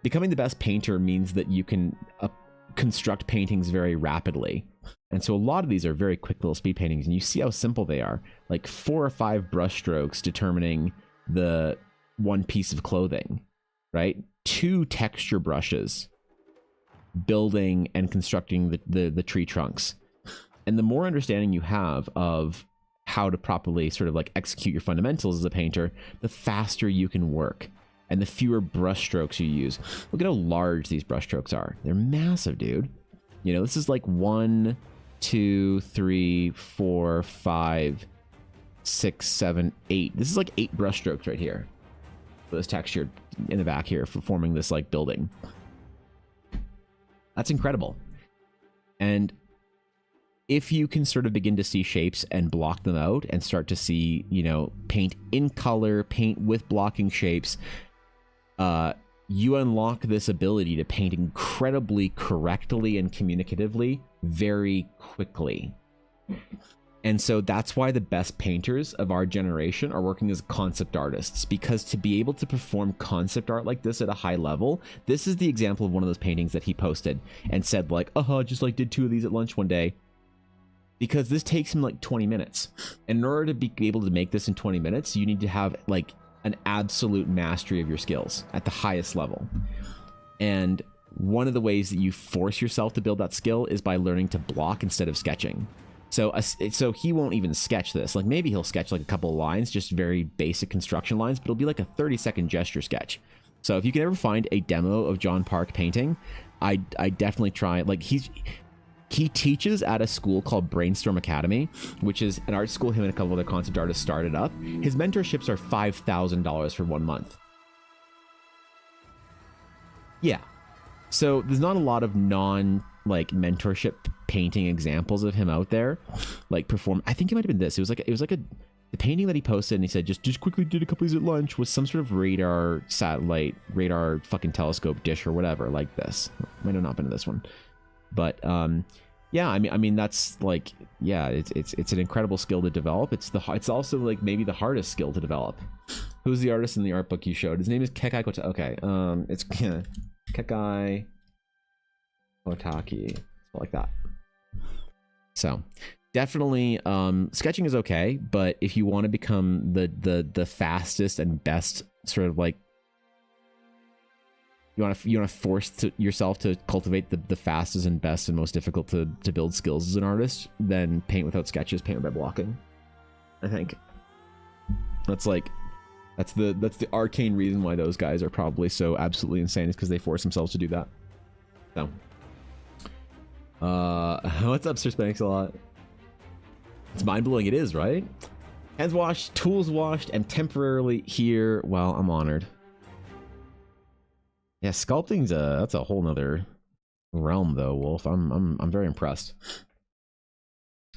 Becoming the best painter means that you can construct paintings very rapidly. And so a lot of these are very quick little speed paintings, and you see how simple they are. Like 4 or 5 brush strokes determining the one piece of clothing, right? 2 texture brushes building and constructing the tree trunks. And the more understanding you have of how to properly sort of like execute your fundamentals as a painter, the faster you can work and the fewer brush strokes you use. Look at how large these brush strokes are. They're massive, dude. You know, this is like 1, 2, 3, 4, 5, 6, 7, 8. This is like 8 brush strokes right here. For this texture in the back here for forming this like building. That's incredible. And if you can sort of begin to see shapes and block them out and start to see, you know, paint in color, paint with blocking shapes, you unlock this ability to paint incredibly correctly and communicatively very quickly. And so that's why the best painters of our generation are working as concept artists, because to be able to perform concept art like this at a high level, this is the example of one of those paintings that he posted and said like, just like did 2 of these at lunch one day. Because this takes him like 20 minutes. And in order to be able to make this in 20 minutes, you need to have like an absolute mastery of your skills at the highest level. And one of the ways that you force yourself to build that skill is by learning to block instead of sketching. So he won't even sketch this. Like maybe he'll sketch like a couple of lines, just very basic construction lines, but it'll be like a 30-second gesture sketch. So if you can ever find a demo of John Park painting, I definitely try. Like he teaches at a school called Brainstorm Academy, which is an art school him and a couple other concept artists started up. His mentorships are $5,000 for 1 month. Yeah. So there's not a lot of like mentorship painting examples of him out there, like perform. I think it might have been this. It was like the painting that he posted, and he said just quickly did a couple of these at lunch with some sort of radar fucking telescope dish or whatever like this. Might have not been in this one, but yeah. I mean that's like, yeah, it's an incredible skill to develop. It's also like maybe the hardest skill to develop. Who's the artist in the art book you showed? His name is Kekai Kota. Okay, it's Kekai Otaki, like that. So definitely sketching is okay, but if you want to become the fastest and best, sort of like you want to force yourself to cultivate the fastest and best and most difficult to build skills as an artist, then paint without sketches, paint by blocking, I think. That's like, that's the arcane reason why those guys are probably so absolutely insane, is because they force themselves to do that. So, what's up, Sir Spanx a lot? It's mind-blowing, it is, right? Hands washed, tools washed, and temporarily here. Well, I'm honored. Yeah, sculpting's that's a whole nother realm, though, Wolf. I'm very impressed.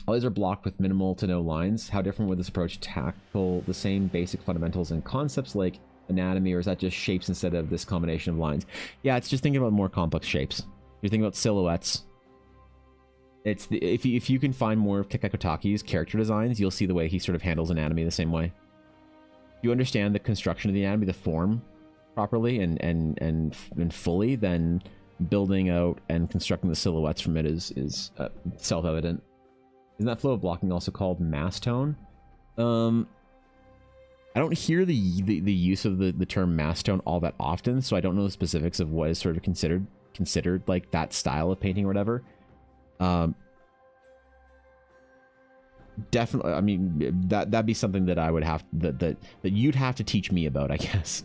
All these are blocked with minimal to no lines. How different would this approach tackle the same basic fundamentals and concepts like anatomy, or is that just shapes instead of this combination of lines? Yeah, it's just thinking about more complex shapes. You're thinking about silhouettes. It's the, if you can find more of Kekakotaki's character designs, you'll see the way he sort of handles anatomy the same way. If you understand the construction of the anatomy, the form properly and fully, then building out and constructing the silhouettes from it is self-evident. Isn't that flow of blocking also called mass tone? I don't hear the use of the term mass tone all that often, so I don't know the specifics of what is sort of considered like that style of painting or whatever. Definitely, I mean, that'd be something that I would have that you'd have to teach me about, I guess.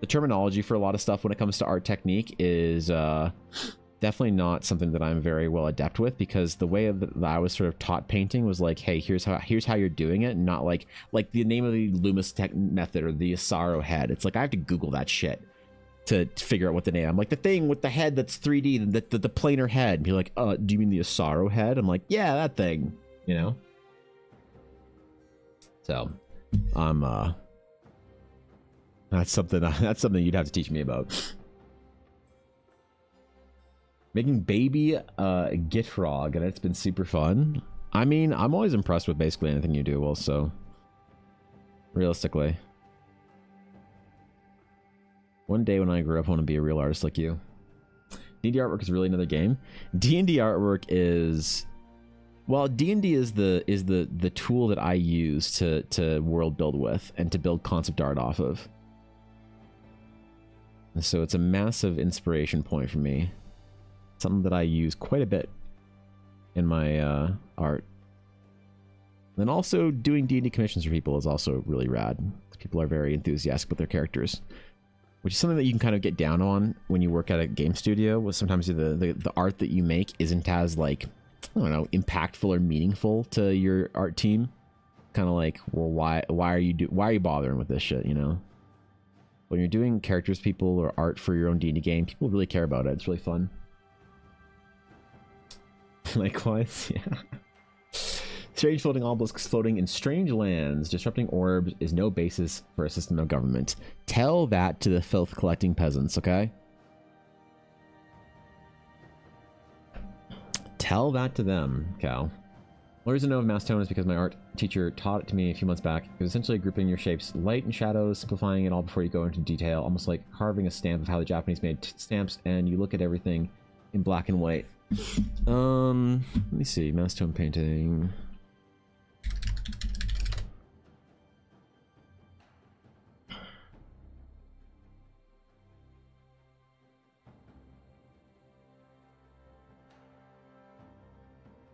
The terminology for a lot of stuff when it comes to art technique is definitely not something that I'm very well adept with, because the way that I was sort of taught painting was like, hey, here's how you're doing it, not like the name of the Loomis method or the Asaro head. It's like I have to Google that shit to figure out what the name. I'm like, the thing with the head that's 3D, the planar head. And you're like, do you mean the Asaro head? I'm like, yeah, that thing, you know? So, that's something you'd have to teach me about. Making baby Gitrog, and it's been super fun. I mean, I'm always impressed with basically anything you do, Will, so realistically. One day when I grow up, I want to be a real artist like you. D&D artwork is really another game. D&D artwork is... Well, D&D is the tool that I use to world build with and to build concept art off of. And so it's a massive inspiration point for me. Something that I use quite a bit in my art. And also doing D&D commissions for people is also really rad. People are very enthusiastic with their characters, which is something that you can kind of get down on when you work at a game studio. With sometimes the art that you make isn't as, like, I don't know, impactful or meaningful to your art team. Kind of like, well, why are you bothering with this shit, you know? When you're doing characters, people, or art for your own D&D game, people really care about it. It's really fun. Likewise, yeah. Strange floating obelisks floating in strange lands. Disrupting orbs is no basis for a system of government. Tell that to the filth collecting peasants, okay? Tell that to them, Cal. One reason I know of mass tone is because my art teacher taught it to me a few months back. It was essentially grouping your shapes, light and shadows, simplifying it all before you go into detail, almost like carving a stamp of how the Japanese made stamps, and you look at everything in black and white. Let me see, mass tone painting.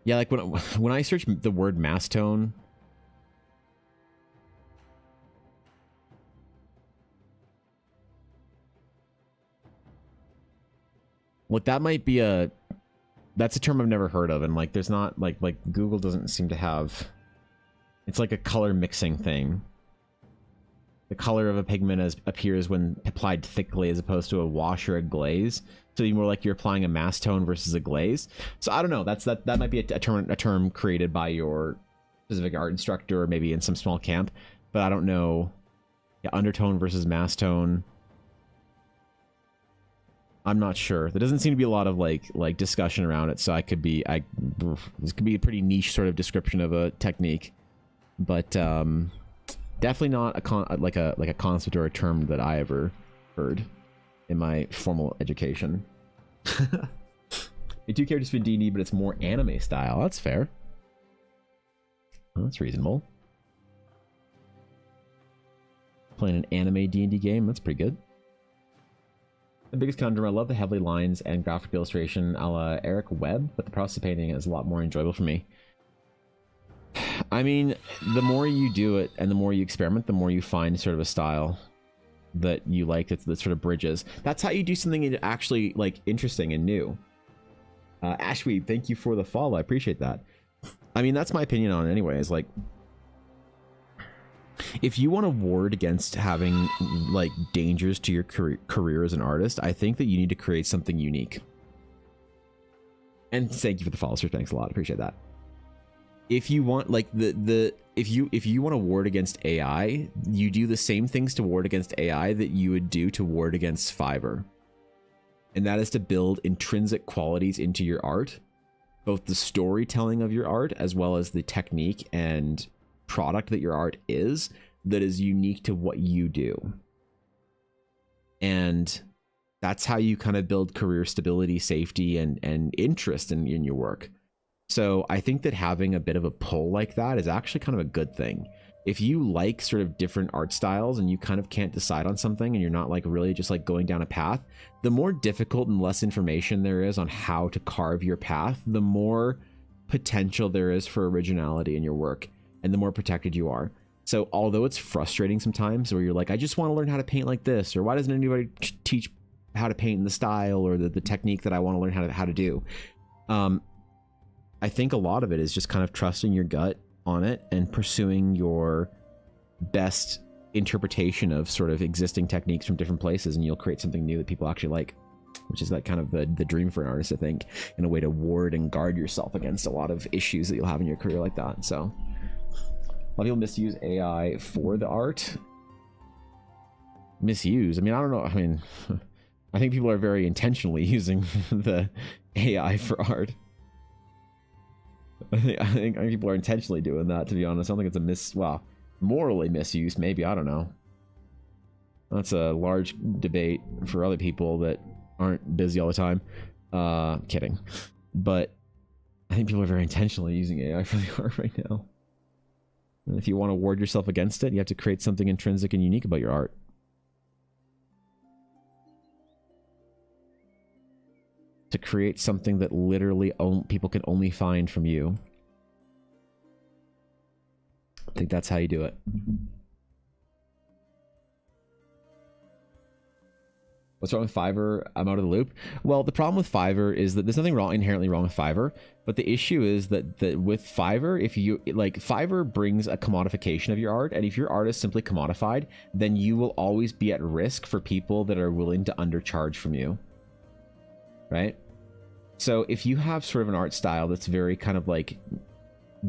Yeah, like when I search the word mass tone, like that might be that's a term I've never heard of, and like there's not like Google doesn't seem to have. It's like a color mixing thing. The color of a pigment appears when applied thickly as opposed to a wash or a glaze. So you're more like you're applying a mass tone versus a glaze. So I don't know. That might be a term created by your specific art instructor, or maybe in some small camp. But I don't know. Yeah, undertone versus mass tone. I'm not sure. There doesn't seem to be a lot of like discussion around it. So this could be a pretty niche sort of description of a technique, but definitely not like a concept or a term that I ever heard in my formal education. Your two characters for D&D, but it's more anime style. That's fair. Well, that's reasonable. Playing an anime D&D game, that's pretty good. The biggest conundrum, I love the heavily lines and graphic illustration a la Eric Webb, but the process of painting is a lot more enjoyable for me. I mean, the more you do it and the more you experiment, the more you find sort of a style that you like that sort of bridges. That's how you do something actually like interesting and new. Ashweed, thank you for the follow. I appreciate that. I mean, that's my opinion on it anyways. Like, if you want to ward against having like dangers to your career as an artist, I think that you need to create something unique. And thank you for the follow, sir. Thanks a lot. Appreciate that. If you want like if you want to ward against AI, you do the same things to ward against AI that you would do to ward against Fiverr. And that is to build intrinsic qualities into your art, both the storytelling of your art as well as the technique and product that your art is, that is unique to what you do. And that's how you kind of build career stability, safety, and interest in your work. So I think that having a bit of a pull like that is actually kind of a good thing. If you like sort of different art styles and you kind of can't decide on something and you're not like really just like going down a path, the more difficult and less information there is on how to carve your path, the more potential there is for originality in your work and the more protected you are. So although it's frustrating sometimes where you're like, I just want to learn how to paint like this, or why doesn't anybody teach how to paint in the style or the technique that I want to learn how to do? I think a lot of it is just kind of trusting your gut on it and pursuing your best interpretation of sort of existing techniques from different places, and you'll create something new that people actually like, which is like kind of the dream for an artist, I think, in a way to ward and guard yourself against a lot of issues that you'll have in your career like that. So a lot of people misuse AI for the art. Misuse? I mean, I don't know. I mean, I think people are very intentionally using the AI for art. I think people are intentionally doing that, to be honest. I don't think it's morally misuse, maybe. I don't know. That's a large debate for other people that aren't busy all the time. Kidding. But I think people are very intentionally using AI for the art right now. And if you want to ward yourself against it, you have to create something intrinsic and unique about your art. To create something that literally people can only find from you. I think that's how you do it. What's wrong with Fiverr? I'm out of the loop. Well, the problem with Fiverr is that there's nothing inherently wrong with Fiverr, but the issue is that with Fiverr, if you like, Fiverr brings a commodification of your art, and if your art is simply commodified, then you will always be at risk for people that are willing to undercharge from you. Right? So if you have sort of an art style that's very kind of like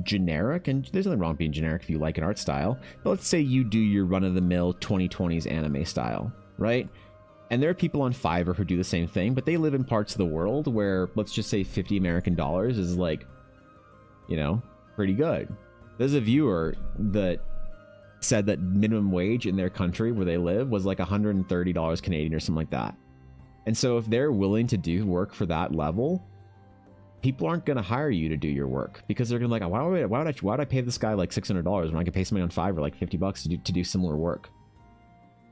generic, and there's nothing wrong with being generic if you like an art style, but let's say you do your run-of-the-mill 2020s anime style, right? And there are people on Fiverr who do the same thing, but they live in parts of the world where, let's just say $50 American is like, you know, pretty good. There's a viewer that said that minimum wage in their country where they live was like $130 Canadian or something like that. And so if they're willing to do work for that level, people aren't going to hire you to do your work, because they're going to be like, why would I pay this guy like $600 when I can pay somebody on Fiverr like $50 to do similar work?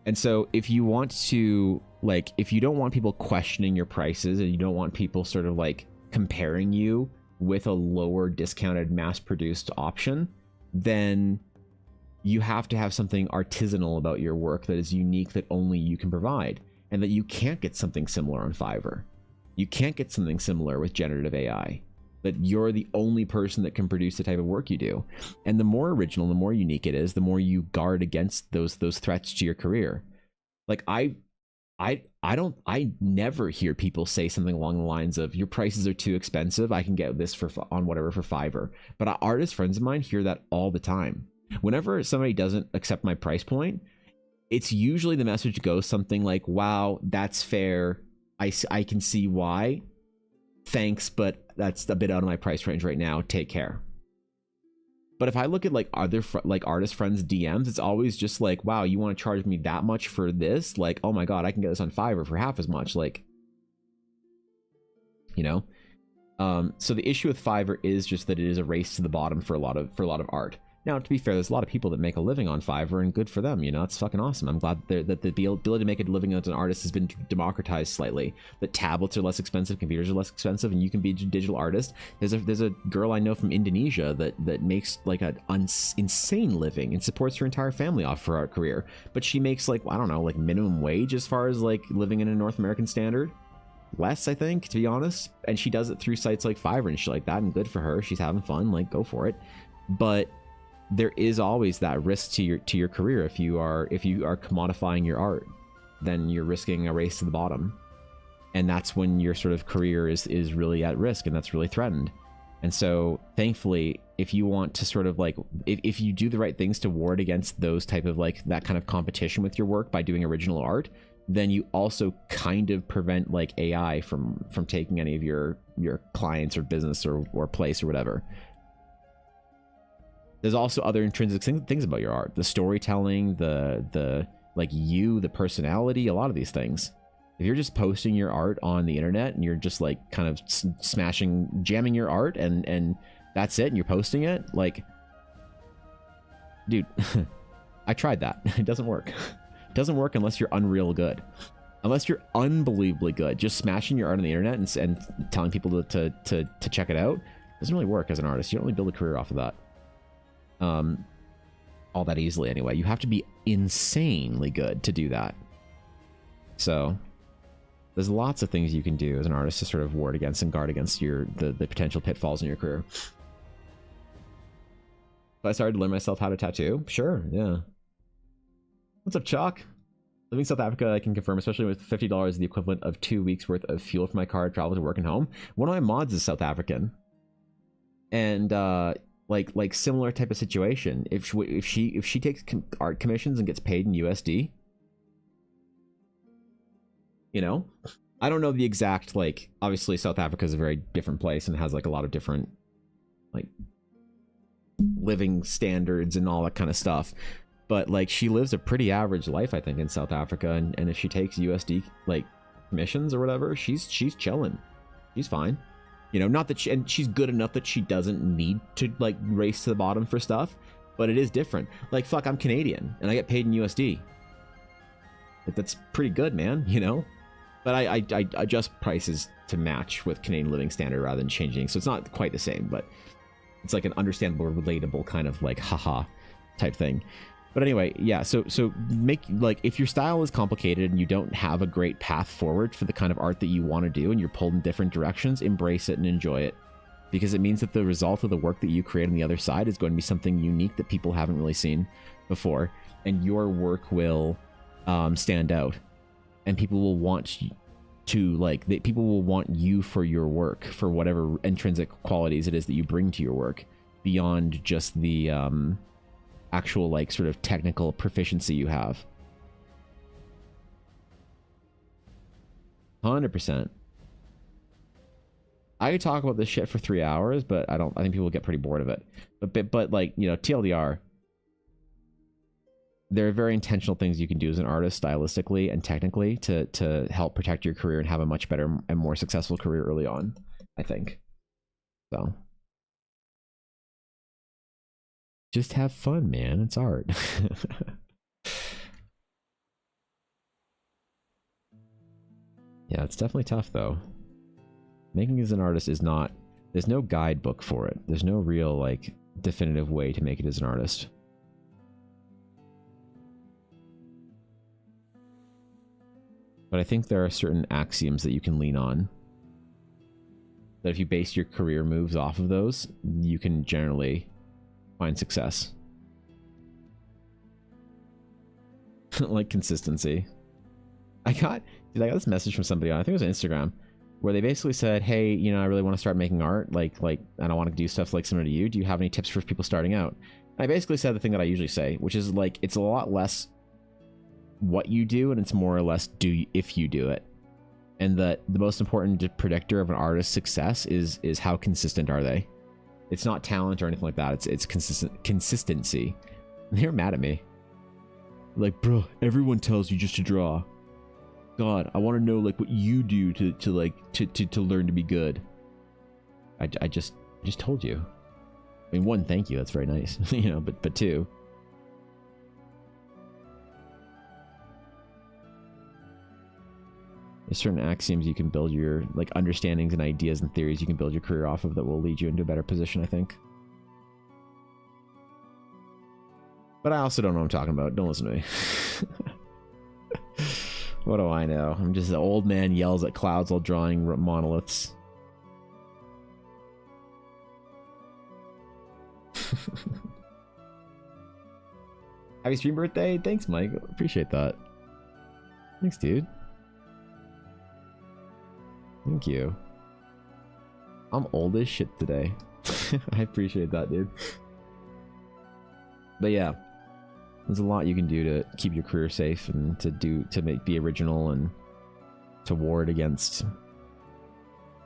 And so if you want to, like, if you don't want people questioning your prices and you don't want people sort of like comparing you with a lower discounted mass produced option, then you have to have something artisanal about your work that is unique, that only you can provide. And that you can't get something similar on Fiverr. You can't get something similar with generative AI. That you're the only person that can produce the type of work you do. And the more original, the more unique it is, the more you guard against those threats to your career. Like I never hear people say something along the lines of, your prices are too expensive, I can get this on whatever for Fiverr. But artist friends of mine hear that all the time. Whenever somebody doesn't accept my price point, it's usually the message goes something like, wow, that's fair. I can see why. Thanks, but that's a bit out of my price range right now. Take care. But if I look at like other like artist friends DMs, it's always just like, wow, you want to charge me that much for this? Like, oh my God, I can get this on Fiverr for half as much. Like, you know? So the issue with Fiverr is just that it is a race to the bottom for a lot of art. Now, to be fair, there's a lot of people that make a living on Fiverr, and good for them. You know, it's fucking awesome. I'm glad that the ability to make a living as an artist has been democratized slightly. That tablets are less expensive, computers are less expensive, and you can be a digital artist. There's a girl I know from Indonesia that makes like an insane living and supports her entire family off her art career. But she makes like, I don't know, like minimum wage as far as like living in a North American standard. Less, I think, to be honest. And she does it through sites like Fiverr and shit like that, and good for her. She's having fun, like, go for it. But there is always that risk to your career. If you are commodifying your art, then you're risking a race to the bottom, and that's when your sort of career is really at risk, and that's really threatened. And so thankfully, if you want to sort of like, if you do the right things to ward against those type of like that kind of competition with your work by doing original art, then you also kind of prevent like AI from taking any of your clients or business or place or whatever. There's also other intrinsic things about your art, the storytelling, the like the personality, a lot of these things. If you're just posting your art on the internet and you're just like kind of jamming your art and that's it, and you're posting it, like, dude, I tried that. It doesn't work. It doesn't work unless you're unreal good. Unless you're unbelievably good. Just smashing your art on the internet and telling people to check it out doesn't really work as an artist. You don't really build a career off of that. All that easily anyway. You have to be insanely good to do that. So there's lots of things you can do as an artist to sort of ward against and guard against the potential pitfalls in your career. If I started to learn myself how to tattoo, sure, yeah. What's up, Chalk? Living in South Africa, I can confirm, especially with $50, the equivalent of 2 weeks worth of fuel for my car, travel to work and home. One of my mods is South African, and like similar type of situation. If she takes art commissions and gets paid in USD, you know, I don't know the exact, like, obviously South Africa is a very different place and has like a lot of different like living standards and all that kind of stuff. But like she lives a pretty average life, I think, in South Africa, and if she takes USD like commissions or whatever, she's chilling. She's fine. You know, not that she's good enough that she doesn't need to like race to the bottom for stuff, but it is different. Like, fuck, I'm Canadian and I get paid in USD. Like, that's pretty good, man, you know? But I adjust prices to match with Canadian living standard rather than changing. So it's not quite the same, but it's like an understandable, relatable kind of like haha type thing. But anyway, yeah, so make, like, if your style is complicated and you don't have a great path forward for the kind of art that you want to do and you're pulled in different directions, embrace it and enjoy it. Because it means that the result of the work that you create on the other side is going to be something unique that people haven't really seen before. And your work will stand out. And people will want to, like, people will want you for your work, for whatever intrinsic qualities it is that you bring to your work, beyond just the actual like sort of technical proficiency you have. 100%. I could talk about this shit for 3 hours, but I think people get pretty bored of it. But like, you know, TLDR, there are very intentional things you can do as an artist stylistically and technically to help protect your career and have a much better and more successful career early on, I think. So just have fun, man. It's art. Yeah, it's definitely tough, though. Making as an artist is not... There's no guidebook for it. There's no real, like, definitive way to make it as an artist. But I think there are certain axioms that you can lean on. That if you base your career moves off of those, you can generally find success. Like consistency. I got this message from somebody on, I think it was on Instagram, where they basically said, hey, you know, I really want to start making art, like and I want to do stuff like similar to you. Do you have any tips for people starting out? And I basically said the thing that I usually say, which is like, it's a lot less what you do and it's more or less if you do it. And that the most important predictor of an artist's success is how consistent are they. It's not talent or anything like that. It's consistency. And they're mad at me. Like, bro, everyone tells you just to draw. God, I want to know like what you do to learn to be good. I just told you. mean, one, thank you. That's very nice. You know, but two, there's certain axioms you can build your like understandings and ideas and theories you can build your career off of that will lead you into a better position, I think. But I also don't know what I'm talking about. Don't listen to me. What do I know? I'm just an old man yells at clouds while drawing monoliths. Happy stream birthday. Thanks, Mike. Appreciate that. Thanks, dude. Thank you. I'm old as shit today. I appreciate that, dude. But yeah, there's a lot you can do to keep your career safe and be original and to ward against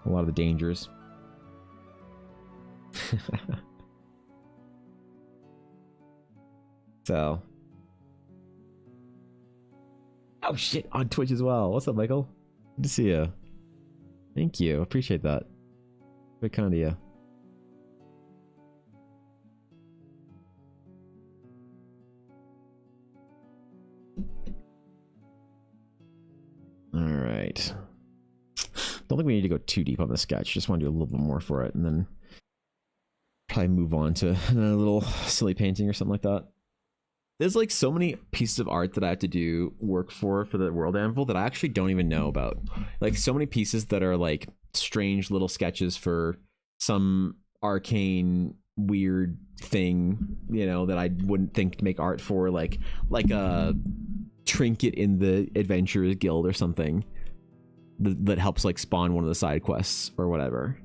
a lot of the dangers. So, oh shit, on Twitch as well. What's up, Michael? Good to see you. Thank you. Appreciate that. Very kind of you. All right. Don't think we need to go too deep on the sketch. Just want to do a little bit more for it, and then probably move on to another little silly painting or something like that. There's like so many pieces of art that I have to do work for the World Anvil that I actually don't even know about. Like so many pieces that are like strange little sketches for some arcane weird thing, you know, that I wouldn't think to make art for, like a trinket in the Adventurers Guild or something that helps like spawn one of the side quests or whatever.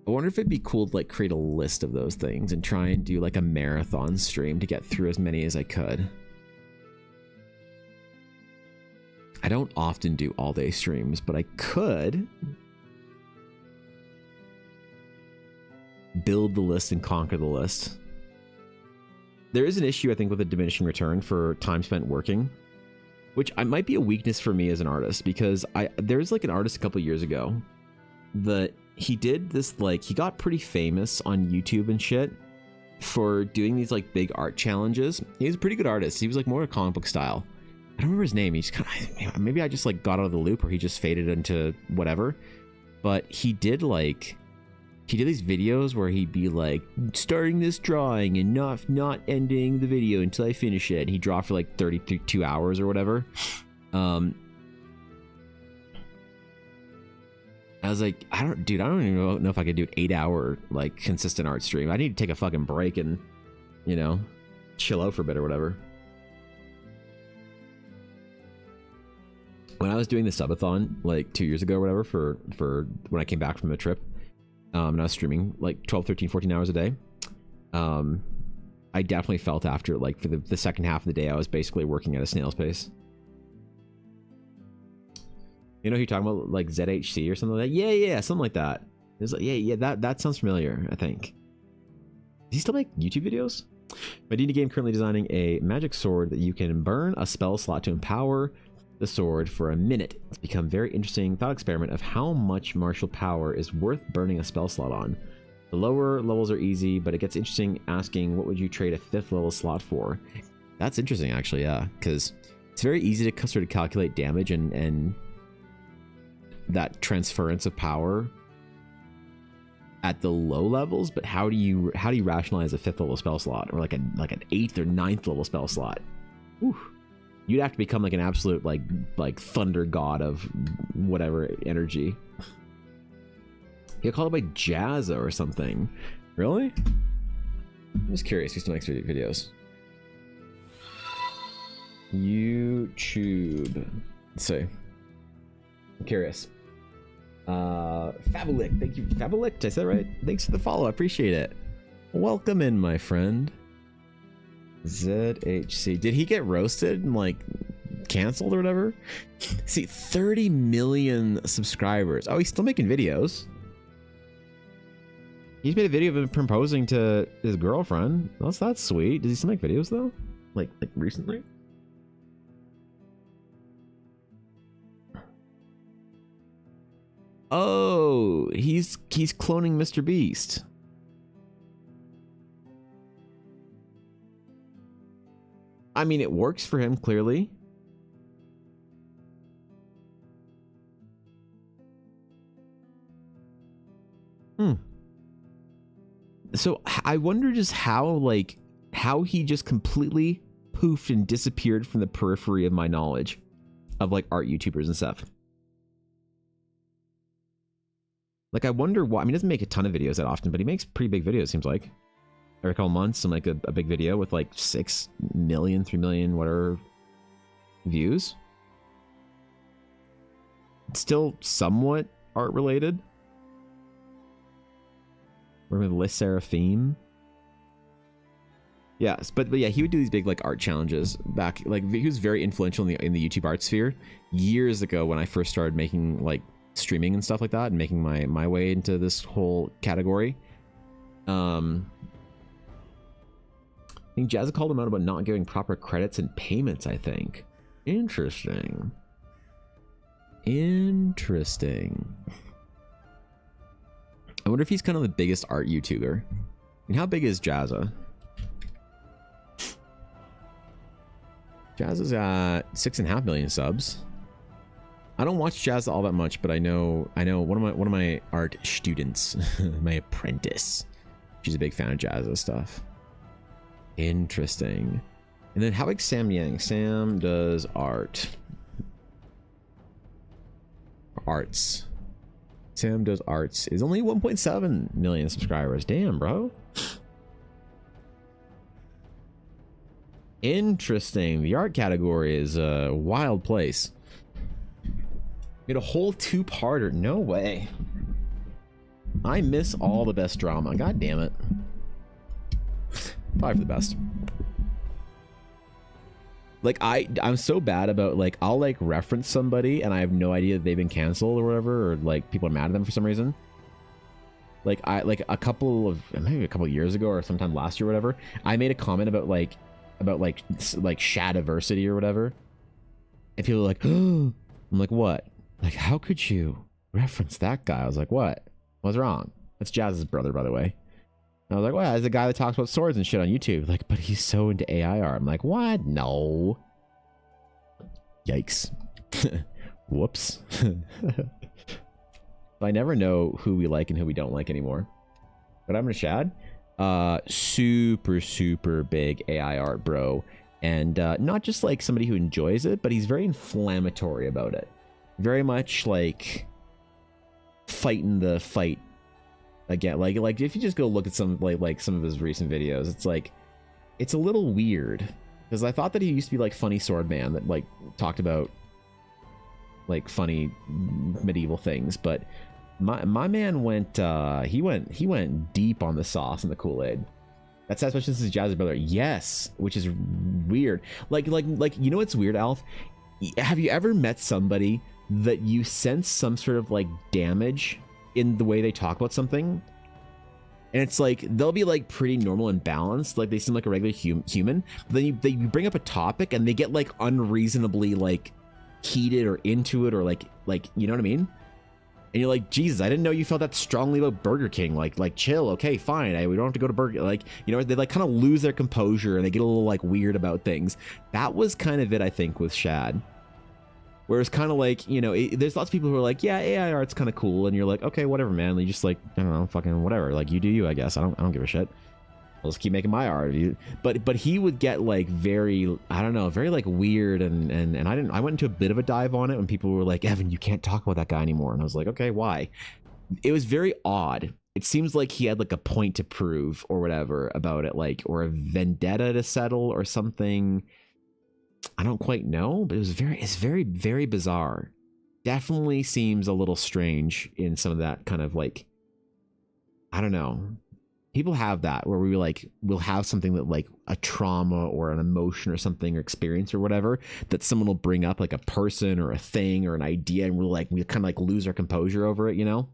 I wonder if it'd be cool to like create a list of those things and try and do like a marathon stream to get through as many as I could. I don't often do all day streams, but I could build the list and conquer the list. There is an issue, I think, with a diminishing return for time spent working, which might be a weakness for me as an artist, because there's like an artist a couple years ago that he did this, like, he got pretty famous on YouTube and shit for doing these like big art challenges. He was a pretty good artist. He was like more a comic book style. I don't remember his name. He's kind of, maybe I just like got out of the loop, or he just faded into whatever. But he did these videos where he'd be like starting this drawing and not ending the video until I finish it. And he'd draw for like 32 hours or whatever. I was like, I don't even know if I could do an 8-hour like consistent art stream. I need to take a fucking break and, you know, chill out for a bit or whatever. When I was doing the subathon like 2 years ago or whatever for when I came back from a trip, and I was streaming like 12, 13, 14 hours a day, I definitely felt after, like, for the second half of the day, I was basically working at a snail's pace. You know who you're talking about, like ZHC or something like that? Yeah, something like that. It's like, yeah, that sounds familiar, I think. Does he still make YouTube videos? My D&D game currently designing a magic sword that you can burn a spell slot to empower the sword for a minute. It's become very interesting thought experiment of how much martial power is worth burning a spell slot on. The lower levels are easy, but it gets interesting asking what would you trade a 5th level slot for? That's interesting, actually, yeah, because it's very easy to sort of calculate damage and that transference of power at the low levels, but how do you rationalize a 5th level spell slot, or like an 8th or 9th level spell slot? Whew. You'd have to become like an absolute like thunder god of whatever energy. He'll call it by Jazza or something. Really? I'm just curious who still makes videos. YouTube. Let's see. I'm curious. Fabolic. Thank you. Fabolic, did I say that right? Thanks for the follow. I appreciate it. Welcome in, my friend. ZHC. Did he get roasted and like canceled or whatever? See, 30 million subscribers. Oh, he's still making videos. He's made a video of him proposing to his girlfriend. That's sweet. Does he still make videos though? Like recently? Oh, he's cloning Mr. Beast. I mean, it works for him, clearly. So I wonder just how he just completely poofed and disappeared from the periphery of my knowledge of like art YouTubers and stuff. Like, I wonder why. I mean, he doesn't make a ton of videos that often, but he makes pretty big videos, seems like. Every couple months, and like a big video with like 6 million, 3 million, whatever views. It's still somewhat art related. We're with Liz Seraphim. Yes, but yeah, he would do these big like art challenges back. Like, he was very influential in the YouTube art sphere years ago when I first started making like streaming and stuff like that, and making my way into this whole category. I think Jazza called him out about not giving proper credits and payments, I think. Interesting. Interesting. I wonder if he's kind of the biggest art YouTuber. And how big is Jazza? Jazza's got 6.5 million subs. I don't watch Jazza all that much, but I know one of my art students, my apprentice, she's a big fan of Jazza stuff. Interesting. And then how big Sam Yang? Sam does art. Arts. Sam does arts. Is only 1.7 million subscribers. Damn, bro. Interesting. The art category is a wild place. Made a whole 2-parter. No way. I miss all the best drama. God damn it. Probably for the best. Like, I'm so bad about, like, I'll like reference somebody and I have no idea that they've been canceled or whatever, or like people are mad at them for some reason. Like, maybe a couple of years ago or sometime last year or whatever, I made a comment about Shadiversity or whatever, and people were like, oh. I'm like, what? Like, how could you reference that guy? I was like, what? What's wrong? That's Jazz's brother, by the way. And I was like, well, he's a guy that talks about swords and shit on YouTube. Like, but he's so into AI art. I'm like, what? No. Yikes. Whoops. I never know who we like and who we don't like anymore. But I'm gonna Shad. Super big AI art bro. And not just like somebody who enjoys it, but he's very inflammatory about it. Very much like fighting the fight again. Like if you just go look at some like some of his recent videos, it's like, it's a little weird, because I thought that he used to be like funny sword man that like talked about like funny medieval things, but my man went he went deep on the sauce and the Kool-Aid. That's especially since his Jazz's brother. Yes, which is weird. Like you know what's weird, Alf? Have you ever met somebody that you sense some sort of like damage in the way they talk about something, and it's like they'll be like pretty normal and balanced, like they seem like a regular human, but then you bring up a topic and they get like unreasonably like heated or into it, or like you know what I mean? And you're like, Jesus, I didn't know you felt that strongly about Burger King. Like chill, okay, fine. We don't have to go to Burger. Like, you know, they like kind of lose their composure and they get a little like weird about things. That was kind of it, I think, with Shad. Whereas kind of like, you know, there's lots of people who are like, yeah, AI art's kind of cool, and you're like, okay, whatever, man. You just like, I don't know, fucking whatever. Like, you do you, I guess. I don't give a shit. I'll just keep making my art. But he would get like very, I don't know, very like weird, and I went into a bit of a dive on it when people were like, Evan, you can't talk about that guy anymore. And I was like, okay, why? It was very odd. It seems like he had like a point to prove or whatever about it, like, or a vendetta to settle or something. I don't quite know, but it's very bizarre. Definitely seems a little strange in some of that kind of like, I don't know. People have that where we'll have something that like a trauma or an emotion or something or experience or whatever that someone will bring up, like a person or a thing or an idea, and we kind of like lose our composure over it, you know?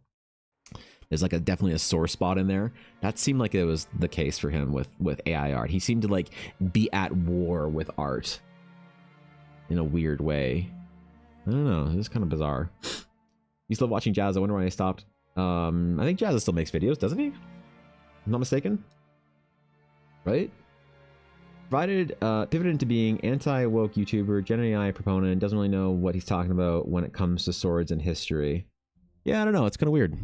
There's like definitely a sore spot in there. That seemed like it was the case for him with AI art. He seemed to like be at war with art in a weird way. I don't know. It's kind of bizarre. Used to love watching Jazz. I wonder why I stopped. I think Jazz still makes videos, doesn't he? I'm not mistaken. Right? Pivoted into being anti-woke YouTuber, Gen AI proponent, doesn't really know what he's talking about when it comes to swords and history. Yeah, I don't know. It's kind of weird.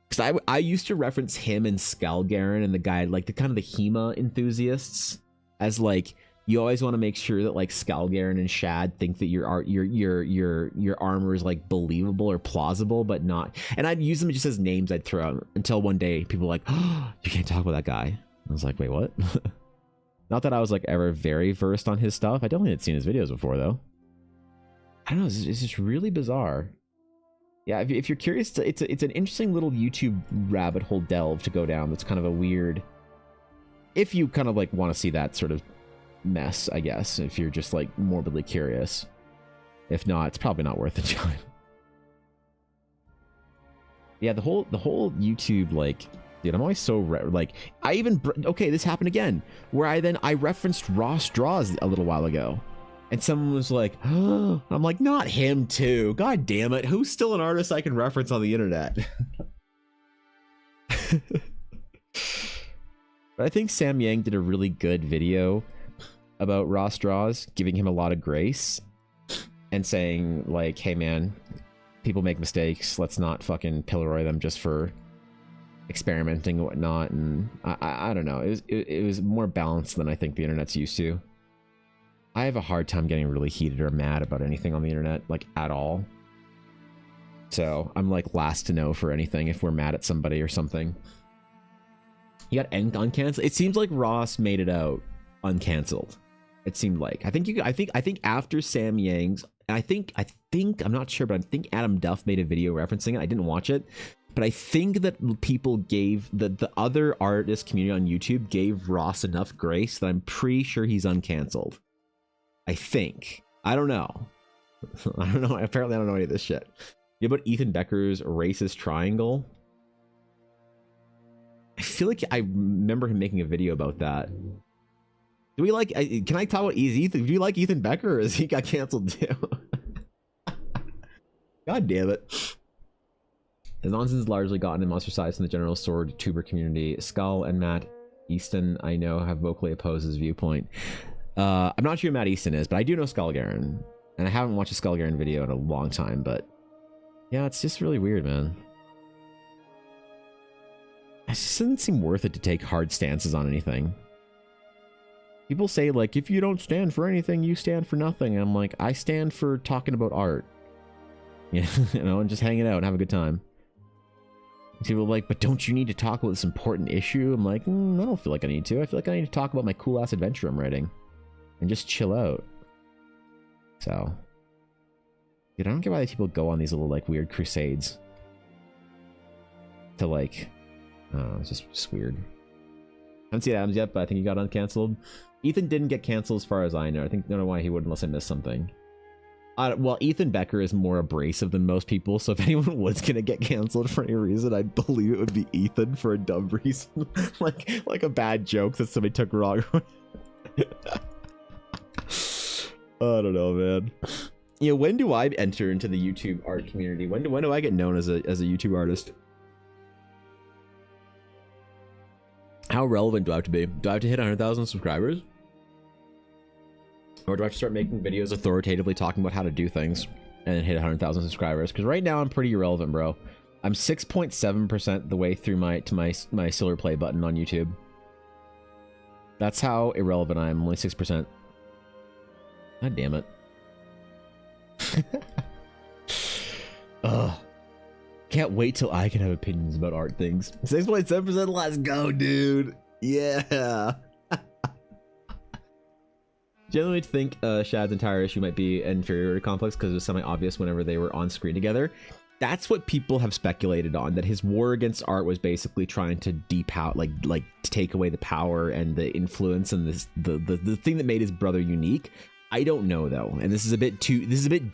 Because I used to reference him and Skalgaren and the guy, like the kind of the HEMA enthusiasts, as like, you always want to make sure that like Skalgaren and Shad think that your armor is like believable or plausible, but not. And I'd use them just as names I'd throw out until one day people were like, oh, you can't talk about that guy. I was like, wait, what? Not that I was like ever very versed on his stuff. I definitely had seen his videos before though. I don't know. It's just really bizarre. Yeah, if you're curious, it's an interesting little YouTube rabbit hole delve to go down. That's kind of a weird. If you kind of like want to see that sort of mess, I guess. If you're just like morbidly curious. If not, it's probably not worth the time. Yeah, the whole YouTube like. Dude, I'm always so like I even okay. This happened again where I referenced Ross Draws a little while ago, and someone was like, "Oh," I'm like, "Not him too." God damn it! Who's still an artist I can reference on the internet? But I think Sam Yang did a really good video about Ross Draws, giving him a lot of grace and saying like, "Hey man, people make mistakes. Let's not fucking pillory them just for." Experimenting and whatnot, and I don't know, it was more balanced than I think the internet's used to. I have a hard time getting really heated or mad about anything on the internet, like at all. So I'm like last to know for anything if we're mad at somebody or something. He got uncanceled. It seems like Ross made it out uncanceled. It seemed like I think after Sam Yang's, I think I'm not sure, but I think Adam Duff made a video referencing it. I didn't watch it. But I think that people gave the other artist community on YouTube gave Ross enough grace that I'm pretty sure he's uncanceled. I think. I don't know. I don't know. Apparently I don't know any of this shit. You know about Ethan Becker's racist triangle? I feel like I remember him making a video about that. Do we like, can I talk about Ethan? Do you like Ethan Becker or is he got canceled too? God damn it. His nonsense has largely gotten him ostracized in the general sword tuber community. Skull and Matt Easton, I know, have vocally opposed his viewpoint. I'm not sure who Matt Easton is, but I do know Skalgaren. And I haven't watched a Skalgaren video in a long time, but yeah, it's just really weird, man. It just doesn't seem worth it to take hard stances on anything. People say, like, if you don't stand for anything, you stand for nothing. And I'm like, I stand for talking about art. Yeah, you know, and just hanging out and have a good time. People are like, but don't you need to talk about this important issue? I'm like, I don't feel like I need to. I feel like I need to talk about my cool-ass adventure I'm writing. And just chill out. So. Dude, I don't get why these people go on these little, like, weird crusades. To, like... it's just weird. I haven't seen Adams yet, but I think he got uncanceled. Ethan didn't get canceled as far as I know. I don't know why he would unless I missed something. Well, Ethan Becker is more abrasive than most people, so if anyone was gonna get canceled for any reason, I believe it would be Ethan for a dumb reason, like a bad joke that somebody took wrong. I don't know, man. You know, when do I enter into the YouTube art community? When do I get known as a YouTube artist? How relevant do I have to be? Do I have to hit 100,000 subscribers? Or do I have to start making videos authoritatively talking about how to do things and then hit 100,000 subscribers? Because right now I'm pretty irrelevant, bro. I'm 6.7% the way through my silver play button on YouTube. That's how irrelevant I am. Only 6%. God damn it. Ugh. Can't wait till I can have opinions about art things. 6.7%. Let's go, dude. Yeah. Generally think Shad's entire issue might be an inferiority complex because it was semi-obvious whenever they were on screen together. That's what people have speculated on, that his war against art was basically trying to depower, like to take away the power and the influence and the thing that made his brother unique. I don't know though, and this is a bit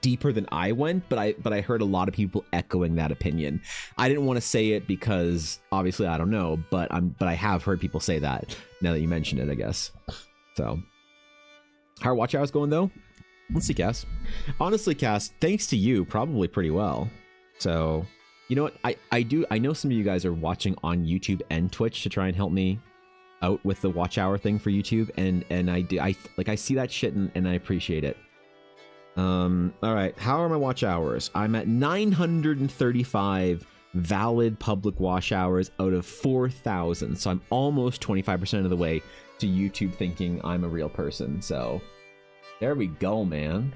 deeper than I went, but I heard a lot of people echoing that opinion. I didn't want to say it because obviously I don't know, but I have heard people say that now that you mention it, I guess. So. How are watch hours going though? Let's see, Cass. Honestly, Cass, thanks to you, probably pretty well. So, you know what? I know some of you guys are watching on YouTube and Twitch to try and help me out with the watch hour thing for YouTube, and I see that shit and I appreciate it. All right, how are my watch hours? I'm at 935 valid public watch hours out of 4,000, so I'm almost 25% of the way to YouTube thinking I'm a real person. So there we go, man.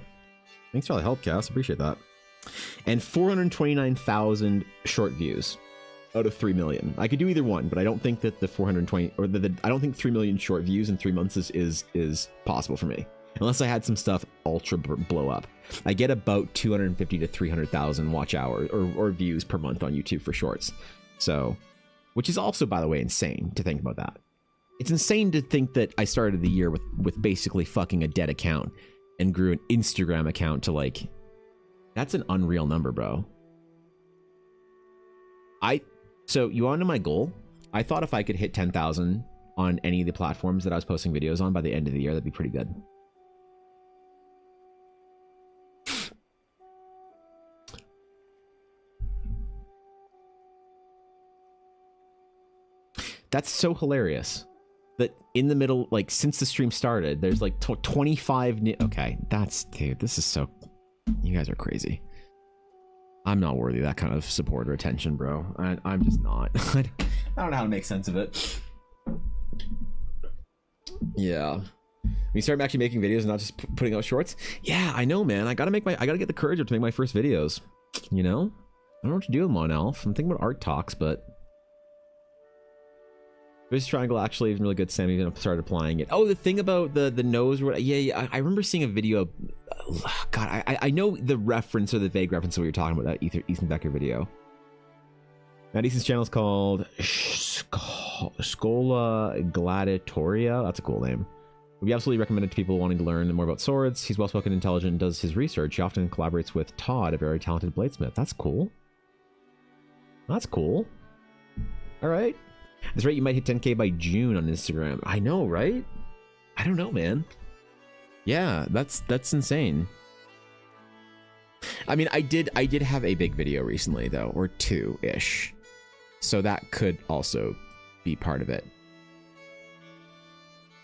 Thanks for all the help, Cass. Appreciate that. And 429,000 short views out of 3 million. I could do either one, but I don't think that the 420 or I don't think 3 million short views in 3 months is possible for me, unless I had some stuff ultra blow up. I get about 250 to 300,000 watch hours or views per month on YouTube for shorts. So, which is also, by the way, insane to think about that. It's insane to think that I started the year with basically fucking a dead account and grew an Instagram account to like, that's an unreal number, bro. So you want to know my goal? I thought if I could hit 10,000 on any of the platforms that I was posting videos on by the end of the year, that'd be pretty good. That's so hilarious that in the middle, like since the stream started, there's like 25 okay, dude, this is so, you guys are crazy. I'm not worthy of that kind of support or attention, bro. I'm just not. I don't know how to make sense of it. Yeah. When you start actually making videos and not just putting out shorts. Yeah, I know, man. I gotta get the courage to make my first videos. You know? I don't know what to do with them on Elf. I'm thinking about art talks, but this triangle actually is really good. Sam even started applying it. Oh, the thing about the nose. Yeah. I remember seeing a video. God, I know the reference or the vague reference that we were talking about, that Ethan Becker video. Matt Easton's channel is called Scola Gladiatoria. That's a cool name. Would be absolutely recommended to people wanting to learn more about swords. He's well-spoken, intelligent, and does his research. He often collaborates with Todd, a very talented bladesmith. That's cool. That's cool. All right. That's right. You might hit 10K by June on Instagram. I know, right? I don't know, man. Yeah, that's insane. I mean, I did have a big video recently though, or two-ish. So that could also be part of it.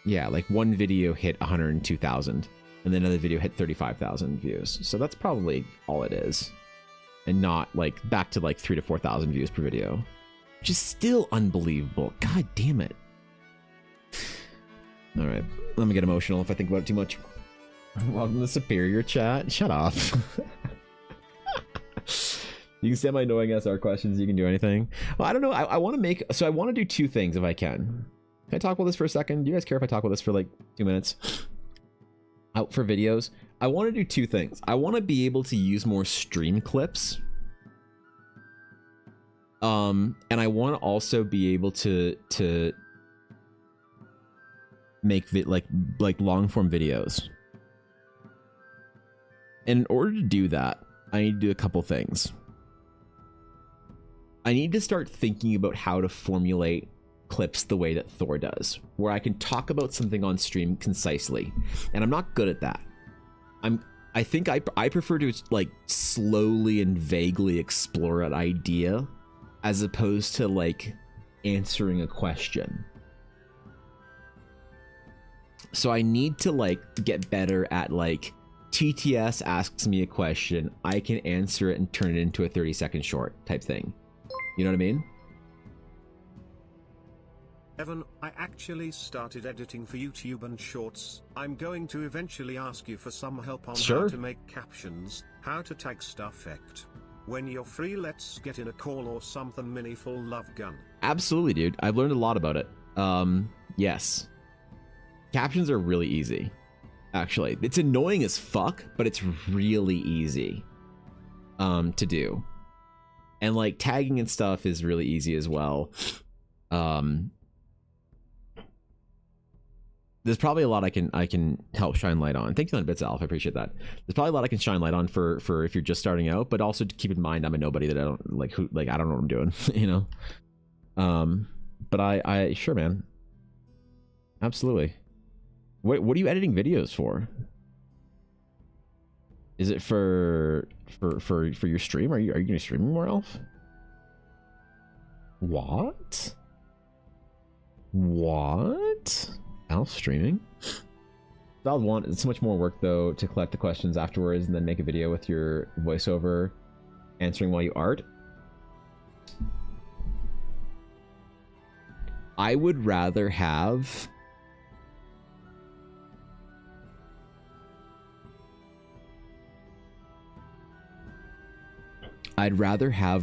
Yeah, like one video hit 102,000 and then another video hit 35,000 views. So that's probably all it is. And not like back to like 3,000 to 4,000 views per video, which is still unbelievable. God damn it. All right, let me get emotional if I think about it too much. Welcome to the Superior Chat. Shut up. You can stand my annoying SR questions. You can do anything. Well, I don't know. I want to do two things if I can. Can I talk about this for a second? Do you guys care if I talk about this for like 2 minutes? Out for videos. I want to do two things. I want to be able to use more stream clips. And I want to also be able to make like long form videos. And in order to do that, I need to do a couple things. I need to start thinking about how to formulate clips the way that Thor does, where I can talk about something on stream concisely. And I'm not good at that. I think I prefer to like slowly and vaguely explore an idea as opposed to like answering a question. So I need to like get better at like, TTS asks me a question, I can answer it and turn it into a 30-second short type thing. You know what I mean? Evan, I actually started editing for YouTube and shorts. I'm going to eventually ask you for some help on how to make captions, how to tag stuff effect. When you're free, let's get in a call or something. Mini full love gun. Absolutely, dude. I've learned a lot about it. Yes. Captions are really easy. Actually, it's annoying as fuck, but it's really easy to do. And like tagging and stuff is really easy as well. There's probably a lot I can help shine light on. Thank you on bits, Alf. I appreciate that. There's probably a lot I can shine light on for if you're just starting out, but also to keep in mind I'm a nobody that I don't like I don't know what I'm doing, you know. But I sure, man. Absolutely. Wait, what are you editing videos for? Is it for your stream? Are you gonna stream more, Elf? What? What? Elf streaming? Valve want it's so much more work though to collect the questions afterwards and then make a video with your voiceover answering while you art. I would rather have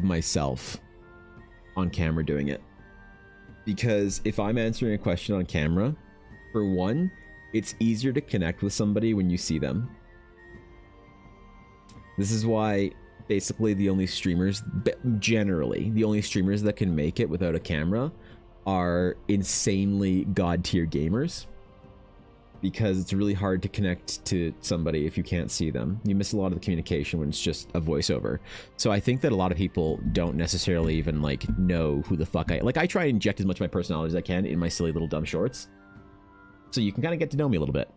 myself on camera doing it. Because if I'm answering a question on camera, for one, it's easier to connect with somebody when you see them. This is why basically the only streamers, generally, the only streamers that can make it without a camera are insanely god tier gamers. Because it's really hard to connect to somebody if you can't see them. You miss a lot of the communication when it's just a voiceover. So I think that a lot of people don't necessarily even like know who the fuck I try to inject as much of my personality as I can in my silly little dumb shorts. So you can kind of get to know me a little bit.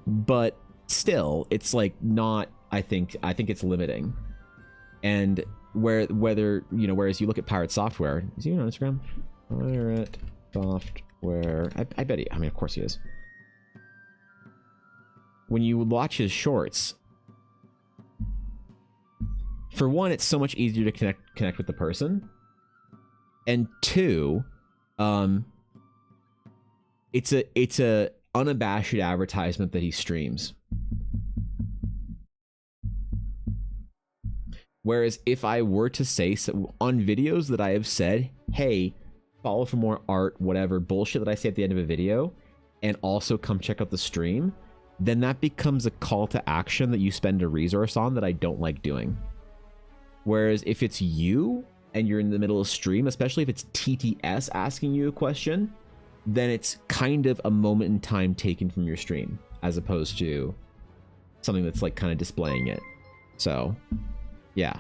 But still, it's like not, I think it's limiting. And whereas you look at Pirate Software, is he on Instagram? Pirate Software. I bet he, I mean, of course he is. When you watch his shorts, for one, it's so much easier to connect with the person, and two, it's a unabashed advertisement that he streams. Whereas if I were to say so, on videos that I have said, hey, follow for more art, whatever bullshit that I say at the end of a video, and also come check out the stream, then that becomes a call to action that you spend a resource on that I don't like doing. Whereas if it's you and you're in the middle of stream, especially if it's TTS asking you a question, then it's kind of a moment in time taken from your stream as opposed to something that's like kind of displaying it. So yeah,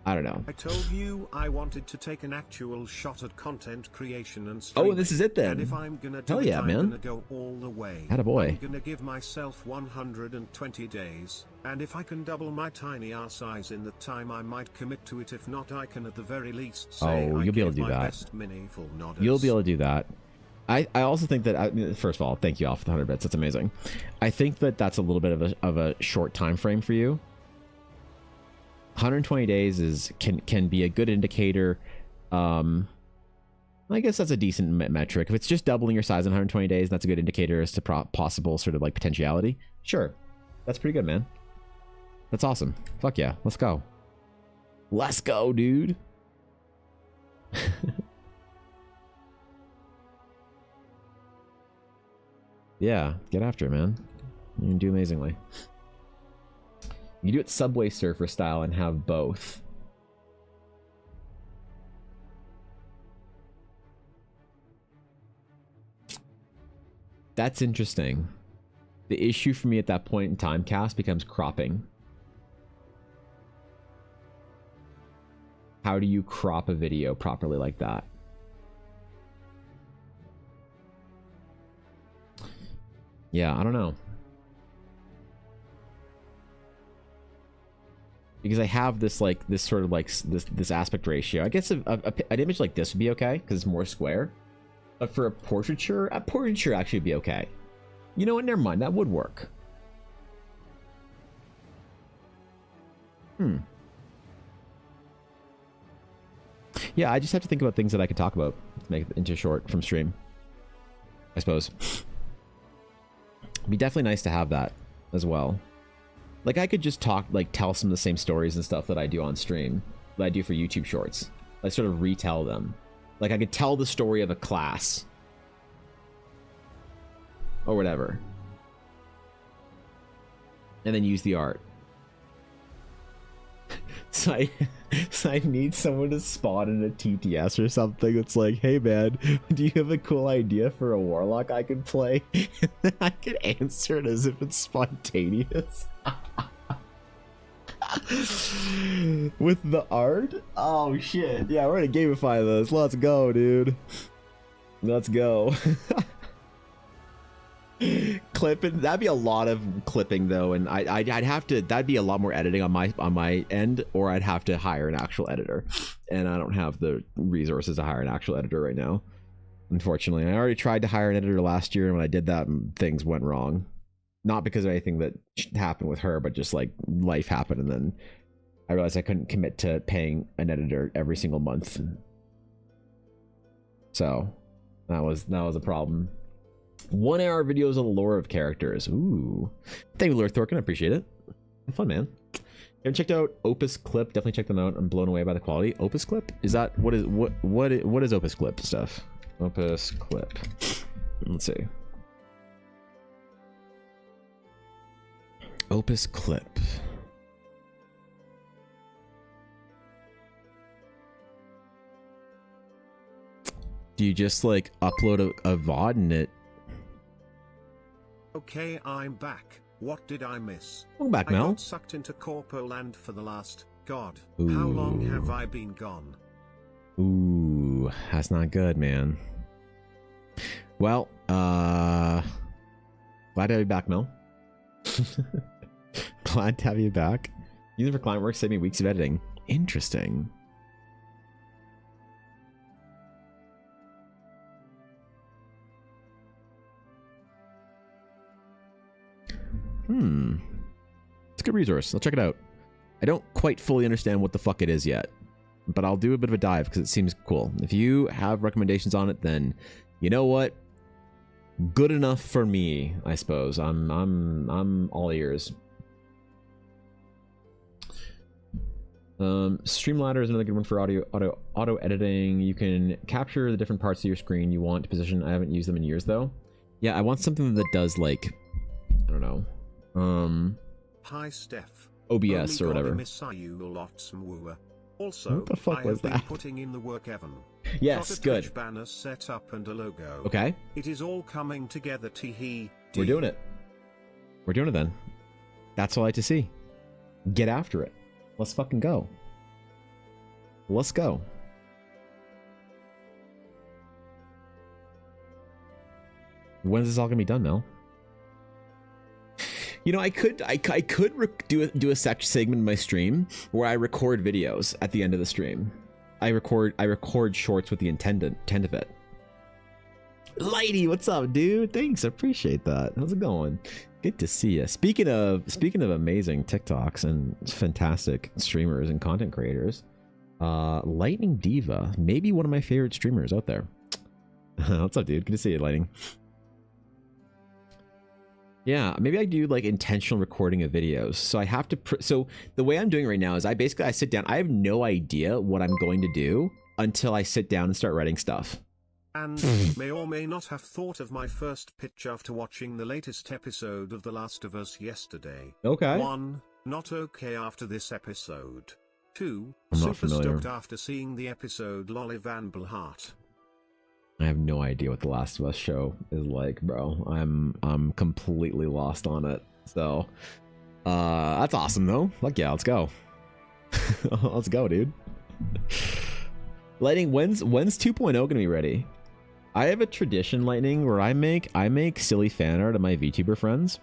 I don't know. I told you I wanted to take an actual shot at content creation and streaming. Oh, this is it then. And if I'm gonna do Hell yeah, man. I'm gonna go all the way. Attaboy. I'm gonna give myself 120 days, and if I can double my tiny R size in the time, I might commit to it. If not, I can at the very least say you'll be able to do that. You'll be able to do that. I also think that, first of all, thank you all for the 100 bits. That's amazing. I think that that's a little bit of a short time frame for you. 120 days can be a good indicator. I guess that's a decent metric. If it's just doubling your size in 120 days, that's a good indicator as to possible sort of like potentiality. Sure, that's pretty good, man. That's awesome. Fuck yeah, let's go. Let's go, dude. Yeah, get after it, man. You can do amazingly. You do it Subway Surfer style and have both. That's interesting. The issue for me at that point in time, Cast, becomes cropping. How do you crop a video properly like that? Yeah, I don't know. Because I have this like this sort of like this aspect ratio. I guess an image like this would be okay because it's more square. But for a portraiture actually would be okay. You know what? Never mind. That would work. Yeah, I just have to think about things that I could talk about to make it into short from stream, I suppose. It'd be definitely nice to have that as well. Like, I could just talk, like, tell some of the same stories and stuff that I do on stream, that I do for YouTube Shorts. I sort of retell them. Like, I could tell the story of a class. Or whatever. And then use the art. So I need someone to spawn in a TTS or something that's like, hey man, do you have a cool idea for a warlock I could play? And then I can answer it as if it's spontaneous. With the art? Oh shit. Yeah, we're gonna gamify this. Let's go, dude. Let's go. clipping. That'd be a lot of clipping though, and I'd have to. That'd be a lot more editing on my end, or I'd have to hire an actual editor, and I don't have the resources to hire an actual editor right now. Unfortunately, I already tried to hire an editor last year, and when I did that, things went wrong. Not because of anything that happened with her, but just like life happened, and then I realized I couldn't commit to paying an editor every single month. So that was a problem. 1 hour videos on the lore of characters. Ooh, thank you, Lord Thorkin. I appreciate it. Fun, man. You haven't checked out Opus Clip? Definitely check them out. I'm blown away by the quality. Opus Clip? Is that what is Opus Clip stuff? Opus Clip. Let's see. Opus Clip. Do you just like upload a VOD and it? Okay, I'm back. What did I miss? Welcome back, I Mel. got sucked into Corpo Land for the last... God, Ooh. how long have I been gone? Ooh, that's not good, man. Well, glad to have you back, Mel. Glad to have you back. Using for client work saved me weeks of editing. Interesting. It's a good resource. I'll check it out. I don't quite fully understand what the fuck it is yet, but I'll do a bit of a dive because it seems cool. If you have recommendations on it, then you know what? Good enough for me, I suppose. I'm all ears. Streamladder is another good one for auto editing. You can capture the different parts of your screen you want to position. I haven't used them in years though. Yeah, I want something that does like, I don't know. Hi, Steph. OBS or whatever. Also, what the fuck was been that? Putting in the work, Evan. Yes, Got a good. Twitch banner set up and a logo. Okay. It is all coming together. Tee-hee. We're doing it. We're doing it then. That's all I like to see. Get after it. Let's fucking go. Let's go. When's this all gonna be done, Mel? You know, I could do a segment in my stream where I record videos at the end of the stream. I record shorts with the intent of it. Lighty, what's up, dude? Thanks, I appreciate that. How's it going? Good to see you. Speaking of amazing TikToks and fantastic streamers and content creators, Lightning Diva, maybe one of my favorite streamers out there. What's up, dude? Good to see you, Lightning. Yeah, maybe I do like intentional recording of videos. So I have to, so the way I'm doing right now is I sit down. I have no idea what I'm going to do until I sit down and start writing stuff. And may or may not have thought of my first pitch after watching the latest episode of The Last of Us yesterday. Okay. 1. Not okay after this episode. 2. I'm not Super familiar. stoked after seeing the episode Lolly Van Blhart. I have no idea what The Last of Us show is like, bro. I'm completely lost on it. So, that's awesome though. Fuck yeah, let's go. Let's go, dude. Lightning, when's 2.0 gonna be ready? I have a tradition, Lightning, where I make silly fan art of my VTuber friends,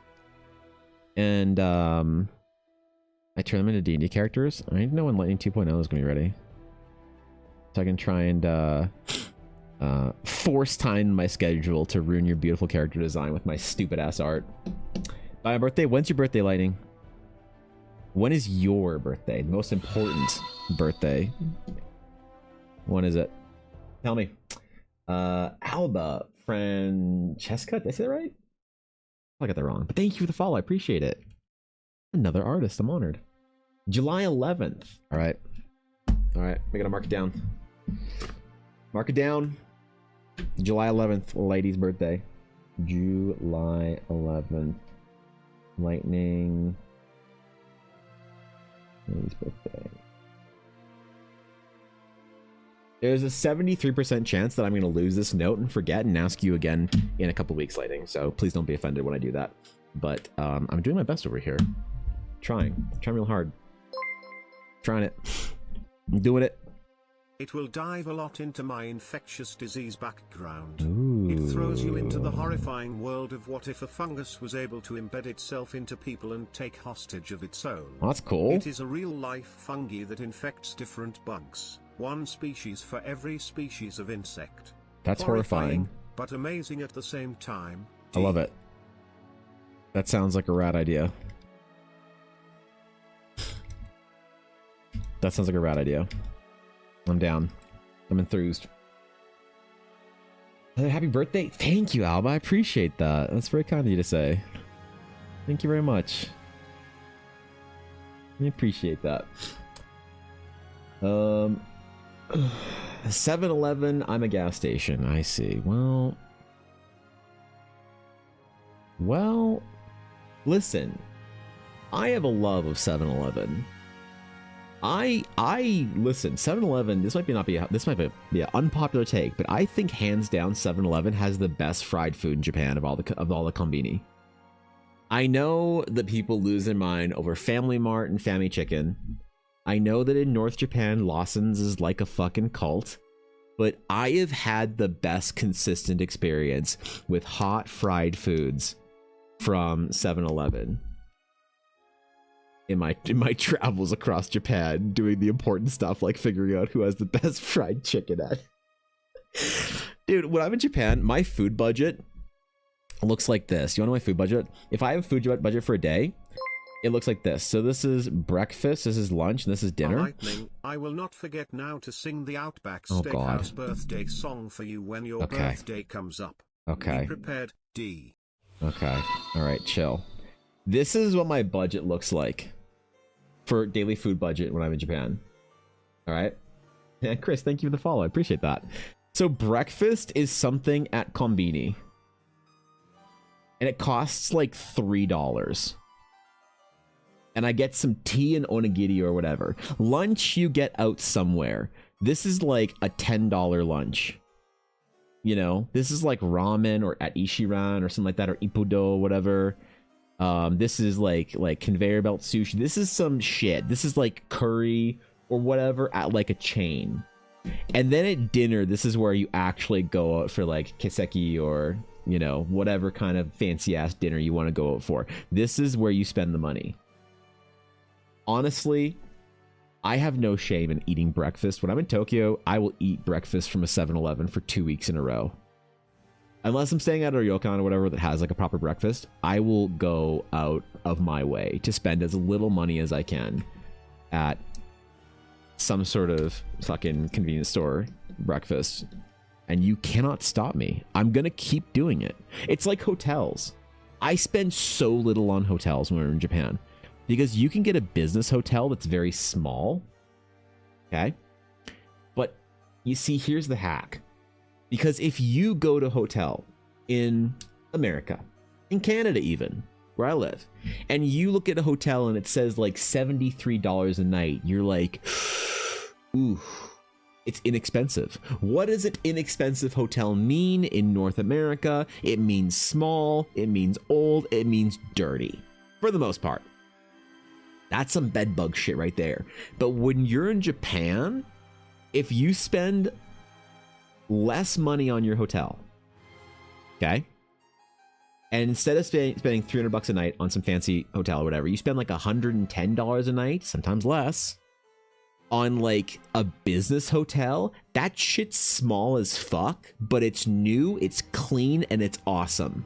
and I turn them into D&D characters. I need to know when Lightning 2.0 is gonna be ready, so I can try and force time my schedule to ruin your beautiful character design with my stupid ass art. By my birthday, when's your birthday, Lightning? When is your birthday? The most important birthday. When is it? Tell me. Alba Francesca, did I say that right? I got that wrong, but thank you for the follow. I appreciate it. Another artist, I'm honored. July 11th. All right, we're gonna mark it down. Mark it down. July 11th, lady's birthday. July 11th. Lightning. Lady's birthday. There's a 73% chance that I'm going to lose this note and forget and ask you again in a couple weeks, Lightning. So please don't be offended when I do that. But I'm doing my best over here. Trying real hard. Trying it. I'm doing it. It will dive a lot into my infectious disease background. Ooh. It throws you into the horrifying world of what if a fungus was able to embed itself into people and take hostage of its own. That's cool. It is a real-life fungi that infects different bugs, one species for every species of insect. That's horrifying. But amazing at the same time. I love it. That sounds like a rad idea. That sounds like a rad idea. I'm down. I'm enthused. Happy birthday. Thank you, Alba. I appreciate that. That's very kind of you to say. Thank you very much. I appreciate that. 7-Eleven, I'm a gas station. I see. Well, listen. I have a love of 7-Eleven. Listen, 7-Eleven, this might be an unpopular take, but I think hands down 7-Eleven has the best fried food in Japan of all the konbini. I know that people lose their mind over Family Mart and Family Chicken. I know that in North Japan, Lawson's is like a fucking cult, but I have had the best consistent experience with hot fried foods from 7-Eleven. In my travels across Japan, doing the important stuff like figuring out who has the best fried chicken at. Dude, when I'm in Japan, my food budget looks like this. You want to know my food budget? If I have a food budget for a day, it looks like this. So this is breakfast, this is lunch, and this is dinner. Lightning, I will not forget now to sing the Outback Steakhouse birthday song for you when your birthday comes up. Okay. Be prepared, D. Okay. All right, chill. This is what my budget looks like for daily food budget when I'm in Japan. All right. And Chris, thank you for the follow. I appreciate that. So breakfast is something at Konbini. And it costs like $3. And I get some tea and onigiri or whatever. Lunch you get out somewhere. This is like a $10 lunch. You know, this is like ramen or at Ishiran or something like that, or Ippudo, whatever. This is like conveyor belt sushi. This is some shit. This is like curry or whatever at like a chain. And then at dinner, this is where you actually go out for like kiseki or, you know, whatever kind of fancy ass dinner you want to go out for. This is where you spend the money. Honestly, I have no shame in eating breakfast. When I'm in Tokyo, I will eat breakfast from a 7-Eleven for 2 weeks in a row. Unless I'm staying at a ryokan or whatever that has like a proper breakfast, I will go out of my way to spend as little money as I can at some sort of fucking convenience store breakfast. And you cannot stop me. I'm going to keep doing it. It's like hotels. I spend so little on hotels when we're in Japan because you can get a business hotel that's very small. Okay. But you see, here's the hack. Because if you go to a hotel in America, in Canada even, where I live, and you look at a hotel and it says like $73 a night, you're like, ooh, it's inexpensive. What does an inexpensive hotel mean in North America? It means small, it means old, it means dirty, for the most part. That's some bedbug shit right there. But when you're in Japan, if you spend less money on your hotel, okay, and instead of spending $300 a night on some fancy hotel or whatever, you spend like $110 a night, sometimes less, on like a business hotel. That shit's small as fuck, but it's new, it's clean, and it's awesome.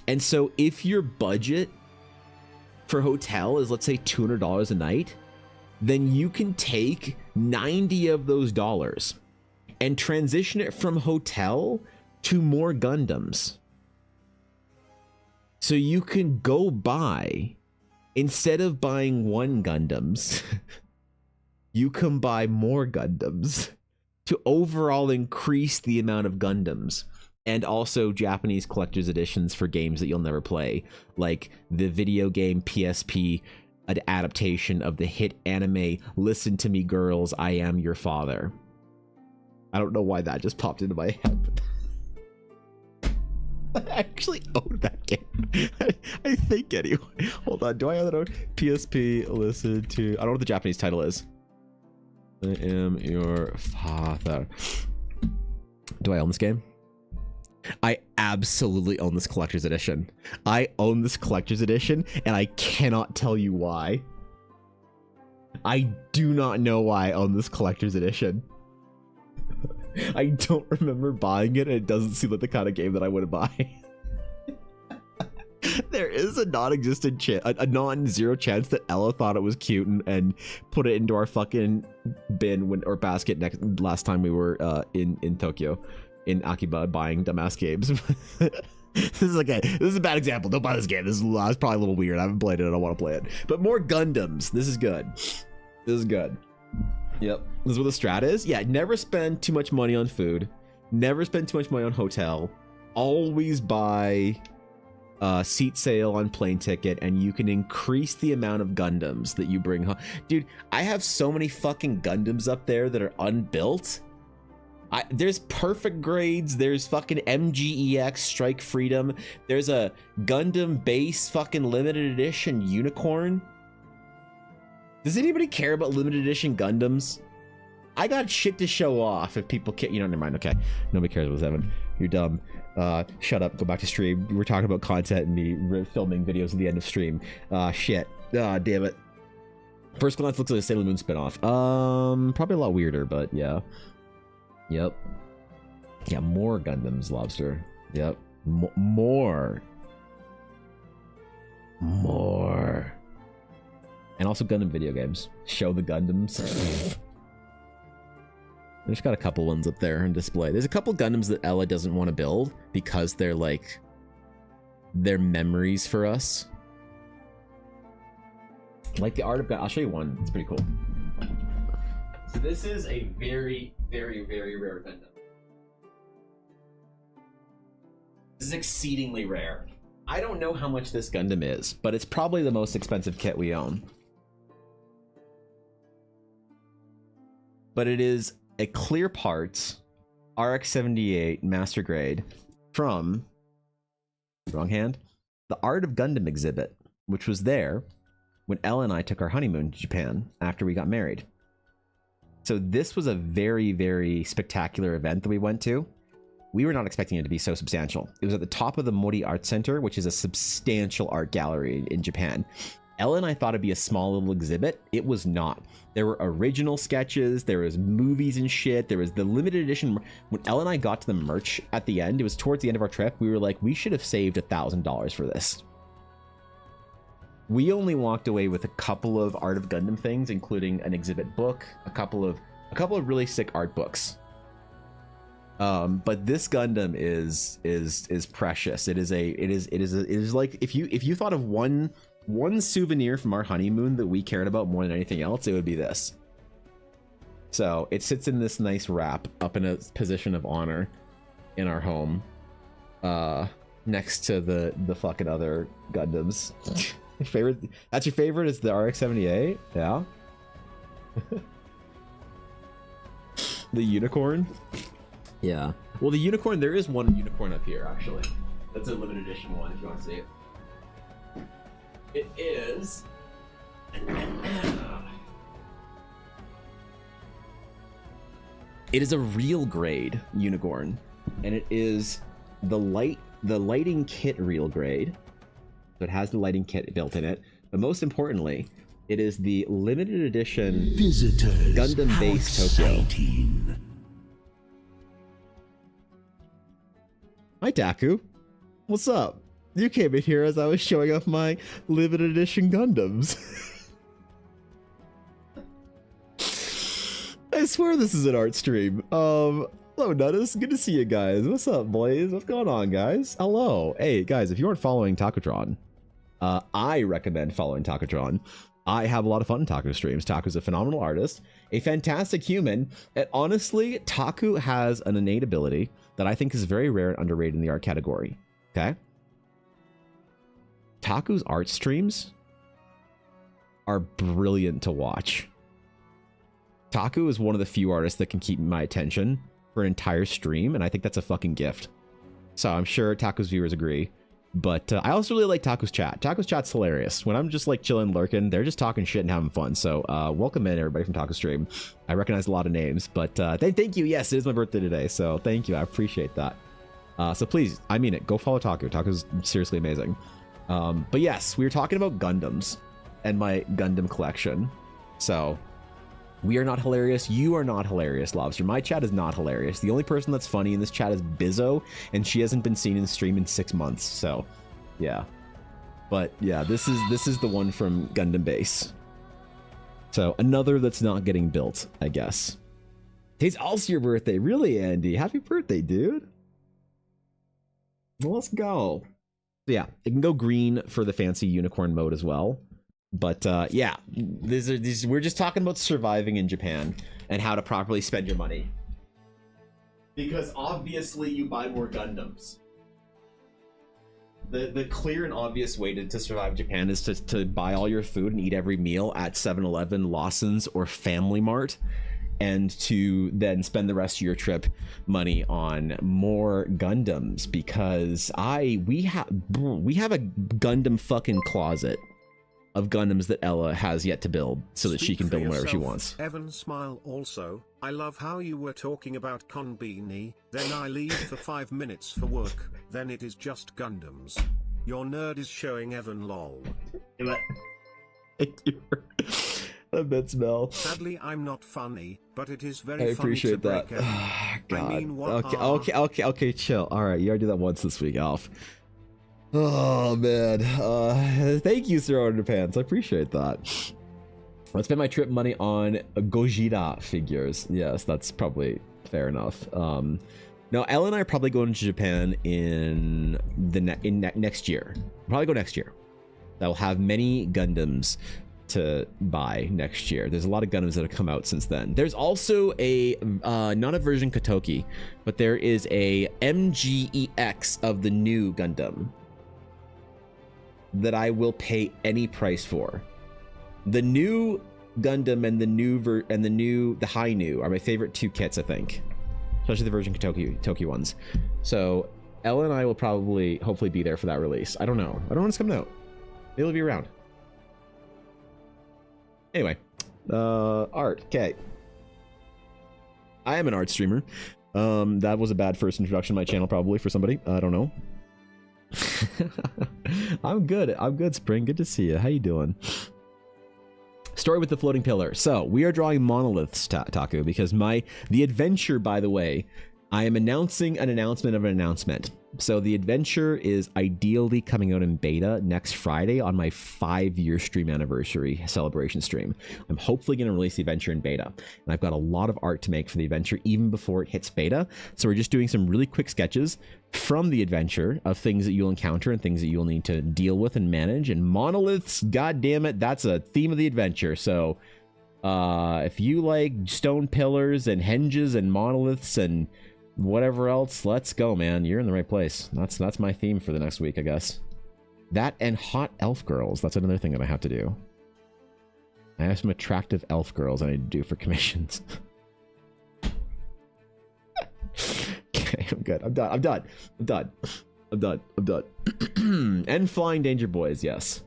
And so if your budget for hotel is, let's say, $200 a night, then you can take 90 of those dollars and transition it from hotel to more Gundams. So you can go buy, instead of buying one Gundams, you can buy more Gundams to overall increase the amount of Gundams. And also Japanese collector's editions for games that you'll never play, like the video game PSP adaptation of the hit anime Listen to Me Girls, I Am Your Father. I don't know why that just popped into my head. I actually own that game. I think anyway. Hold on, do I have that on? PSP, listen to... I don't know what the Japanese title is. I Am Your Father. Do I own this game? I absolutely own this collector's edition. I own this collector's edition, and I cannot tell you why. I do not know why I own this collector's edition. I don't remember buying it, and it doesn't seem like the kind of game that I would buy. There is a non-existent chance, a non-zero chance that Ella thought it was cute and put it into our fucking bin or basket last time we were in Tokyo, in Akiba, buying dumbass games. This is okay. This is a bad example. Don't buy this game. This is probably a little weird. I haven't played it. I don't want to play it. But more Gundams. This is good. This is good. Yep. This is what the strat is. Yeah. Never spend too much money on food. Never spend too much money on hotel. Always buy seat sale on plane ticket, and you can increase the amount of Gundams that you bring home. Dude, I have so many fucking Gundams up there that are unbuilt. There's perfect grades, there's fucking MGEX Strike Freedom, there's a Gundam base fucking limited edition unicorn. Does anybody care about limited edition Gundams? I got shit to show off if people can't, never mind, okay. Nobody cares about Evan. You're dumb. Shut up, go back to stream. We're talking about content and me filming videos at the end of stream. Shit. Damn it. First Glance looks like a Sailor Moon spinoff. Probably a lot weirder, but yeah. Yep. Yeah, more Gundams, Lobster. Yep. More. And also Gundam video games. Show the Gundams. There's got a couple ones up there on display. There's a couple Gundams that Ella doesn't want to build because they're memories for us. Like the Art of Gundam. I'll show you one. It's pretty cool. So this is a very, very, very rare Gundam. This is exceedingly rare. I don't know how much this Gundam is, but it's probably the most expensive kit we own. But it is a clear parts RX-78 master grade from, wrong hand, the Art of Gundam exhibit, which was there when Ella and I took our honeymoon to Japan after we got married. So this was a very, very spectacular event that we went to. We were not expecting it to be so substantial. It was at the top of the Mori Art Center, which is a substantial art gallery in Japan. Ella and I thought it'd be a small little exhibit. It was not. There were original sketches, there was movies and shit, there was the limited edition. When Ella and I got to the merch at the end, it was towards the end of our trip, we were like, we should have saved $1,000 for this. We only walked away with a couple of Art of Gundam things, including an exhibit book, a couple of really sick art books. But this Gundam is precious. It is like if you thought of one souvenir from our honeymoon that we cared about more than anything else, it would be this. So it sits in this nice wrap up in a position of honor in our home, next to the fucking other Gundams. Your favorite? That's your favorite? Is the RX-78? Yeah. The unicorn. Yeah. Well, the unicorn. There is one unicorn up here actually. That's a limited edition one. If you want to see it. It is. It is a real grade unicorn, and it is the lighting kit real grade. So it has the lighting kit built in it, but most importantly, it is the limited edition Visitors, Gundam base Tokyo. exciting. Hi, Taku. What's up? You came in here as I was showing off my limited edition Gundams. I swear this is an art stream. Hello, Nuttis. Good to see you guys. What's up, boys? What's going on, guys? Hello. Hey, guys, if you aren't following Takutron, I recommend following Takutron. I have a lot of fun in Taku streams. Taku's a phenomenal artist, a fantastic human, and honestly, Taku has an innate ability that I think is very rare and underrated in the art category. Okay? Taku's art streams are brilliant to watch. Taku is one of the few artists that can keep my attention for an entire stream, and I think that's a fucking gift. So I'm sure Taku's viewers agree. But I also really like Taku's chat. Taku's chat's hilarious. When I'm just like chilling, lurking, they're just talking shit and having fun. So welcome in, everybody from Taku's stream. I recognize a lot of names, but thank you. Yes, it is my birthday today, so thank you. I appreciate that. So please, I mean it, go follow Taku. Taku's seriously amazing. But yes, we were talking about Gundams and my Gundam collection. So we are not hilarious. You are not hilarious, Lobster. My chat is not hilarious. The only person that's funny in this chat is Bizzo, and she hasn't been seen in stream in 6 months. So yeah. But yeah, this is the one from Gundam Base. So another that's not getting built, I guess. Today's also your birthday. Really, Andy? Happy birthday, dude. Well, let's go. So yeah, it can go green for the fancy unicorn mode as well. But yeah, we're just talking about surviving in Japan and how to properly spend your money. Because obviously you buy more Gundams. The clear and obvious way to survive Japan is to buy all your food and eat every meal at 7-Eleven, Lawson's, or Family Mart, and to then spend the rest of your trip money on more Gundams, because we have a Gundam fucking closet of Gundams that Ella has yet to build so that she can build whatever she wants. Evan smile also. I love how you were talking about Konbini, then I leave for 5 minutes for work, then it is just Gundams. Your nerd is showing Evan lol. Thank you for that bit smell. Sadly, I'm not funny, but it is very I funny appreciate to that. break Evan. God. I mean, what Okay, chill. All right, you already did that once this week, Alf. Oh man, thank you, Sir Underpants. I appreciate that. I spent my trip money on Gojira figures. Yes, that's probably fair enough. Now, Ella and I are probably going to Japan in next year. Probably go next year. That will have many Gundams to buy next year. There's a lot of Gundams that have come out since then. There's also a not a version Kotoki, but there is a MGEX of the new Gundam that I will pay any price for. The new Gundam and the high new are my favorite 2 kits, I think, especially the version Kotoki ones. So Ella and I will hopefully be there for that release. I don't know when it's coming out. Maybe it'll be around. Anyway, art. Okay, I am an art streamer. That was a bad first introduction to my channel, probably, for somebody. I don't know. I'm good, Spring. Good to see you. How you doing? Story with the floating pillar. So we are drawing monoliths, Taku, because the adventure, by the way, I am announcing an announcement of an announcement. So the adventure is ideally coming out in beta next Friday on my 5-year stream anniversary celebration stream. I'm hopefully going to release the adventure in beta, and I've got a lot of art to make for the adventure even before it hits beta. So we're just doing some really quick sketches from the adventure of things that you'll encounter and things that you'll need to deal with and manage. And monoliths, god damn it, that's a theme of the adventure. So if you like stone pillars and hinges and monoliths and whatever else, let's go, man. You're in the right place. That's my theme for the next week, I guess. That and hot elf girls. That's another thing that I have to do. I have some attractive elf girls I need to do for commissions. Okay, I'm good. I'm done. And flying danger boys, yes.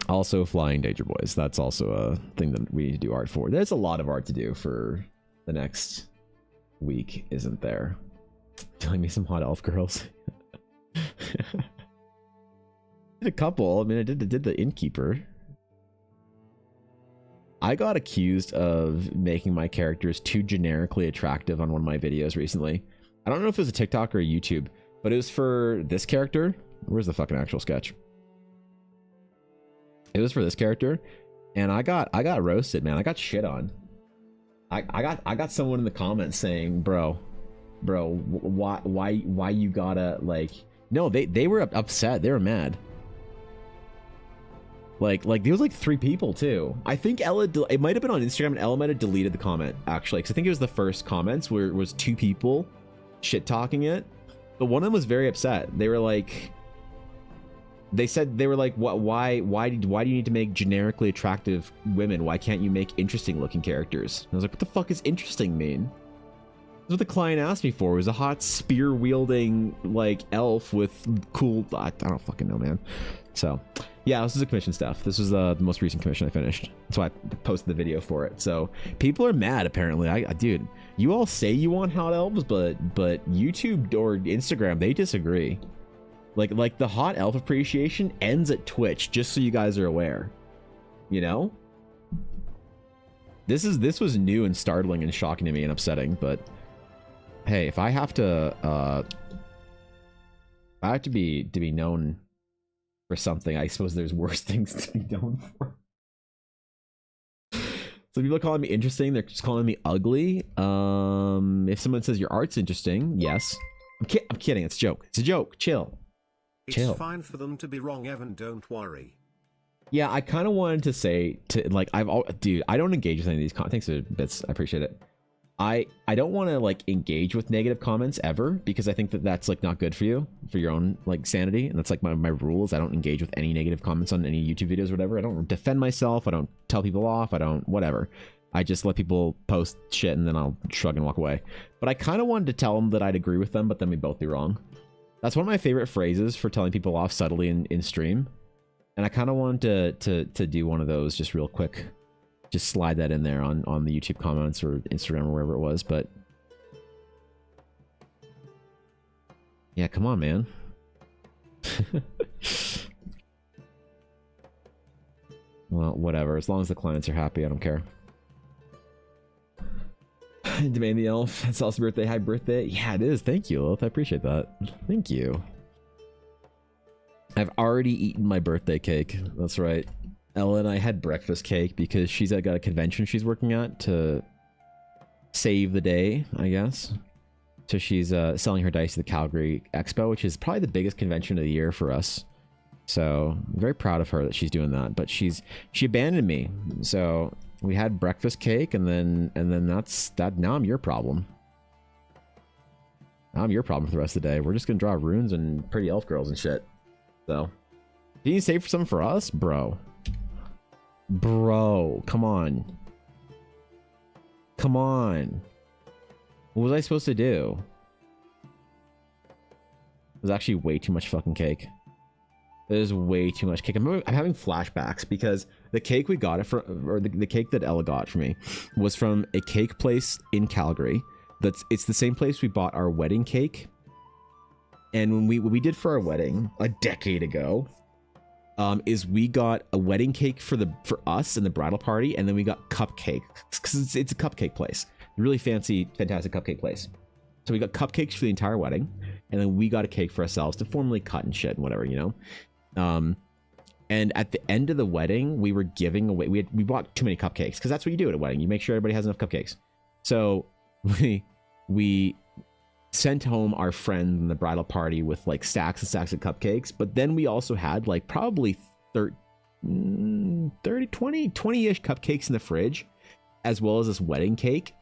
Also flying danger boys. That's also a thing that we need to do art for. There's a lot of art to do for the next week, isn't there? Telling me some hot elf girls. Did a couple. I mean, I did the innkeeper. I got accused of making my characters too generically attractive on one of my videos recently. I don't know if it was a TikTok or a YouTube, but it was for this character. Where's the fucking actual sketch? It was for this character, and I got roasted, man. I got shit on. I got someone in the comments saying, bro, why you gotta, like, no, they were upset. They were mad. Like there was like 3 people too. I think Ella, it might have been on Instagram, and Ella might have deleted the comment actually, because I think it was the first comments where it was 2 people shit talking it, but one of them was very upset. They were like, why do you need to make generically attractive women? Why can't you make interesting looking characters? And I was like, what the fuck is interesting mean? That's what the client asked me for. It was a hot spear wielding like elf with cool. I don't fucking know, man. So, yeah, this is a commission stuff. This was the most recent commission I finished. That's why I posted the video for it. So people are mad apparently. Dude, you all say you want hot elves, but YouTube or Instagram, they disagree. Like the hot elf appreciation ends at Twitch, just so you guys are aware. You know? This was new and startling and shocking to me and upsetting, but hey, if I have to be known for something, I suppose there's worse things to be known for. So people are calling me interesting, they're just calling me ugly. If someone says your art's interesting, yes. I'm kidding, it's a joke. It's a joke. Chill. It's fine for them to be wrong, Evan, don't worry. Yeah, I kind of wanted to say to like dude, I don't engage with any of these comments. Thanks for bits, I appreciate it. I don't want to like engage with negative comments ever, because I think that that's like not good for you, for your own like sanity, and that's like my rules. I don't engage with any negative comments on any YouTube videos or whatever. I don't defend myself. I don't tell people off. I don't whatever. I just let people post shit and then I'll shrug and walk away. But I kind of wanted to tell them that I'd agree with them, but then we'd both be wrong. That's one of my favorite phrases for telling people off subtly in stream, and I kind of wanted to do one of those just real quick. Just slide that in there on the YouTube comments or Instagram or wherever it was. But yeah, come on, man. Well, whatever. As long as the clients are happy, I don't care. Demand the elf. It's also birthday. Hi, birthday. Yeah, it is. Thank you, Elf. I appreciate that. Thank you. I've already eaten my birthday cake. That's right. Ella and I had breakfast cake because she's got a convention she's working at to save the day, I guess. So she's selling her dice at the Calgary Expo, which is probably the biggest convention of the year for us. So I'm very proud of her that she's doing that. But she abandoned me. So we had breakfast cake, and then that's that. Now I'm your problem. Now I'm your problem for the rest of the day. We're just gonna draw runes and pretty elf girls and shit. So can you save something for us, bro? Bro, come on. Come on. What was I supposed to do? It was actually way too much fucking cake. There's way too much cake. I'm having flashbacks because the cake we got it from, or the cake that Ella got for me, was from a cake place in Calgary. It's the same place we bought our wedding cake. And when we did for our wedding a decade ago, is we got a wedding cake for us and the bridal party, and then we got cupcakes because it's a cupcake place, really fancy, fantastic cupcake place. So we got cupcakes for the entire wedding, and then we got a cake for ourselves to formally cut and shit and whatever, you know. And at the end of the wedding, we were giving away. We bought too many cupcakes because that's what you do at a wedding. You make sure everybody has enough cupcakes. So we sent home our friend in the bridal party with like stacks and stacks of cupcakes, but then we also had like probably 20-ish cupcakes in the fridge, as well as this wedding cake.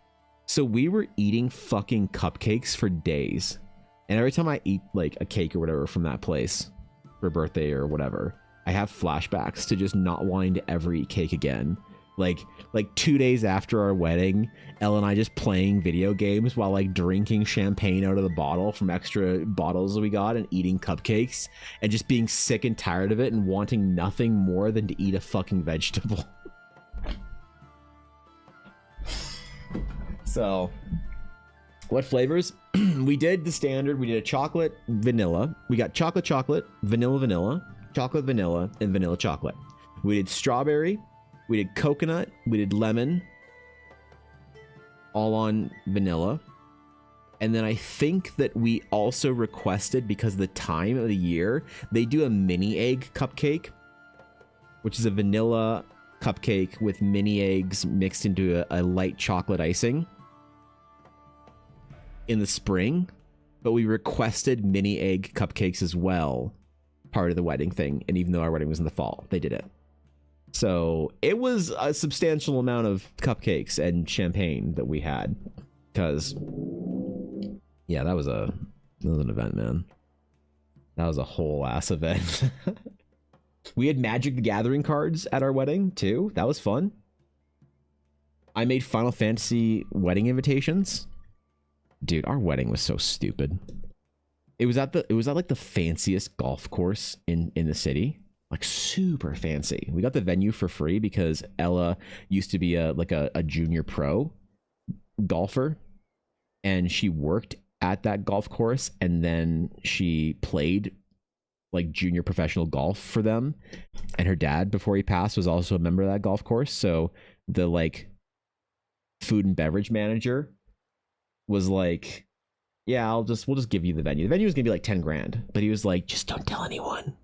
So we were eating fucking cupcakes for days, and every time I eat like a cake or whatever from that place for birthday or whatever, I have flashbacks to just not wanting to ever eat cake again. Like 2 days after our wedding, Elle and I just playing video games while like drinking champagne out of the bottle from extra bottles we got and eating cupcakes and just being sick and tired of it and wanting nothing more than to eat a fucking vegetable. So, what flavors? We did the standard. We did a chocolate vanilla. We got chocolate, vanilla, chocolate vanilla, and vanilla chocolate. We did strawberry. We did coconut, we did lemon, all on vanilla. And then I think that we also requested, because of the time of the year, they do a mini egg cupcake, which is a vanilla cupcake with mini eggs mixed into a light chocolate icing in the spring. But we requested mini egg cupcakes as well, part of the wedding thing. And even though our wedding was in the fall, they did it. So it was a substantial amount of cupcakes and champagne that we had, because yeah, that was an event, man. That was a whole ass event. We had Magic the Gathering cards at our wedding too. That was fun. I made Final Fantasy wedding invitations. Dude, our wedding was so stupid. It was at like the fanciest golf course in the city. Like super fancy. We got the venue for free because Ella used to be a junior pro golfer, and she worked at that golf course, and then she played like junior professional golf for them. And her dad, before he passed, was also a member of that golf course. So the like food and beverage manager was like, yeah, we'll just give you the venue. The venue was gonna be like 10 grand, but he was like, just don't tell anyone.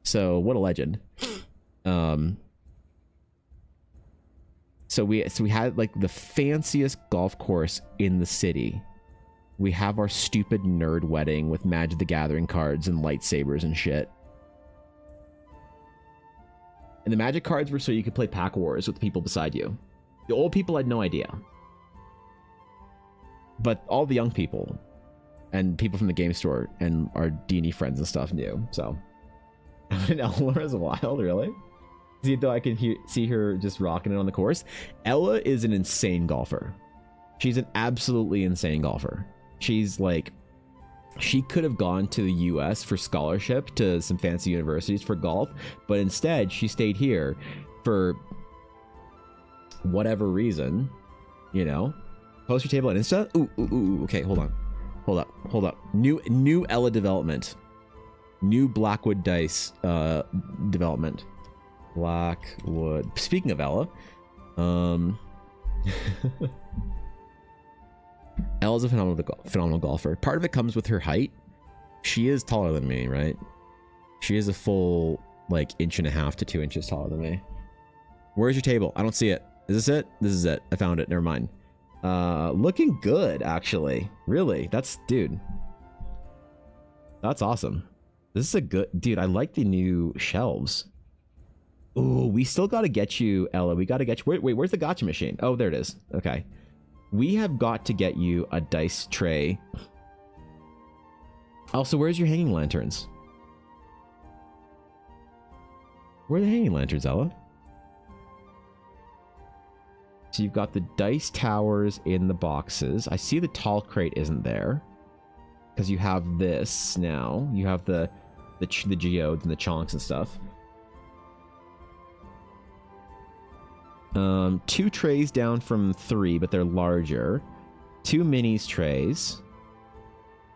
So what a legend. So we had like the fanciest golf course in the city. We have our stupid nerd wedding with Magic the Gathering cards and lightsabers and shit. And the Magic cards were so you could play Pack Wars with the people beside you. The old people had no idea. But all the young people and people from the game store and our D&D friends and stuff knew. So, and Ella is wild, really. See, though, I can see her just rocking it on the course. Ella is an insane golfer. She's an absolutely insane golfer. She's like, she could have gone to the US for scholarship to some fancy universities for golf, but instead she stayed here for whatever reason, you know. Post your table on Insta. Ooh. Okay, hold up. New Ella development. New Blackwood dice development. Blackwood. Speaking of Ella, Ella's a phenomenal golfer. Part of it comes with her height. She is taller than me, right? She is a full like 1.5 to 2 inches taller than me. Where's your table? I don't see it. Is this it? This is it. I found it. Never mind. Looking good, actually. Really? Dude. That's awesome. This is a good... Dude, I like the new shelves. Ooh, we still got to get you, Ella. We got to get you... Wait, where's the gotcha machine? Oh, there it is. Okay. We have got to get you a dice tray. Also, where's your hanging lanterns? Where are the hanging lanterns, Ella? So you've got the dice towers in the boxes. I see the tall crate isn't there because you have this now. You have the geodes and the chonks and stuff. 2 trays down from 3, but they're larger. 2 minis trays.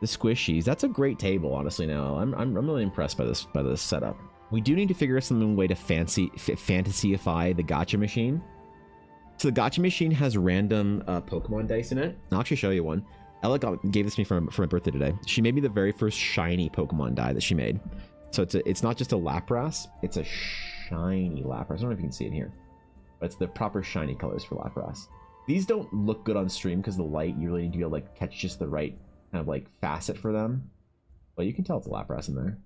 The squishies. That's a great table, honestly. Now I'm really impressed by this setup. We do need to figure out some way to fantasyify the gotcha machine. So the gotcha machine has random Pokemon dice in it. I'll actually show you one. Ella gave this to me for my birthday today. She made me the very first shiny Pokemon die that she made. So it's not just a Lapras, it's a shiny Lapras. I don't know if you can see it here, but it's the proper shiny colors for Lapras. These don't look good on stream because the light, you really need to be able to like catch just the right kind of like facet for them. But you can tell it's a Lapras in there.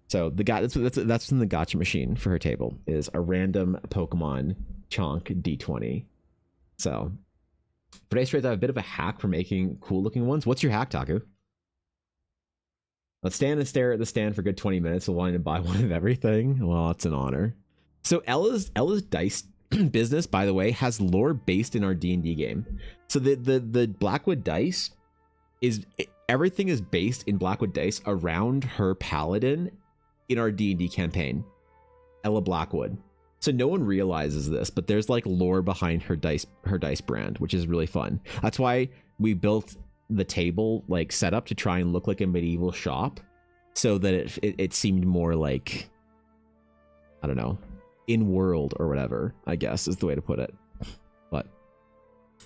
So that's from the gotcha machine for her table is a random Pokemon chonk D20. So for today's trades, I have a bit of a hack for making cool looking ones. What's your hack, Taku? Let's stand and stare at the stand for a good 20 minutes while wanting to buy one of everything. Well, it's an honor. So Ella's dice business, by the way, has lore based in our D&D game. So the Blackwood dice everything is based in Blackwood dice around her paladin in our D&D campaign, Ella Blackwood. So no one realizes this, but there's like lore behind her dice brand, which is really fun. That's why we built the table like set up to try and look like a medieval shop, so that it seemed more like, I don't know, in world or whatever, I guess is the way to put it. But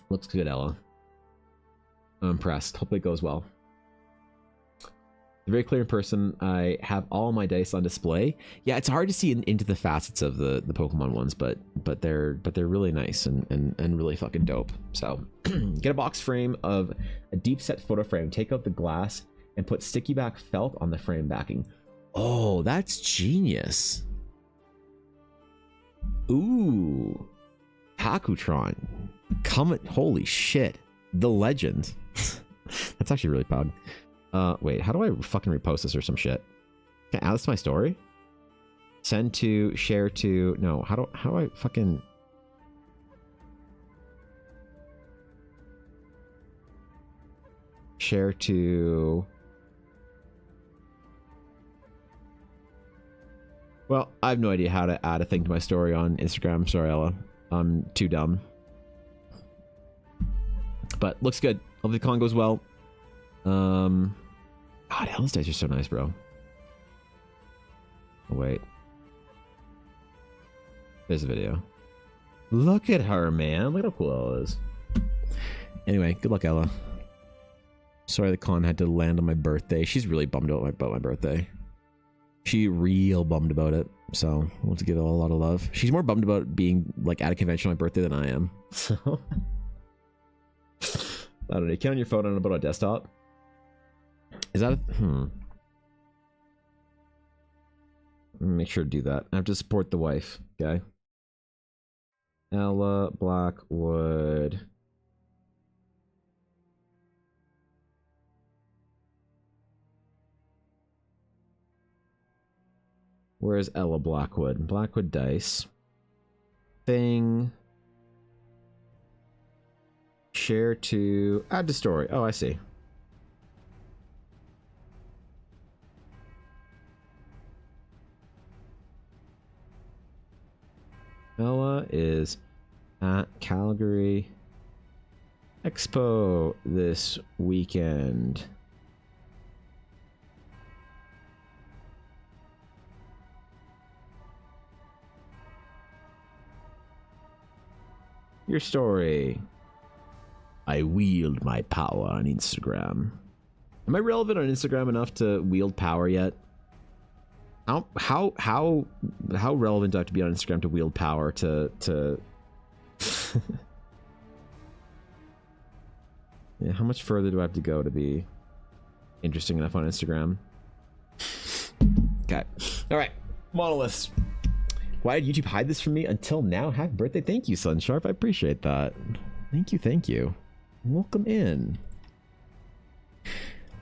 looks good, Ella. I'm impressed. Hope it goes well. Very clear in person. I have all my dice on display. Yeah, it's hard to see into the facets of the Pokemon ones, but they're really nice and really fucking dope. So get a box frame of a deep set photo frame, take out the glass and put sticky back felt on the frame backing. Oh, that's genius. Ooh, Hakutron. Holy shit. The legend. That's actually really proud. Wait, how do I fucking repost this or some shit? Can I add this to my story? Send to, share to, no, how do I fucking... Share to... Well, I have no idea how to add a thing to my story on Instagram. Sorry, Ella. I'm too dumb. But looks good. Hope the con goes well. God, Ella's dice are so nice, bro. Oh, wait. There's a video. Look at her, man. Look at how cool Ella is. Anyway, good luck, Ella. Sorry the con had to land on my birthday. She's really bummed out about my birthday. She real bummed about it. So, I want to give her a lot of love. She's more bummed about being, like, at a convention on my birthday than I am. So... I don't know. You count on your phone on about a desktop? Is that a... Make sure to do that. I have to support the wife. Okay. Ella Blackwood. Where's Ella Blackwood? Blackwood dice. Thing. Share to add to story. Oh, I see. Ella is at Calgary Expo this weekend. Your story. I wield my power on Instagram. Am I relevant on Instagram enough to wield power yet? How relevant do I have to be on Instagram to wield power to yeah, how much further do I have to go to be interesting enough on Instagram? Okay. Alright. Monoliths. Why did YouTube hide this from me until now? Happy birthday. Thank you, Sunsharp. I appreciate that. Thank you, thank you. Welcome in.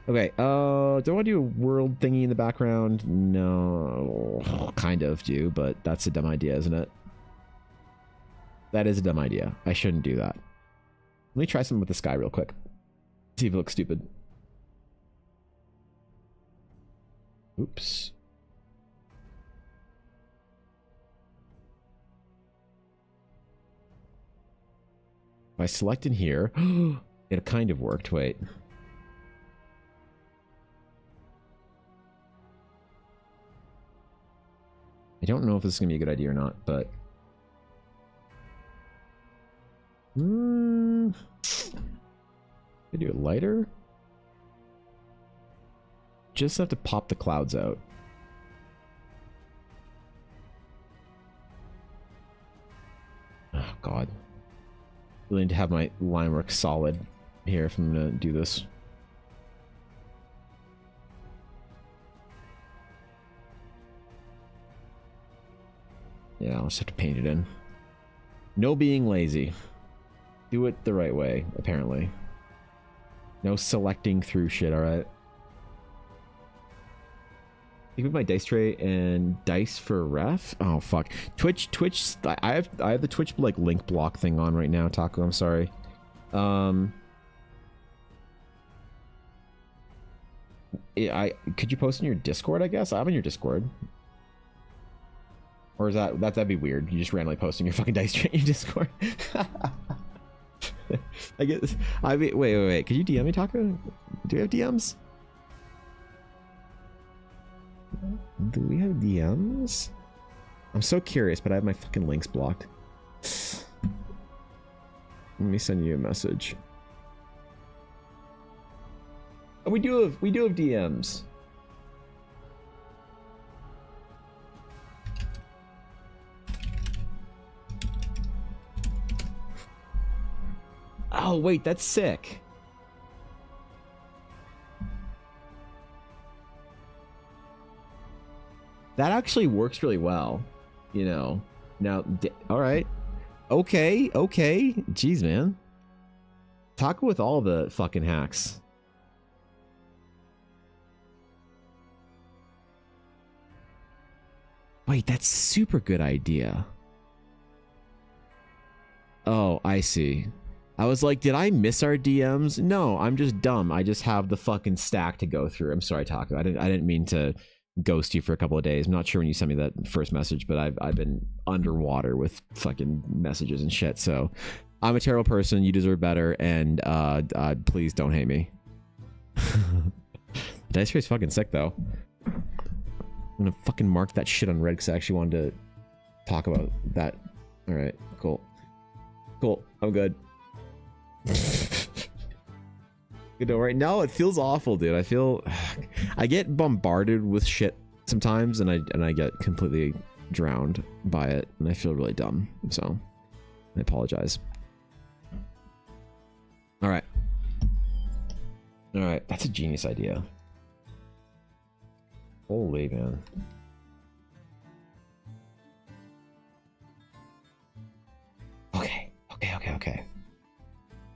Okay, do I want to do a world thingy in the background? No, kind of do, but that's a dumb idea, isn't it? That is a dumb idea. I shouldn't do that. Let me try something with the sky real quick. See if it looks stupid. Oops. If I select in here, it kind of worked. Wait. I don't know if this is going to be a good idea or not, but... Can I do it lighter? Just have to pop the clouds out. Oh, God. Really need to have my line work solid here if I'm going to do this. Yeah, I'll just have to paint it in. No being lazy. Do it the right way, apparently. No selecting through shit, alright? Think of my dice tray and dice for ref? Oh, fuck. Twitch, I have the Twitch, like, link block thing on right now, Taco, I'm sorry. Could you post in your Discord, I guess? I'm in your Discord. Or is that'd be weird. You just randomly posting your fucking dice tray in your Discord. I guess. I mean, wait. Could you DM me, Taco? Do we have DMs? Do we have DMs? I'm so curious, but I have my fucking links blocked. Let me send you a message. Oh, we do have DMs. Oh, wait, that's sick. That actually works really well, you know. Now, all right. Okay. Jeez, man. Taco with all the fucking hacks. Wait, that's super good idea. Oh, I see. I was like, did I miss our DMs? No, I'm just dumb. I just have the fucking stack to go through. I'm sorry, Taco. I didn't mean to ghost you for a couple of days. I'm not sure when you sent me that first message, but I've been underwater with fucking messages and shit. So I'm a terrible person. You deserve better, and please don't hate me. Dice Trace fucking sick though. I'm gonna fucking mark that shit on Red because I actually wanted to talk about that. All right, cool. I'm good. You know, right now it feels awful, dude. I get bombarded with shit sometimes, and I get completely drowned by it, and I feel really dumb. So I apologize. All right, that's a genius idea. Holy man. Okay.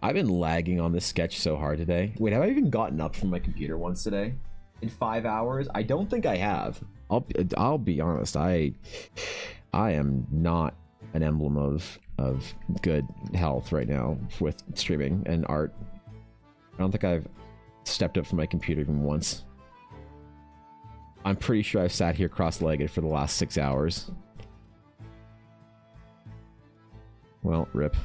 I've been lagging on this sketch so hard today. Wait, have I even gotten up from my computer once today? In 5 hours? I don't think I have. I'll be honest. I am not an emblem of good health right now with streaming and art. I don't think I've stepped up from my computer even once. I'm pretty sure I've sat here cross-legged for the last 6 hours. Well, rip.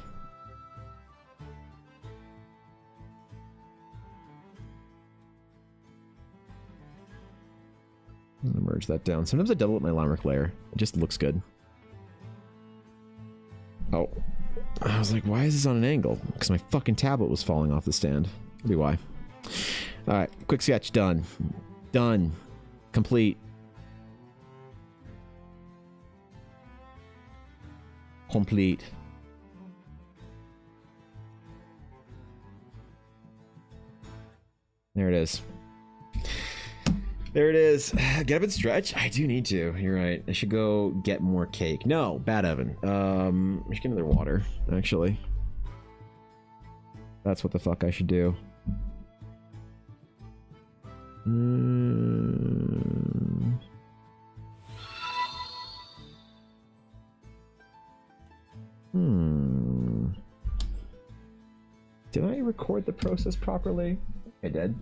I'm gonna merge that down. Sometimes I double up my Limerick layer. It just looks good. Oh. I was like, why is this on an angle? Because my fucking tablet was falling off the stand. That'd be why. Alright, quick sketch done. Done. Complete. Complete. There it is. There it is. Get up and stretch? I do need to. You're right. I should go get more cake. No, bad Evan. I should get another water, actually. That's what the fuck I should do. Did I record the process properly? I did.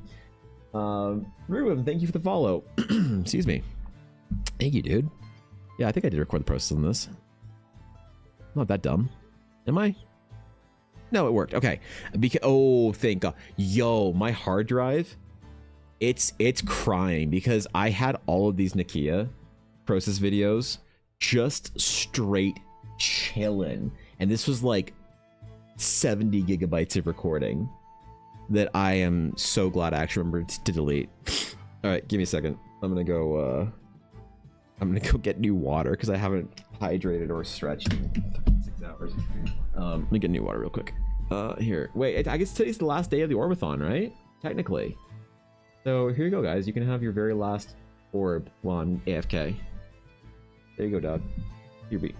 Ruben, thank you for the follow. Excuse me. Thank you, dude. Yeah, I think I did record the process on this. Not that dumb. Am I? No, it worked. Okay. Oh, thank God. Yo, my hard drive, it's crying because I had all of these Nakia process videos just straight chilling. And this was like 70 gigabytes of recording that I am so glad I actually remembered to delete. All right, give me a second. I'm gonna go get new water because I haven't hydrated or stretched in 6 hours. Let me get new water real quick. Here. Wait, I guess today's the last day of the Orbathon, right? Technically. So here you go, guys. You can have your very last orb while I'm AFK. There you go, dog. Your beat.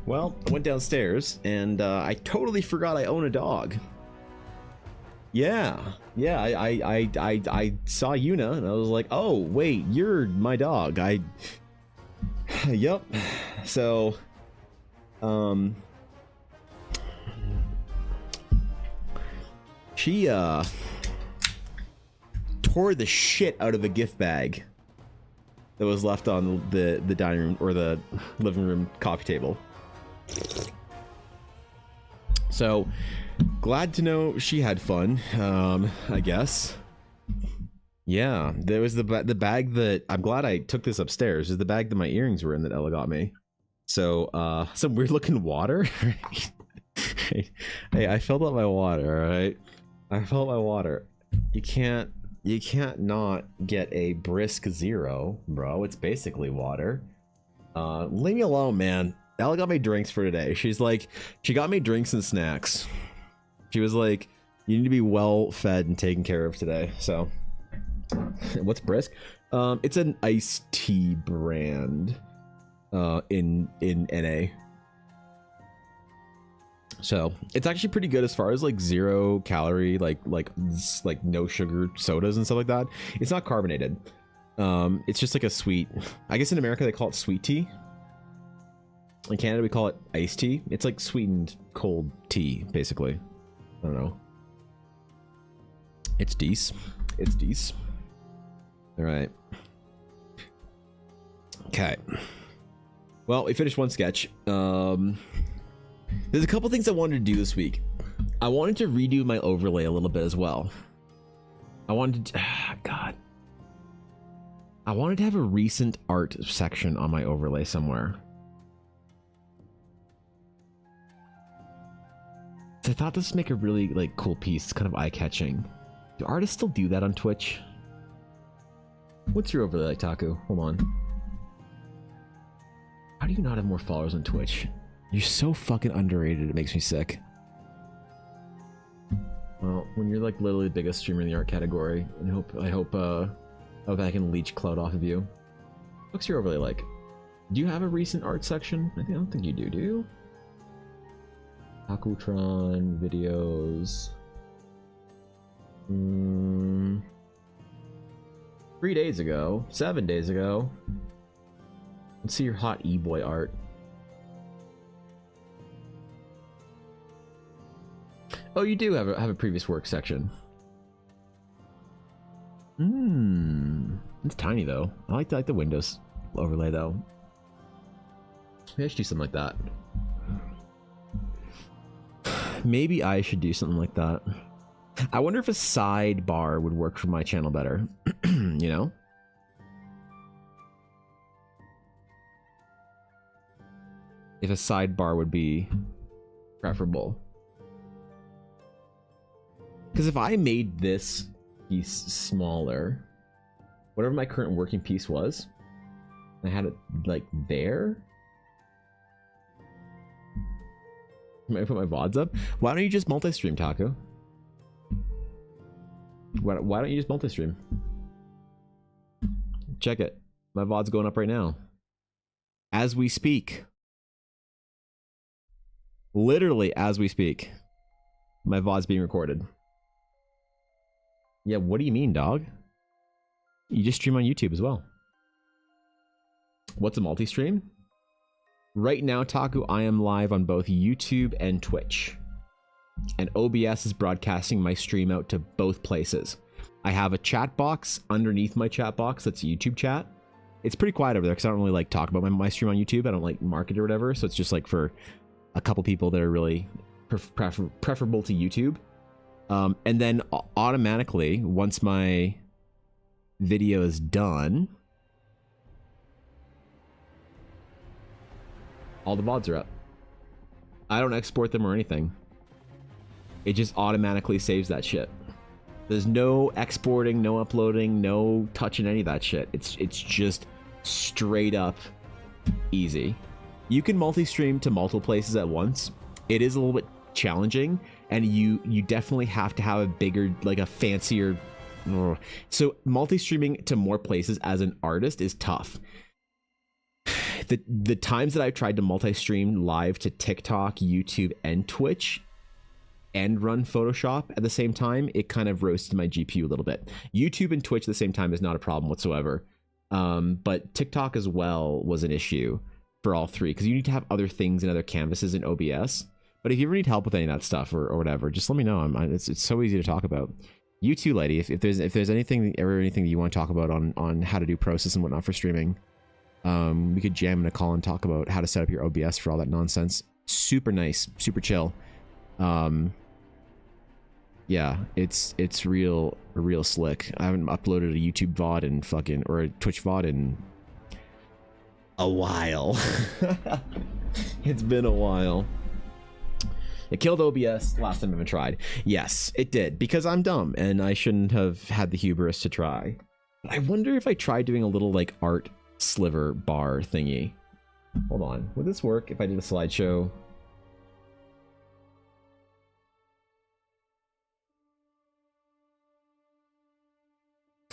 Well, I went downstairs and I totally forgot I own a dog. Yeah, I saw Yuna and I was like, oh wait, you're my dog. Yep. So, she tore the shit out of a gift bag that was left on the dining room or the living room coffee table. So glad to know she had fun. I guess. Yeah, there was the bag that I'm glad I took this upstairs. Is the bag that my earrings were in that Ella got me. So some weird looking water. Hey, I filled up my water. All right, I filled my water. You can't not get a brisk 0, bro. It's basically water. Leave me alone, man. Ella got me drinks for today. She got me drinks and snacks. She was like, you need to be well fed and taken care of today. So, what's brisk? It's an iced tea brand in NA. So it's actually pretty good as far as like 0 calorie, like no sugar sodas and stuff like that. It's not carbonated. It's just like a sweet. I guess in America they call it sweet tea. In Canada we call it iced tea. It's like sweetened cold tea, basically. I don't know. It's decent. It's decent. All right. Okay. Well, we finished one sketch. There's a couple things I wanted to do this week. I wanted to redo my overlay a little bit as well. I wanted to, God. I wanted to have a recent art section on my overlay somewhere. I thought this would make a really like cool piece, kind of eye-catching. Do artists still do that on Twitch? What's your overlay like, Taku? Hold on. How do you not have more followers on Twitch? You're so fucking underrated, it makes me sick. Well, when you're like literally the biggest streamer in the art category, and I hope I can leech clout off of you. What's your overlay like? Do you have a recent art section? I don't think you do you? Hakutron videos. 3 days ago, 7 days ago. Let's see your hot e-boy art. Oh, you do have a previous work section. It's tiny though. I like the Windows overlay though. Maybe I should do something like that. Maybe I should do something like that. I wonder if a sidebar would work for my channel better. You know? If a sidebar would be preferable. Because if I made this piece smaller, whatever my current working piece was, I had it like there. Am I gonna put my VODs up? Why don't you just multi-stream, Taco? Why don't you just multi-stream? Check it. My VOD's going up right now. As we speak. Literally as we speak. My VOD's being recorded. Yeah, what do you mean, dog? You just stream on YouTube as well. What's a multi-stream? Right now, Taku, I am live on both YouTube and Twitch. And OBS is broadcasting my stream out to both places. I have a chat box underneath my chat box that's YouTube chat. It's pretty quiet over there because I don't really like talk about my stream on YouTube. I don't like market or whatever. So it's just like for a couple people that are really preferable to YouTube. And then automatically, once my video is done, all the VODs are up. I don't export them or anything. It just automatically saves that shit. There's no exporting, no uploading, no touching any of that shit. It's just straight up easy. You can multi-stream to multiple places at once. It is a little bit challenging, and you definitely have to have a bigger, like a fancier. So multi-streaming to more places as an artist is tough. the times that I've tried to multi-stream live to TikTok, YouTube, and Twitch, and run Photoshop at the same time, it kind of roasted my GPU a little bit. YouTube and Twitch at the same time is not a problem whatsoever. But TikTok as well was an issue for all three, because you need to have other things and other canvases in OBS. But if you ever need help with any of that stuff or whatever, just let me know. It's so easy to talk about. You too, lady. If there's anything that you want to talk about on how to do process and whatnot for streaming, we could jam in a call and talk about how to set up your OBS for all that nonsense. Super nice, super chill. Yeah, it's real slick. I haven't uploaded a YouTube VOD and or a Twitch VOD in a while. It's been a while. It killed OBS last time I even tried. Yes, it did, because I'm dumb and I shouldn't have had the hubris to try. I wonder if I tried doing a little like art sliver bar thingy. Hold on, would this work if I did a slideshow?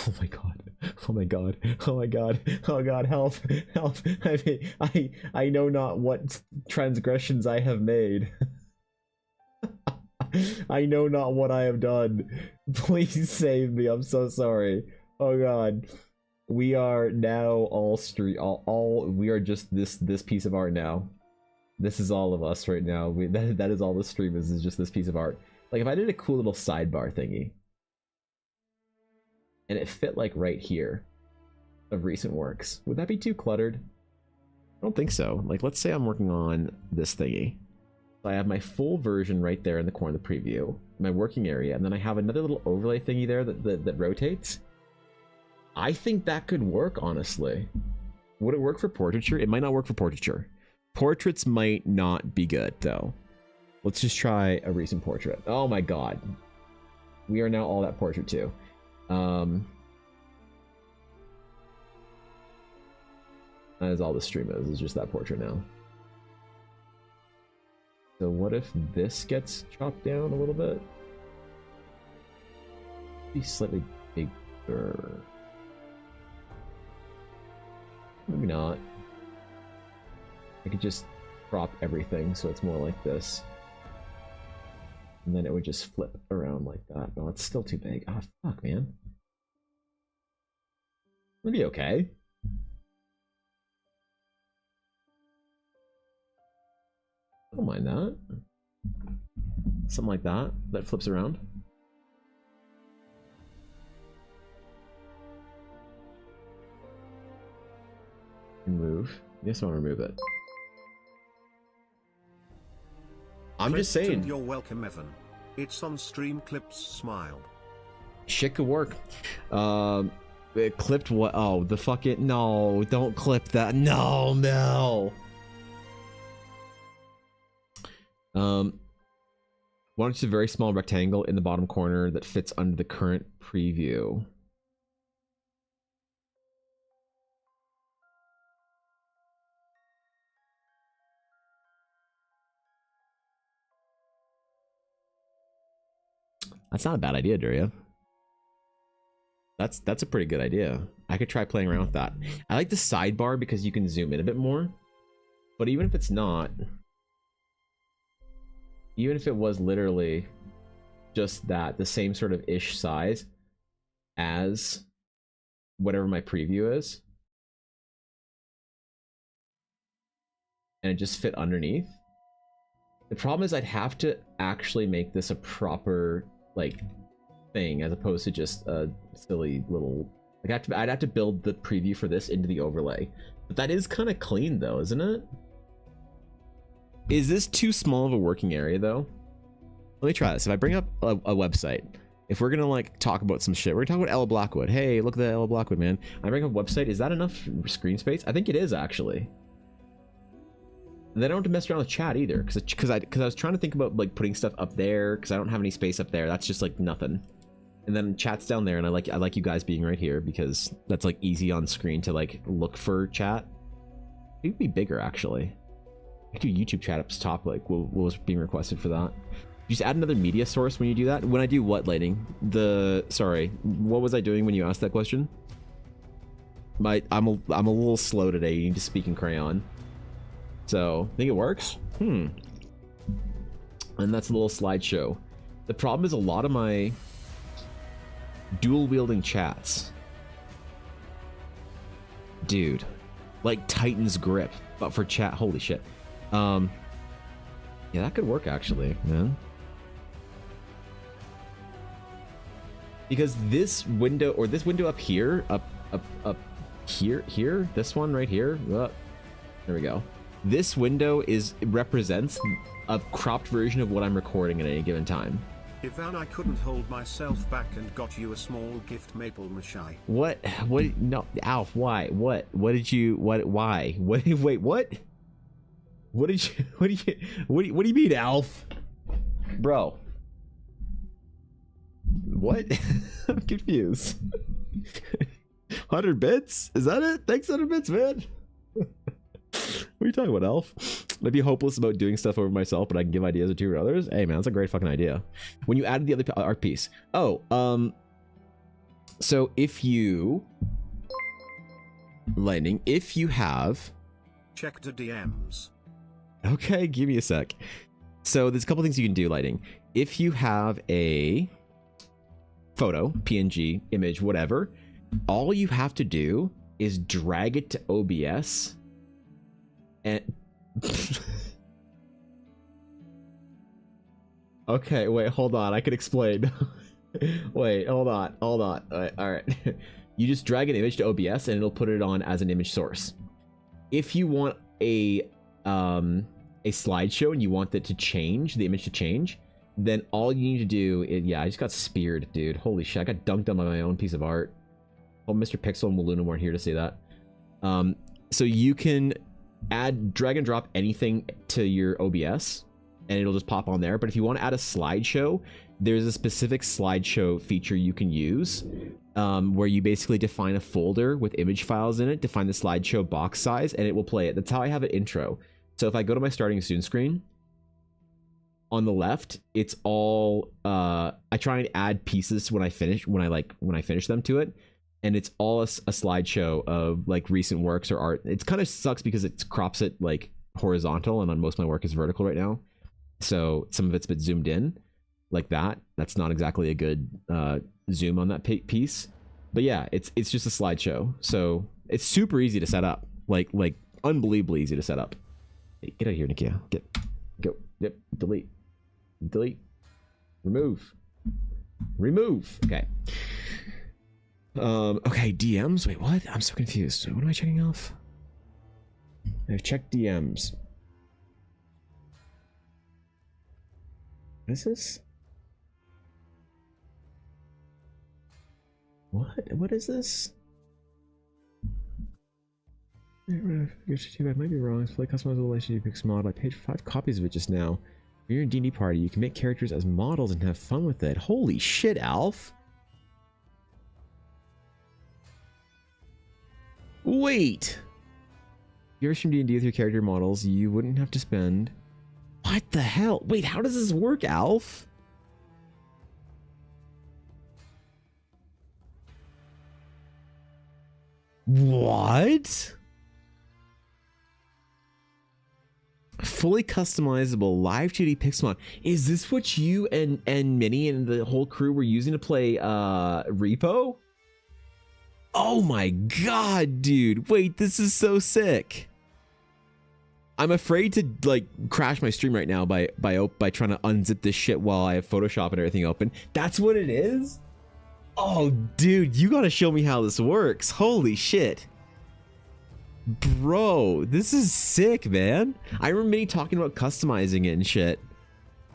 Oh my god. Oh my god. Oh my god. Oh god, help. Help. I know not what transgressions I have made. I know not what I have done. Please save me. I'm so sorry. Oh god. We are now all we are just this piece of art now. This is all of us right now. That is all the stream is just this piece of art. Like if I did a cool little sidebar thingy and it fit like right here of recent works, would that be too cluttered? I don't think so. Like let's say I'm working on this thingy. So I have my full version right there in the corner of the preview, my working area, and then I have another little overlay thingy there that rotates. I think that could work, honestly. Would it work for portraiture? It might not work for portraiture. Portraits might not be good, though. Let's just try a recent portrait. Oh my god. We are now all that portrait too. That is all the stream is just that portrait now. So what if this gets chopped down a little bit? Be slightly bigger. Maybe not. I could just crop everything so it's more like this. And then it would just flip around like that. No, it's still too big. Ah, fuck, man. It'll be okay. I don't mind that. Something like that. That flips around. Remove. Yes, I want to remove it. I'm just saying. You're welcome, Evan. It's on stream clips. Smile. Shit could work. It clipped what? Oh, the fucking no! Don't clip that. No, no. Want just a very small rectangle in the bottom corner that fits under the current preview. That's not a bad idea, Daria. That's a pretty good idea. I could try playing around with that. I like the sidebar because you can zoom in a bit more. But even if it's not, even if it was literally just that, the same sort of ish size as whatever my preview is, and it just fit underneath. The problem is I'd have to actually make this a proper like thing as opposed to just a silly little like I'd have to build the preview for this into the overlay. But that is kind of clean though, isn't it? Is this too small of a working area though? Let me try this. If I bring up a website, if we're gonna like talk about some shit, we're gonna talk about Ella Blackwood. Hey, look at that Ella Blackwood, man. I bring up a website. Is that enough screen space? I think it is actually. And then I don't have to mess around with chat either, because I was trying to think about like putting stuff up there because I don't have any space up there. That's just like nothing. And then chat's down there, and I like you guys being right here because that's like easy on screen to like look for chat. It would be bigger actually. I could do YouTube chat up top, like what was being requested for that. You just add another media source when you do that. When I do what, lighting? Sorry, what was I doing when you asked that question? I'm a little slow today. You need to speak in crayon. So think it works. And that's a little slideshow. The problem is a lot of my dual wielding chats, dude, like Titan's grip, but for chat. Holy shit. Yeah, that could work actually, man. Because this window, or this window up here, up here, this one right here, there we go. This window represents a cropped version of what I'm recording at any given time. Ivan, I couldn't hold myself back and got you a small gift, maple mache. What? No, Alf, why? What did you, why? Wait, what? What do you mean, Alf? Bro. What? I'm confused. 100 bits? Is that it? Thanks, 100 bits, man. What are you talking about, Elf? I'd be hopeless about doing stuff over myself, but I can give ideas or two to others. Hey, man, that's a great fucking idea. When you added the other art piece. Oh, so if you... Lightning, if you have... Check the DMs. Okay, give me a sec. So there's a couple things you can do, Lighting. If you have a photo, PNG, image, whatever, all you have to do is drag it to OBS and... Okay, wait, hold on. I can explain. Wait, hold on. All right. You just drag an image to OBS and it'll put it on as an image source. If you want a slideshow and you want it to change, the image to change, then all you need to do is, yeah, I just got speared, dude. Holy shit, I got dunked on by my own piece of art. Oh, Mr. Pixel and Waluna weren't here to say that. So you can drag and drop anything to your OBS and it'll just pop on there. But if you want to add a slideshow, there's a specific slideshow feature you can use where you basically define a folder with image files in it, define the slideshow box size, and it will play it. That's how I have it intro. So if I go to my starting soon screen, on the left, it's all I try and add pieces when I finish them to it, and it's all a slideshow of like recent works or art. It kind of sucks because it crops it like horizontal, and on most of my work is vertical right now, so some of it's been zoomed in like that. That's not exactly a good zoom on that piece, but yeah, it's just a slideshow, so it's super easy to set up, like unbelievably easy to set up. Hey, get out of here, Nikia. Go. Yep. Delete. Remove. Okay. Okay, DMs. Wait, what? I'm so confused. What am I checking off? I've checked DMs. What is this? What is this? I might be wrong. It's fully customizable relationship pix model. I paid for 5 copies of it just now. When you're in D&D party, you can make characters as models and have fun with it. Holy shit, Alf! Wait! If you're from D&D with your character models, you wouldn't have to spend... What the hell? Wait, how does this work, Alf? What? Fully customizable live 2D pixel mod. Is this what you and Minnie and the whole crew were using to play Repo? Oh my god, dude. Wait, this is so sick. I'm afraid to like crash my stream right now by trying to unzip this shit while I have Photoshop and everything open. That's what it is? Oh, dude, you gotta show me how this works. Holy shit. Bro, this is sick, man. I remember Minnie talking about customizing it and shit,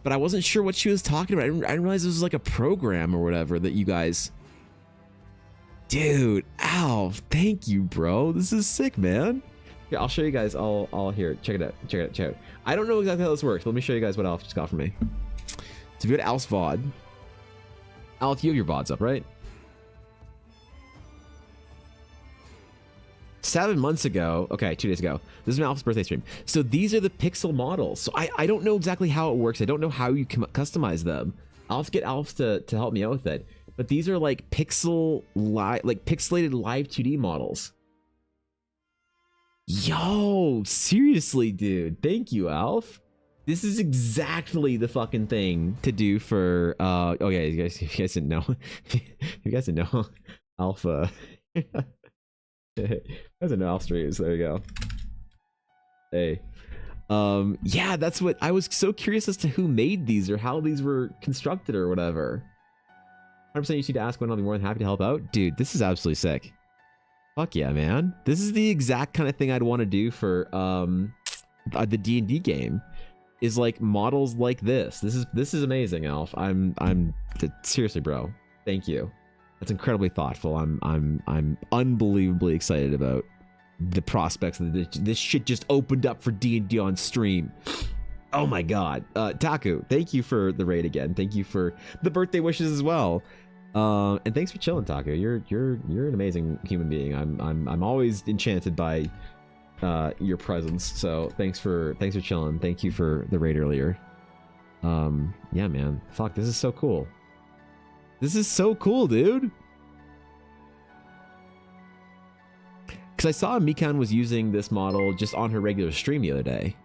but I wasn't sure what she was talking about. I didn't realize it was like a program or whatever that you guys... Dude, ow, thank you, bro. This is sick, man. Here, I'll show you guys all here. Check it out. I don't know exactly how this works. Let me show you guys what Alf just got for me. So if you go to Alf's VOD, Alf, you have your VODs up, right? 7 months ago, okay, 2 days ago, this is my Alf's birthday stream. So these are the pixel models. So I don't know exactly how it works. I don't know how you can customize them. I'll have to get Alf to help me out with it. But these are like pixelated live 2D models. Yo, seriously, dude. Thank you, Alf. This is exactly the fucking thing to do for okay, you guys didn't know. You guys didn't know. Alpha. You guys didn't know Alf streams. There you go. Hey. Yeah, that's what I was so curious as to who made these or how these were constructed or whatever. 100% you need to ask when I'll be more than happy to help out. Dude, this is absolutely sick. Fuck yeah, man. This is the exact kind of thing I'd want to do for the D&D game. Is like models like this. This is amazing, Alf. I'm seriously, bro. Thank you. That's incredibly thoughtful. I'm unbelievably excited about the prospects that this shit just opened up for D&D on stream. Oh my god. Taku, thank you for the raid again. Thank you for the birthday wishes as well. And thanks for chilling, Taku. You're an amazing human being. I'm always enchanted by your presence. So thanks for chilling. Thank you for the raid earlier. Yeah, man. Fuck, this is so cool. This is so cool, dude. Because I saw Mikan was using this model just on her regular stream the other day.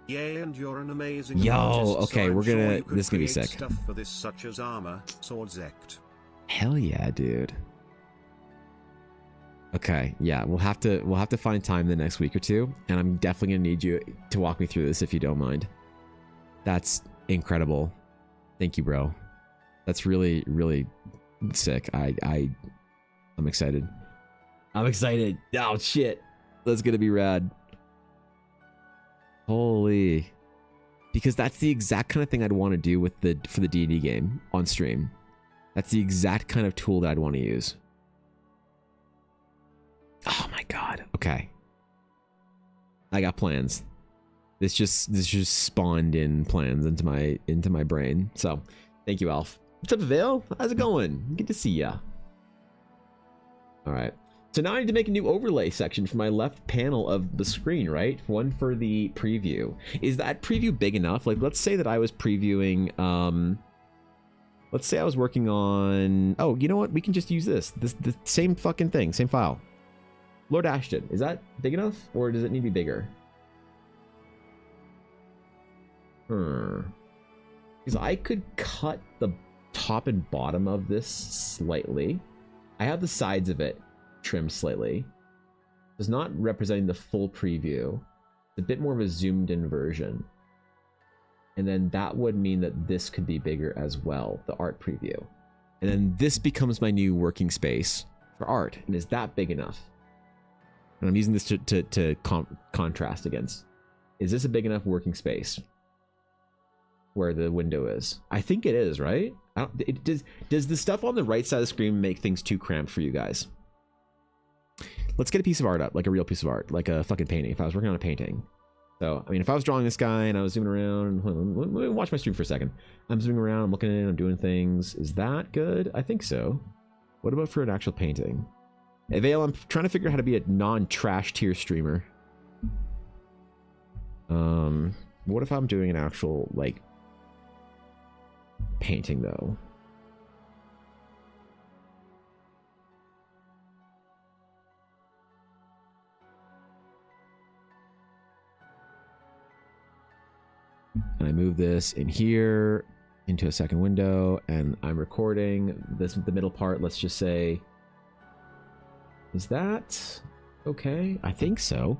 Yeah, and you're an amazing Yo, artist, okay, so we're sure gonna. you could This is gonna be create sick. Stuff for this, such as armor, swords, ect. Hell yeah, dude. Okay, yeah, we'll have to find time the next week or two, and I'm definitely gonna need you to walk me through this if you don't mind. That's incredible. Thank you, bro. That's really, really sick. I'm excited. I'm excited. Oh shit. That's gonna be rad. Holy. Because that's the exact kind of thing I'd want to do with for the D&D game on stream. That's the exact kind of tool that I'd want to use. Oh my god. Okay. I got plans. This just spawned in plans into my brain. So, thank you, Alf. What's up, Vale? How's it going? Good to see ya. All right. So now I need to make a new overlay section for my left panel of the screen, right? One for the preview. Is that preview big enough? Like, let's say that I was previewing, let's say I was working on, oh, you know what? We can just use the same fucking thing, same file. Lord Ashton, is that big enough? Or does it need to be bigger? Because I could cut the top and bottom of this slightly. I have the sides of it trimmed slightly. It's not representing the full preview. It's a bit more of a zoomed in version. And then that would mean that this could be bigger as well, the art preview. And then this becomes my new working space for art. And is that big enough? And I'm using this to contrast against. Is this a big enough working space where the window is? I think it is, right? Does the stuff on the right side of the screen make things too cramped for you guys? Let's get a piece of art up, like a real piece of art, like a fucking painting. If I was working on a painting. So, I mean, if I was drawing this guy and I was zooming around, let me watch my stream for a second. I'm zooming around, I'm looking at it, I'm doing things. Is that good? I think so. What about for an actual painting? Hey, Vale, I'm trying to figure out how to be a non-trash tier streamer. What if I'm doing an actual, like, painting, though? And I move this in here into a second window, and I'm recording this, the middle part. Let's just say, is that okay? I think so.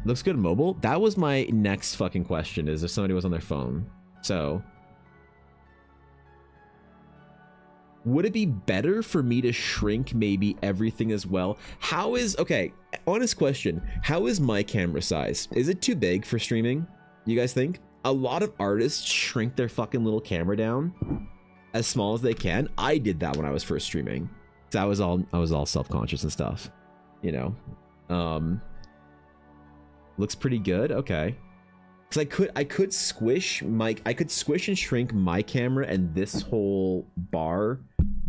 Looks good mobile. That was my next fucking question, is if somebody was on their phone. So would it be better for me to shrink maybe everything as well? How is, okay, honest question, how is my camera size? Is it too big for streaming? You guys think? A lot of artists shrink their fucking little camera down as small as they can. I did that when I was first streaming. So I was all self-conscious and stuff, you know. Looks pretty good. Okay. Because I could squish and shrink my camera and this whole bar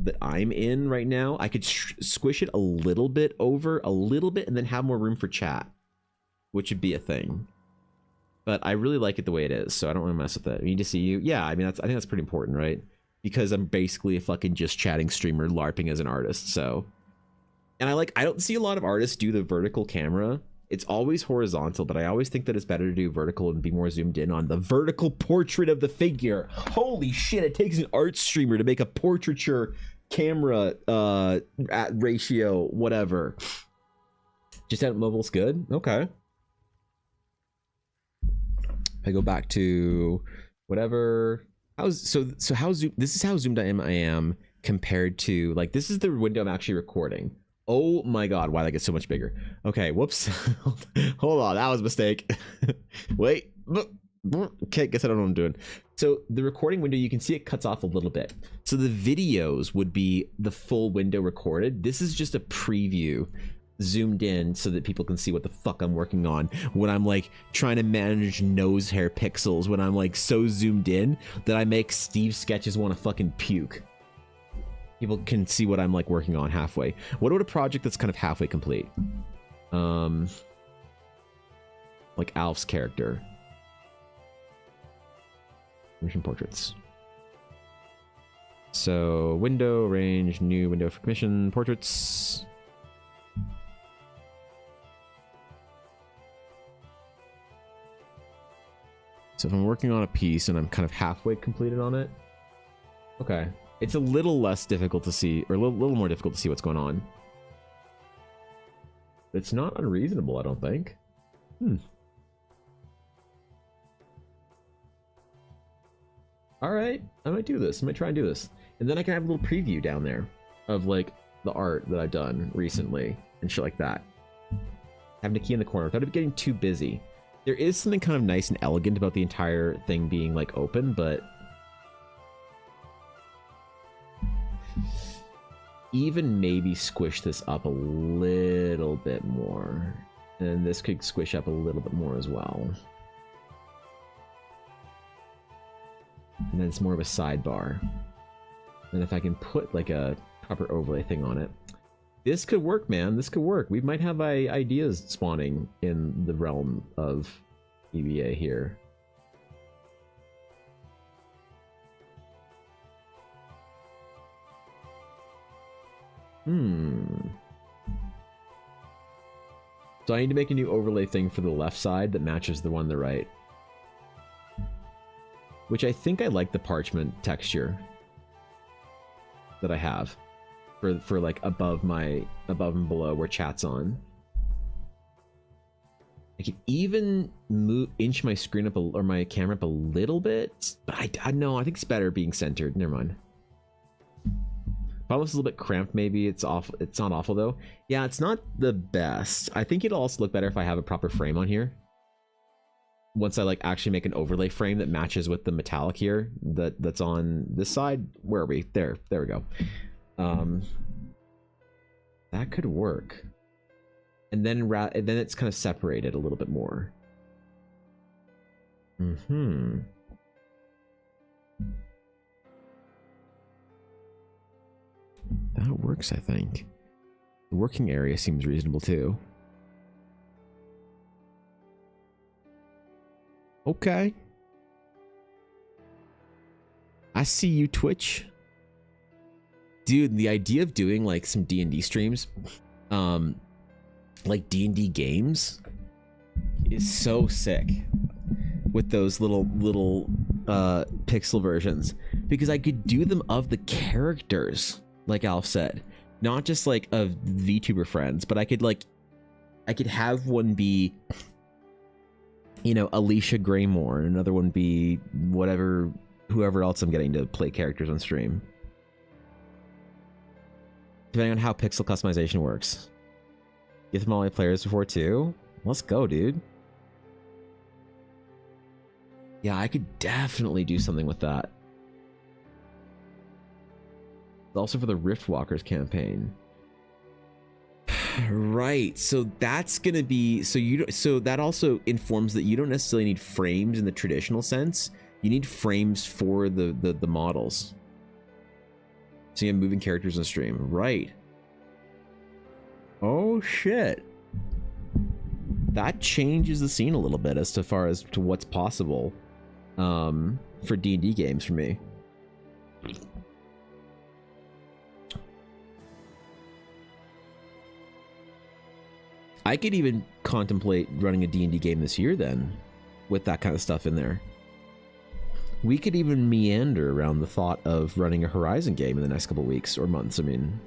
that I'm in right now. I could squish it a little bit over, and then have more room for chat, which would be a thing. But I really like it the way it is, so I don't want to mess with it. I need to see you. Yeah, I mean, I think that's pretty important, right? Because I'm basically a fucking just chatting streamer LARPing as an artist, so And I don't see a lot of artists do the vertical camera. It's always horizontal, but I always think that it's better to do vertical and be more zoomed in on the vertical portrait of the figure. Holy shit, it takes an art streamer to make a portraiture camera at ratio, whatever. Just at mobile's good? Okay. I go back to whatever. So how zoom? This is how zoomed I am compared to, like, this is the window I'm actually recording. Oh my god, why that gets so much bigger? Okay, whoops. Hold on, that was a mistake. Wait. Okay, guess I don't know what I'm doing. So the recording window, you can see it cuts off a little bit. So the videos would be the full window recorded. This is just a preview zoomed in so that people can see what the fuck I'm working on when I'm like trying to manage nose hair pixels, when I'm like so zoomed in that I make Steve's sketches want to fucking puke. People can see what I'm like working on halfway. What about a project that's kind of halfway complete? Like Alf's character. Commission portraits. So window, range, new window for commission, portraits. So if I'm working on a piece and I'm kind of halfway completed on it, okay. It's a little less difficult to see, or a little more difficult to see what's going on. It's not unreasonable, I don't think. Alright, I might do this. I might try and do this. And then I can have a little preview down there of like the art that I've done recently and shit like that. Having a key in the corner without it getting too busy. There is something kind of nice and elegant about the entire thing being like open, but even maybe squish this up a little bit more, and this could squish up a little bit more as well, and then it's more of a sidebar. And if I can put like a proper overlay thing on it, this could work, man. This could work. We might have ideas spawning in the realm of EVA here. So I need to make a new overlay thing for the left side that matches the one on the right. Which I think I like the parchment texture that I have for like above and below where chat's on. I could even inch my screen up or my camera up a little bit, but I know I think it's better being centered. Never mind. Almost a little bit cramped, maybe. It's off. It's not awful though. Yeah, it's not the best. I think it'll also look better if I have a proper frame on here. Once I like actually make an overlay frame that matches with the metallic here that's on this side. Where are we? There we go. That could work. And then it's kind of separated a little bit more. That works, I think. The working area seems reasonable too. Okay. I see you, Twitch. Dude, the idea of doing like some D&D streams, like D&D games, is so sick. With those little pixel versions, because I could do them of the characters, like Alf said, not just like of VTuber friends, but I could have one be, you know, Alicia Graymore, and another one be whoever else I'm getting to play characters on stream. Depending on how pixel customization works. Get them all my players before too? Let's go, dude. Yeah, I could definitely do something with that. Also for the Riftwalkers campaign. Right, so that's gonna be so that also informs that you don't necessarily need frames in the traditional sense. You need frames for the models. So you have moving characters on stream, right? Oh shit. That changes the scene a little bit as far as to what's possible for D&D games for me. I could even contemplate running a D&D game this year then, with that kind of stuff in there. We could even meander around the thought of running a Horizon game in the next couple weeks or months. I mean,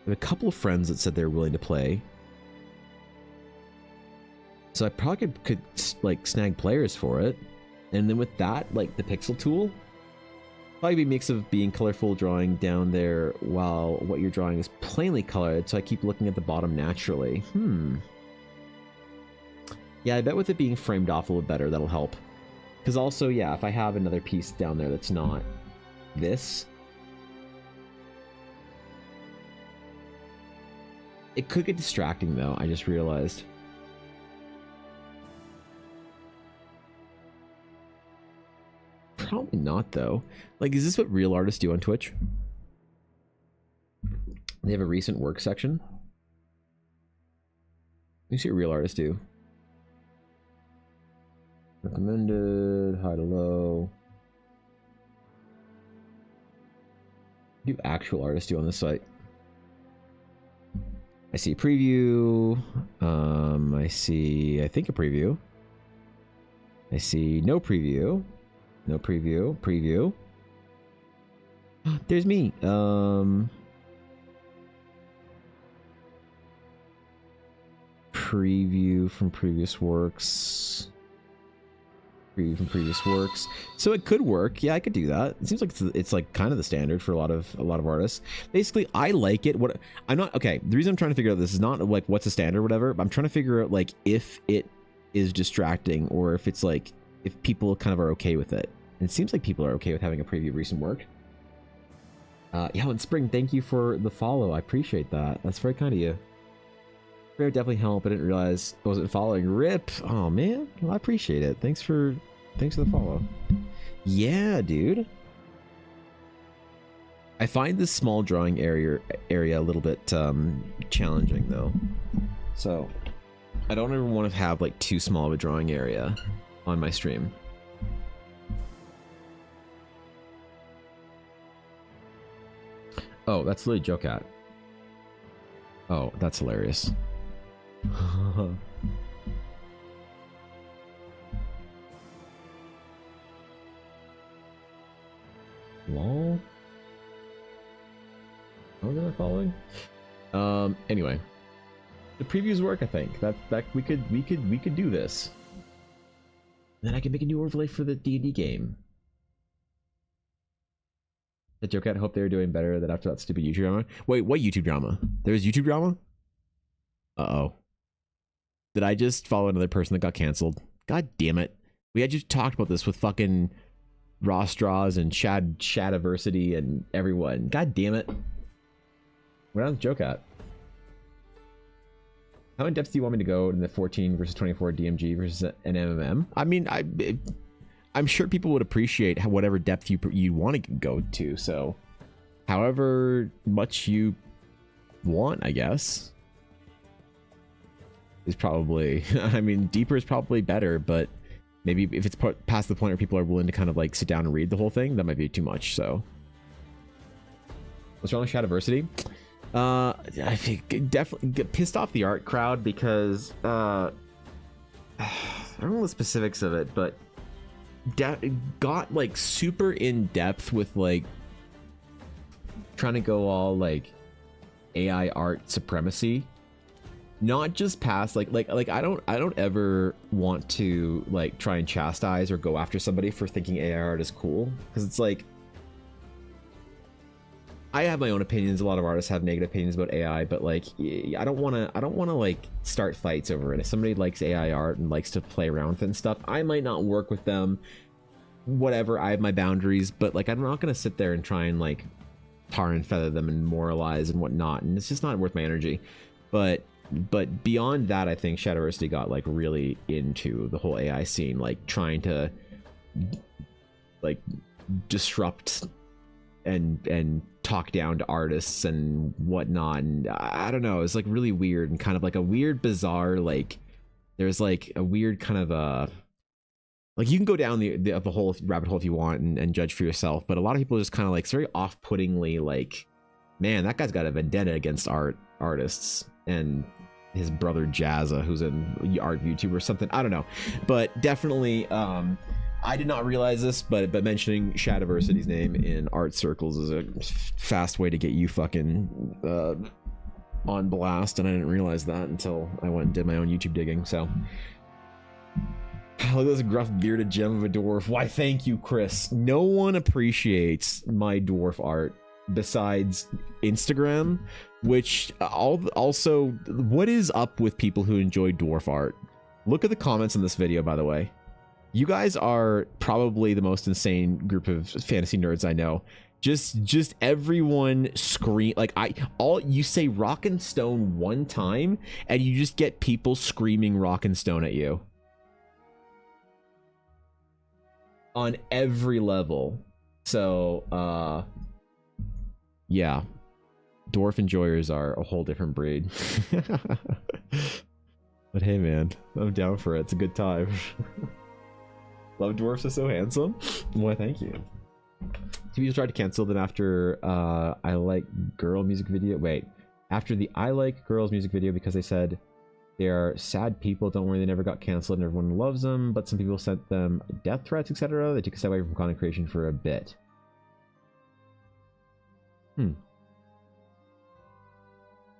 I have a couple of friends that said they're willing to play. So I probably could like snag players for it. And then with that, like the pixel tool, probably be a mix of being colorful drawing down there while what you're drawing is plainly colored. So I keep looking at the bottom naturally. Yeah, I bet with it being framed off a little better, that'll help. Because also, yeah, if I have another piece down there that's not this, it could get distracting though, I just realized. Probably not though. Like, is this what real artists do on Twitch? They have a recent work section. Let me see what real artists do. Recommended, high to low. What do actual artists do on this site? I see preview. I see, I think a preview. I see no preview. No preview. Preview. There's me. Preview from previous works. Preview from previous works. So it could work. Yeah, I could do that. It seems like it's like kind of the standard for a lot of artists. Basically, I like it. What I'm not okay. The reason I'm trying to figure out this is not like what's the standard or whatever. But I'm trying to figure out like if it is distracting or if it's like if people kind of are okay with it. And it seems like people are okay with having a preview of recent work. Yeah, and Spring, thank you for the follow. I appreciate that. That's very kind of you. It would definitely help. I didn't realize I wasn't following. Rip. Oh man, well, I appreciate it. Thanks for the follow. Yeah, dude. I find this small drawing area a little bit challenging though. So I don't ever want to have like too small of a drawing area on my stream. Oh, that's Lily Joe Cat. Oh, that's hilarious. Lol. How am I following? Anyway, the previews work. I think that we could do this. And then I can make a new overlay for the D&D game. The joke, I hope they were doing better than after that stupid YouTube drama. Wait, what YouTube drama? There's YouTube drama? Uh-oh. Did I just follow another person that got canceled? God damn it. We had just talked about this with fucking Ross Draws and Shadiversity and everyone. God damn it. Where does joke at? How in depth do you want me to go in the 14 versus 24 DMG versus an MMM? I mean, I'm sure people would appreciate whatever depth you want to go to. So, however much you want, I guess, is probably. I mean, deeper is probably better, but maybe if it's past the point where people are willing to kind of like sit down and read the whole thing, that might be too much. So, what's wrong with Shadiversity? I think definitely get pissed off the art crowd because I don't know the specifics of it, but got like super in depth with like trying to go all like AI art supremacy, not just past like I don't ever want to like try and chastise or go after somebody for thinking AI art is cool, because it's like I have my own opinions. A lot of artists have negative opinions about AI, but like I don't want to like start fights over it. If somebody likes AI art and likes to play around with it and stuff, I might not work with them. Whatever, I have my boundaries, but like I'm not gonna sit there and try and like tar and feather them and moralize and whatnot, and it's just not worth my energy. But beyond that, I think Shadiversity got like really into the whole AI scene, like trying to like disrupt and talk down to artists and whatnot, and I don't know, it's like really weird and kind of like a weird bizarre, like there's like a weird kind of like you can go down the whole rabbit hole if you want and judge for yourself, but a lot of people just kind of like, it's very off-puttingly like Man, that guy's got a vendetta against artists and his brother Jazza, who's an art YouTuber or something. I don't know, but definitely, I did not realize this, but mentioning Shadiversity's name in art circles is a fast way to get you fucking on blast, and I didn't realize that until I went and did my own YouTube digging. So, look at this gruff bearded gem of a dwarf. Why, thank you, Chris. No one appreciates my dwarf art besides Instagram, which also, what is up with people who enjoy dwarf art? Look at the comments in this video, by the way. You guys are probably the most insane group of fantasy nerds I know. Just everyone scream, like, you say rock and stone one time and you just get people screaming rock and stone at you on every level. So yeah, dwarf enjoyers are a whole different breed. But hey man, I'm down for it. It's a good time. Love dwarfs are so handsome. Why, thank you. Two people tried to cancel them after I Like Girl music video. Wait, after the I Like Girls music video, because they said they are sad people. Don't worry, they never got canceled and everyone loves them. But some people sent them death threats, etc. They took a step away from content creation for a bit.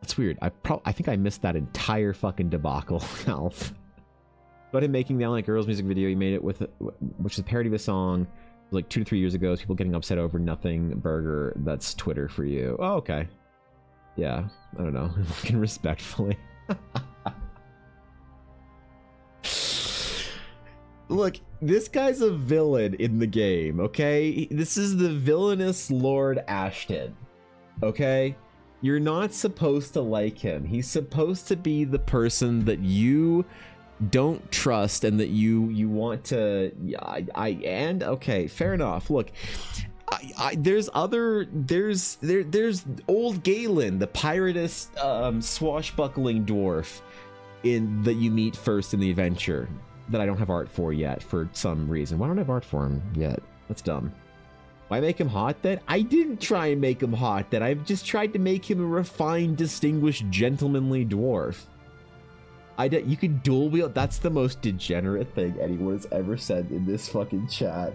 That's weird. I think I missed that entire fucking debacle, Alf. About him making the I Like Girls music video, he made it with, which is a parody of a song like 2 to 3 years ago. People getting upset over nothing burger. That's Twitter for you. Oh, okay. Yeah, I don't know. Looking respectfully. Look, this guy's a villain in the game, okay? This is the villainous Lord Ashton, okay? You're not supposed to like him. He's supposed to be the person that you don't trust and that you want to. And okay, fair enough. Look, there's old Galen, the piratous swashbuckling dwarf that you meet first in the adventure that I don't have art for yet for some reason. Why don't I have art for him yet? That's dumb. Why make him hot then? I didn't try and make him hot then. I've just tried to make him a refined, distinguished, gentlemanly dwarf. You could dual wield. That's the most degenerate thing anyone has ever said in this fucking chat.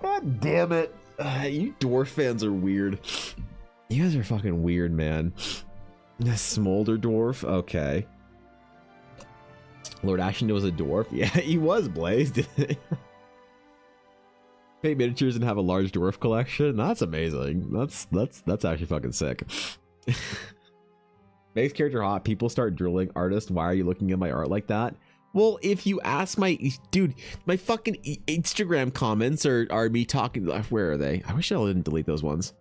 God damn it. You dwarf fans are weird. You guys are fucking weird, man. Smolder dwarf? Okay. Lord Ashton was a dwarf? Yeah, he was, Blaze. Paint miniatures and have a large dwarf collection? That's amazing. That's actually fucking sick. Makes character hot. People start drilling. Artist, why are you looking at my art like that? Well, if you ask my fucking Instagram comments are me talking. Where are they? I wish I didn't delete those ones.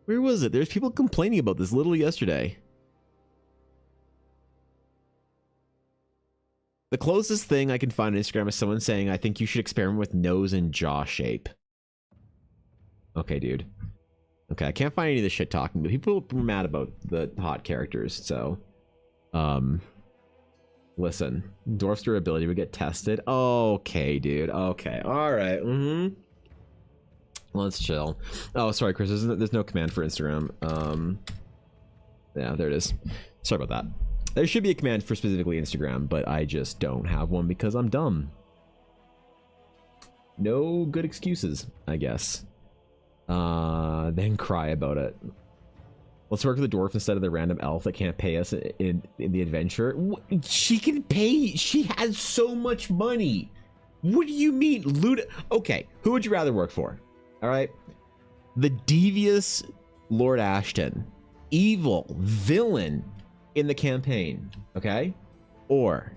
Where was it? There's people complaining about this literally yesterday. The closest thing I can find on Instagram is someone saying, I think you should experiment with nose and jaw shape. Okay, dude. Okay, I can't find any of this shit talking, but people were mad about the hot characters, so... Listen. Dwarf's durability would get tested. Okay, dude. Okay. Alright. Let's chill. Oh, sorry, Chris. There's no command for Instagram. Yeah, there it is. Sorry about that. There should be a command for specifically Instagram, but I just don't have one because I'm dumb. No good excuses, I guess. Then cry about it. Let's work with the dwarf instead of the random elf that can't pay us in the adventure. She can pay. She has so much money. What do you mean, Luda? Okay, who would you rather work for? All right, the devious Lord Ashton, evil villain in the campaign, okay, or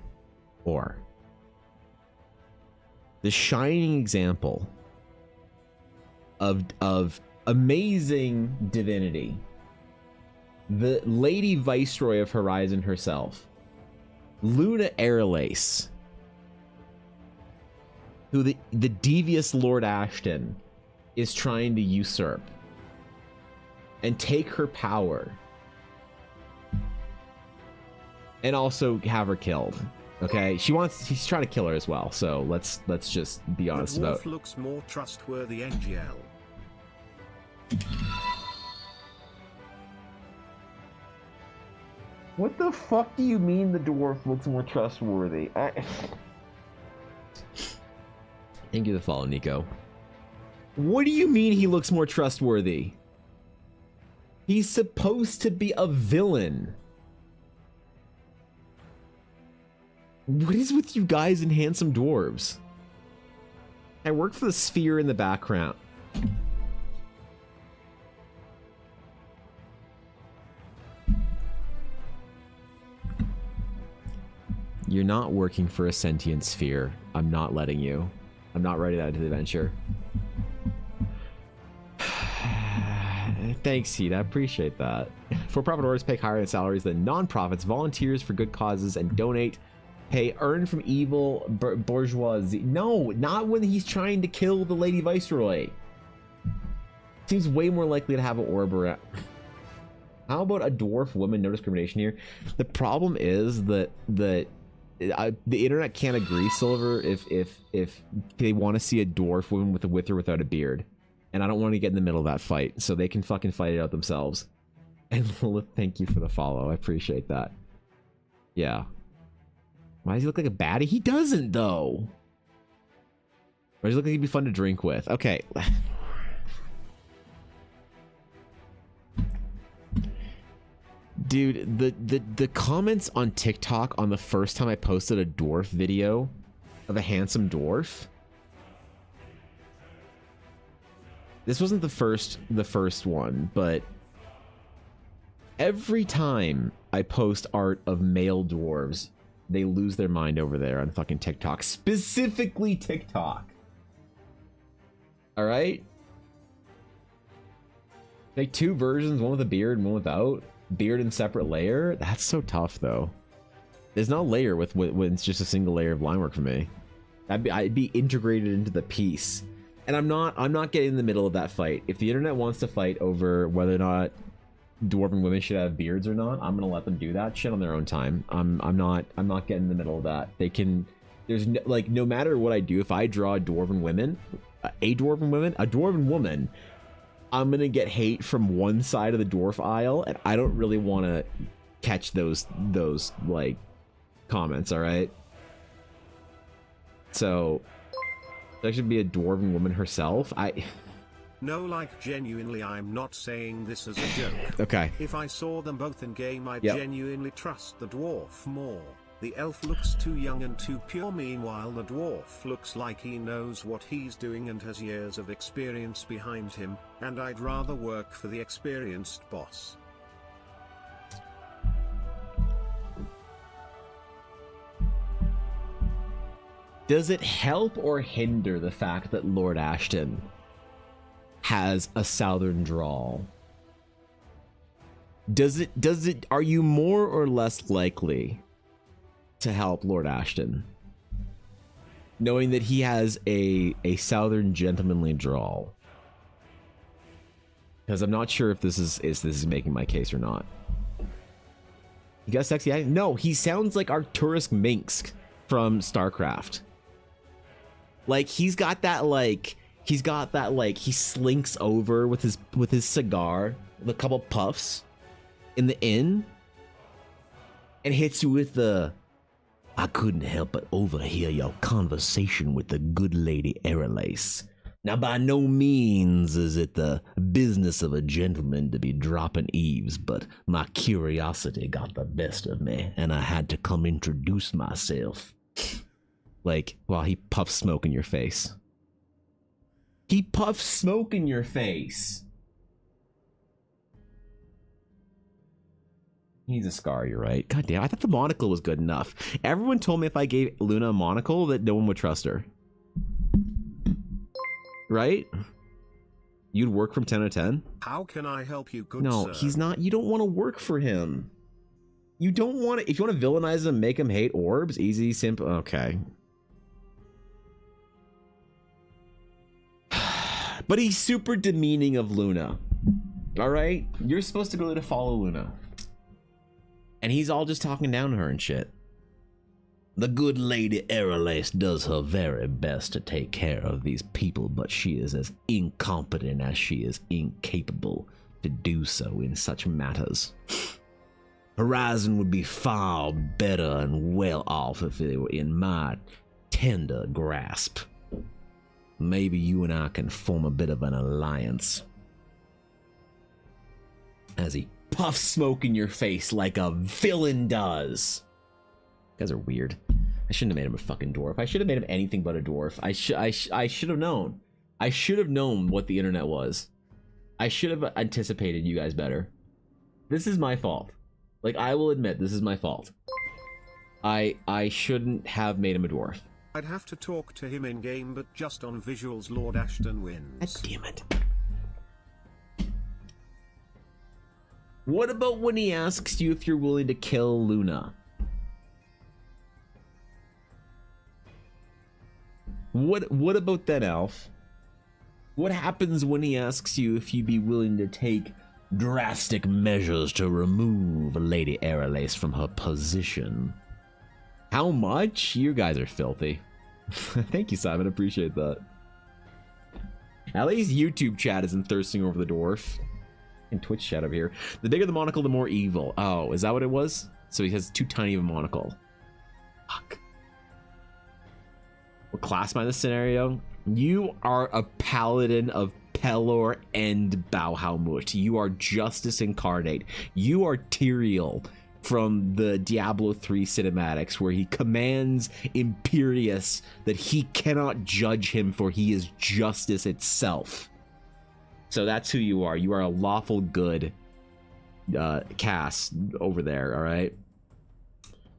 the shining example of amazing divinity, the Lady Viceroy of Horizon herself, Luna Airlace, who the devious Lord Ashton is trying to usurp. and take her power. And also have her killed. Okay? He's trying to kill her as well. So let's just be honest the dwarf about. looks more trustworthy, NGL. What the fuck do you mean the dwarf looks more trustworthy? Thank you for the follow, Nico. What do you mean he looks more trustworthy? He's supposed to be a villain. What is with you guys and handsome dwarves? I work for the sphere in the background. You're not working for a sentient sphere. I'm not letting you. I'm not writing that into the adventure. Thanks, Heat. I appreciate that. For-profit orders pay higher salaries than non-profits, volunteers for good causes, and donate pay earned from evil bourgeoisie. No, not when he's trying to kill the Lady Viceroy. Seems way more likely to have an orb around. How about a dwarf woman? No discrimination here. The problem is that the internet can't agree, Silver, if they want to see a dwarf woman with or without a beard. And I don't want to get in the middle of that fight, so they can fucking fight it out themselves. And Lilith, thank you for the follow. I appreciate that. Yeah. Why does he look like a baddie? He doesn't, though. Why does he look like he'd be fun to drink with? Okay. Dude, the comments on TikTok on the first time I posted a dwarf video of a handsome dwarf. This wasn't the first one, but every time I post art of male dwarves, they lose their mind over there on fucking TikTok. Specifically TikTok. Alright? Make two versions, one with a beard and one without. Beard and separate layer? That's so tough, though. There's no layer when it's just a single layer of line work for me. I'd be integrated into the piece. And I'm not getting in the middle of that fight. If the internet wants to fight over whether or not dwarven women should have beards or not, I'm gonna let them do that shit on their own time. I'm not getting in the middle of that. They can. There's no, like, no matter what I do, if I draw a dwarven woman, I'm gonna get hate from one side of the dwarf aisle, and I don't really want to catch those like comments. All right. So that should be a dwarven woman herself. No, like, genuinely, I'm not saying this as a joke. Okay. If I saw them both in game, I'd Yep. genuinely trust the dwarf more. The elf looks too young and too pure, meanwhile the dwarf looks like he knows what he's doing and has years of experience behind him, and I'd rather work for the experienced boss. Does it help or hinder the fact that Lord Ashton has a southern drawl? Are you more or less likely to help Lord Ashton, knowing that he has a southern gentlemanly drawl? Because I'm not sure if this is making my case or not. You got sexy eye? No, he sounds like Arcturus Minsk from StarCraft. Like, he's got that he slinks over with his cigar with a couple puffs in the inn and hits you with the, "I couldn't help but overhear your conversation with the good lady Erelace. Now, by no means is it the business of a gentleman to be dropping eaves, but my curiosity got the best of me, and I had to come introduce myself." Like, while he puffs smoke in your face. He puffs smoke in your face. He's a scar, you're right. God damn, I thought the monocle was good enough. Everyone told me if I gave Luna a monocle that no one would trust her. Right? You'd work from 10 to 10? How can I help you, good No, sir? he's not. You don't want to work for him. You don't want to. If you want to villainize him, make him hate orbs, easy, simple. Okay. But he's super demeaning of Luna. All right, you're supposed to go to follow Luna, and he's all just talking down to her and shit. The good lady Aralace does her very best to take care of these people, but she is as incompetent as she is incapable to do so in such matters. Horizon would be far better and well off if they were in my tender grasp. Maybe you and I can form a bit of an alliance. As he puffs smoke in your face like a villain does. You guys are weird. I shouldn't have made him a fucking dwarf. I should have made him anything but a dwarf. I should have known. I should have known what the internet was. I should have anticipated you guys better. This is my fault. Like, I will admit, this is my fault. I shouldn't have made him a dwarf. I'd have to talk to him in game, but just on visuals Lord Ashton wins. God damn it. What about when he asks you if you're willing to kill Luna? What about that, Alf? What happens when he asks you if you'd be willing to take drastic measures to remove Lady Aralace from her position? How much? You guys are filthy. Thank you, Simon. Appreciate that. At least YouTube chat isn't thirsting over the dwarf. And Twitch chat over here. The bigger the monocle, the more evil. Oh, is that what it was? So he has too tiny of a monocle. Fuck. What class am I in this scenario? You are a paladin of Pelor and Bauhaumut. You are Justice Incarnate. You are Tyrael from the Diablo 3 cinematics, where he commands Imperius that he cannot judge him, for he is justice itself. So that's who you are. You are a lawful good cast over there, all right?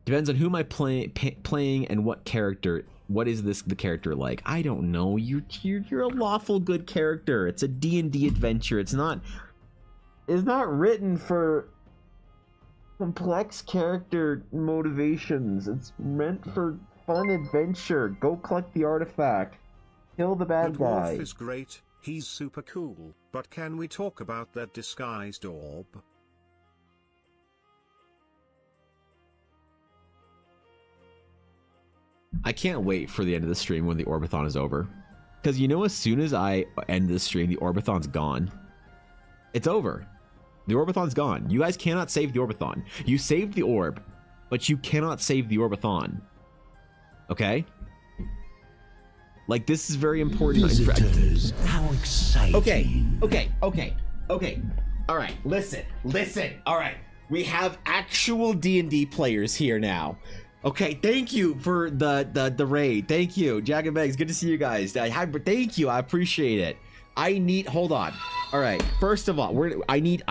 Depends on who am I playing and what character. What is the character like? I don't know. You're a lawful good character. It's a D&D adventure. It's not written for complex character motivations. It's meant for fun adventure. Go collect the artifact. Kill the bad guy. The dwarf is great. He's super cool. But can we talk about that disguised orb? I can't wait for the end of the stream when the Orbathon is over. Because you know, as soon as I end the stream, the Orbathon's gone. It's over. The Orbathon's gone. You guys cannot save the Orbathon. You saved the orb, but you cannot save the Orbathon. Okay? Like, this is very important. Visitors, how exciting. Okay. All right, listen. All right, we have actual D&D players here now. Okay, thank you for the raid. Thank you, Jack and Megs. Good to see you guys. Thank you. I appreciate it. Hold on. All right. First of all, I need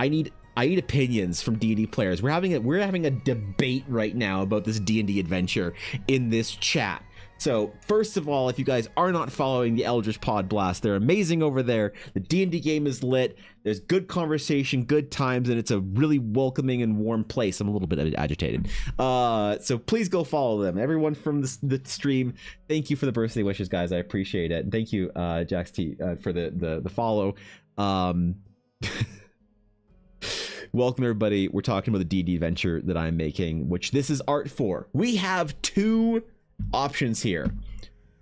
opinions from D&D players. We're having a debate right now about this D&D adventure in this chat. So first of all, if you guys are not following the Eldritch Pod Blast, they're amazing over there. The D&D game is lit. There's good conversation, good times, and it's a really welcoming and warm place. I'm a little bit agitated. So please go follow them. Everyone from the stream, thank you for the birthday wishes, guys. I appreciate it. And thank you, Jax T, for the follow. Welcome, everybody. We're talking about the D&D adventure that I'm making, which this is art for. We have two options here.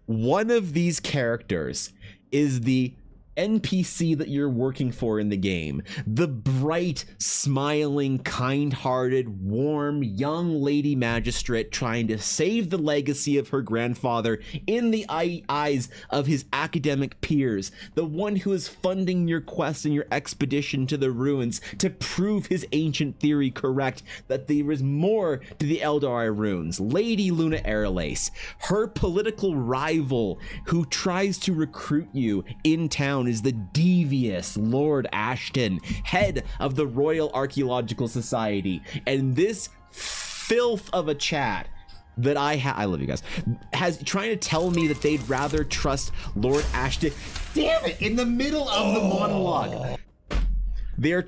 One of these characters is the NPC that you're working for in the game, the bright, smiling, kind-hearted, warm, young lady magistrate trying to save the legacy of her grandfather in the eyes of his academic peers, the one who is funding your quest and your expedition to the ruins to prove his ancient theory correct, that there is more to the Eldari runes. Lady Luna Aralace, her political rival who tries to recruit you in town, is the devious Lord Ashton, head of the Royal Archaeological Society. And this filth of a chat that I love you guys, has trying to tell me that they'd rather trust Lord Ashton. Damn it, in the middle of the monologue. They're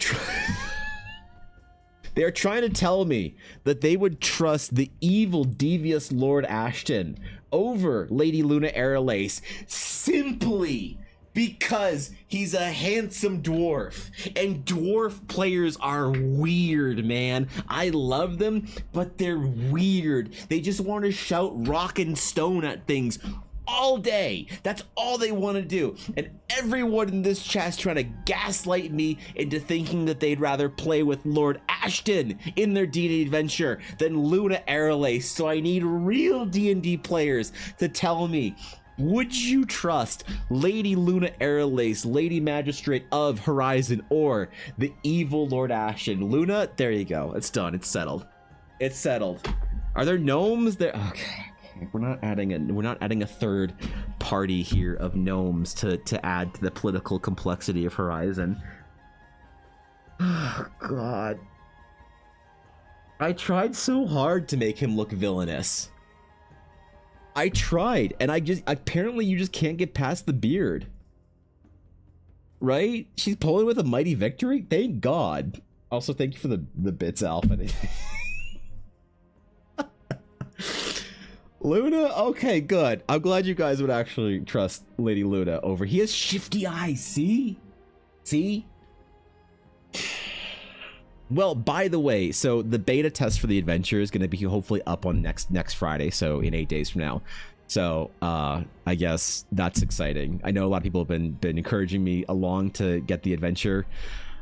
trying to tell me that they would trust the evil, devious Lord Ashton over Lady Luna Aralace simply Because he's a handsome dwarf, and dwarf players are weird, man. I love them, but they're weird. They just want to shout rock and stone at things all day. That's all they want to do. And everyone in this chat's trying to gaslight me into thinking that they'd rather play with Lord Ashton in their D&D adventure than Luna Aerolace. So I need real D&D players to tell me, would you trust Lady Luna Aerolace, Lady Magistrate of Horizon, or the evil Lord Ashton? Luna, there you go. It's done. It's settled. It's settled. Are there gnomes there? Okay. We're not adding a third party here of gnomes to add to the political complexity of Horizon. Oh, God. I tried so hard to make him look villainous. I tried, and apparently you just can't get past the beard. Right? She's pulling with a mighty victory? Thank God. Also, thank you for the bits, Alpha. Luna? Okay, good. I'm glad you guys would actually trust Lady Luna over. He has shifty eyes, see? See? Well, by the way, so the beta test for the adventure is going to be hopefully up on next Friday, so in 8 days from now. So I guess that's exciting. I know a lot of people have been encouraging me along to get the adventure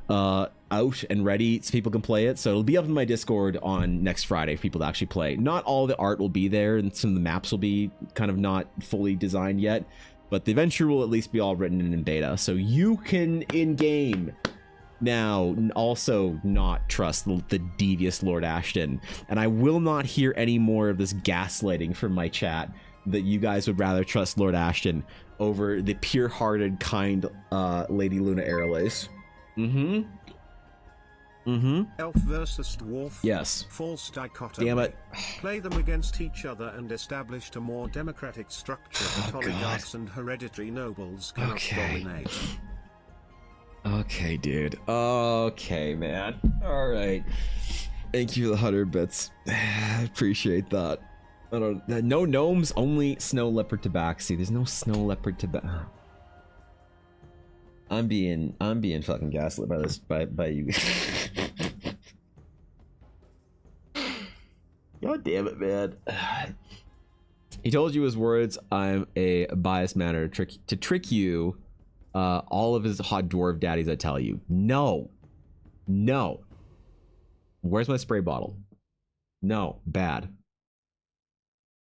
out and ready so people can play it. So it'll be up in my Discord on next Friday for people to actually play. Not all the art will be there, and some of the maps will be kind of not fully designed yet, but the adventure will at least be all written in beta, so you can in-game now also not trust the devious Lord Ashton. And I will not hear any more of this gaslighting from my chat that you guys would rather trust Lord Ashton over the pure-hearted, kind Lady Luna Aerolace. Elf versus dwarf. Yes. False dichotomy. Damn it. Play them against each other and established a more democratic structure that oligarchs and hereditary nobles cannot dominate. Okay, dude. Okay, man. All right. Thank you for the 100 bits. I appreciate that. No gnomes, only snow leopard tabaxi. There's no snow leopard tabaxi. I'm being fucking gaslit by this by you. God damn it, man. He told you his words. I'm a biased manner to trick you. All of his hot dwarf daddies, I tell you. No. Where's my spray bottle? No. Bad.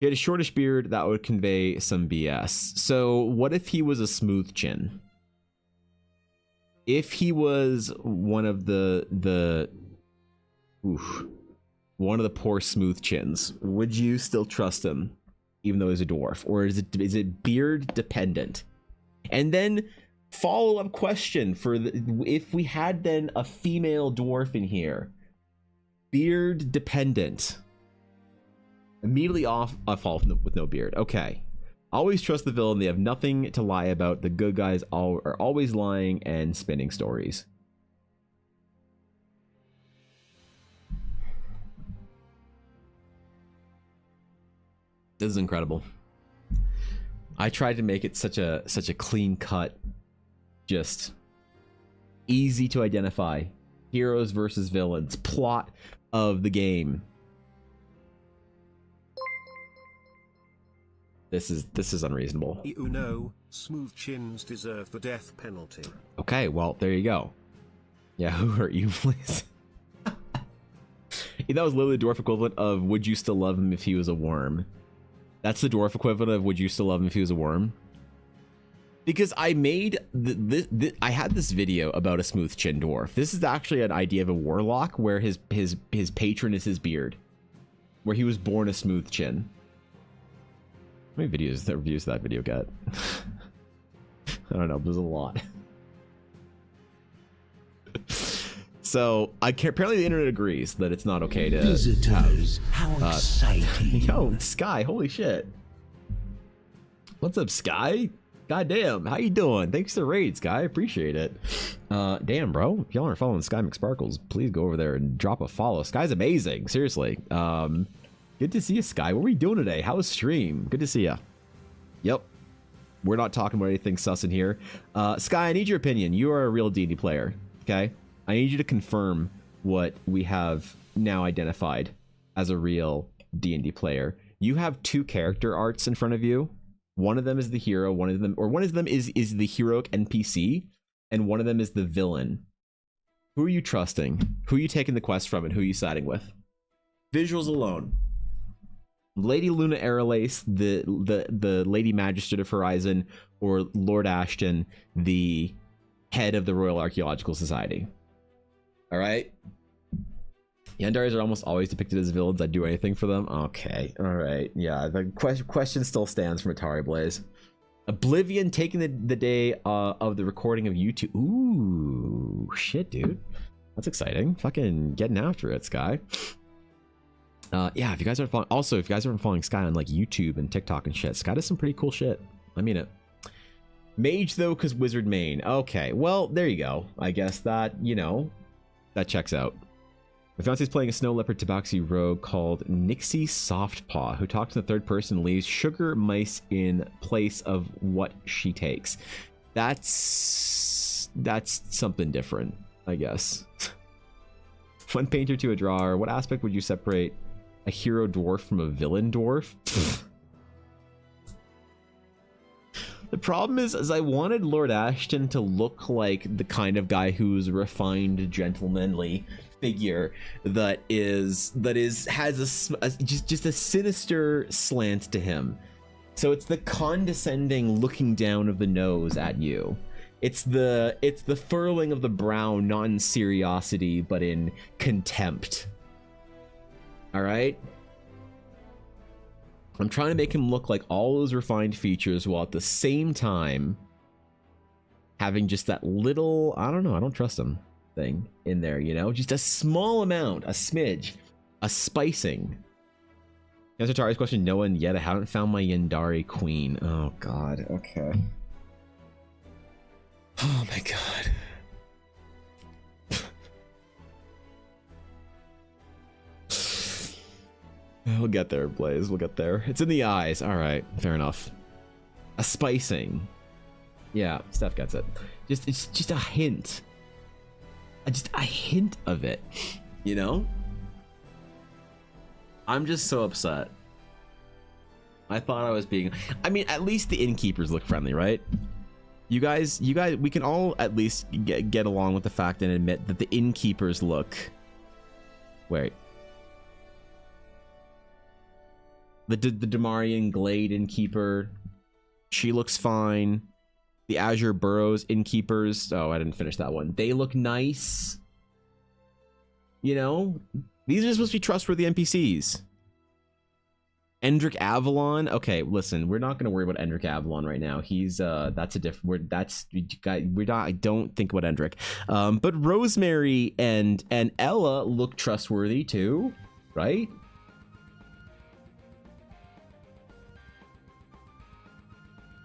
He had a shortish beard, that would convey some BS. So what if he was a smooth chin? If he was one of the poor smooth chins, would you still trust him even though he's a dwarf? Or is it beard dependent? And then follow-up question for if we had then a female dwarf in here, beard dependent, immediately off fall with no beard. Okay, always trust the villain. They have nothing to lie about. The good guys are always lying and spinning stories. This is incredible. I tried to make it such a clean cut, just easy to identify heroes versus villains plot of the game. This is unreasonable. You know, smooth chins deserve the death penalty. Okay, well, there you go. Yeah, who hurt you, please? That was literally the dwarf equivalent of would you still love him if he was a worm? That's the dwarf equivalent of would you still love him if he was a worm? Because I made I had this video about a smooth chin dwarf. This is actually an idea of a warlock where his patron is his beard, where he was born a smooth chin. How many reviews does that video get? I don't know, there's a lot. So apparently the internet agrees that it's not okay to visitors. How exciting! Yo, Sky, holy shit! What's up, Sky? God damn, how you doing? Thanks for the raid, Sky. Appreciate it. Damn, bro. If y'all aren't following Sky McSparkles, please go over there and drop a follow. Sky's amazing, seriously. Good to see you, Sky. What were you doing today? How was stream? Good to see you. Yep. We're not talking about anything sus in here. Sky, I need your opinion. You are a real D&D player, okay? I need you to confirm what we have now identified as a real D&D player. You have 2 character arts in front of you. One of them is the hero, one of them is the heroic NPC, and one of them is the villain. Who are you trusting? Who are you taking the quest from, and who are you siding with? Visuals alone. Lady Luna Aralace, the Lady Magistrate of Horizon, or Lord Ashton, the head of the Royal Archaeological Society. All right. Yandaris are almost always depicted as villains. I'd do anything for them. Okay. All right. Yeah. The question still stands from Atari Blaze. Oblivion taking the day of the recording of YouTube. Ooh, shit, dude. That's exciting. Fucking getting after it, Sky. Yeah, if you guys aren't following, also, if you guys aren't following Sky on like YouTube and TikTok and shit, Sky does some pretty cool shit. I mean it. Mage though, because Wizard main. Okay, well, there you go. I guess that, you know, that checks out. My fiance's playing a snow leopard tabaxi rogue called Nixie Softpaw, who talks in the third person and leaves sugar mice in place of what she takes. That's something different, I guess. One painter to a drawer. What aspect would you separate a hero dwarf from a villain dwarf? The problem is I wanted Lord Ashton to look like the kind of guy who's refined, gentlemanly figure that has just a sinister slant to him. So it's the condescending looking down of the nose at you. It's the furrowing of the brow, not in seriosity, but in contempt. All right? I'm trying to make him look like all those refined features while at the same time having just that little, I don't know, I don't trust him thing in there, you know? Just a small amount, a smidge, a spicing. Answer Tari's question, no one yet. I haven't found my Yandari queen. Oh, God. Okay. Oh, my God. We'll get there, Blaze. We'll get there. It's in the eyes. All right. Fair enough. A spicing. Yeah, Steph gets it. It's just a hint. Just a hint of it. You know? I'm just so upset. I thought I was being... I mean, at least the innkeepers look friendly, right? You guys, we can all at least get along with the fact and admit that the innkeepers look... Wait. The Damarian Glade innkeeper, she looks fine. The Azure Burrows innkeepers, oh, I didn't finish that one. They look nice. You know, these are supposed to be trustworthy NPCs. Endrick Avalon, okay, listen, we're not going to worry about Endrick Avalon right now. He's that's a different. We're not. I don't think about Endrick. But Rosemary and Ella look trustworthy too, right?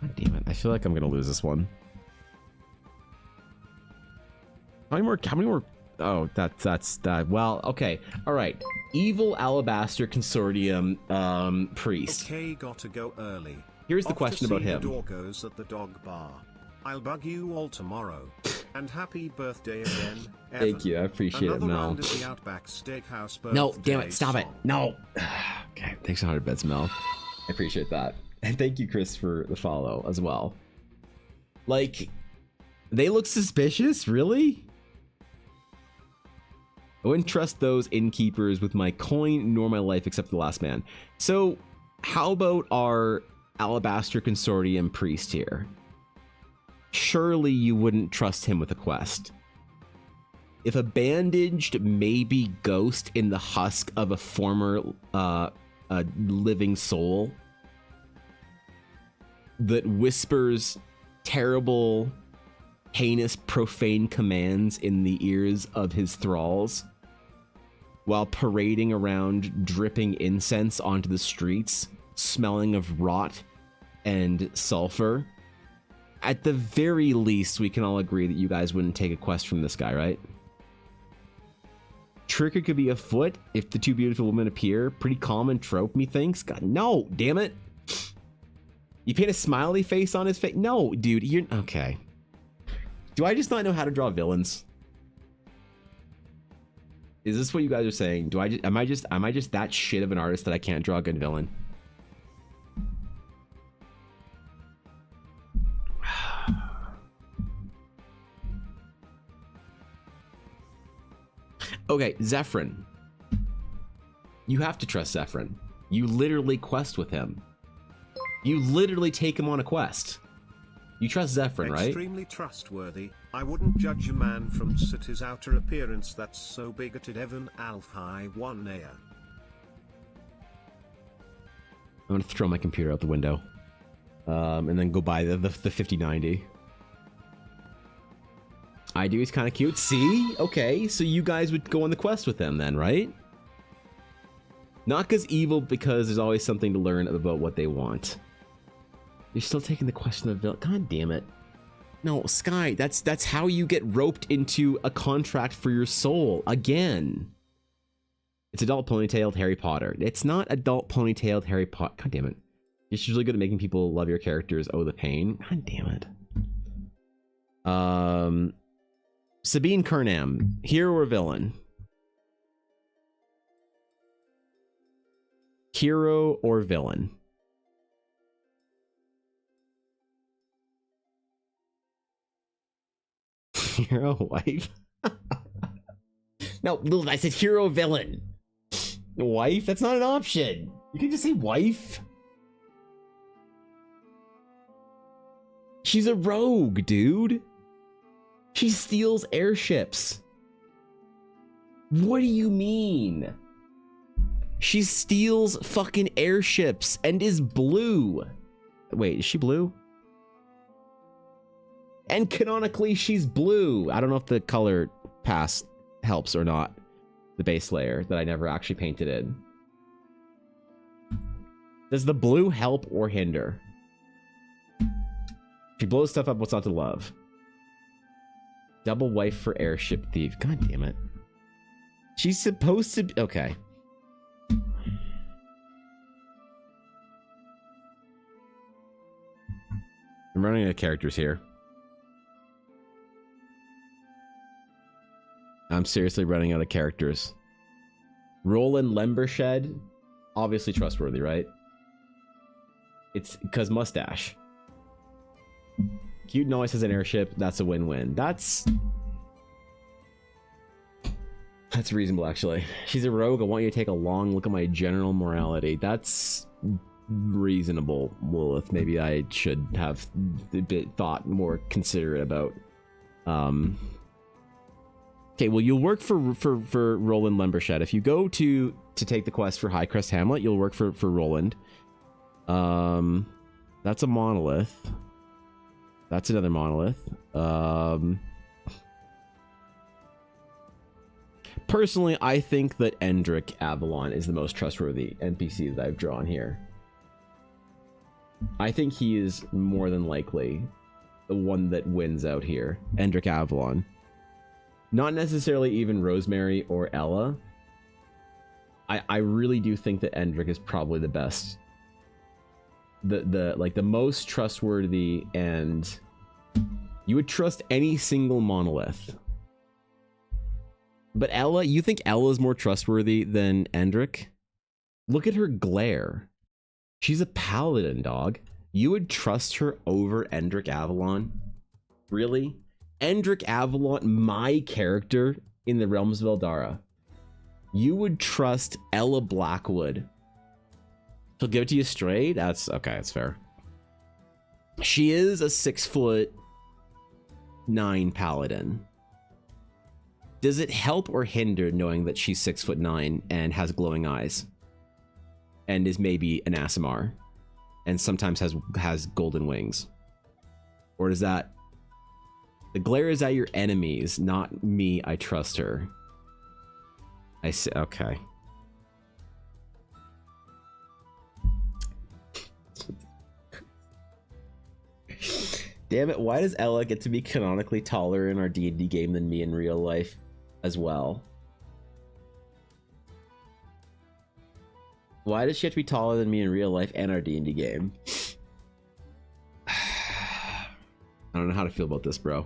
God damn it! I feel like I'm gonna lose this one. How many more? Oh, that's that. Well, okay, all right. Evil Alabaster Consortium priest. Okay, gotta go early. Here's the question about him. The doggos at the dog bar. I'll bug you all tomorrow. And happy birthday again, Evan. Thank you, I appreciate it, Mel. Round at the Outback Steakhouse birthday No, damn it, stop it. song. No. Okay, thanks 100 bits, Mel. I appreciate that. And thank you, Chris, for the follow as well. Like, they look suspicious, really? I wouldn't trust those innkeepers with my coin nor my life except the last man. So, how about our Alabaster Consortium priest here? Surely you wouldn't trust him with a quest. If a bandaged, maybe ghost in the husk of a former living soul that whispers terrible, heinous, profane commands in the ears of his thralls while parading around dripping incense onto the streets, smelling of rot and sulfur, at the very least, we can all agree that you guys wouldn't take a quest from this guy, right? Trigger could be afoot if the two beautiful women appear. Pretty common trope, methinks. God, no, damn it. You paint a smiley face on his face? No, dude, you're okay. Do I just not know how to draw villains? Is this what you guys are saying? Do I just am I just that shit of an artist that I can't draw a good villain? Okay, Zephyrin. You have to trust Zephyrin. You literally quest with him. You literally take him on a quest. You trust Zephyrin, right? Extremely trustworthy. I wouldn't judge a man from his outer appearance. That's so bigoted. Evan Alphi 1 Naya. I'm gonna throw my computer out the window. And then go buy the 5090. I do, he's kind of cute. See? Okay, so you guys would go on the quest with him then, right? Not because evil, because there's always something to learn about what they want. You're still taking the question of villain. God damn it. No, Sky, that's how you get roped into a contract for your soul. Again. It's adult ponytailed Harry Potter. It's not adult ponytailed Harry Potter. God damn it. You're just really good at making people love your characters. Oh, the pain. God damn it. Sabine Kernam, hero or villain? Hero or villain? Hero, wife? No, I said hero, villain. Wife? That's not an option. You can just say wife. She's a rogue, dude. She steals airships. What do you mean? She steals fucking airships and is blue. Wait, is she blue? And canonically, she's blue. I don't know if the color pass helps or not. The base layer that I never actually painted in. Does the blue help or hinder? If she blows stuff up, what's not to love? Double wife for airship thief. God damn it. She's supposed to be... Okay. I'm running out of characters here. I'm seriously running out of characters. Roland Lembershed. Obviously trustworthy, right? It's because mustache. Cute noise has an airship. That's a win-win. That's reasonable, actually. She's a rogue. I want you to take a long look at my general morality. That's reasonable, Lilith. Maybe I should have a bit thought more considerate about. Okay, well, you'll work for Roland Lembershed. If you go to take the quest for Highcrest Hamlet, you'll work for Roland. That's a monolith. That's another monolith. Personally, I think that Endrick Avalon is the most trustworthy NPC that I've drawn here. I think he is more than likely the one that wins out here. Endrick Avalon. Not necessarily even Rosemary or Ella. I really do think that Endrick is probably the best. The most trustworthy, and you would trust any single monolith. But Ella, you think Ella is more trustworthy than Endrick? Look at her glare. She's a paladin, dog. You would trust her over Endrick Avalon? Really? Endrick Avalon, my character in the Realms of Eldara. You would trust Ella Blackwood. She'll give it to you straight? That's okay, that's fair. She is a 6'9" paladin. Does it help or hinder knowing that she's 6'9" and has glowing eyes? And is maybe an Aasimar? And sometimes has golden wings? Or does that... The glare is at your enemies, not me. I trust her. I see. Okay. Damn it, why does Ella get to be canonically taller in our D&D game than me in real life as well? Why does she have to be taller than me in real life and our D&D game? I don't know how to feel about this, bro.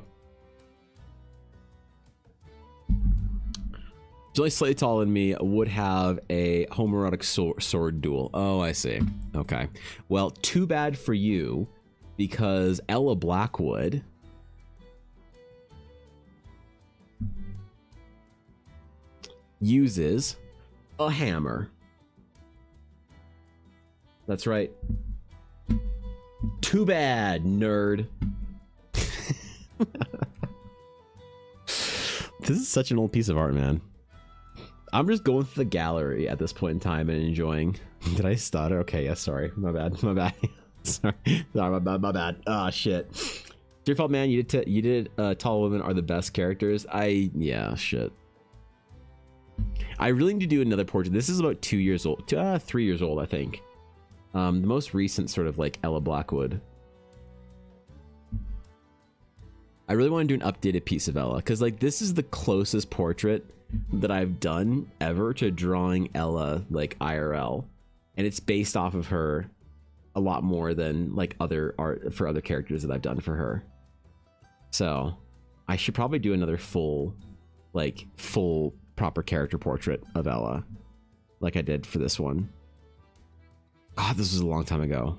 Only slightly taller than me would have a homoerotic sword duel. Oh, I see. Okay. Well, too bad for you, because Ella Blackwood uses a hammer. That's right. Too bad, nerd. This is such an old piece of art, man. I'm just going through the gallery at this point in time and enjoying. Did I stutter? Okay, yeah, sorry. My bad. Sorry, my bad. Ah, shit. It's your fault, man. You did Tall Women Are the Best Characters. Yeah, shit. I really need to do another portrait. This is about 2 years old. 3 years old, I think. The most recent sort of like Ella Blackwood. I really want to do an updated piece of Ella, because like this is the closest portrait that I've done ever to drawing Ella like IRL, and it's based off of her a lot more than like other art for other characters that I've done for her. So I should probably do another full proper character portrait of Ella like I did for this one. God, this was a long time ago,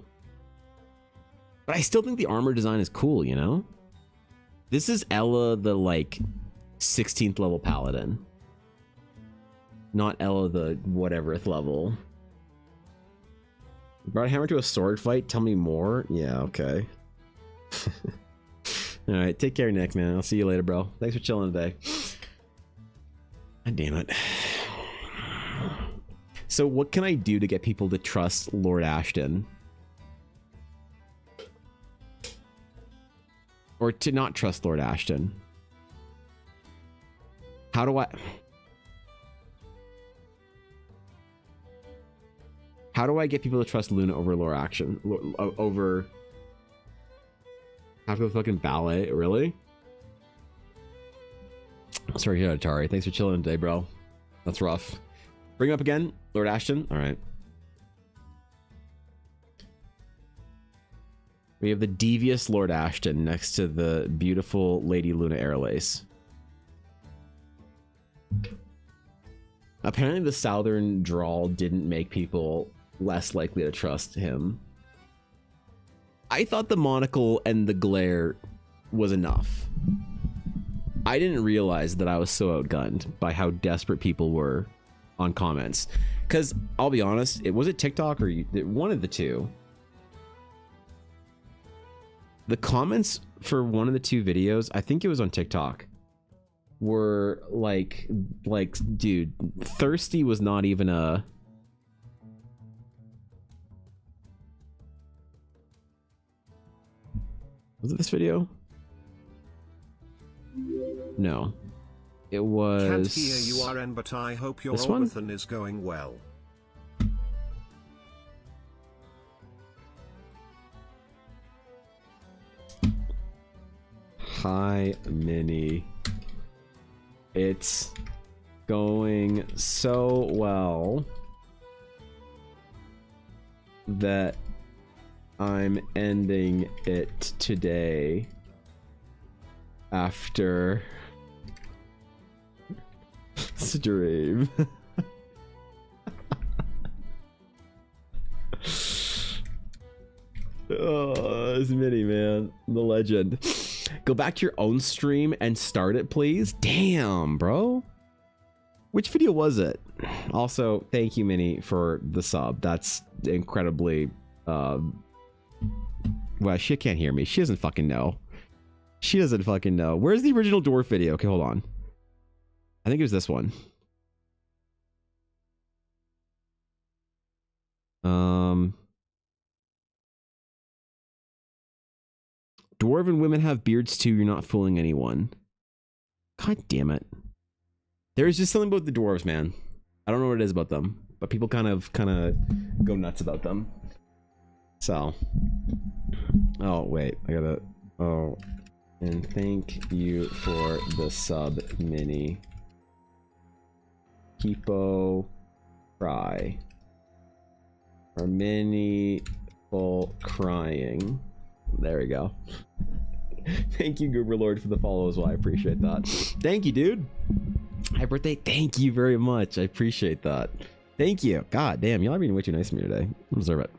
but I still think the armor design is cool, you know. This is Ella, the like 16th level paladin, not Ella the whateverth level. Brought a hammer to a sword fight. Tell me more. Yeah, okay. All right, take care, Nick, man. I'll see you later, bro. Thanks for chilling today. God damn it. So what can I do to get people to trust Lord Ashton? Or to not trust Lord Ashton? How do I get people to trust Luna over Lord Action? Over... Have to go fucking ballet? Really? Sorry, here, Atari. Thanks for chilling today, bro. That's rough. Bring him up again, Lord Ashton. All right. We have the devious Lord Ashton next to the beautiful Lady Luna Airlace. Apparently the southern drawl didn't make people less likely to trust him. I thought the monocle and the glare was enough. I didn't realize that I was so outgunned by how desperate people were on comments. Because I'll be honest, was it TikTok or one of the two? The comments for one of the two videos, I think it was on TikTok, were like, dude, thirsty was not even a... Was it this video? No. It was... Can't hear you, RN, but I hope your Overthon is going well. Hi, Minnie. It's going so well that I'm ending it today after stream. Oh, it's Minnie, man. The legend. Go back to your own stream and start it, please. Damn, bro. Which video was it? Also, thank you, Minnie, for the sub. That's incredibly... Well, she can't hear me. She doesn't fucking know. She doesn't fucking know. Where's the original dwarf video? Okay, hold on. I think it was this one. Dwarven women have beards too. You're not fooling anyone. God damn it. There's just something about the dwarves, man. I don't know what it is about them, but people kind of go nuts about them. So. Oh, wait. I gotta... Oh. And thank you for the sub, Mini. Keepo cry. Or Mini full crying. There we go. Thank you, Goober Lord, for the follow as well. I appreciate that. Thank you, dude. Happy birthday. Thank you very much. I appreciate that. Thank you. God damn, y'all are being way too nice to me today. I deserve it.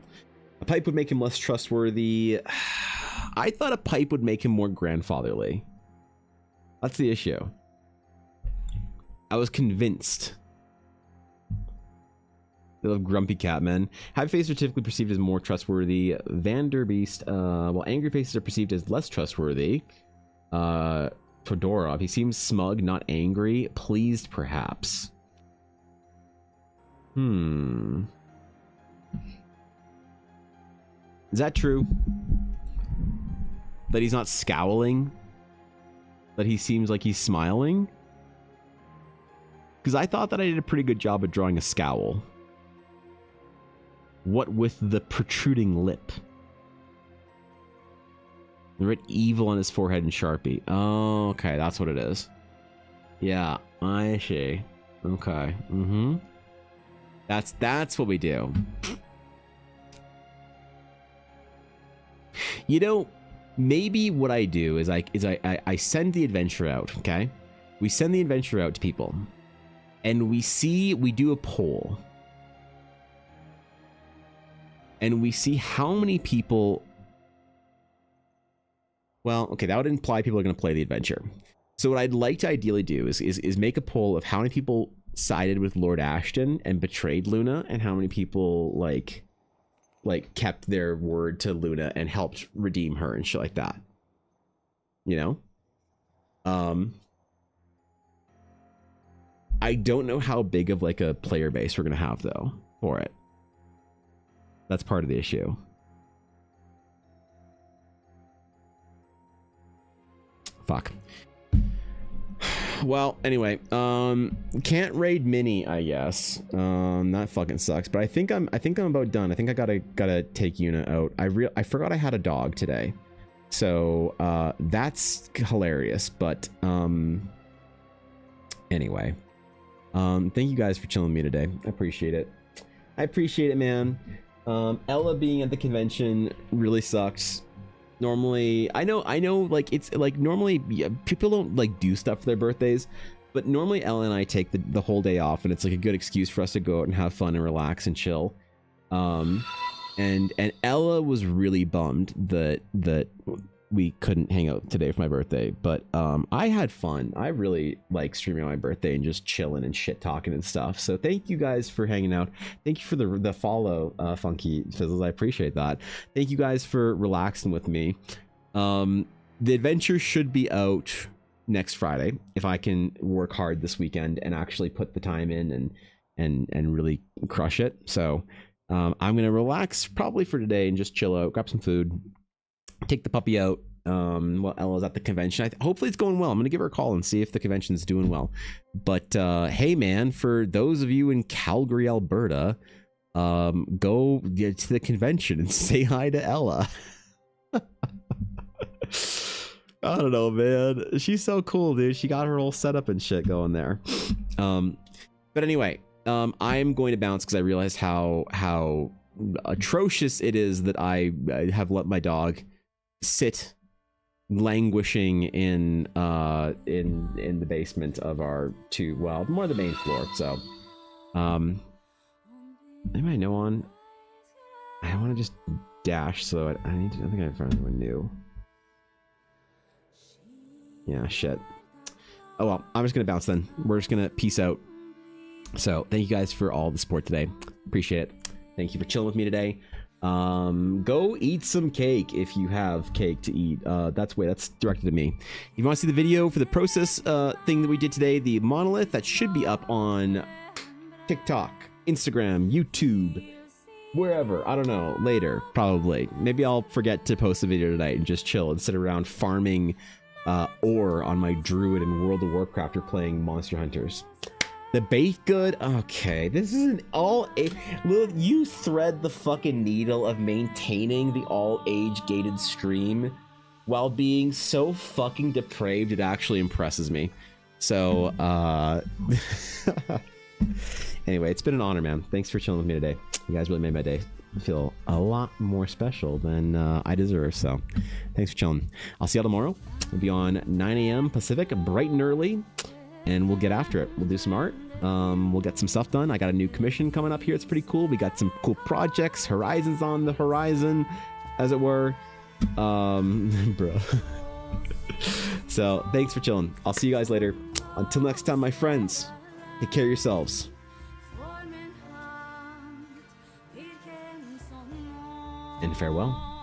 A pipe would make him less trustworthy. I thought a pipe would make him more grandfatherly. That's the issue. I was convinced. They love grumpy cat men. Happy faces are typically perceived as more trustworthy. Vanderbeest, while angry faces are perceived as less trustworthy. Todorov, he seems smug, not angry. Pleased, perhaps. Is that true? That he's not scowling? That he seems like he's smiling? Because I thought that I did a pretty good job at drawing a scowl. What with the protruding lip? The red evil on his forehead in Sharpie. Oh, okay, that's what it is. Yeah, I see. Okay. That's what we do. You know, maybe what I do is I send the adventure out, okay? We send the adventure out to people. And we do a poll. And we see how many people... Well, okay, that would imply people are going to play the adventure. So what I'd like to ideally do is make a poll of how many people sided with Lord Ashton and betrayed Luna, and how many people like kept their word to Luna and helped redeem her and shit like that. You know? I don't know how big of like a player base we're going to have though for it. That's part of the issue. Fuck. Well, anyway, can't raid Mini, I guess. That fucking sucks. But I think I'm about done. I think I gotta take Yuna out. I forgot I had a dog today, so that's hilarious. But anyway, thank you guys for chilling with me today. I appreciate it. I appreciate it, man. Ella being at the convention really sucks. Normally, I know, like, it's like normally people don't like do stuff for their birthdays, but normally Ella and I take the whole day off, and it's like a good excuse for us to go out and have fun and relax and chill. And Ella was really bummed that we couldn't hang out today for my birthday, but I had fun. I really like streaming on my birthday and just chilling and shit talking and stuff. So thank you guys for hanging out. Thank you for the follow, Funky Fizzles. I appreciate that. Thank you guys for relaxing with me. The adventure should be out next Friday if I can work hard this weekend and actually put the time in and really crush it. So I'm gonna relax probably for today and just chill out, grab some food, take the puppy out while Ella's at the convention. Hopefully it's going well. I'm gonna give her a call and see if the convention's doing well. But hey man, for those of you in Calgary, Alberta, go to the convention and say hi to Ella. I don't know, man, she's so cool, dude. She got her whole setup and shit going there. But anyway, I'm going to bounce because I realized how atrocious it is that I have let my dog sit languishing in the basement of our more the main floor. So anybody know on? I want to just dash, so I think I found anyone new. Yeah, shit. Oh well, I'm just gonna bounce then. We're just gonna peace out. So thank you guys for all the support today. Appreciate it. Thank you for chilling with me today. Go eat some cake if you have cake to eat. That's directed to me. If you want to see the video for the process thing that we did today, the monolith, that should be up on TikTok, Instagram, YouTube, wherever. I don't know, later, probably. Maybe I'll forget to post a video tonight and just chill and sit around farming ore on my druid in World of Warcraft or playing Monster Hunters. The bait good? Okay, this is an all-age... You thread the fucking needle of maintaining the all-age gated stream while being so fucking depraved, it actually impresses me. So, Anyway, it's been an honor, man. Thanks for chilling with me today. You guys really made my day feel a lot more special than I deserve. So thanks for chilling. I'll see y'all tomorrow. We'll be on 9 a.m. Pacific, bright and early, and we'll get after it. We'll do some art. We'll get some stuff done. I got a new commission coming up here. It's pretty cool. We got some cool projects. Horizons on the horizon, as it were. Bro. So thanks for chilling. I'll see you guys later. Until next time, my friends, take care of yourselves. And farewell.